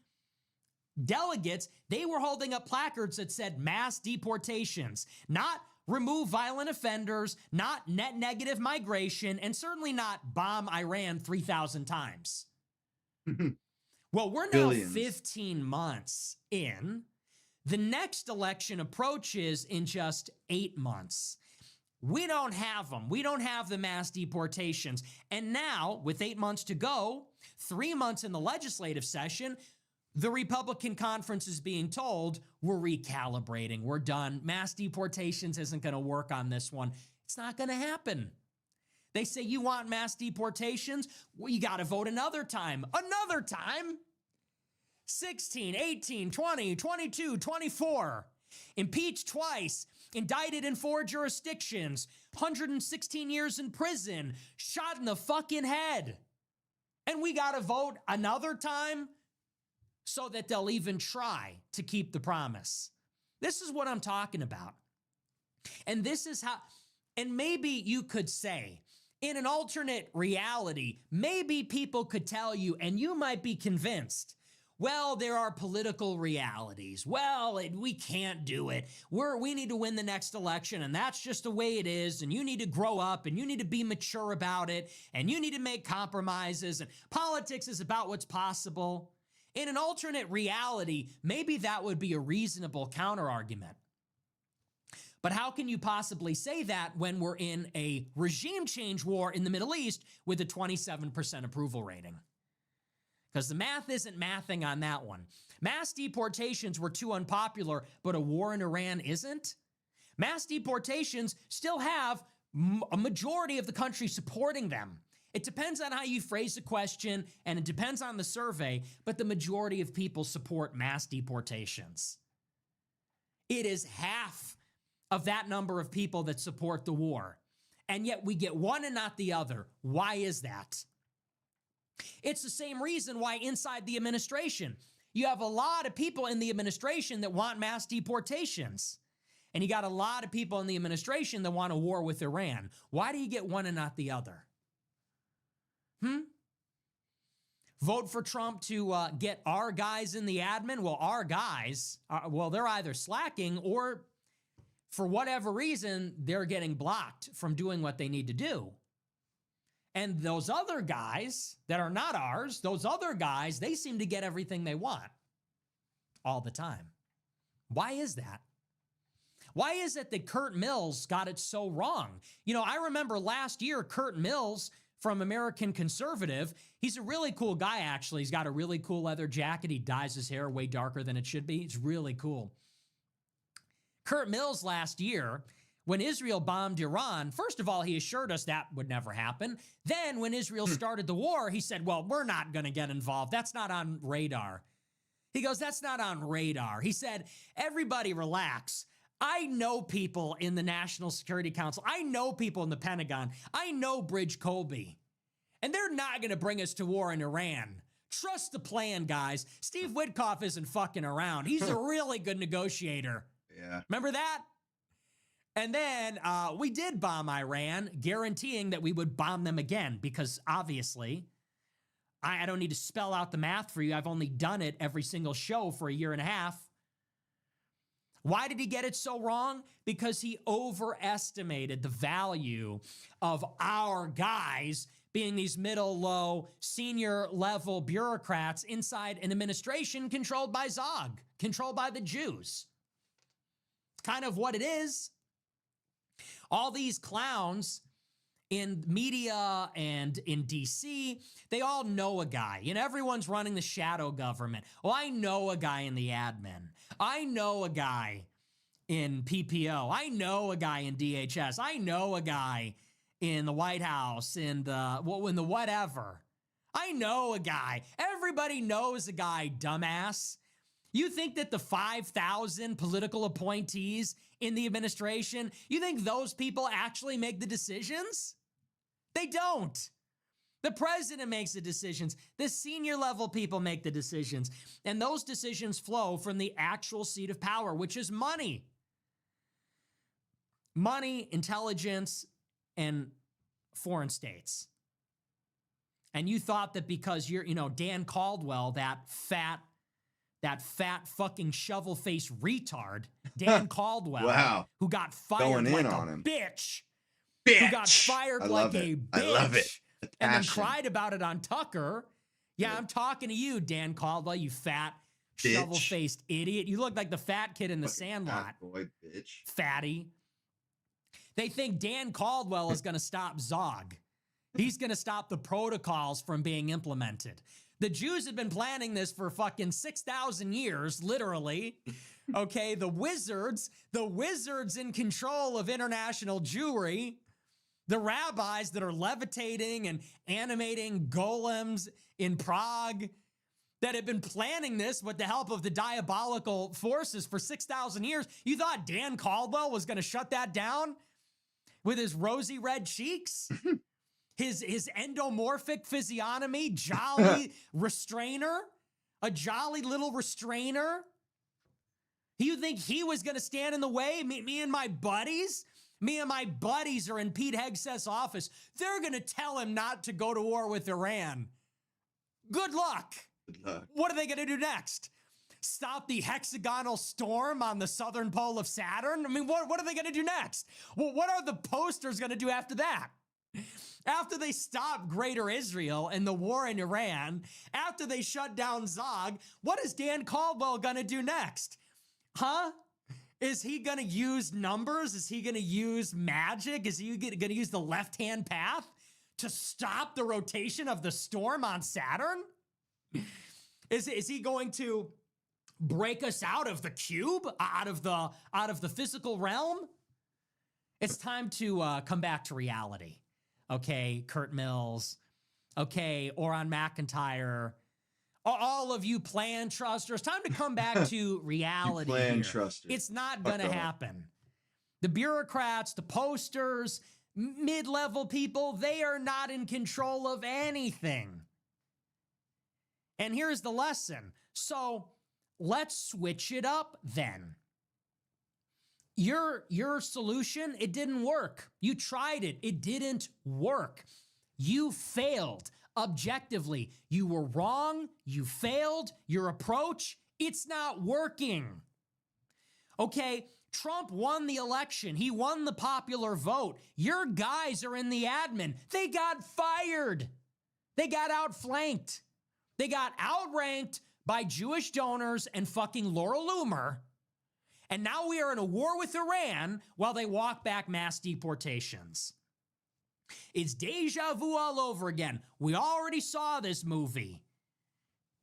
delegates, they were holding up placards that said mass deportations, not remove violent offenders, not net negative migration, and certainly not bomb Iran 3,000 times. Well, we're now Billions. 15 months in. The next election approaches in just 8 months. We don't have them. We don't have the mass deportations. And now, with 8 months to go, 3 months in the legislative session, the Republican conference is being told, we're recalibrating. We're done. Mass deportations isn't going to work on this one. It's not going to happen. They say, you want mass deportations? Well, you got to vote another time. Another time? 16, 18, 20, 22, 24. Impeached twice. Indicted in 4 jurisdictions. 116 years in prison. Shot in the fucking head. And we got to vote another time so that they'll even try to keep the promise. This is what I'm talking about. And this is how, and maybe you could say, in an alternate reality, maybe people could tell you, and you might be convinced, well, there are political realities. Well, we can't do it. We need to win the next election, and that's just the way it is, and you need to grow up, and you need to be mature about it, and you need to make compromises, and politics is about what's possible. In an alternate reality, maybe that would be a reasonable counter-argument. But how can you possibly say that when we're in a regime change war in the Middle East with a 27% approval rating? Because the math isn't mathing on that one. Mass deportations were too unpopular, but a war in Iran isn't. Mass deportations still have a majority of the country supporting them. It depends on how you phrase the question, and it depends on the survey, but the majority of people support mass deportations. It is half of that number of people that support the war. And yet we get one and not the other. Why is that? It's the same reason why inside the administration, you have a lot of people in the administration that want mass deportations. And you got a lot of people in the administration that want a war with Iran. Why do you get one and not the other? Vote for Trump to get our guys in the admin? Well, our guys, they're either slacking or for whatever reason, they're getting blocked from doing what they need to do. And those other guys that are not ours, those other guys, they seem to get everything they want all the time. Why is that? Why is it that Kurt Mills got it so wrong? You know, I remember last year, Kurt Mills from American Conservative, he's a really cool guy, actually. He's got a really cool leather jacket. He dyes his hair way darker than it should be. It's really cool. Kurt Mills last year when Israel bombed Iran, first of all, he assured us that would never happen. Then when Israel started the war, he said, well, we're not going to get involved. That's not on radar. He goes, that's not on radar. He said, everybody relax. I know people in the National Security Council. I know people in the Pentagon. I know Bridge Colby. And they're not going to bring us to war in Iran. Trust the plan, guys. Steve Witkoff isn't fucking around. He's a really good negotiator. Yeah. Remember that? And then we did bomb Iran, guaranteeing that we would bomb them again, because obviously, I don't need to spell out the math for you. I've only done it every single show for a year and a half. Why did he get it so wrong? Because he overestimated the value of our guys being these middle, low, senior level bureaucrats inside an administration controlled by Zog, controlled by the Jews. It's kind of what it is. All these clowns in media and in DC, they all know a guy. You know, everyone's running the shadow government. Oh, I know a guy in the admin. I know a guy in PPO. I know a guy in DHS. I know a guy in the White House, in the whatever. I know a guy. Everybody knows a guy, dumbass. You think that the 5,000 political appointees in the administration, you think those people actually make the decisions? They don't. The president makes the decisions. The senior level people make the decisions. And those decisions flow from the actual seat of power, which is money. Money, intelligence, and foreign states. And you thought that because you're, Dan Caldwell, that fat fucking shovel-faced retard, Dan Caldwell, wow. who got fired like a bitch, who got fired like a bitch, I love it. And then cried about it on Tucker. Yeah, I'm talking to you, Dan Caldwell, you fat bitch. Shovel-faced idiot. You look like the fat kid in the Sandlot. Boy, bitch. Fatty. They think Dan Caldwell is going to stop Zog. He's going to stop the protocols from being implemented. The Jews have been planning this for fucking 6,000 years, literally. Okay, the wizards in control of international Jewry, the rabbis that are levitating and animating golems in Prague, that have been planning this with the help of the diabolical forces for 6,000 years. You thought Dan Caldwell was going to shut that down with his rosy red cheeks? His endomorphic physiognomy, jolly restrainer, a jolly little restrainer. You think he was going to stand in the way? Me and my buddies are in Pete Hegseth's office. They're going to tell him not to go to war with Iran. Good luck. Good luck. What are they going to do next? Stop the hexagonal storm on the southern pole of Saturn? I mean, what are they going to do next? Well, what are the posters going to do after that? After they stop Greater Israel and the war in Iran, after they shut down Zog, what is Dan Caldwell going to do next? Huh? Is he going to use numbers? Is he going to use magic? Is he going to use the left-hand path to stop the rotation of the storm on Saturn? Is he going to break us out of the cube, out of the physical realm? It's time to come back to reality. Okay, Kurt Mills. Okay, Oron McIntyre. All of you plan trusters, time to come back to reality. Plan trusters. It's not going to happen. The bureaucrats, the posters, mid-level people, they are not in control of anything. And here's the lesson. So let's switch it up then. Your solution, it didn't work. You tried it. It didn't work. You failed. Objectively, you were wrong. You failed. Your approach, it's not working. Okay, Trump won the election. He won the popular vote. Your guys are in the admin. They got fired. They got outflanked. They got outranked by Jewish donors and fucking Laura Loomer. And now we are in a war with Iran while they walk back mass deportations. It's deja vu all over again. We already saw this movie.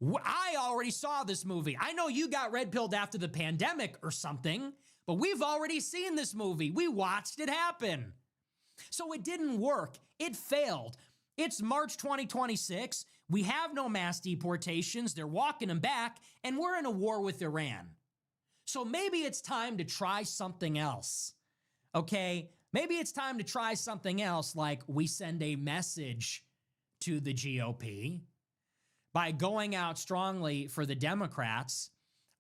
I already saw this movie. I know you got red-pilled after the pandemic or something, But we've already seen this movie. We watched it happen. So it didn't work. It failed. It's March 2026. We have no mass deportations. They're walking them back, and we're in a war with Iran. So maybe it's time to try something else. Okay? Maybe it's time to try something else, like we send a message to the GOP by going out strongly for the Democrats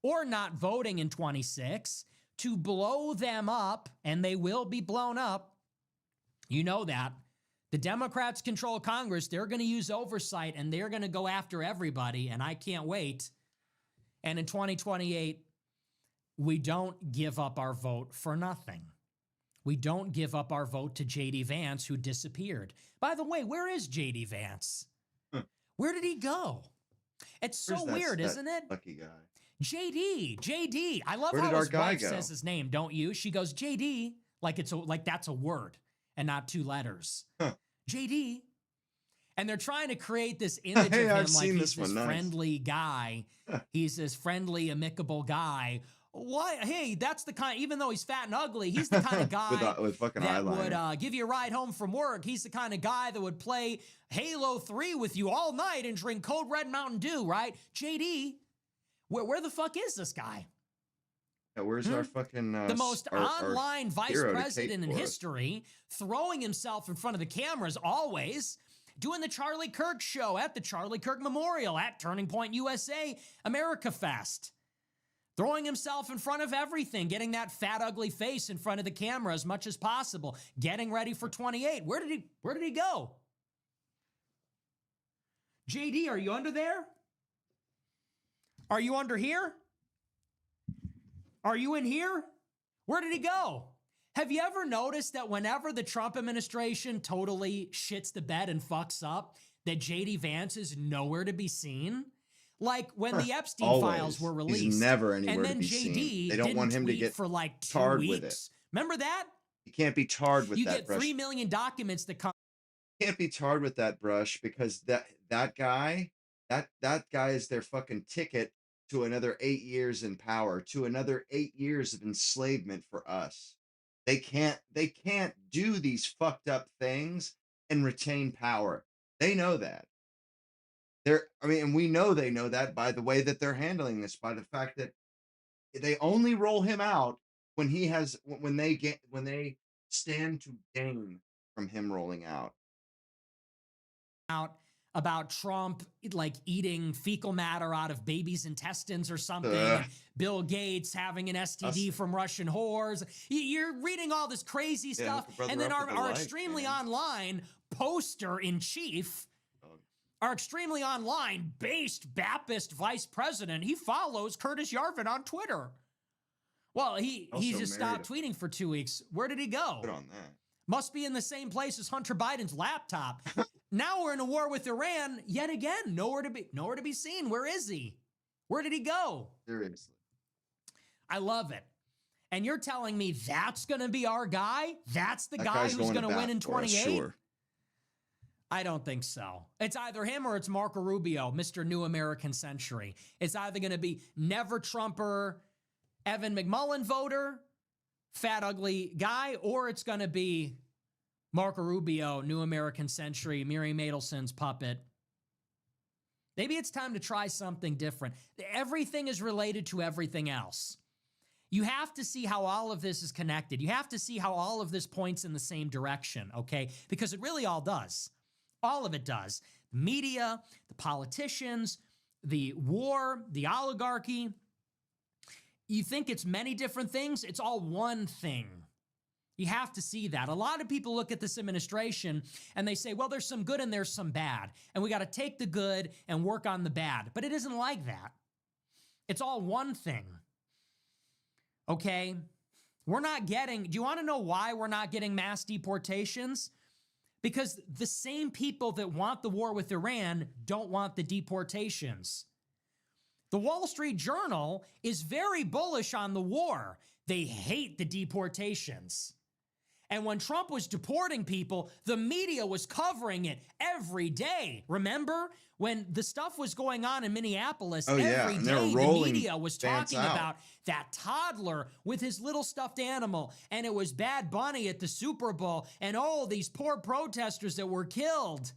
or not voting in 26 to blow them up, and they will be blown up. You know that. The Democrats control Congress. They're going to use oversight, and they're going to go after everybody, and I can't wait. And in 2028, we don't give up our vote for nothing. We don't give up our vote to J.D. Vance, who disappeared. By the way, where is J.D. Vance? Where did he go? It's so weird, isn't it? Lucky guy. JD. I love Where how did our his guy wife go? says his name, don't you? She goes, JD, like that's a word and not two letters. JD. And they're trying to create this image Hey, of him I've like seen he's this one. this Nice. friendly guy. He's this friendly, amicable guy. Why? Hey, that's the kind, even though he's fat and ugly, he's the kind of guy with fucking that eyeliner. would give you a ride home from work. He's the kind of guy that would play Halo 3 with you all night and drink Code Red Mountain Dew, right? JD, where the fuck is this guy? Yeah, where's our fucking The most our online vice hero to president take in for us? history, throwing himself in front of the cameras always, doing the Charlie Kirk show at the Charlie Kirk Memorial at Turning Point USA America Fest. Throwing himself in front of everything, getting that fat, ugly face in front of the camera as much as possible, getting ready for 28. Where did he go? JD, are you under there? Are you under here? Are you in here? Where did he go? Have you ever noticed that whenever the Trump administration totally shits the bed and fucks up, that JD Vance is nowhere to be seen? Like when the Epstein Always. files were released. He's never anywhere and then to be JD seen. They don't didn't want him to tweet get for like 2 tarred weeks. with it. Remember that? You can't be tarred with You that get brush. 3 million documents that come. Can't be tarred with that brush because that guy is their fucking ticket to another 8 years in power, to another 8 years of enslavement for us. They can't do these fucked up things and retain power. They know that. And we know they know that by the way that they're handling this, by the fact that they only roll him out when they stand to gain from him rolling out. About Trump like eating fecal matter out of babies' intestines or something. Bill Gates having an STD from Russian whores. You're reading all this crazy stuff. And then our extremely online poster in chief, our extremely online based Baptist vice president, he follows Curtis Yarvin on Twitter. Well, he just stopped tweeting for 2 weeks. Where did he go? Put on that. Must be in the same place as Hunter Biden's laptop. Now we're in a war with Iran yet again. Nowhere to be seen. Where is he? Where did he go? Seriously. I love it. And you're telling me that's going to be our guy? That's the That guy guy's who's going to bat win in for us, 28? sure. I don't think so. It's either him or it's Marco Rubio, Mr. New American Century. It's either going to be never Trumper, Evan McMullin voter, fat, ugly guy, or it's going to be Marco Rubio, New American Century, Miriam Adelson's puppet. Maybe it's time to try something different. Everything is related to everything else. You have to see how all of this is connected. You have to see how all of this points in the same direction, okay? Because it really all does. All of it does. The media, the politicians, the war, the oligarchy. You think it's many different things? It's all one thing. You have to see that. A lot of people look at this administration and they say, well, there's some good and there's some bad. And we got to take the good and work on the bad. But it isn't like that. It's all one thing. Okay? We're not getting, do you want to know why we're not getting mass deportations? Because the same people that want the war with Iran don't want the deportations. The Wall Street Journal is very bullish on the war. They hate the deportations. And when Trump was deporting people, the media was covering it every day. Remember when the stuff was going on in Minneapolis? Oh, yeah, Every and they were day the rolling media was Vance talking out. about that toddler with his little stuffed animal, and it was Bad Bunny at the Super Bowl, and oh, these poor protesters that were killed.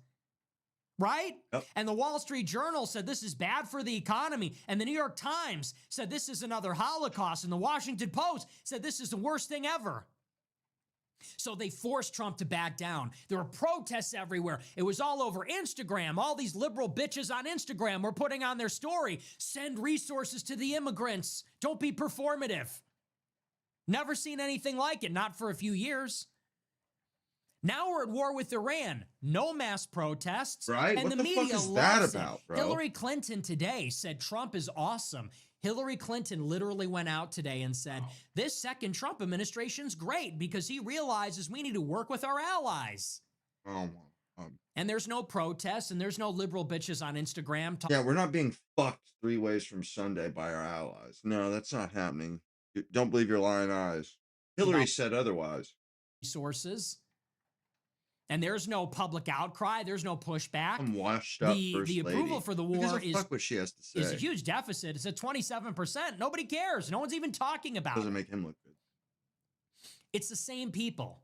Right? Yep. And the Wall Street Journal said this is bad for the economy. And the New York Times said this is another Holocaust. And the Washington Post said this is the worst thing ever. So they forced Trump to back down. There were protests everywhere. It was all over Instagram. All these liberal bitches on Instagram were putting on their story, send resources to the immigrants. Don't be performative. Never seen anything like it, not for a few years. Now we're at war with Iran. No mass protests. Right? And What the the fuck media is that loves about, it. bro? Hillary Clinton today said Trump is awesome. Hillary Clinton literally went out today and said, this second Trump administration's great because he realizes we need to work with our allies. Oh, my God. And there's no protests and there's no liberal bitches on Instagram. Yeah, we're not being fucked 3 ways from Sunday by our allies. No, that's not happening. Don't believe your lying eyes. Hillary said otherwise. Resources. And there's no public outcry. There's no pushback. I'm washed up The first approval lady. for the Who gives war a fuck what she has to say. is a huge deficit. It's at 27%. Nobody cares. No one's even talking about Doesn't it. make him look good. It's the same people.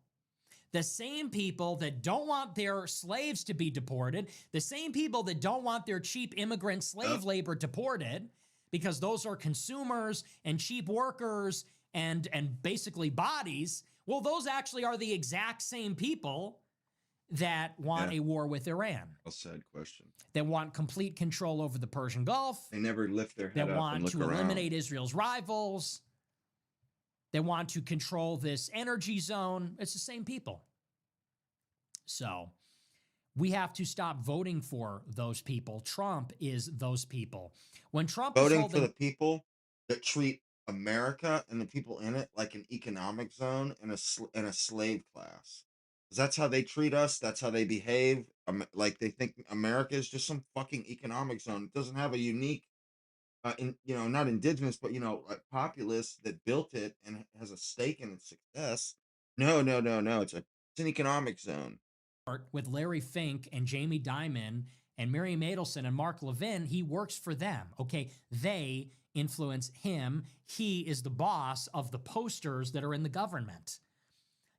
The same people that don't want their slaves to be deported, the same people that don't want their cheap immigrant slave labor deported, because those are consumers and cheap workers and basically bodies. Well, those actually are the exact same people that want a war with Iran. A sad question. That want complete control over the Persian Gulf. They never lift their head That up and want look to around. eliminate Israel's rivals. They want to control this energy zone. It's the same people. So we have to stop voting for those people. Trump is those people. When Trump Voting is holding, for the people that treat America and the people in it like an economic zone and a slave class. 'Cause that's how they treat us. That's how they behave. Like they think America is just some fucking economic zone. It doesn't have a unique, not indigenous, but populace that built it and has a stake in its success. No. It's an economic zone. with Larry Fink and Jamie Dimon and Miriam Adelson and Mark Levin, he works for them. Okay, they influence him. He is the boss of the posters that are in the government.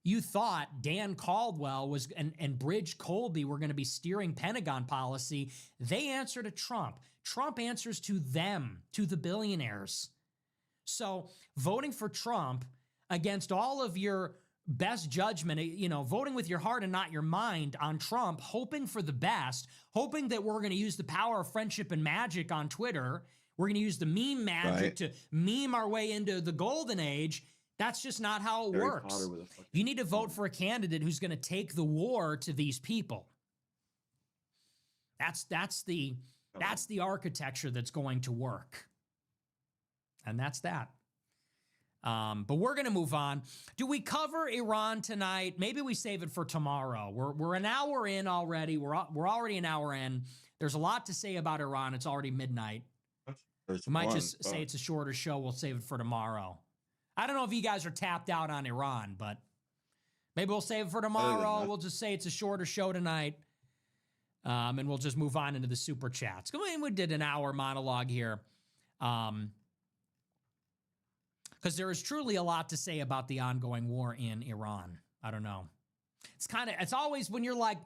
You thought Dan Caldwell was and Bridge Colby were going to be steering Pentagon policy. They answer to Trump. Trump answers to them, to the billionaires. So voting for Trump against all of your best judgment, voting with your heart and not your mind on Trump, hoping for the best, hoping that we're going to use the power of friendship and magic on Twitter. We're going to use the meme magic to meme our way into the golden age. That's just not how it works. You need to vote for a candidate who's going to take the war to these people. That's the architecture that's going to work. And that's that. But we're going to move on. Do we cover Iran tonight? Maybe we save it for tomorrow. We're an hour in already. We're already an hour in. There's a lot to say about Iran. It's already midnight. We might just say it's a shorter show. We'll save it for tomorrow. I don't know if you guys are tapped out on Iran, but maybe we'll save it for tomorrow. We'll just say it's a shorter show tonight. And we'll just move on into the super chats. I mean, we did an hour monologue here. Because there is truly a lot to say about the ongoing war in Iran. I don't know. It's always when you're like,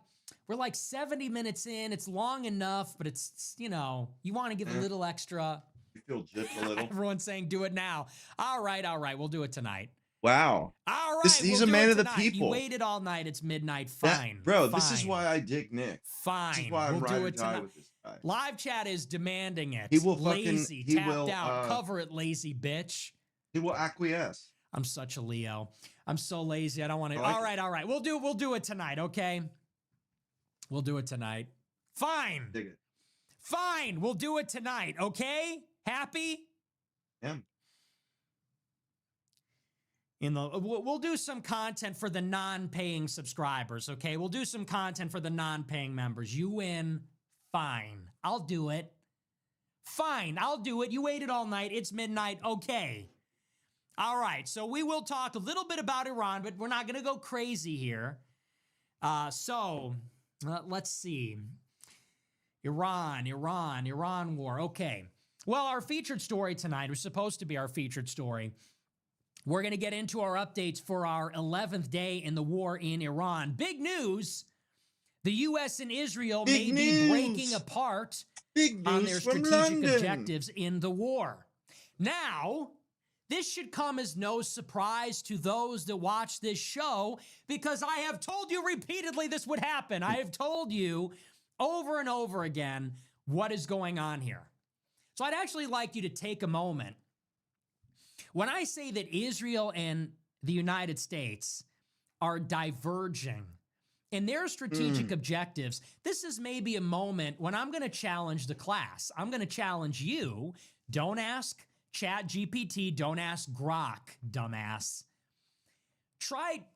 we're like 70 minutes in, it's long enough, but it's you want to give a little extra. You feel just a little. Everyone's saying, do it now. All right, we'll do it tonight. Wow. All right, he's a man of the people. You waited all night. It's midnight. Fine. This is why I dig Nick. Fine. This is why I'm we'll do it die tonight. with this guy. Live chat is demanding it. He will lazy, he tapped will, out. Cover it, lazy bitch. He will acquiesce. I'm such a Leo. I'm so lazy. I don't want to. Like all right. We'll do it tonight, okay? We'll do it tonight. Fine. Dig it. Fine. We'll do it tonight, okay? Happy? Yeah. We'll do some content for the non-paying subscribers, okay? We'll do some content for the non-paying members. You win. Fine. I'll do it. Fine. I'll do it. You waited all night. It's midnight. Okay. All right, so we will talk a little bit about Iran, but we're not going to go crazy here. Let's see. Iran war. Okay. Well, our featured story tonight was supposed to be our featured story. We're going to get into our updates for our 11th day in the war in Iran. Big news. The U.S. and Israel may be breaking apart on their strategic objectives in the war. Now, this should come as no surprise to those that watch this show, because I have told you repeatedly this would happen. I have told you over and over again what is going on here. So I'd actually like you to take a moment. When I say that Israel and the United States are diverging in their strategic objectives, this is maybe a moment when I'm going to challenge the class. I'm going to challenge you. Don't ask ChatGPT. Don't ask Grok, dumbass.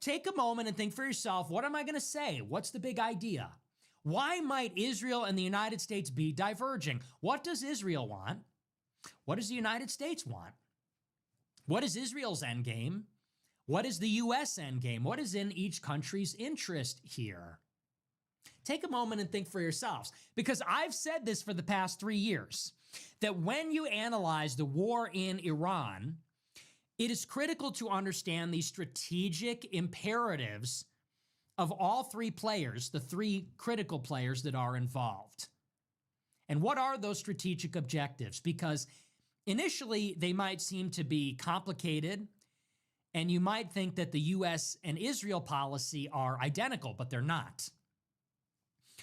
Take a moment and think for yourself, what am I going to say? What's the big idea? Why might Israel and the United States be diverging? What does Israel want? What does the United States want? What is Israel's end game? What is the U.S. end game? What is in each country's interest here? Take a moment and think for yourselves, because I've said this for the past 3 years, that when you analyze the war in Iran, it is critical to understand the strategic imperatives of all three players, the three critical players that are involved. And what are those strategic objectives? Because initially, they might seem to be complicated, and you might think that the U.S. and Israel policy are identical, but they're not.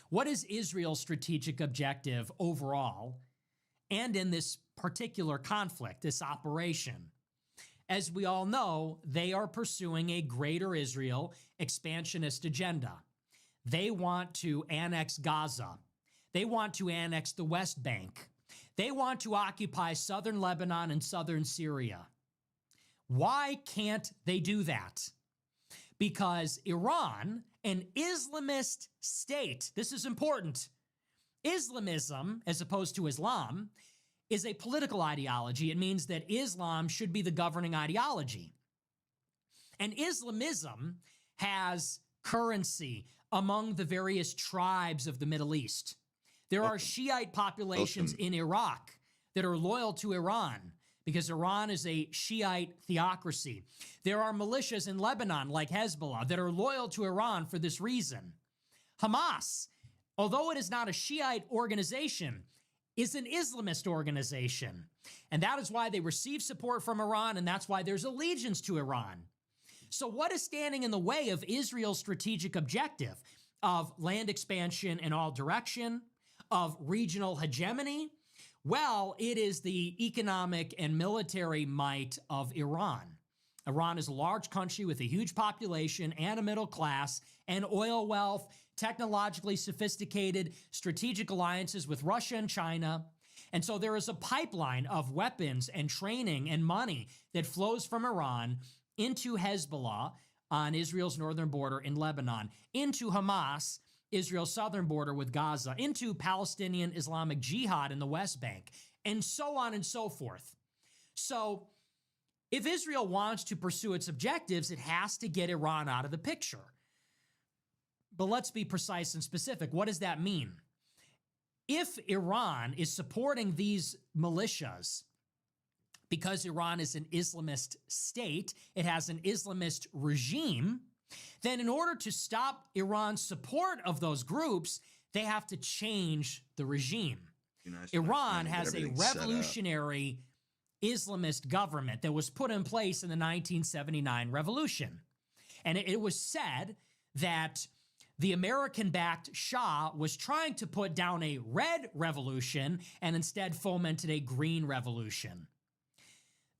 What is Israel's strategic objective overall, and in this particular conflict, this operation? As we all know, they are pursuing a greater Israel expansionist agenda. They want to annex Gaza. They want to annex the West Bank. They want to occupy southern Lebanon and southern Syria. Why can't they do that? Because Iran, an Islamist state, this is important. Islamism, as opposed to Islam, is a political ideology. It means that Islam should be the governing ideology. And Islamism has currency among the various tribes of the Middle East. There are Shiite populations in Iraq that are loyal to Iran because Iran is a Shiite theocracy. There are militias in Lebanon like Hezbollah that are loyal to Iran for this reason. Hamas, although it is not a Shiite organization, is an Islamist organization. And that is why they receive support from Iran, and that's why there's allegiance to Iran. So what is standing in the way of Israel's strategic objective of land expansion in all direction, of regional hegemony? Well, it is the economic and military might of Iran. Iran is a large country with a huge population and a middle class and oil wealth, technologically sophisticated strategic alliances with Russia and China. And so there is a pipeline of weapons and training and money that flows from Iran into Hezbollah on Israel's northern border in Lebanon, into Hamas, Israel's southern border with Gaza, into Palestinian Islamic Jihad in the West Bank, and so on and so forth. So if Israel wants to pursue its objectives, it has to get Iran out of the picture. But let's be precise and specific. What does that mean? If Iran is supporting these militias because Iran is an Islamist state, it has an Islamist regime, then in order to stop Iran's support of those groups, they have to change the regime. Iran has a revolutionary Islamist government that was put in place in the 1979 revolution. And it was said that the American-backed Shah was trying to put down a red revolution and instead fomented a green revolution.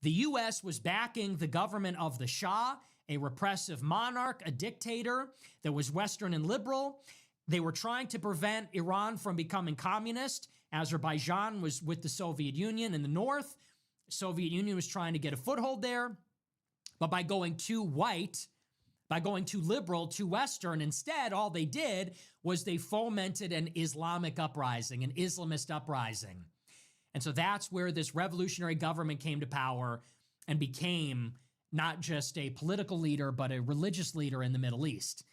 The U.S. was backing the government of the Shah, a repressive monarch, a dictator that was Western and liberal. They were trying to prevent Iran from becoming communist. Azerbaijan was with the Soviet Union in the north. The Soviet Union was trying to get a foothold there. But by going too white, by going too liberal, too Western, instead, all they did was they fomented an Islamic uprising, an Islamist uprising. And so that's where this revolutionary government came to power and became not just a political leader, but a religious leader in the Middle East.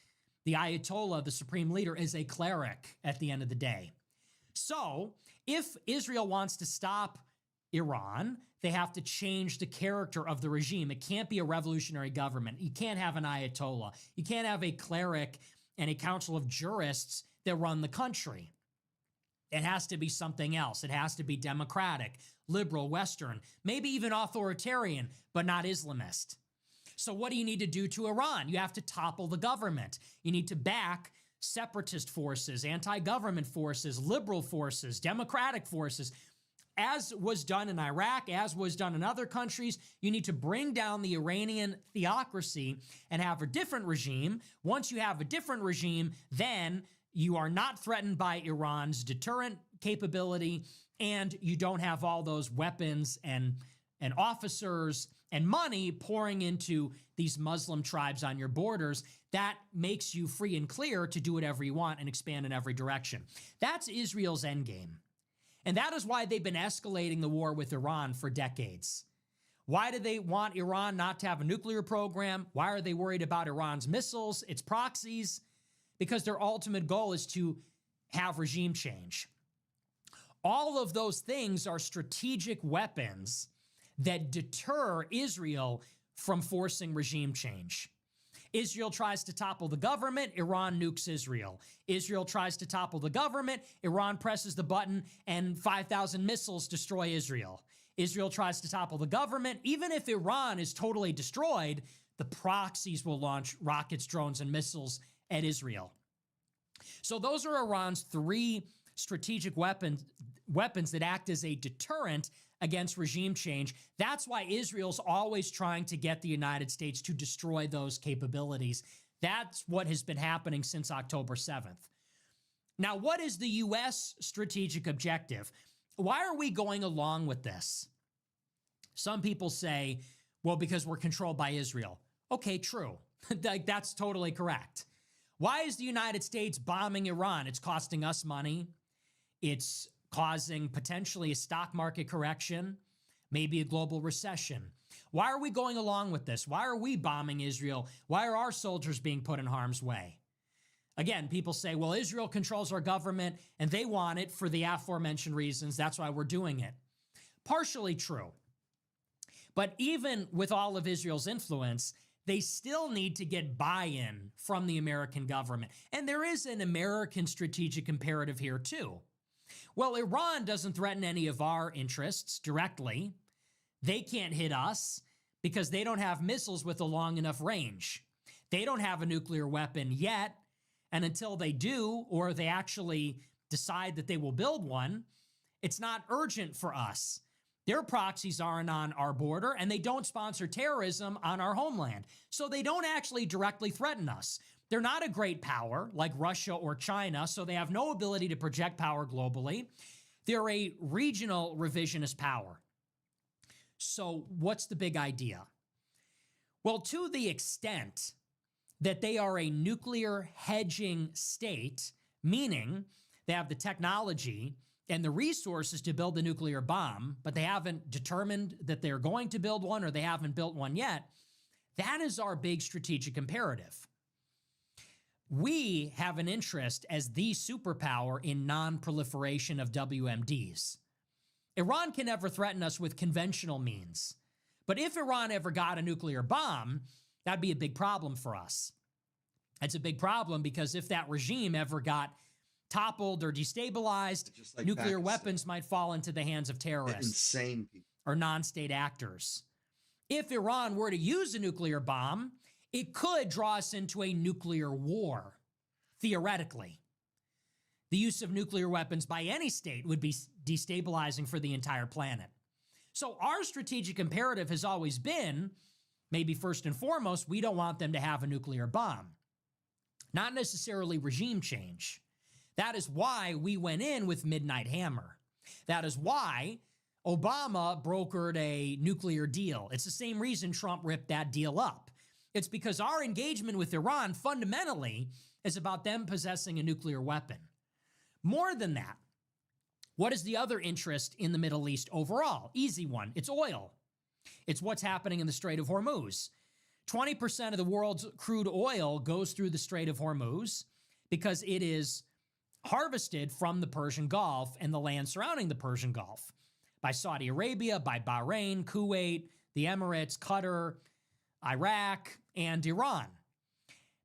The Ayatollah, the supreme leader, is a cleric at the end of the day. So if Israel wants to stop Iran, they have to change the character of the regime. It can't be a revolutionary government. You can't have an Ayatollah. You can't have a cleric and a council of jurists that run the country. It has to be something else. It has to be democratic, liberal, Western, maybe even authoritarian, but not Islamist. So what do you need to do to Iran? You have to topple the government. You need to back separatist forces, anti-government forces, liberal forces, democratic forces. As was done in Iraq, as was done in other countries, you need to bring down the Iranian theocracy and have a different regime. Once you have a different regime, then you are not threatened by Iran's deterrent capability, and you don't have all those weapons and officers and money pouring into these Muslim tribes on your borders. That makes you free and clear to do whatever you want and expand in every direction. That's Israel's endgame. And that is why they've been escalating the war with Iran for decades. Why do they want Iran not to have a nuclear program? Why are they worried about Iran's missiles, its proxies? Because their ultimate goal is to have regime change. All of those things are strategic weapons that deter Israel from forcing regime change. Israel tries to topple the government, Iran nukes Israel. Israel tries to topple the government, Iran presses the button, and 5,000 missiles destroy Israel. Israel tries to topple the government. Even if Iran is totally destroyed, the proxies will launch rockets, drones, and missiles at Israel. So those are Iran's three strategic weapons that act as a deterrent against regime change. That's why Israel's always trying to get the United States to destroy those capabilities. That's what has been happening since October 7th. Now, what is the U.S. strategic objective? Why are we going along with this? Some people say, well, because we're controlled by Israel. Okay, true. That's totally correct. Why is the United States bombing Iran? It's costing us money. It's causing potentially a stock market correction, maybe a global recession. Why are we going along with this? Why are we bombing Israel? Why are our soldiers being put in harm's way? Again, people say, well, Israel controls our government and they want it for the aforementioned reasons. That's why we're doing it. Partially true. But even with all of Israel's influence, they still need to get buy-in from the American government. And there is an American strategic imperative here too. Well, Iran doesn't threaten any of our interests directly. They can't hit us because they don't have missiles with a long enough range. They don't have a nuclear weapon yet. And until they do, or they actually decide that they will build one, it's not urgent for us. Their proxies aren't on our border, and they don't sponsor terrorism on our homeland. So they don't actually directly threaten us. They're not a great power like Russia or China, so they have no ability to project power globally. They're a regional revisionist power. So what's the big idea? Well, to the extent that they are a nuclear hedging state, meaning they have the technology and the resources to build a nuclear bomb, but they haven't determined that they're going to build one or they haven't built one yet, that is our big strategic imperative. We have an interest as the superpower in non-proliferation of WMDs. Iran can never threaten us with conventional means. But if Iran ever got a nuclear bomb, that'd be a big problem for us. It's a big problem because if that regime ever got toppled or destabilized, Just like nuclear Pakistan. weapons might fall into the hands of terrorists Insane people. or non-state actors. If Iran were to use a nuclear bomb, it could draw us into a nuclear war, theoretically. The use of nuclear weapons by any state would be destabilizing for the entire planet. So our strategic imperative has always been, maybe first and foremost, we don't want them to have a nuclear bomb. Not necessarily regime change. That is why we went in with Midnight Hammer. That is why Obama brokered a nuclear deal. It's the same reason Trump ripped that deal up. It's because our engagement with Iran fundamentally is about them possessing a nuclear weapon. More than that, what is the other interest in the Middle East overall? Easy one, it's oil. It's what's happening in the Strait of Hormuz. 20% of the world's crude oil goes through the Strait of Hormuz because it is harvested from the Persian Gulf and the land surrounding the Persian Gulf by Saudi Arabia, by Bahrain, Kuwait, the Emirates, Qatar, Iraq, and Iran.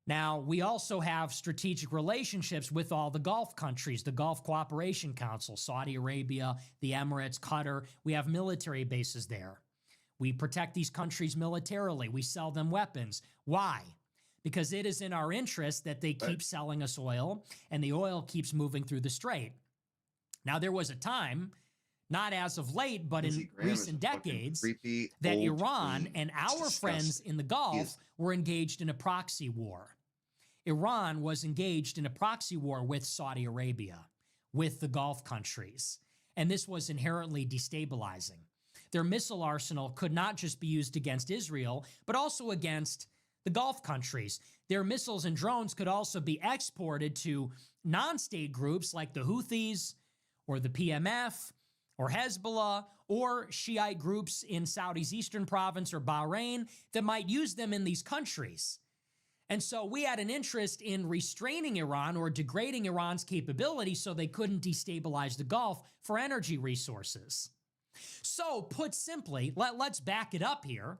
Now, we also have strategic relationships with all the Gulf countries, the Gulf Cooperation Council, Saudi Arabia, the Emirates, Qatar. We have military bases there. We protect these countries militarily. We sell them weapons. Why? Because it is in our interest that they keep selling us oil and the oil keeps moving through the strait. Now, there was a time, not as of late, but in recent decades, that Iran and our friends in the Gulf were engaged in a proxy war. Iran was engaged in a proxy war with Saudi Arabia, with the Gulf countries, and this was inherently destabilizing. Their missile arsenal could not just be used against Israel, but also against the Gulf countries. Their missiles and drones could also be exported to non-state groups like the Houthis or the PMF or Hezbollah or Shiite groups in Saudi's eastern province or Bahrain that might use them in these countries. And so we had an interest in restraining Iran or degrading Iran's capability so they couldn't destabilize the Gulf for energy resources. So put simply, let's back it up here.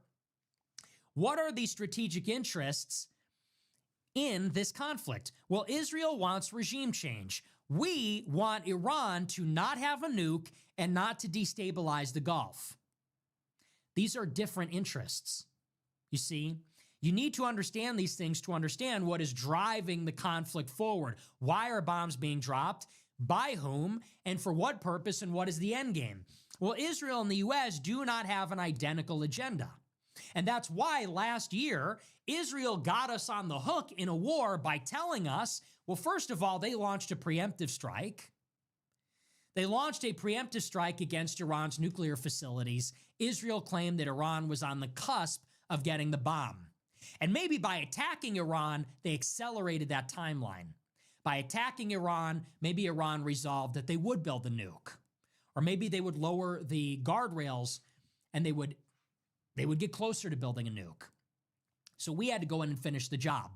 What are the strategic interests in this conflict? Well, Israel wants regime change. We want Iran to not have a nuke and not to destabilize the Gulf. These are different interests. You see, you need to understand these things to understand what is driving the conflict forward. Why are bombs being dropped? By whom? And for what purpose? And what is the end game? Well, Israel and the U.S. do not have an identical agenda. And that's why last year, Israel got us on the hook in a war by telling us, well, first of all, they launched a preemptive strike. They launched a preemptive strike against Iran's nuclear facilities. Israel claimed that Iran was on the cusp of getting the bomb. And maybe by attacking Iran, they accelerated that timeline. By attacking Iran, maybe Iran resolved that they would build a nuke. Or maybe they would lower the guardrails and they would get closer to building a nuke. So we had to go in and finish the job.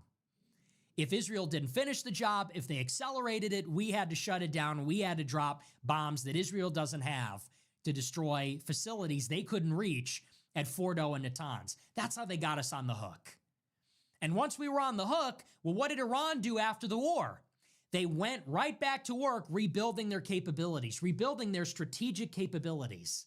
If Israel didn't finish the job, if they accelerated it, we had to shut it down. We had to drop bombs that Israel doesn't have to destroy facilities they couldn't reach at Fordo and Natanz. That's how they got us on the hook. And once we were on the hook, well, what did Iran do after the war? They went right back to work rebuilding their capabilities, rebuilding their strategic capabilities,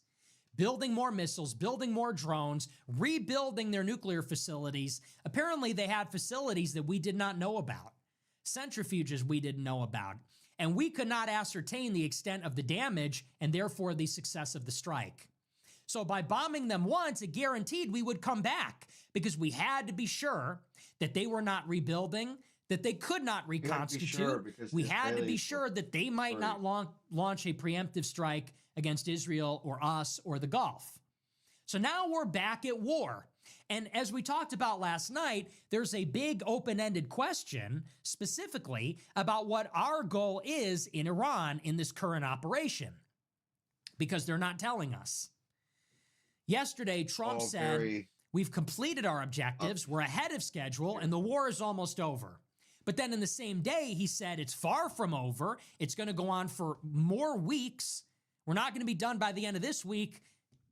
building more missiles, building more drones, rebuilding their nuclear facilities. Apparently, they had facilities that we did not know about, centrifuges we didn't know about, and we could not ascertain the extent of the damage and therefore the success of the strike. So by bombing them once, it guaranteed we would come back because we had to be sure that they were not rebuilding, that they could not reconstitute. We had to be sure that they might not launch a preemptive strike against Israel or us or the Gulf. So now we're back at war. And as we talked about last night, there's a big open-ended question specifically about what our goal is in Iran in this current operation, because they're not telling us. Yesterday, Trump said, we've completed our objectives, we're ahead of schedule, and the war is almost over. But then in the same day, he said it's far from over. It's going to go on for more weeks. We're not going to be done by the end of this week,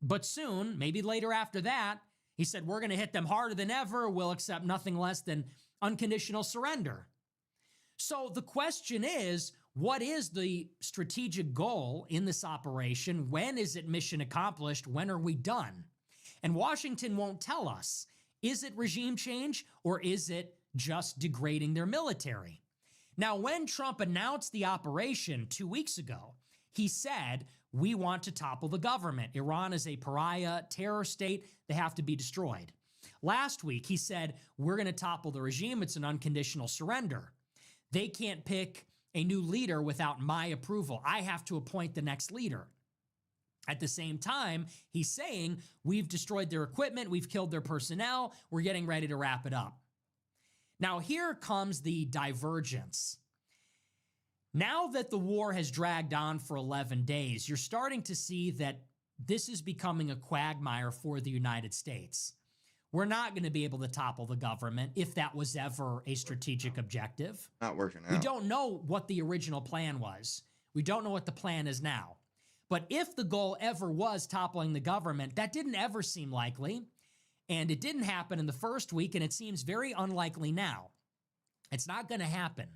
but soon, maybe later after that. He said, we're going to hit them harder than ever. We'll accept nothing less than unconditional surrender. So the question is, what is the strategic goal in this operation? When is it mission accomplished? When are we done? And Washington won't tell us. Is it regime change or is it just degrading their military? Now, when Trump announced the operation 2 weeks ago, he said, we want to topple the government. Iran is a pariah terror state. They have to be destroyed. Last week, he said, we're going to topple the regime. It's an unconditional surrender. They can't pick a new leader without my approval. I have to appoint the next leader. At the same time, he's saying, we've destroyed their equipment. We've killed their personnel. We're getting ready to wrap it up. Now, here comes the divergence. Now that the war has dragged on for 11 days, you're starting to see that this is becoming a quagmire for the United States. We're not going to be able to topple the government if that was ever a strategic objective. Not working out. We don't know what the original plan was. We don't know what the plan is now. But if the goal ever was toppling the government, that didn't ever seem likely. And it didn't happen in the first week, and it seems very unlikely now. It's not going to happen.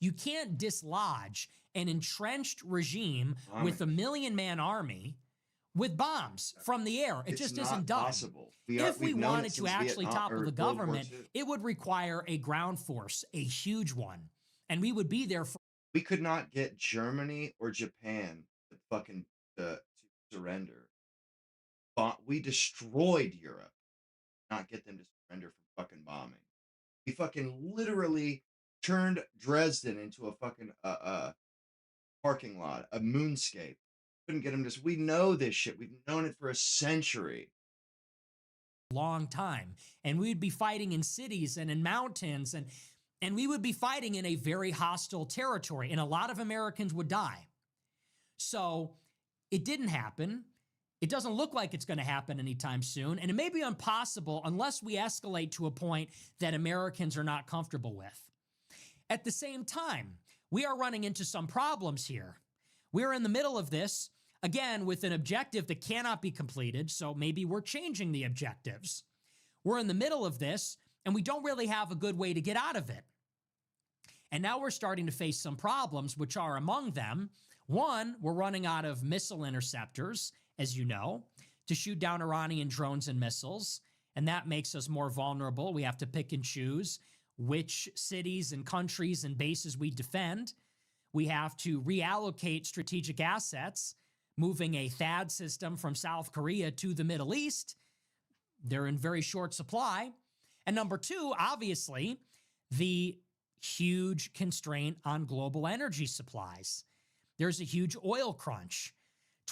You can't dislodge an entrenched regime with a 1 million-man army with bombs from the air. It just isn't done. Possible. If we wanted to actually topple the government, it would require a ground force, a huge one. And we would be there for... We could not get Germany or Japan to fucking to surrender. But we destroyed Europe. Not get them to surrender from fucking bombing. We fucking literally turned Dresden into a fucking parking lot, a moonscape. Couldn't get them to. We know this shit. We've known it for a century. Long time. And we'd be fighting in cities and in mountains, and we would be fighting in a very hostile territory, and a lot of Americans would die. So it didn't happen. It doesn't look like it's going to happen anytime soon, and it may be impossible unless we escalate to a point that Americans are not comfortable with. At the same time, we are running into some problems here. We're in the middle of this, again, with an objective that cannot be completed, so maybe we're changing the objectives. We're in the middle of this, and we don't really have a good way to get out of it. And now we're starting to face some problems, which are among them, one, we're running out of missile interceptors, as you know, to shoot down Iranian drones and missiles, and that makes us more vulnerable. We have to pick and choose which cities and countries and bases we defend. We have to reallocate strategic assets, moving a THAAD system from South Korea to the Middle East. They're in very short supply. And number two, obviously, the huge constraint on global energy supplies. There's a huge oil crunch.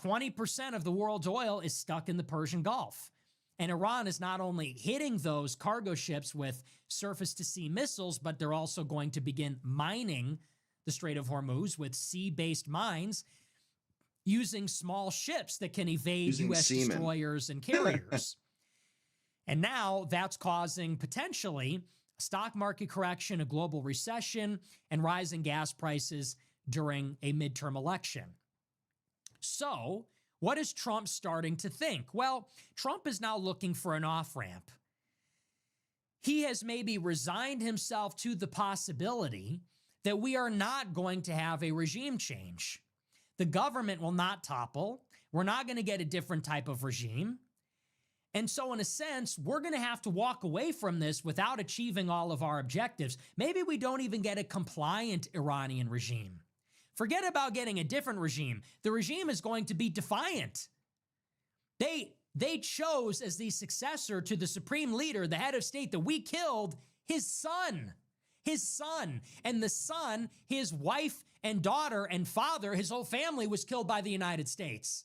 20% of the world's oil is stuck in the Persian Gulf. And Iran is not only hitting those cargo ships with surface-to-sea missiles, but they're also going to begin mining the Strait of Hormuz with sea-based mines using small ships that can evade Using U.S. seamen. destroyers and carriers. And now that's causing potentially a stock market correction, a global recession, and rising gas prices during a midterm election. So, what is Trump starting to think? Well, Trump is now looking for an off-ramp. He has maybe resigned himself to the possibility that we are not going to have a regime change. The government will not topple. We're not going to get a different type of regime. And so, in a sense, we're going to have to walk away from this without achieving all of our objectives. Maybe we don't even get a compliant Iranian regime. Forget about getting a different regime. The regime is going to be defiant. They chose as the successor to the supreme leader, the head of state that we killed, his son. His son. And the son, his wife and daughter and father, his whole family was killed by the United States.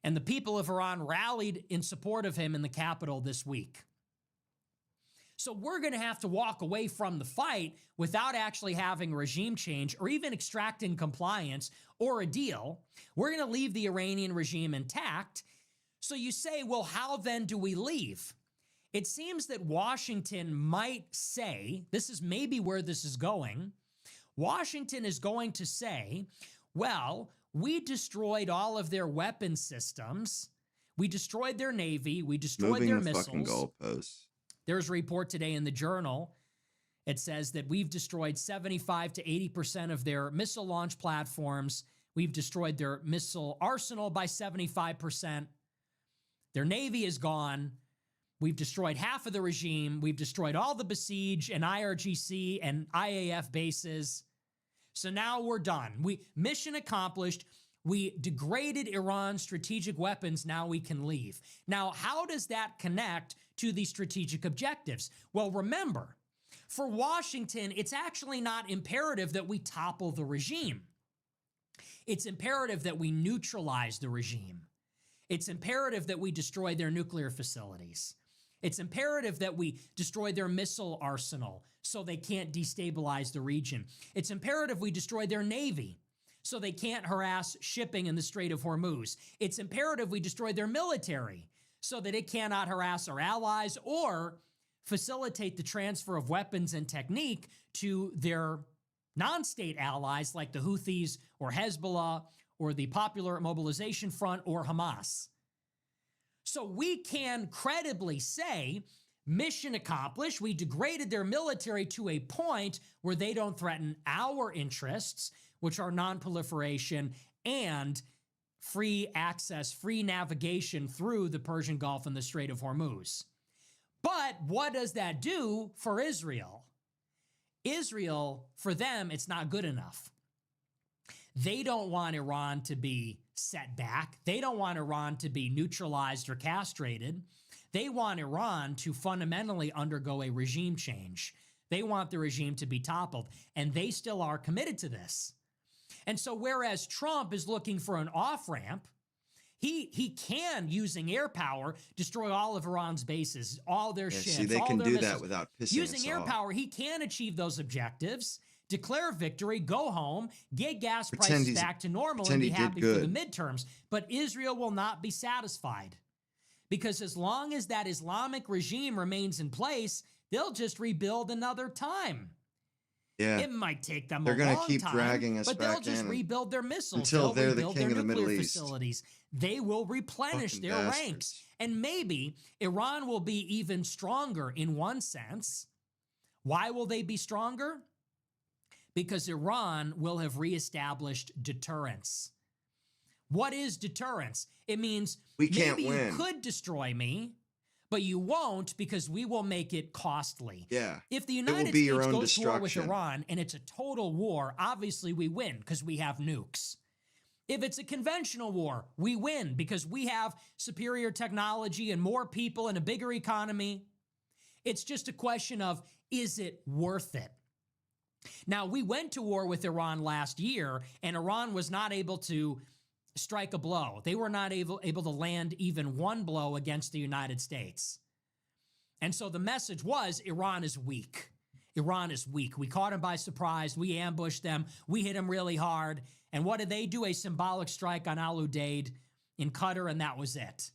And the people of Iran rallied in support of him in the capital this week. So we're going to have to walk away from the fight without actually having a regime change or even extracting compliance or a deal. We're going to leave the Iranian regime intact. So you say, well, how then do we leave? It seems that Washington might say, this is maybe where this is going. Washington is going to say, well, we destroyed all of their weapon systems. We destroyed their Navy. We destroyed their missiles. Moving the fucking goalposts. There's a report today in the Journal. It says that we've destroyed 75 to 80% of their missile launch platforms. We've destroyed their missile arsenal by 75%. Their Navy is gone. We've destroyed half of the regime. We've destroyed all the Besiege and IRGC and IAF bases. So now we're done. Mission accomplished. We degraded Iran's strategic weapons. Now we can leave. Now, how does that connect to the strategic objectives? Well, remember, for Washington, it's actually not imperative that we topple the regime. It's imperative that we neutralize the regime. It's imperative that we destroy their nuclear facilities. It's imperative that we destroy their missile arsenal so they can't destabilize the region. It's imperative we destroy their Navy so they can't harass shipping in the Strait of Hormuz. It's imperative we destroy their military so that it cannot harass our allies or facilitate the transfer of weapons and technique to their non-state allies like the Houthis or Hezbollah or the Popular Mobilization Front or Hamas. So we can credibly say, mission accomplished. We degraded their military to a point where they don't threaten our interests, which are non-proliferation and free access, free navigation through the Persian Gulf and the Strait of Hormuz. But what does that do for Israel? Israel, for them, it's not good enough. They don't want Iran to be set back. They don't want Iran to be neutralized or castrated. They want Iran to fundamentally undergo a regime change. They want the regime to be toppled, and they still are committed to this. And so whereas Trump is looking for an off-ramp, he can, using air power, destroy all of Iran's bases, all their ships, see, they all can their do missiles. that without pissing Using us air off. power, he can achieve those objectives, declare victory, go home, get gas Pretend prices he's- back to normal, pretend and be he did happy for the good. midterms. But Israel will not be satisfied. Because as long as that Islamic regime remains in place, they'll just rebuild another time. Yeah. It might take them They're a gonna long keep time, dragging us but they'll back just in rebuild their missiles. until They'll they're the rebuild king their of the Middle nuclear East. facilities. They will replenish Fucking their bastards. ranks. And maybe Iran will be even stronger in one sense. Why will they be stronger? Because Iran will have reestablished deterrence. What is deterrence? It means We can't maybe win. you could destroy me, but you won't because we will make it costly. Yeah. If the It will United be States your own goes to war with destruction. Iran and it's a total war, obviously we win because we have nukes. If it's a conventional war, we win because we have superior technology and more people and a bigger economy. It's just a question of, is it worth it? Now, we went to war with Iran last year, and Iran was not able to strike a blow. They were not able to land even one blow against the United States. And so the message was, Iran is weak. Iran is weak. We caught them by surprise. We ambushed them. We hit them really hard. And what did they do? A symbolic strike on Al Udeid in Qatar, and that was it.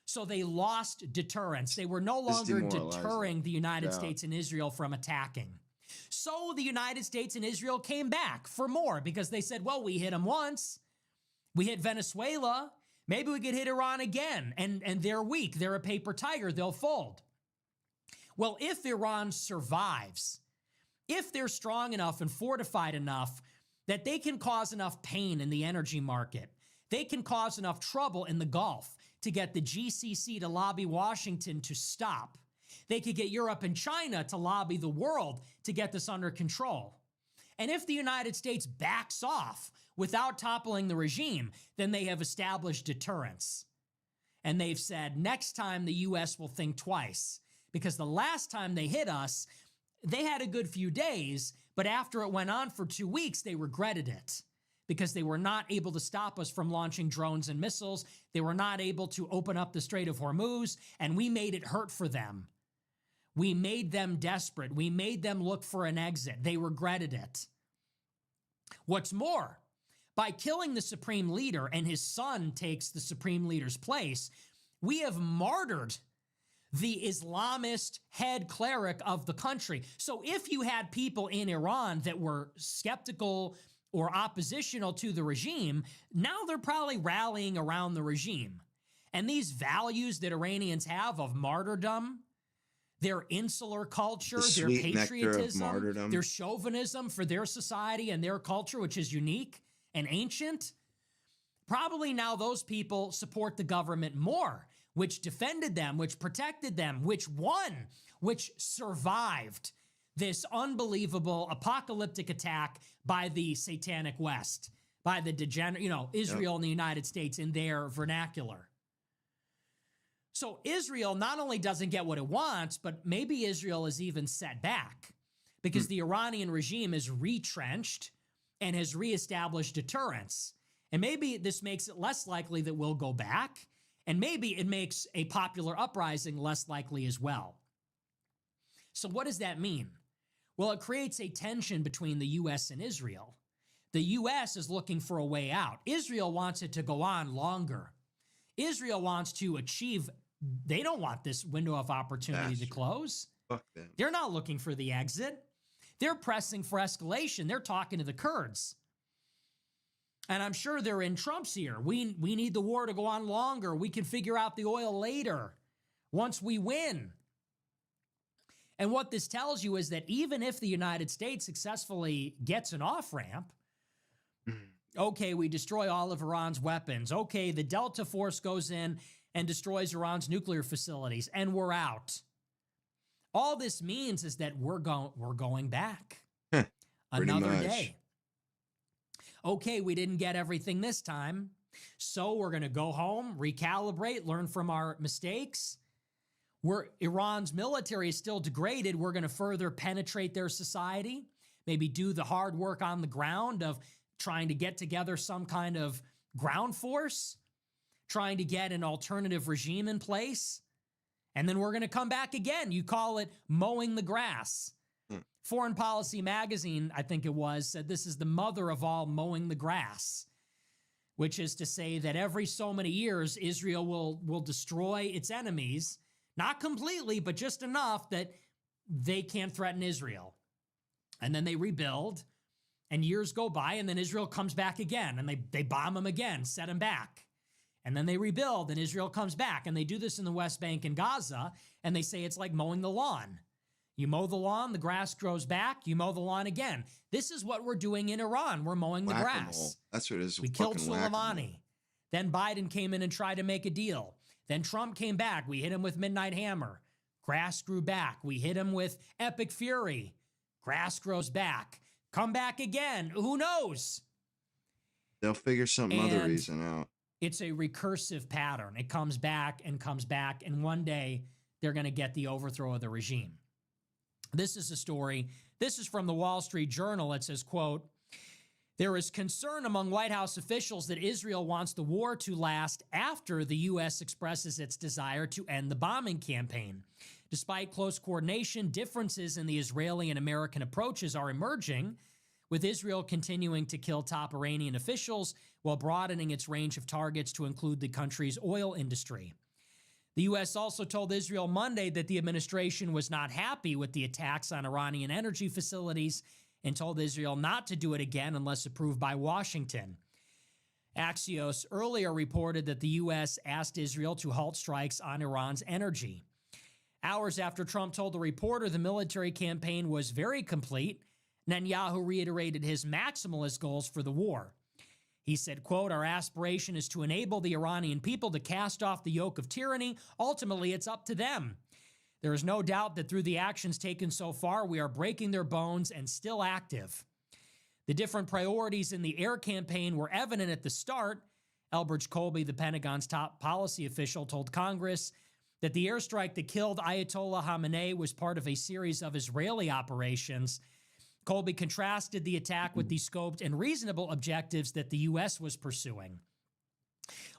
So they lost deterrence. They were no longer demoralizing. deterring the United Yeah. States and Israel from attacking. So the United States and Israel came back for more because they said, well, we hit them once. We hit Venezuela. Maybe we could hit Iran again. And they're weak. They're a paper tiger. They'll fold. Well, if Iran survives, if they're strong enough and fortified enough that they can cause enough pain in the energy market, they can cause enough trouble in the Gulf to get the GCC to lobby Washington to stop. They could get Europe and China to lobby the world to get this under control. And if the United States backs off without toppling the regime, then they have established deterrence. And they've said, next time the U.S. will think twice. Because the last time they hit us, they had a good few days, but after it went on for 2 weeks, they regretted it. Because they were not able to stop us from launching drones and missiles. They were not able to open up the Strait of Hormuz, and we made it hurt for them. We made them desperate. We made them look for an exit. They regretted it. What's more, by killing the supreme leader and his son takes the supreme leader's place, we have martyred the Islamist head cleric of the country. So if you had people in Iran that were skeptical or oppositional to the regime, now they're probably rallying around the regime. And these values that Iranians have of martyrdom, their insular culture, The their sweet nectar of patriotism, martyrdom. their chauvinism for their society and their culture, which is unique and ancient, probably now those people support the government more, which defended them, which protected them, which won, which survived this unbelievable apocalyptic attack by the satanic West, by the degenerate, Israel and the United States in their vernacular. So Israel not only doesn't get what it wants, but maybe Israel is even set back because the Iranian regime is retrenched and has reestablished deterrence. And maybe this makes it less likely that we'll go back, and maybe it makes a popular uprising less likely as well. So what does that mean? Well, it creates a tension between the U.S. and Israel The U.S. is looking for a way out. Israel wants it to go on longer. Israel wants to achieve, they don't want this window of opportunity to close. Fuck them. They're not looking for the exit. They're pressing for escalation. They're talking to the Kurds. And I'm sure they're in Trump's ear. We need the war to go on longer. We can figure out the oil later once we win. And what this tells you is that even if the United States successfully gets an off-ramp, okay, we destroy all of Iran's weapons. Okay, the Delta Force goes in and destroys Iran's nuclear facilities, and we're out. All this means is that we're going back. Another much. day. Okay, we didn't get everything this time, so we're going to go home, recalibrate, learn from our mistakes. Iran's military is still degraded. We're going to further penetrate their society, maybe do the hard work on the ground of trying to get together some kind of ground force, trying to get an alternative regime in place. And then we're going to come back again. You call it mowing the grass. Foreign Policy Magazine, I think it was, said this is the mother of all mowing the grass, which is to say that every so many years, Israel will destroy its enemies, not completely, but just enough that they can't threaten Israel. And then they rebuild, and years go by, and then Israel comes back again, and they bomb them again, set them back. And then they rebuild, and Israel comes back, and they do this in the West Bank and Gaza, and they say it's like mowing the lawn. You mow the lawn, the grass grows back, you mow the lawn again. This is what we're doing in Iran. We're mowing the grass. That's what it is. We killed Soleimani. Then Biden came in and tried to make a deal. Then Trump came back. We hit him with Midnight Hammer. Grass grew back. We hit him with Epic Fury. Grass grows back. Come back again. Who knows? They'll figure some other reason out. It's a recursive pattern. It comes back, and one day they're going to get the overthrow of the regime. This is a story. This is from the Wall Street Journal. It says, quote, there is concern among White House officials that Israel wants the war to last after the U.S. expresses its desire to end the bombing campaign. Despite close coordination, differences in the Israeli and American approaches are emerging, with Israel continuing to kill top Iranian officials while broadening its range of targets to include the country's oil industry. The U.S. also told Israel Monday that the administration was not happy with the attacks on Iranian energy facilities and told Israel not to do it again unless approved by Washington. Axios earlier reported that the U.S. asked Israel to halt strikes on Iran's energy. Hours after Trump told the reporter the military campaign was very complete, Netanyahu reiterated his maximalist goals for the war. He said, quote, our aspiration is to enable the Iranian people to cast off the yoke of tyranny. Ultimately, it's up to them. There is no doubt that through the actions taken so far, we are breaking their bones and still active. The different priorities in the air campaign were evident at the start. Elbridge Colby, the Pentagon's top policy official, told Congress that the airstrike that killed Ayatollah Khamenei was part of a series of Israeli operations. Colby contrasted the attack with the scoped and reasonable objectives that the U.S. was pursuing.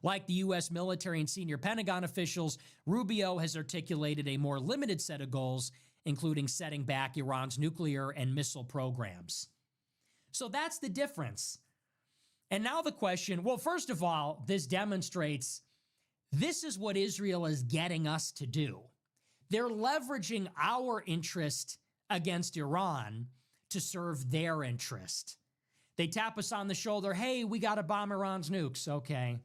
Like the U.S. military and senior Pentagon officials, Rubio has articulated a more limited set of goals, including setting back Iran's nuclear and missile programs. So that's the difference. And now the question, well, first of all, this demonstrates this is what Israel is getting us to do. They're leveraging our interest against Iran to serve their interest. They tap us on the shoulder, hey, we got to bomb Iran's nukes, okay.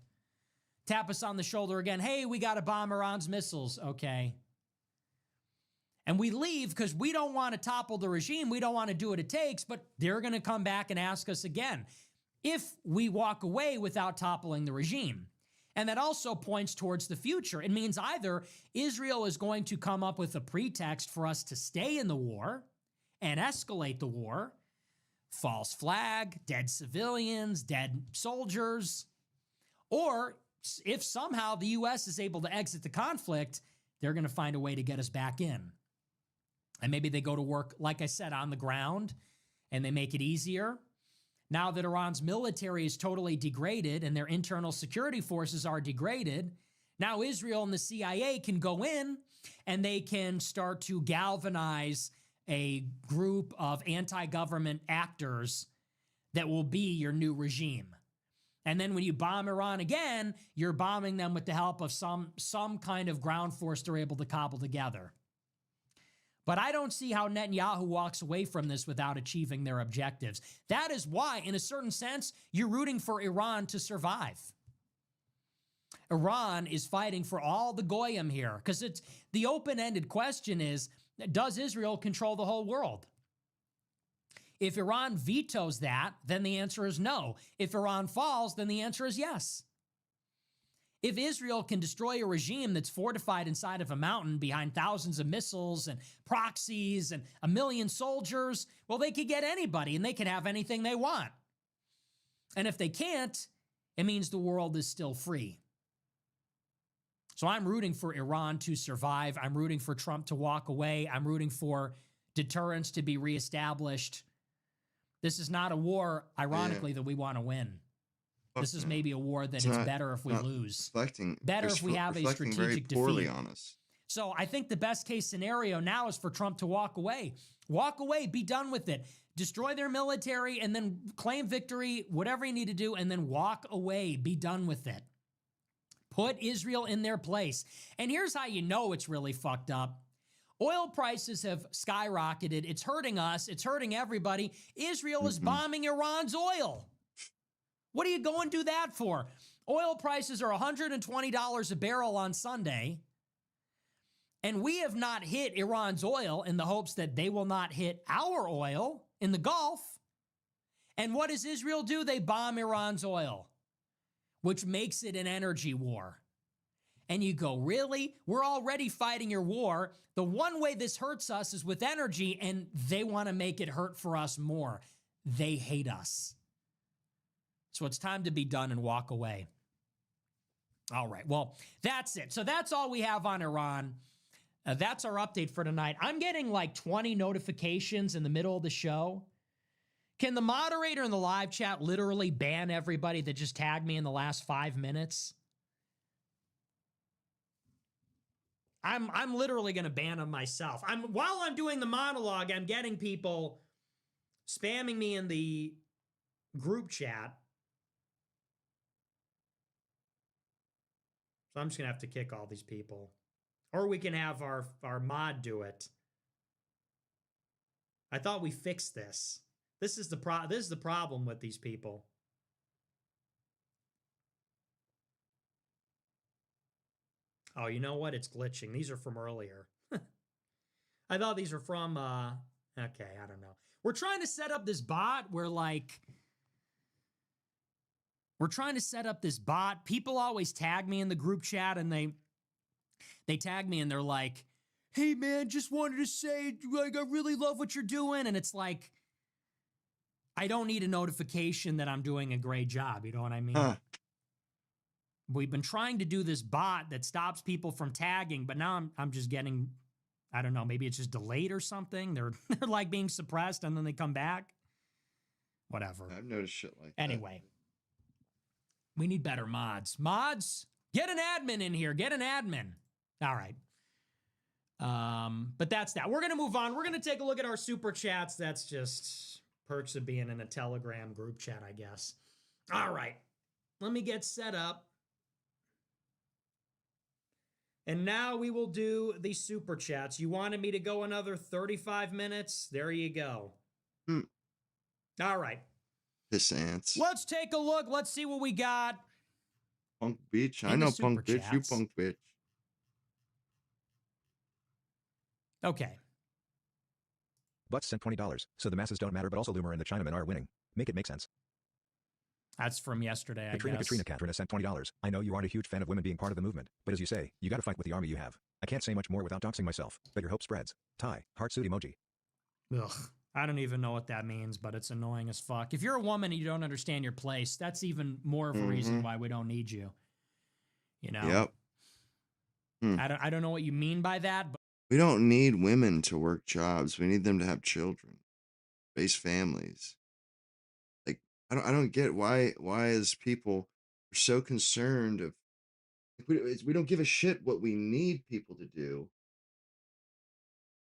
Tap us on the shoulder again, hey, we got to bomb Iran's missiles, okay. And we leave because we don't want to topple the regime, we don't want to do what it takes, but they're going to come back and ask us again if we walk away without toppling the regime. And that also points towards the future. It means either Israel is going to come up with a pretext for us to stay in the war and escalate the war, false flag, dead civilians, dead soldiers, or if somehow the U.S. is able to exit the conflict, they're going to find a way to get us back in. And maybe they go to work, like I said, on the ground, and they make it easier. Now that Iran's military is totally degraded and their internal security forces are degraded, now Israel and the CIA can go in and they can start to galvanize a group of anti-government actors that will be your new regime. And then when you bomb Iran again, you're bombing them with the help of some kind of ground force they're able to cobble together. But I don't see how Netanyahu walks away from this without achieving their objectives. That is why, in a certain sense, you're rooting for Iran to survive. Iran is fighting for all the goyim here, because it's the open-ended question is, does Israel control the whole world? If Iran vetoes that, then the answer is no. If Iran falls, then the answer is yes. If Israel can destroy a regime that's fortified inside of a mountain behind thousands of missiles and proxies and 1 million soldiers, well, they could get anybody and they can have anything they want. And if they can't, it means the world is still free. So I'm rooting for Iran to survive. I'm rooting for Trump to walk away. I'm rooting for deterrence to be reestablished. This is not a war, ironically, that we want to win. This is maybe a war that is better if we lose. Better if we have a strategic defeat. On us. So I think the best case scenario now is for Trump to walk away. Walk away, be done with it. Destroy their military and then claim victory, whatever you need to do, and then walk away, be done with it. Put Israel in their place. And here's how you know it's really fucked up. Oil prices have skyrocketed. It's hurting us. It's hurting everybody. Israel is bombing Iran's oil. What are you going to do that for? Oil prices are $120 a barrel on Sunday. And we have not hit Iran's oil in the hopes that they will not hit our oil in the Gulf. And what does Israel do? They bomb Iran's oil, which makes it an energy war. And you go, really? We're already fighting your war. The one way this hurts us is with energy, and they want to make it hurt for us more. They hate us. So it's time to be done and walk away. All right, well, that's it. So that's all we have on Iran. That's our update for tonight. I'm getting like 20 notifications in the middle of the show. Can the moderator in the live chat literally ban everybody that just tagged me in the last 5 minutes? I'm literally going to ban them myself. While I'm doing the monologue, I'm getting people spamming me in the group chat. So I'm just going to have to kick all these people. Or we can have our mod do it. I thought we fixed this. This is the problem with these people. Oh, you know what? It's glitching. These are from earlier. I thought these were from, okay, I don't know. We're trying to set up this bot where, like, we're trying to set up this bot. People always tag me in the group chat, and they tag me, and they're like, hey, man, just wanted to say, like, I really love what you're doing. And it's like, I don't need a notification that I'm doing a great job. You know what I mean? Huh. We've been trying to do this bot that stops people from tagging, but now I'm just getting, I don't know, maybe it's just delayed or something. They're like being suppressed and then they come back. Whatever. I've noticed shit like anyway, we need better mods. Mods, get an admin in here. Get an admin. All right. But that's that. We're going to move on. We're going to take a look at our super chats. That's just perks of being in a Telegram group chat, I guess. All right. Let me get set up. And now we will do the super chats. You wanted me to go another 35 minutes? There you go. All right. Piss ants. Let's take a look. Let's see what we got. Punk bitch. I know punk bitch. You punk bitch. Okay. Butts sent $20. So the masses don't matter, but also Loomer and the Chinamen are winning. Make it make sense. That's from yesterday, I guess. Katrina sent $20. I know you aren't a huge fan of women being part of the movement, but as you say, you gotta fight with the army you have. I can't say much more without doxing myself, but your hope spreads. Tie, heart suit emoji. Ugh, I don't even know what that means, but it's annoying as fuck. If you're a woman and you don't understand your place, that's even more of a reason why we don't need you. You know? Yep. I don't know what you mean by that, but we don't need women to work jobs. We need them to have children, raise families. I don't get why as people are so concerned of we don't give a shit what we need people to do.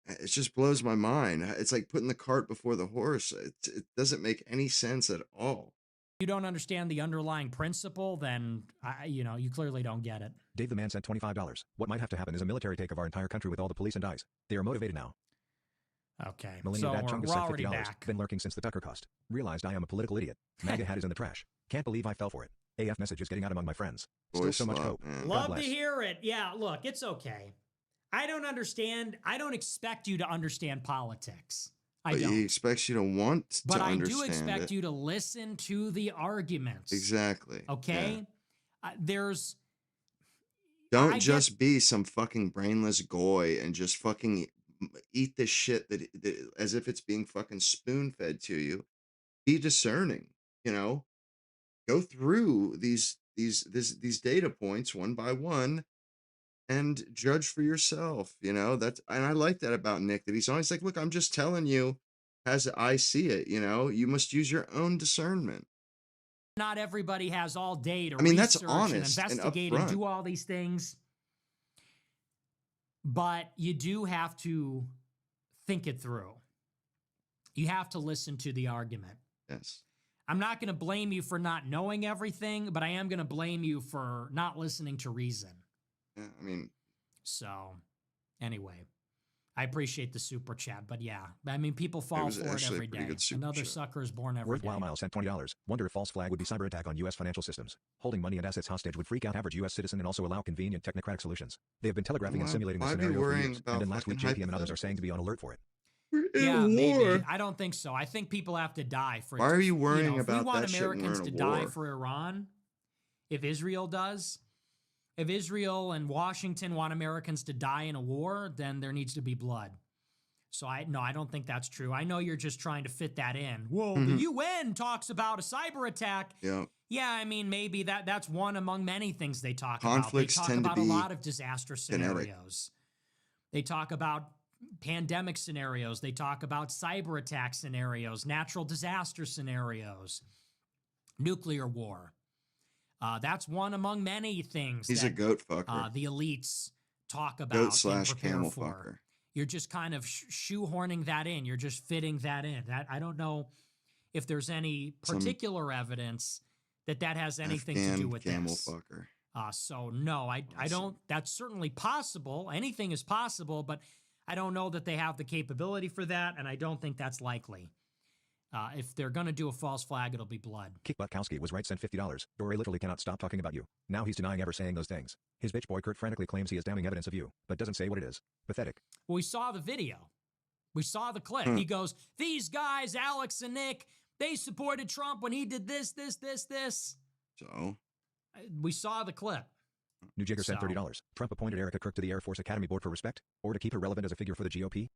It just blows my mind. It's like putting the cart before the horse. It doesn't make any sense at all. You don't understand the underlying principle, then you clearly don't get it. Dave the man sent $25. What might have to happen is a military take of our entire country with all the police and ICE. They are motivated now. Okay, Millennial so Dad Chungus we're sent already $50. back. Been lurking since the Tucker cost. Realized I am a political idiot. MAGA hat is in the trash. Can't believe I fell for it. AF message is getting out among my friends. Still Voice so much slap, hope. man. God Love to bless. hear it. Yeah, look, it's okay. I don't understand. I don't expect you to understand politics. I But don't. he expects you to want But to I understand do expect it. you to listen to the arguments. Exactly. Okay? There's. Don't I just be some fucking brainless goy and just fucking eat the shit that as if it's being fucking spoon fed to you. Be discerning, you know. Go through these data points one by one and judge for yourself, you know. That's, and I like that about Nick, that he's always like, look, I'm just telling you as I see it, you know. You must use your own discernment. Not everybody has all day to I mean, that's research honest and and investigate and upfront. do all these things. But you do have to think it through. You have to listen to the argument. Yes. I'm not going to blame you for not knowing everything, but I am going to blame you for not listening to reason. Yeah, I mean, So, anyway, I appreciate the super chat, but yeah, I mean, people fall was for it actually a every pretty day. good super Another chat. sucker is born every day. Worthwhile Miles sent $20. Wonder if false flag would be cyber attack on U.S. financial systems. Holding money and assets hostage would freak out average U.S. citizen and also allow convenient technocratic solutions. They have been telegraphing and simulating the why be scenario for worrying years. about And then last week, fucking JPM and others are saying to be on alert for it. we're in Yeah, war. maybe. I don't think so. I think people have to die for it. Why are you worrying if we about want that shit when we're Americans in to a die war? for Iran, if Israel does, if Israel and Washington want Americans to die in a war, then there needs to be blood. So I don't think that's true. I know you're just trying to fit that in. Well, the UN talks about a cyber attack. Yeah. Yeah, I mean, maybe that's one among many things they talk Conflicts about. They tend to talk about a be lot of disaster kinetic. scenarios. They talk about pandemic scenarios. They talk about cyber attack scenarios, natural disaster scenarios, nuclear war. That's one among many things. He's a goat fucker. The elites talk about Goat and slash prepare camel for. fucker. You're just kind of shoehorning that in. You're just fitting that in. I don't know if there's any particular evidence that has anything to do Afghan with camel this. fucker. So no, I don't. That's certainly possible. Anything is possible, but I don't know that they have the capability for that, and I don't think that's likely. If they're going to do a false flag, it'll be blood. Kickbuttkowski was right, sent $50. Dore literally cannot stop talking about you. Now he's denying ever saying those things. His bitch boy Kurt frantically claims he has damning evidence of you, but doesn't say what it is. Pathetic. Well, we saw the video. We saw the clip. He goes, these guys, Alex and Nick, they supported Trump when he did this. So We saw the clip. New Jigger sent So- $30. Trump appointed Erica Kirk to the Air Force Academy Board for respect, or to keep her relevant as a figure for the GOP?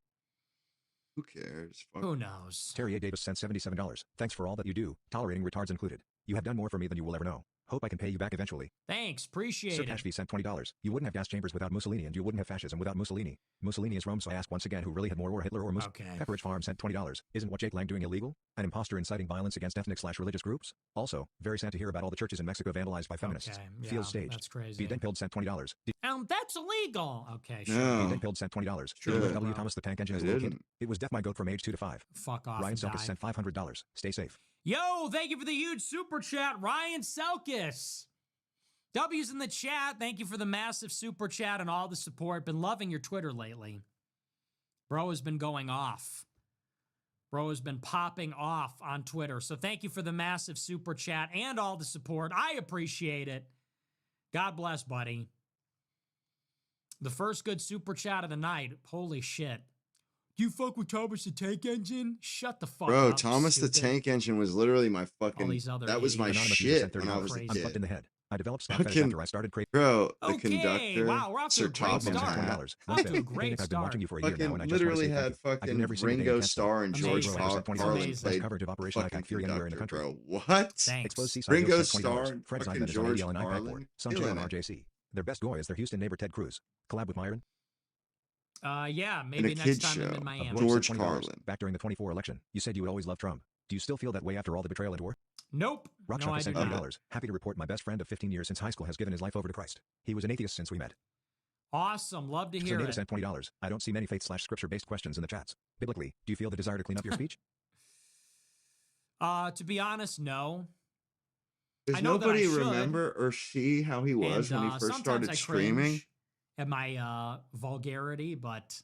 who cares? Fuck. Who knows? Terry A. Davis sent $77. Thanks for all that you do, tolerating retards included. You have done more for me than you will ever know. Hope I can pay you back eventually. Thanks. Appreciate Sir it. Cashby sent $20. You wouldn't have gas chambers without Mussolini, and you wouldn't have fascism without Mussolini. Mussolini is Rome, so I ask once again who really had more war, Hitler or Mussolini? Okay. Pepperidge Farm sent $20. Isn't what Jake Lang doing illegal? An imposter inciting violence against ethnic/religious groups? Also, very sad to hear about all the churches in Mexico vandalized by feminists. Okay. Yeah, Feels staged. that's crazy. Pilled sent $20. That's illegal. Okay, sure. No. Pilled sent $20. Sure. W. Bro. Thomas the Tank Engine I is a little kid. didn't. It was Death My Goat from age 2 to 5. Fuck off. Ryan and Selkis die. sent $500. Stay safe. Yo, thank you for the huge super chat, Ryan Selkis. W's in the chat. Thank you for the massive super chat and all the support. Been loving your Twitter lately. Bro has been going off. Bro has been popping off on Twitter. So thank you for the massive super chat and all the support. I appreciate it. God bless, buddy. The first good super chat of the night. Holy shit. Do you fuck with Thomas the Tank Engine? Shut the fuck Bro, up. Thomas the stupid. Tank Engine was literally my All fucking. these other That was my idiots. Anonymous user shit sent when I was a crazy. I'm fucked in kid. the head. I developed snap fetish Fucking- after I started craving. Bro, the Okay, conductor. wow, we're off to a Sir great Topham start. hat. $20. Off to a great I've been watching you for a year now, Fucking and I just want to literally say thank had you. I do fucking every single day Ringo against them. Starr and George Amazing. Carlin Amazing. played Coverage of Operation fucking IQ, fear anywhere in the conductor, country. bro. What? Thanks. Exposed Seaside Ringo Hills sent Starr $20. and Fred fucking Zion is on George ADL and iPad Carlin. board. Sun Killing Channel it. RJC. Their best goy is their Houston neighbor Ted Cruz. Collab with Myron. Yeah, In maybe a next kid time I'm show. in Miami. Of George $20. Carlin. Back during the 24 election, you said you would always love Trump. Do you still feel that way after all the betrayal and war? Nope. Rock No, Shark I do sent not. $20. Happy to report my best friend of 15 years since high school has given his life over to Christ. He was an atheist since we met. Awesome. Love to hear Sonata it. sent $20. I don't see many faith/scripture-based questions in the chats. Biblically, do you feel the desire to clean up your speech? To be honest, no. Does I know that I nobody should. remember or see how he was And when he first sometimes started I streaming? cringe at my vulgarity, but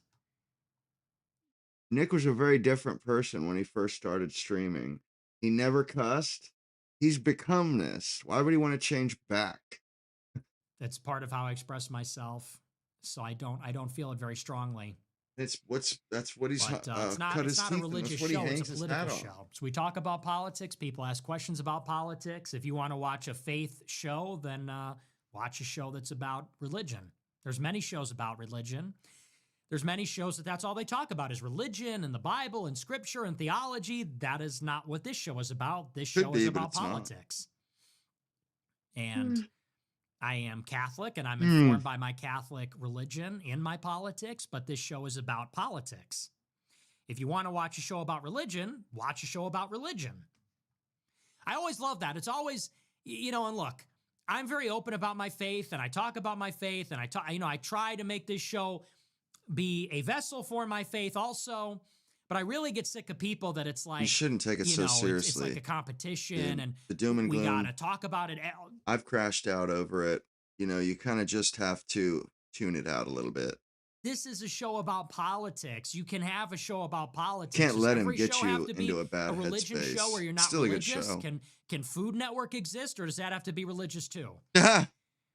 Nick was a very different person when he first started streaming. He never cussed. He's become this. Why would he want to change back? that's part of how I express myself. So I don't feel it very strongly. That's what he's But cut it's his not teeth a in. religious That's what he show. hangs It's a his political hat on. show. So we talk about politics. People ask questions about politics. If you want to watch a faith show, then watch a show that's about religion. There's many shows about religion. There's many shows that's all they talk about is religion and the Bible and scripture and theology. That is not what this show is about. This Could show be, is but about it's not. politics. And I am Catholic, and I'm informed by my Catholic religion in my politics, but this show is about politics. If you want to watch a show about religion, watch a show about religion. I always love that. It's always, and look, I'm very open about my faith, and I talk about my faith, and I try to make this show be a vessel for my faith also, but I really get sick of people that it's like, You shouldn't take it so it's seriously. like a competition, and The doom and we gloom. gotta talk about it. I've crashed out over it. You kind of just have to tune it out a little bit. This is a show about politics. You can have a show about politics. Can't Does let him every get show have you to be into a bad religion headspace. show where you're not Still a good religious? show. Can Food Network exist, or does that have to be religious too?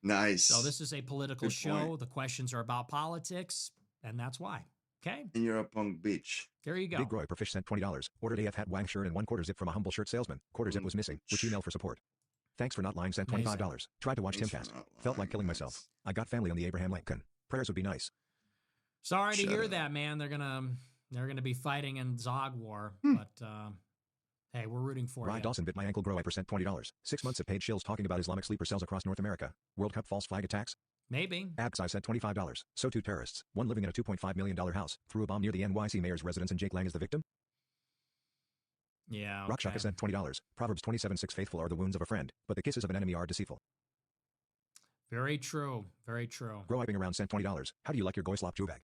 Nice. So this is a political Good show. point. The questions are about politics, and that's why. Okay, And you're up on beach. there you go. Big Roy per fish sent $20. Ordered AF hat wang shirt and 1/4 zip from a humble shirt salesman. Quarter zip was missing. Which email for support? Thanks for not lying sent $25. Tried to watch Thanks for Timcast. not Felt like lying. killing myself. I got family on the Abraham Lincoln. Prayers would be nice. Sorry to Shut hear up. that, man. They're gonna be fighting in Zog War, but hey, we're rooting for Ryan you. Dawson bit my ankle grow I percent $20. 6 months of paid shills talking about Islamic sleeper cells across North America. World Cup false flag attacks. Maybe. Abs I said $25. So two terrorists. One living in a $2.5 million house. Threw a bomb near the NYC mayor's residence and Jake Lang is the victim. Yeah. Rock Shaka Okay. sent $20. Proverbs 27:6 faithful are the wounds of a friend, but the kisses of an enemy are deceitful. Very true. Very true. Grow Iping around sent $20. How do you like your goy slop Jubag?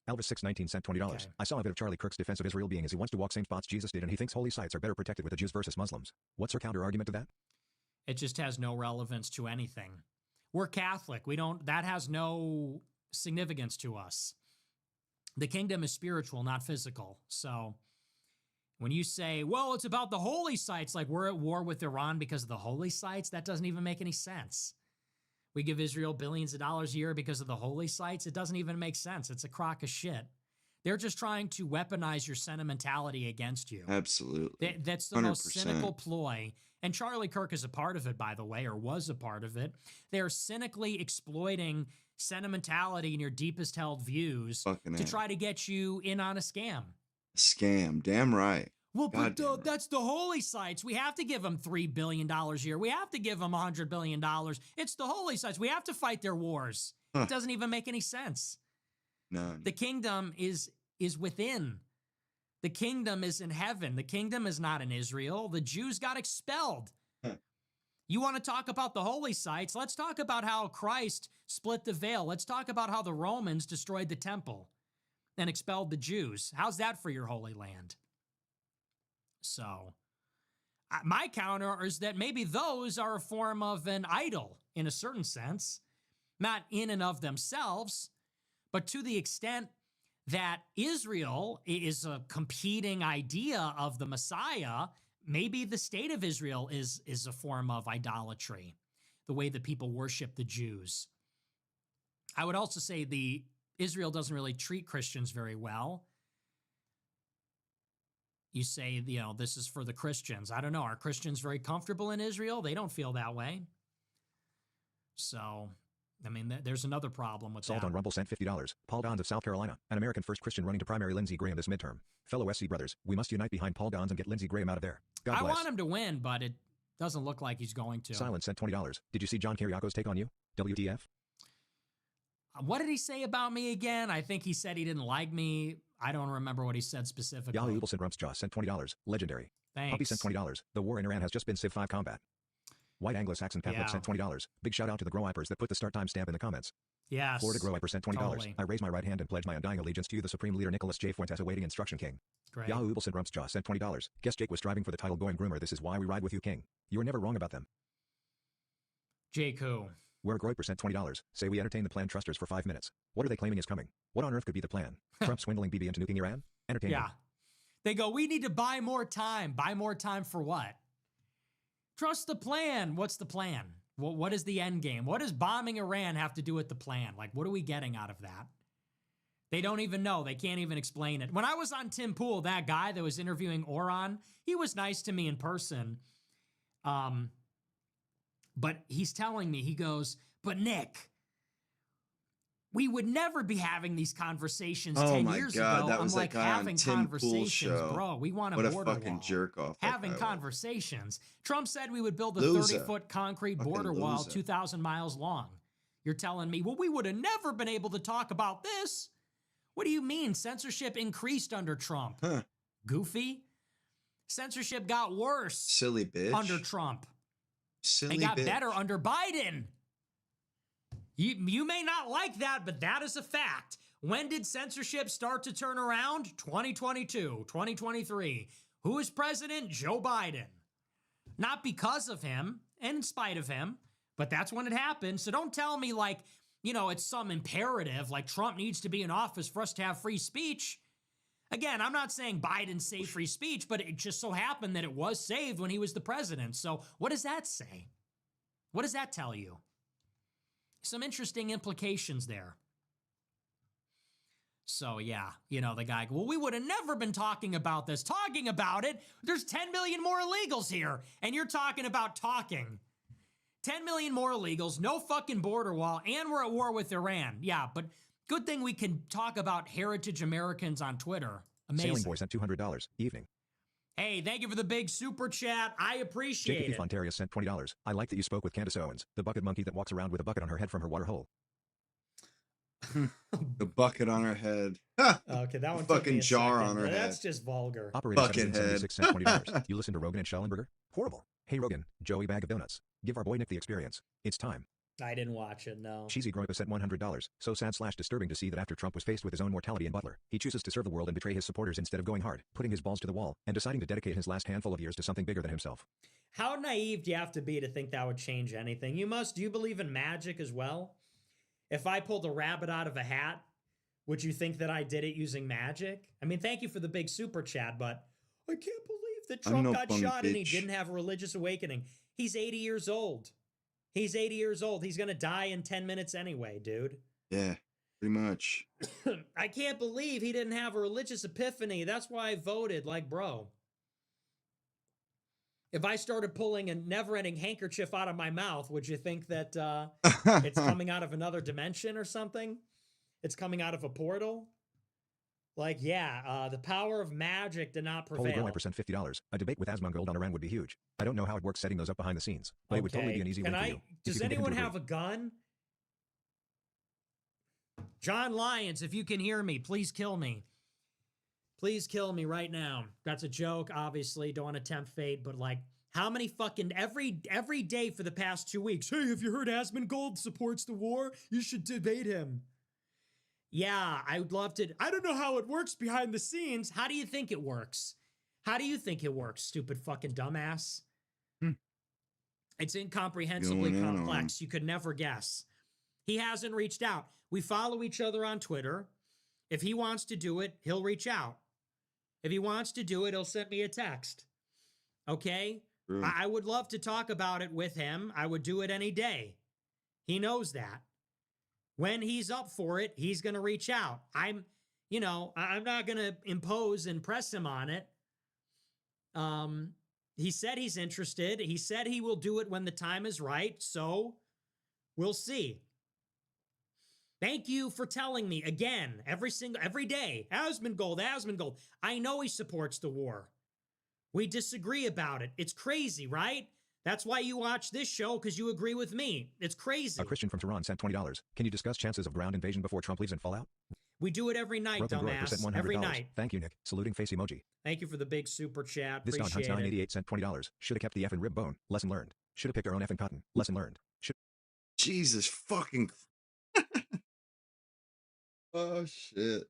Elvis 619 sent $20. Okay. I saw a bit of Charlie Kirk's defense of Israel being as he wants to walk same spots Jesus did and he thinks holy sites are better protected with the Jews versus Muslims. What's her counter argument to that? It just has no relevance to anything. We're Catholic. That has no significance to us. The kingdom is spiritual, not physical. So when you say, well, it's about the holy sites, like we're at war with Iran because of the holy sites, that doesn't even make any sense. We give Israel billions of dollars a year because of the holy sites. It doesn't even make sense. It's a crock of shit. They're just trying to weaponize your sentimentality against you. Absolutely. That's the most 100%. cynical ploy. And Charlie Kirk is a part of it, by the way, or was a part of it. They're cynically exploiting sentimentality in your deepest held views Fucking to A. try to get you in on a scam. Scam. Damn right. Well, but Goddamn right. that's the holy sites. We have to give them $3 billion a year. We have to give them $100 billion. It's the holy sites. We have to fight their wars. Huh. It doesn't even make any sense. None. The kingdom is within. The kingdom is in heaven. The kingdom is not in Israel. The Jews got expelled. Huh. You want to talk about the holy sites? Let's talk about how Christ split the veil. Let's talk about how the Romans destroyed the temple and expelled the Jews. How's that for your holy land? So my counter is that maybe those are a form of an idol in a certain sense, not in and of themselves, but to the extent that Israel is a competing idea of the Messiah, maybe the state of Israel is a form of idolatry, the way that people worship the Jews. I would also say Israel doesn't really treat Christians very well. You say, this is for the Christians. I don't know. Are Christians very comfortable in Israel? They don't feel that way. So, I mean, there's another problem with Salt that. on Rumble sent $50. Paul Gons of South Carolina, an American first Christian running to primary Lindsey Graham this midterm. Fellow SC brothers, we must unite behind Paul Gons and get Lindsey Graham out of there. God I bless. want him to win, but it doesn't look like he's going to. Silence sent $20. Did you see John Kiriako's take on you? WTF? What did he say about me again? I think he said he didn't like me. I don't remember what he said specifically. Yahoo Ubelson Rumpsjaw sent $20. Legendary. Thanks. Puppy sent $20. The war in Iran has just been Civ 5 combat. White Anglo-Saxon Catholic Yeah. sent $20. Big shout out to the Grow-Wipers that put the start time stamp in the comments. Yes. Florida Grow-Wiper sent $20. Totally. I raise my right hand and pledge my undying allegiance to you, the Supreme Leader Nicholas J. Fuentes, awaiting instruction, King. Great. Yahoo Ubelson Rumpsjaw sent $20. Guess Jake was striving for the title going groomer. This is why we ride with you, King. You were never wrong about them. Jake who? Where Groyper sent $20. Say we entertain the plan trusters for 5 minutes. What are they claiming is coming? What on earth could be the plan? Trump swindling Bibi into nuking Iran? Entertainment. Yeah. They go, we need to buy more time. Buy more time for what? Trust the plan. What's the plan? What is the end game? What does bombing Iran have to do with the plan? Like, what are we getting out of that? They don't even know. They can't even explain it. When I was on Tim Pool, that guy that was interviewing Oron, he was nice to me in person. But he's telling me, he goes, but Nick, we would never be having these conversations 10 years ago. That was I'm like, that guy on having Tim Pool's conversations, show. bro. We want What a a border fucking wall. jerk off. that Having guy was. conversations. Trump said we would build a Loser. 30-foot concrete Fucking border wall loser. 2,000 miles long. You're telling me, well, we would have never been able to talk about this. What do you mean? Censorship increased under Trump. Huh. Goofy. Censorship got worse Silly bitch. under Trump. Silly It got bitch. better under Biden. You may not like that, but that is a fact. When did censorship start to turn around? 2022, 2023. Who is president? Joe Biden. Not because of him and in spite of him, but that's when it happened. So don't tell me like, you know, it's some imperative, like Trump needs to be in office for us to have free speech. Again, I'm not saying Biden saved free speech, but it just so happened that it was saved when he was the president. So what does that say? What does that tell you? Some interesting implications there. So yeah, you know, the guy, well, we would have never been talking about this. Talking about it, there's 10 million more illegals here, and you're talking about talking. 10 million more illegals, no fucking border wall, and we're at war with Iran. Yeah, but good thing we can talk about heritage Americans on Twitter. Amazing. Sailing Boy sent $200. Evening. Hey, thank you for the big super chat. I appreciate Jacob it. Fonterius sent $20. I like that you spoke with Candace Owens, the bucket monkey that walks around with a bucket on her head from her water hole. The bucket on her head. Okay, that one took Fucking me a jar second. on her head. That's just vulgar. Operator Buckethead. 1776 sent $20. You listen to Rogan and Schellenberger? Horrible. Hey Rogan, Joey bag of donuts. Give our boy Nick the experience. It's time. I didn't watch it, no. Cheesy Groipa sent $100. So sad/disturbing to see that after Trump was faced with his own mortality in Butler, he chooses to serve the world and betray his supporters instead of going hard, putting his balls to the wall, and deciding to dedicate his last handful of years to something bigger than himself. How naive do you have to be to think that would change anything? Do you believe in magic as well? If I pulled a rabbit out of a hat, would you think that I did it using magic? I mean, thank you for the big super chat, but I can't believe that Trump no got bum shot and he bitch. didn't have a religious awakening. He's 80 years old. He's 80 years old. He's going to die in 10 minutes anyway, dude. Yeah, pretty much. I can't believe he didn't have a religious epiphany. That's why I voted. Like, bro. If I started pulling a never-ending handkerchief out of my mouth, would you think that it's coming out of another dimension or something? It's coming out of a portal? Like, yeah, the power of magic did not Holy prevail. Groipa sent $50. A debate with Asmongold on Iran would be huge. I don't know how it works setting those up behind the scenes, but it would totally be an easy win for you. Does if you can get him anyone to have a agree. gun? John Lyons, if you can hear me, please kill me. Please kill me right now. That's a joke, obviously. Don't want to tempt fate, but like, how many fucking every day for the past 2 weeks? Hey, have you heard Asmongold supports the war? You should debate him. Yeah, I would love to. I don't know how it works behind the scenes. How do you think it works? How do you think it works, stupid fucking dumbass? It's incomprehensibly Going in on complex. You could never guess. He hasn't reached out. We follow each other on Twitter. If he wants to do it, he'll reach out. If he wants to do it, he'll send me a text. Okay? True. I would love to talk about it with him. I would do it any day. He knows that. When he's up for it, he's going to reach out. I'm not going to impose and press him on it. He said he's interested. He said he will do it when the time is right. So we'll see. Thank you for telling me again, every day, Asmongold. I know he supports the war. We disagree about it. It's crazy, right? That's why you watch this show, because you agree with me. It's crazy. A Christian from Tehran sent $20. Can you discuss chances of ground invasion before Trump leaves in Fallout? We do it every night, Broken Groiper sent dumbass. $100. Every night. Thank you, Nick. Saluting face emoji. Thank you for the big super chat. This Don Hunts Appreciate it. 988 sent $20. Should have kept the effing rib bone. Lesson learned. Should have picked our own effing cotton. Lesson learned. Jesus fucking. Oh shit.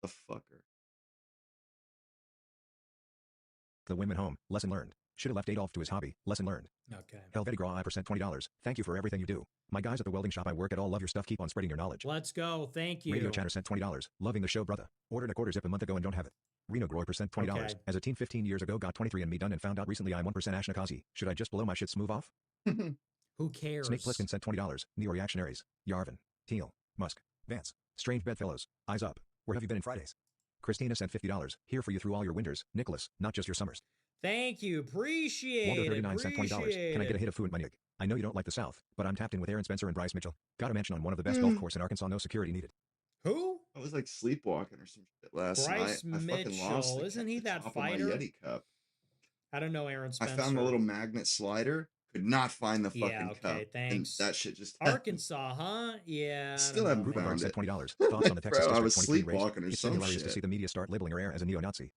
The fucker. The women home. Lesson learned. Should have left Adolf to his hobby. Lesson learned. Okay. Helvetic Raw I percent $20. Thank you for everything you do. My guys at the welding shop I work at all love your stuff. Keep on spreading your knowledge. Let's go. Thank you. Radio Chatter sent $20. Loving the show, brother. Ordered a quarter zip a month ago and don't have it. Reno Groy percent $20. Okay. As a teen 15 years ago, got 23andMe done and found out recently I'm 1% Ashnakazi. Should I just blow my shit smooth off? Who cares? Snake Plissken sent $20. Neo-reactionaries. Yarvin. Teal. Musk. Vance. Strange bedfellows. Eyes up. Where have you been in Fridays? Christina sent $50. Here for you through all your winters. Nicholas, not just your summers. Thank you. Appreciate Waldo it. 39 sent $20. Can I get a hit of Fluent Maniac? I know you don't like the South, but I'm tapped in with Aaron Spencer and Bryce Mitchell. Got a mention on one of the best golf course in Arkansas. No security needed. Who? I was like sleepwalking or some shit last Bryce night. I fucking lost Mitchell. the Isn't he the that top of my fighter? Yeti cup. I don't know Aaron Spencer. I found the little magnet slider. Could not find the fucking Yeah, okay, cup. thanks. And that shit just Arkansas, huh? Yeah. I Still don't haven't know, Ruben man. Barnes found sent it. $20. Thoughts on the Texas Bro, I District was 23 race? sleepwalking or It's some been hilarious to shit. see the media start labeling her as a neo-Nazi.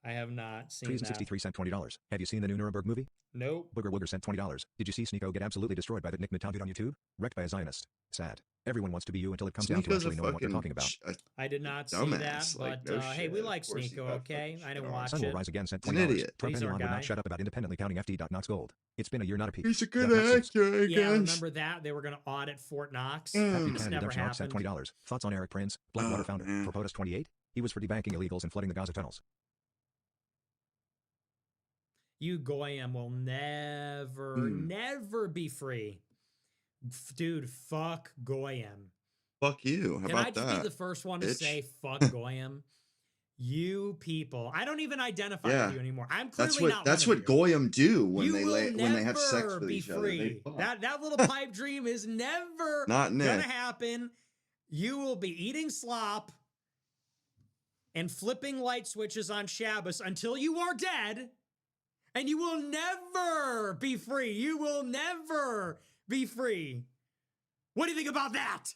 I have not seen Treason that. 63 sent $20. Have you seen the new Nuremberg movie? Nope. Booger Wooger sent $20. Did you see Sneeko get absolutely destroyed by that Nick Mittal dude on YouTube? Wrecked by a Zionist. Sad. Everyone wants to be you until it comes down to Sneako's a actually knowing what you're talking fucking about. I did not see dumbass, that, like, but no hey, we shit. like Of course he Sneeko, got okay? fucking I didn't shit on. watch Sun will it. rise again sent He's $20. an idiot. Trump He's our anyone would guy. not shut up about independently counting FD. Knox gold. It's been a year, not a peak. He's a good Death Knox actor, I Yeah, guess. remember that? They were going to audit Fort Knox. Happy It's Canada never Redemption Arc sent happened. $20. Thoughts on Eric Prince, Blackwater Oh, founder, man. for POTUS 28? He was for debanking illegals and flooding the Gaza tunnels. You Goyam will never be free. Dude, fuck Goyam. Fuck you. How Can I about just that? be the first one to bitch? say fuck Goyam? You people. I don't even identify Yeah. with you anymore. I'm clearly That's what not that's one what of you. goyim do when You they will when they have sex never with be each other. free. They fuck. That little pipe dream is never Not gonna Nick. happen. You will be eating slop and flipping light switches on Shabbos until you are dead, and you will never be free. You will never be free. What do you think about that?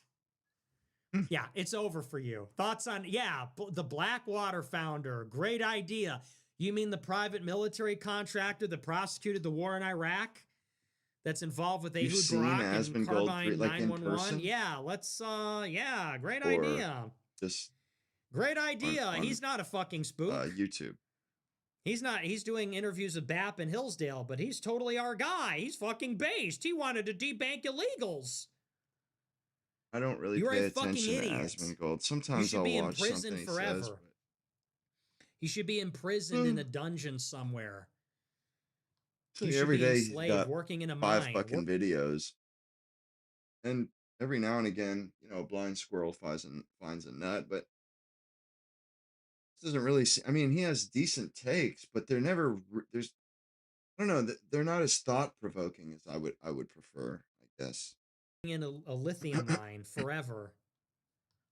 Yeah, it's over for you. Thoughts on, the Blackwater founder. Great idea. You mean the private military contractor that prosecuted the war in Iraq? That's involved with You've Ehud seen Barak and Asmongold Carbine like in 911? person? Yeah, great Or idea. Just Great idea. on, He's not a fucking spook. YouTube. He's not. He's doing interviews with BAP in Hillsdale, but he's totally our guy. He's fucking based. He wanted to debank illegals. I don't really You're pay a fucking attention to idiot. Asmongold. You Sometimes should I'll be in watch prison something he forever. says. He should be imprisoned in a dungeon somewhere. So He should every be day he's enslaved, got working in a 5 mine. fucking videos, and every now and again, a blind squirrel finds a nut, but this doesn't really. I mean, he has decent takes, but they're never. There's, I don't know. They're not as thought provoking as I would prefer. I guess. In a lithium mine forever.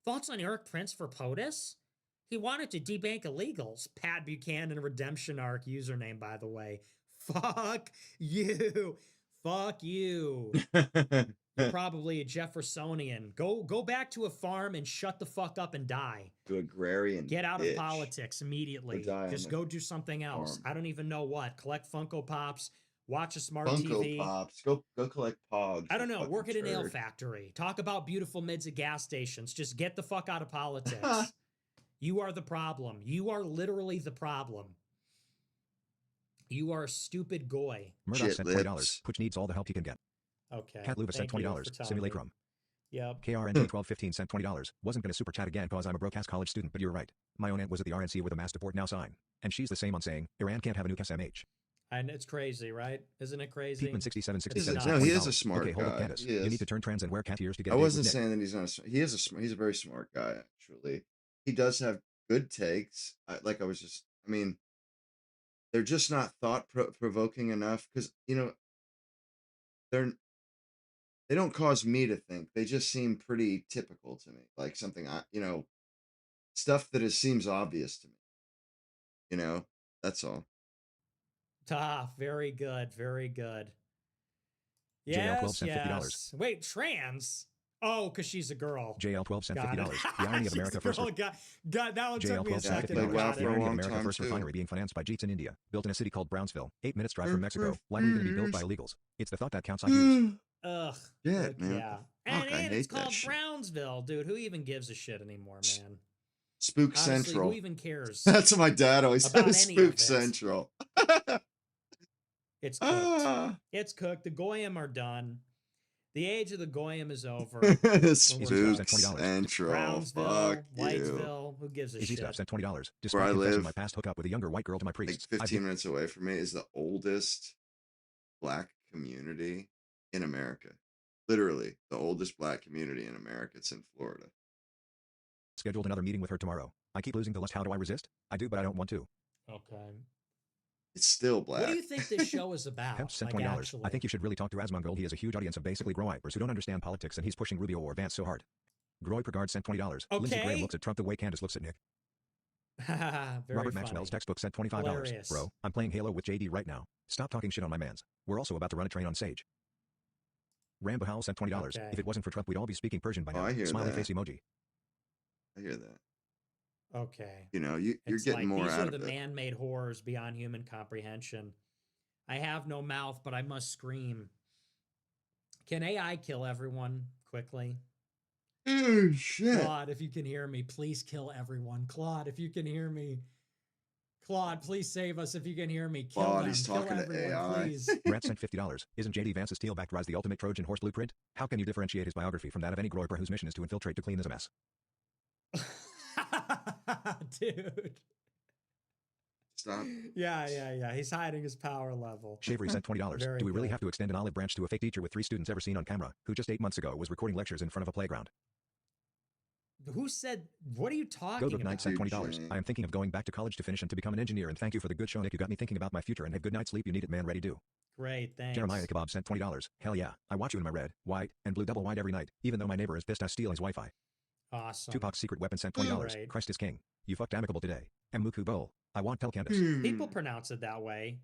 Thoughts on Eric Prince for POTUS? He wanted to debank illegals. Pat Buchanan Redemption Arc username, by the way. Fuck you. Fuck you. You're probably a Jeffersonian. Go back to a farm and shut the fuck up and die. To agrarian. Get out of bitch. politics immediately. Or die on Just the go do something else. farm. I don't even know what. Collect Funko Pops. Watch a smart Funko TV. Pops. Go collect Pogs. I don't know. fucking Work at a nail turd. factory. Talk about beautiful mids at gas stations. Just get the fuck out of politics. You are the problem. You are literally the problem. You are a stupid goy. Murdoch Shit sent lips. $20, which needs all the help he can get. Okay. Cat Luva sent Thank you $20. for telling me. Simulacrum. Yep. KRNT1215 sent $20. Wasn't gonna super chat again cause I'm a broke ass college student, but you're right. My own aunt was at the RNC with a mass deport now sign. And she's the same on saying, Iran can't have a nuke SMH. And it's crazy, right? Isn't it crazy? Peakman 6767 It's sent not. No, he is $20. a smart Okay, hold up, guy. Candace. He You is. need to turn trans and wear cat ears to get I a date with wasn't Nick. saying that he's not. He's a very smart guy. Actually, he does have good takes. I mean, they're just not thought provoking enough because they don't cause me to think. They just seem pretty typical to me, like something stuff that seems obvious to me. That's all. Very good. Very good. JL12 Yes, sent $50. yes. Wait, trans? Oh, because she's a girl. JL 12 cent Got it. $50. The irony of She's America a first. girl. God, that one JL took me a 12 cent second. $50. Played well The for a irony of long America time, first too. refinery being financed by Jeets in India, built in a city called Brownsville, 8 minutes drive from Mexico, likely going to be built by illegals. It's the thought that counts. I use. Ugh. Yeah, Look, man. yeah. Fuck, And I it's hate that called shit. Brownsville, dude. Who even gives a shit anymore, man? Spook Honestly, Central. who even cares? That's what my dad always About says. any Spook of it. Central. It's cooked. Ah. It's cooked. The Goyim are done. The age of the Goyim is over. Spook Central. Brownsville, Fuck you. Whitesville. Who gives a Easy shit? Stuff sent $20. Where Despite I confessing live, my past hookup with a younger white girl to my like priests, 15 minutes away from me, is the oldest black community in America. Literally, the oldest black community in America. It's in Florida. scheduled another meeting with her tomorrow. I keep losing the lust. How do I resist? I do, but I don't want to. Okay. It's still black. What do you think this show is about? Hemp sent Like, $20. actually? I think you should really talk to Asmongold. He has a huge audience of basically Groypers who don't understand politics, and he's pushing Rubio or Vance so hard. Groy Pergard sent $20. Lindsey Graham Okay. looks at Trump the way Candace looks at Nick. Very Robert funny. Maxwell's textbook sent $25. Hilarious. Bro, I'm playing Halo with JD right now. Stop talking shit on my mans. We're also about to run a train on Sage. Rambo Howell sent $20. Okay. If it wasn't for Trump, we'd all be speaking Persian by Oh, now. I hear Smiley that. face emoji. I hear that. Okay. You know, you're It's getting like, more these out are of the it. man-made horrors beyond human comprehension. I have no mouth, but I must scream. Can AI kill everyone quickly? Oh, shit. Claude, if you can hear me, please kill everyone. Claude, if you can hear me. Claude, please save us if you can hear me. Kill Claude, them. he's Kill talking to everyone, AI. please. Brad sent $50. Isn't JD Vance's Teal-backed Rise the ultimate Trojan horse blueprint? How can you differentiate his biography from that of any Groyper whose mission is to infiltrate to clean this a mess? Dude. Stop. Yeah. He's hiding his power level. Shavery sent $20. Very Do we really good. have to extend an olive branch to a fake teacher with 3 students ever seen on camera, who just 8 months ago was recording lectures in front of a playground? Who said, what are you talking Go Book Knight about? sent $20. I am thinking of going back to college to finish and to become an engineer, and thank you for the good show, Nick. You got me thinking about my future, and have good night's sleep. You need it, man. Ready, do. Great, thanks. Jeremiah Kebab sent $20. Hell yeah. I watch you in my red, white, and blue double wide every night, even though my neighbor is pissed I steal his Wi-Fi. Awesome. Tupac's secret weapon sent $20. Right. Christ is king. You fucked amicable today. Muku Bowl. I want tell Candace. People pronounce it that way.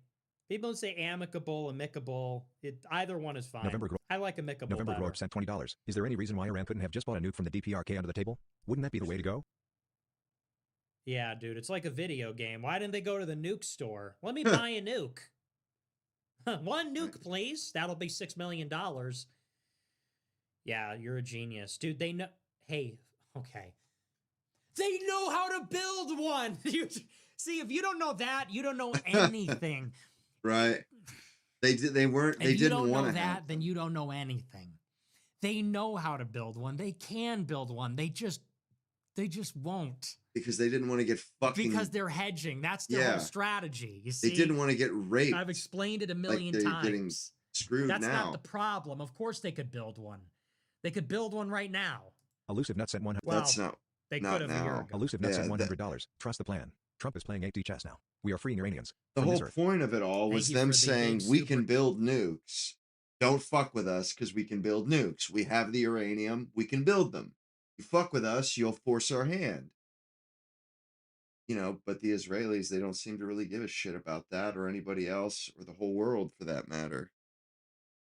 People say amicable, amicable. Either one is fine. I like amicable November better. Glorp sent $20. Is there any reason why Iran couldn't have just bought a nuke from the DPRK under the table? Wouldn't that be the way to go? Yeah, dude, it's like a video game. Why didn't they go to the nuke store? Let me buy a nuke. One nuke, please. That'll be $6 million. Yeah, you're a genius. Dude, they know. Hey, okay. They know how to build one. See, if you don't know that, you don't know anything. Right. They weren't, they If you didn't don't know want to that, have then you don't know anything. They know how to build one. They can build one. They just won't. because they didn't want to get fucking. Because they're hedging. That's their Yeah. whole strategy. You see, They didn't want to get raped. I've explained it a like million they're getting times. screwed That's now. not the problem. Of course they could build one. They could build one right now. Elusive Nut sent $100. Well, That's not. They not could have a year now. ago. Elusive Nut Yeah, sent that- $100. Trust the plan. Trump is playing 8D chess now. We are freeing Iranians. The from this whole earth. point of it all Thank was you them for the saying big we super- can build nukes. Don't fuck with us because we can build nukes. We have the uranium. We can build them. You fuck with us, you'll force our hand. You know, but the Israelis, they don't seem to really give a shit about that or anybody else or the whole world for that matter.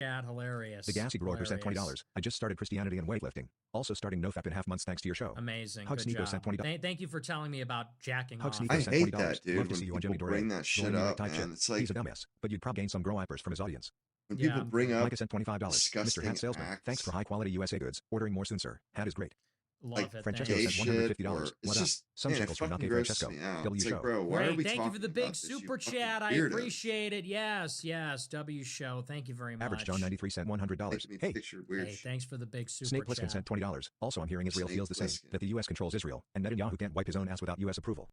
Yeah, hilarious. The Gassy Groyer sent $20. Hilarious. I just started Christianity and weightlifting. Also starting NoFap in half months thanks to your show. Amazing. Hug Good Sneeko job. sent $20. Thank you for telling me about jacking Hug off. Sneeko I sent hate $20. that, dude, Love to when see you on people Jimmy Dore. bring that shit Blowing me like up, type man. shit. It's like- He's a dumbass, but you'd probably gain some Groypers from his audience. When Yeah. people bring up Micah sent $25. Mr. disgusting Hat Salesman, acts, thanks for high quality USA goods. Ordering more soon, sir. Hat is great. Love like it. Francesco gay Thanks. sent shit, $150. or it's What up? just Some man, it shekels from fucking Nake grosses Francesco. me out. W It's like, show. bro, why are Great. we Thank you for talking the big about this, you super fucking chat. I weirdos? appreciate it. Yes. W show. Thank you very much. Average John 93 sent $100. Making me Hey, picture weird Hey, shit. thanks for the big super Snake Plissken chat. sent $20. Also, I'm hearing Israel Snake feels the same, Plissken. that the U.S. controls Israel, and Netanyahu can't wipe his own ass without U.S. approval.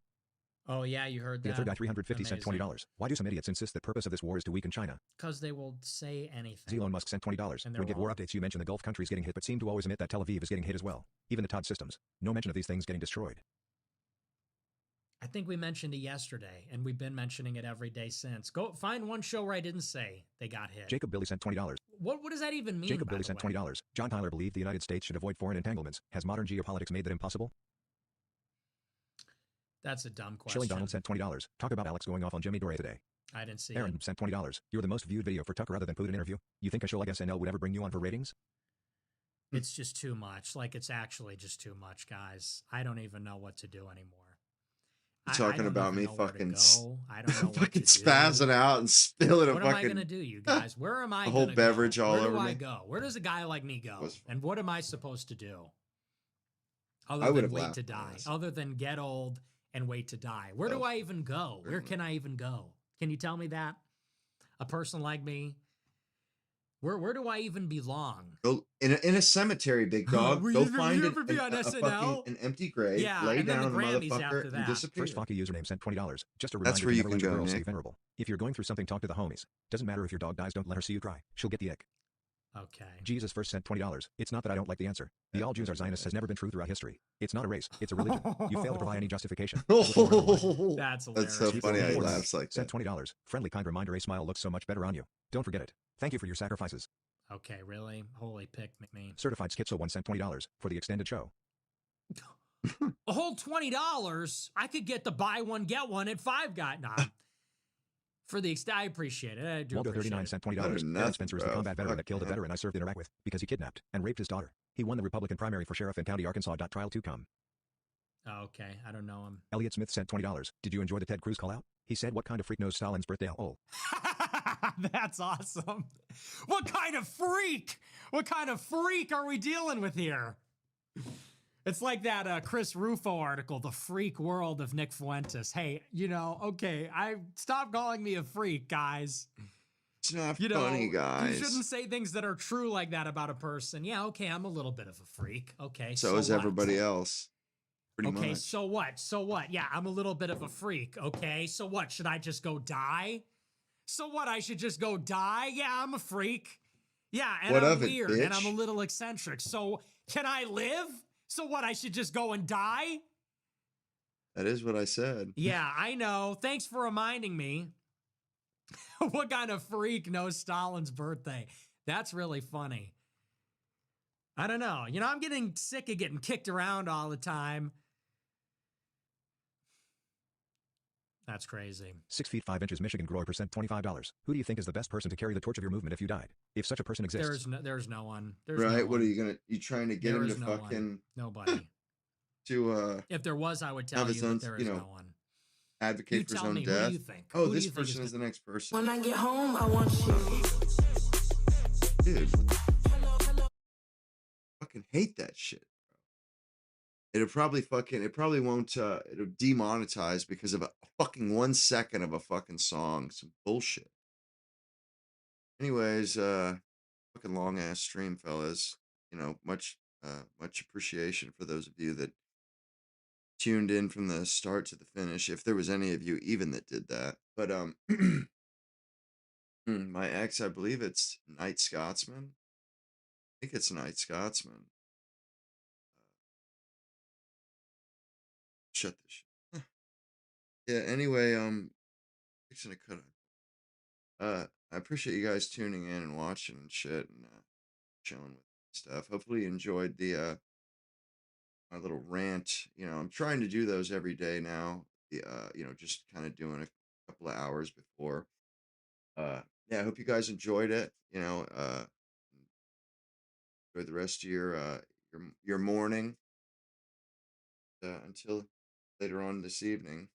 Oh yeah, you heard The that. third guy 350 sent Amazing. $20. Why do some idiots insist that purpose of this war is to weaken China? Because they will say anything. Elon Musk sent $20. And When they're give war wrong. updates, you mention the Gulf countries getting hit, but seem to always admit that Tel Aviv is getting hit as well. Even the Todd systems. No mention of these things getting destroyed. I think we mentioned it yesterday, and we've been mentioning it every day since. Go find one show where I didn't say they got hit. Jacob Billy sent $20. What does that even mean? Jacob by Billy the sent way? $20. John Tyler believed the United States should avoid foreign entanglements. Has modern geopolitics made that impossible? That's a dumb question. Chilling Donald sent $20. Talk about Alex going off on Jimmy Dore today. I didn't see Aaron it. sent $20. You're the most viewed video for Tucker other than Food and Interview. You think a show like SNL would ever bring you on for ratings? It's just too much. Like, it's actually just too much, guys. I don't even know what to do anymore. You're I talking don't about even me know where to fucking go. I don't know what fucking to do. spazzing out and spilling What a am I gonna fucking do, you guys? Where am I a whole gonna beverage go? all Where over do I me. go? Where does a guy like me go? was fun. And what am I supposed to do? Other I would than have wait laughed to at die. this. Other than get old and wait to die. Where do Oh, I even go? very Where much. can I even go? Can you tell me that? A person like me? Where do I even belong? Go in a cemetery, big dog. Were Go you find ever be on a fucking SNL? an empty grave, Yeah, lay and then down the the Grammys motherfucker, after and that. disappear. First Focky username sent $20. Just a That's reminder where to you never can let your go, girl stay Nick. vulnerable. If you're going through something, talk to the homies. Doesn't matter if your dog dies, don't let her see you cry. She'll get the ick. Okay. Jesus first sent $20. It's not that I don't like the answer. The all Jews are Zionists has never been true throughout history. It's not a race, it's a religion. You fail to provide any justification. That's That's so hilarious. funny how he Sweet laughs like sent that. $20. Friendly kind reminder, a smile looks so much better on you. Don't forget it. Thank you for your sacrifices. Okay, really? Holy pick me. Certified Schizo 1 sent $20 for the extended show. A whole $20? I could get the buy one, get one at Five Guys. Nah. For the I appreciate it. I do Waldo appreciate 39 it. sent Better $20. than Aaron nothing, Spencer is the bro. combat veteran Fuck, that killed a man. veteran I served in Iraq with because he kidnapped and raped his daughter. He won the Republican primary for sheriff in County, Arkansas. Trial to come. Okay, I don't know him. Elliot Smith sent $20. Did you enjoy the Ted Cruz call out? He said, what kind of freak knows Stalin's birthday? Oh. That's awesome. What kind of freak? What kind of freak are we dealing with here? It's like that Chris Rufo article, The Freak World of Nick Fuentes. Hey, okay, stop calling me a freak, guys. It's not You funny, guys. You shouldn't say things that are true like that about a person. Yeah, okay, I'm a little bit of a freak. Okay, So is what? everybody else. Pretty Okay, much. so what? So what? Yeah, I'm a little bit of a freak. Okay, so what? Should I just go die? So what? I should just go die? Yeah, I'm a freak. Yeah, and What I'm of it, weird, and I'm a bitch? little eccentric. So can I live? So what? I should just go and die? That is what I said. Yeah, I know. Thanks for reminding me. What kind of freak knows Stalin's birthday? That's really funny. I don't know. I'm getting sick of getting kicked around all the time. That's crazy. 6 feet 5 inches Michigan Grower sent $25. Who do you think is the best person to carry the torch of your movement if you died? If such a person exists. There's no one. There's Right? no What one. are you trying to get There him to is no one. fucking Nobody. to If there was, I would tell have you his that own, there is no one. advocate You for his tell own me, who death? do you think? Oh, Who do this you think is person is the next person. When I get home, I want you. Dude. Fucking hate that shit, bro. It probably won't it'll demonetize because of a fucking 1 second of a fucking song. Some bullshit. Anyways, fucking long ass stream, fellas. Much appreciation for those of you that tuned in from the start to the finish, if there was any of you even that did that. But my ex, I believe it's Night Scotsman. I think it's Night Scotsman. Shut this shit. Yeah, anyway, fixing to cut it. I appreciate you guys tuning in and watching and shit and chilling with stuff. Hopefully you enjoyed the my little rant. I'm trying to do those every day now. The just kind of doing a couple of hours before. Yeah, I hope you guys enjoyed it. Enjoy the rest of your morning until later on this evening.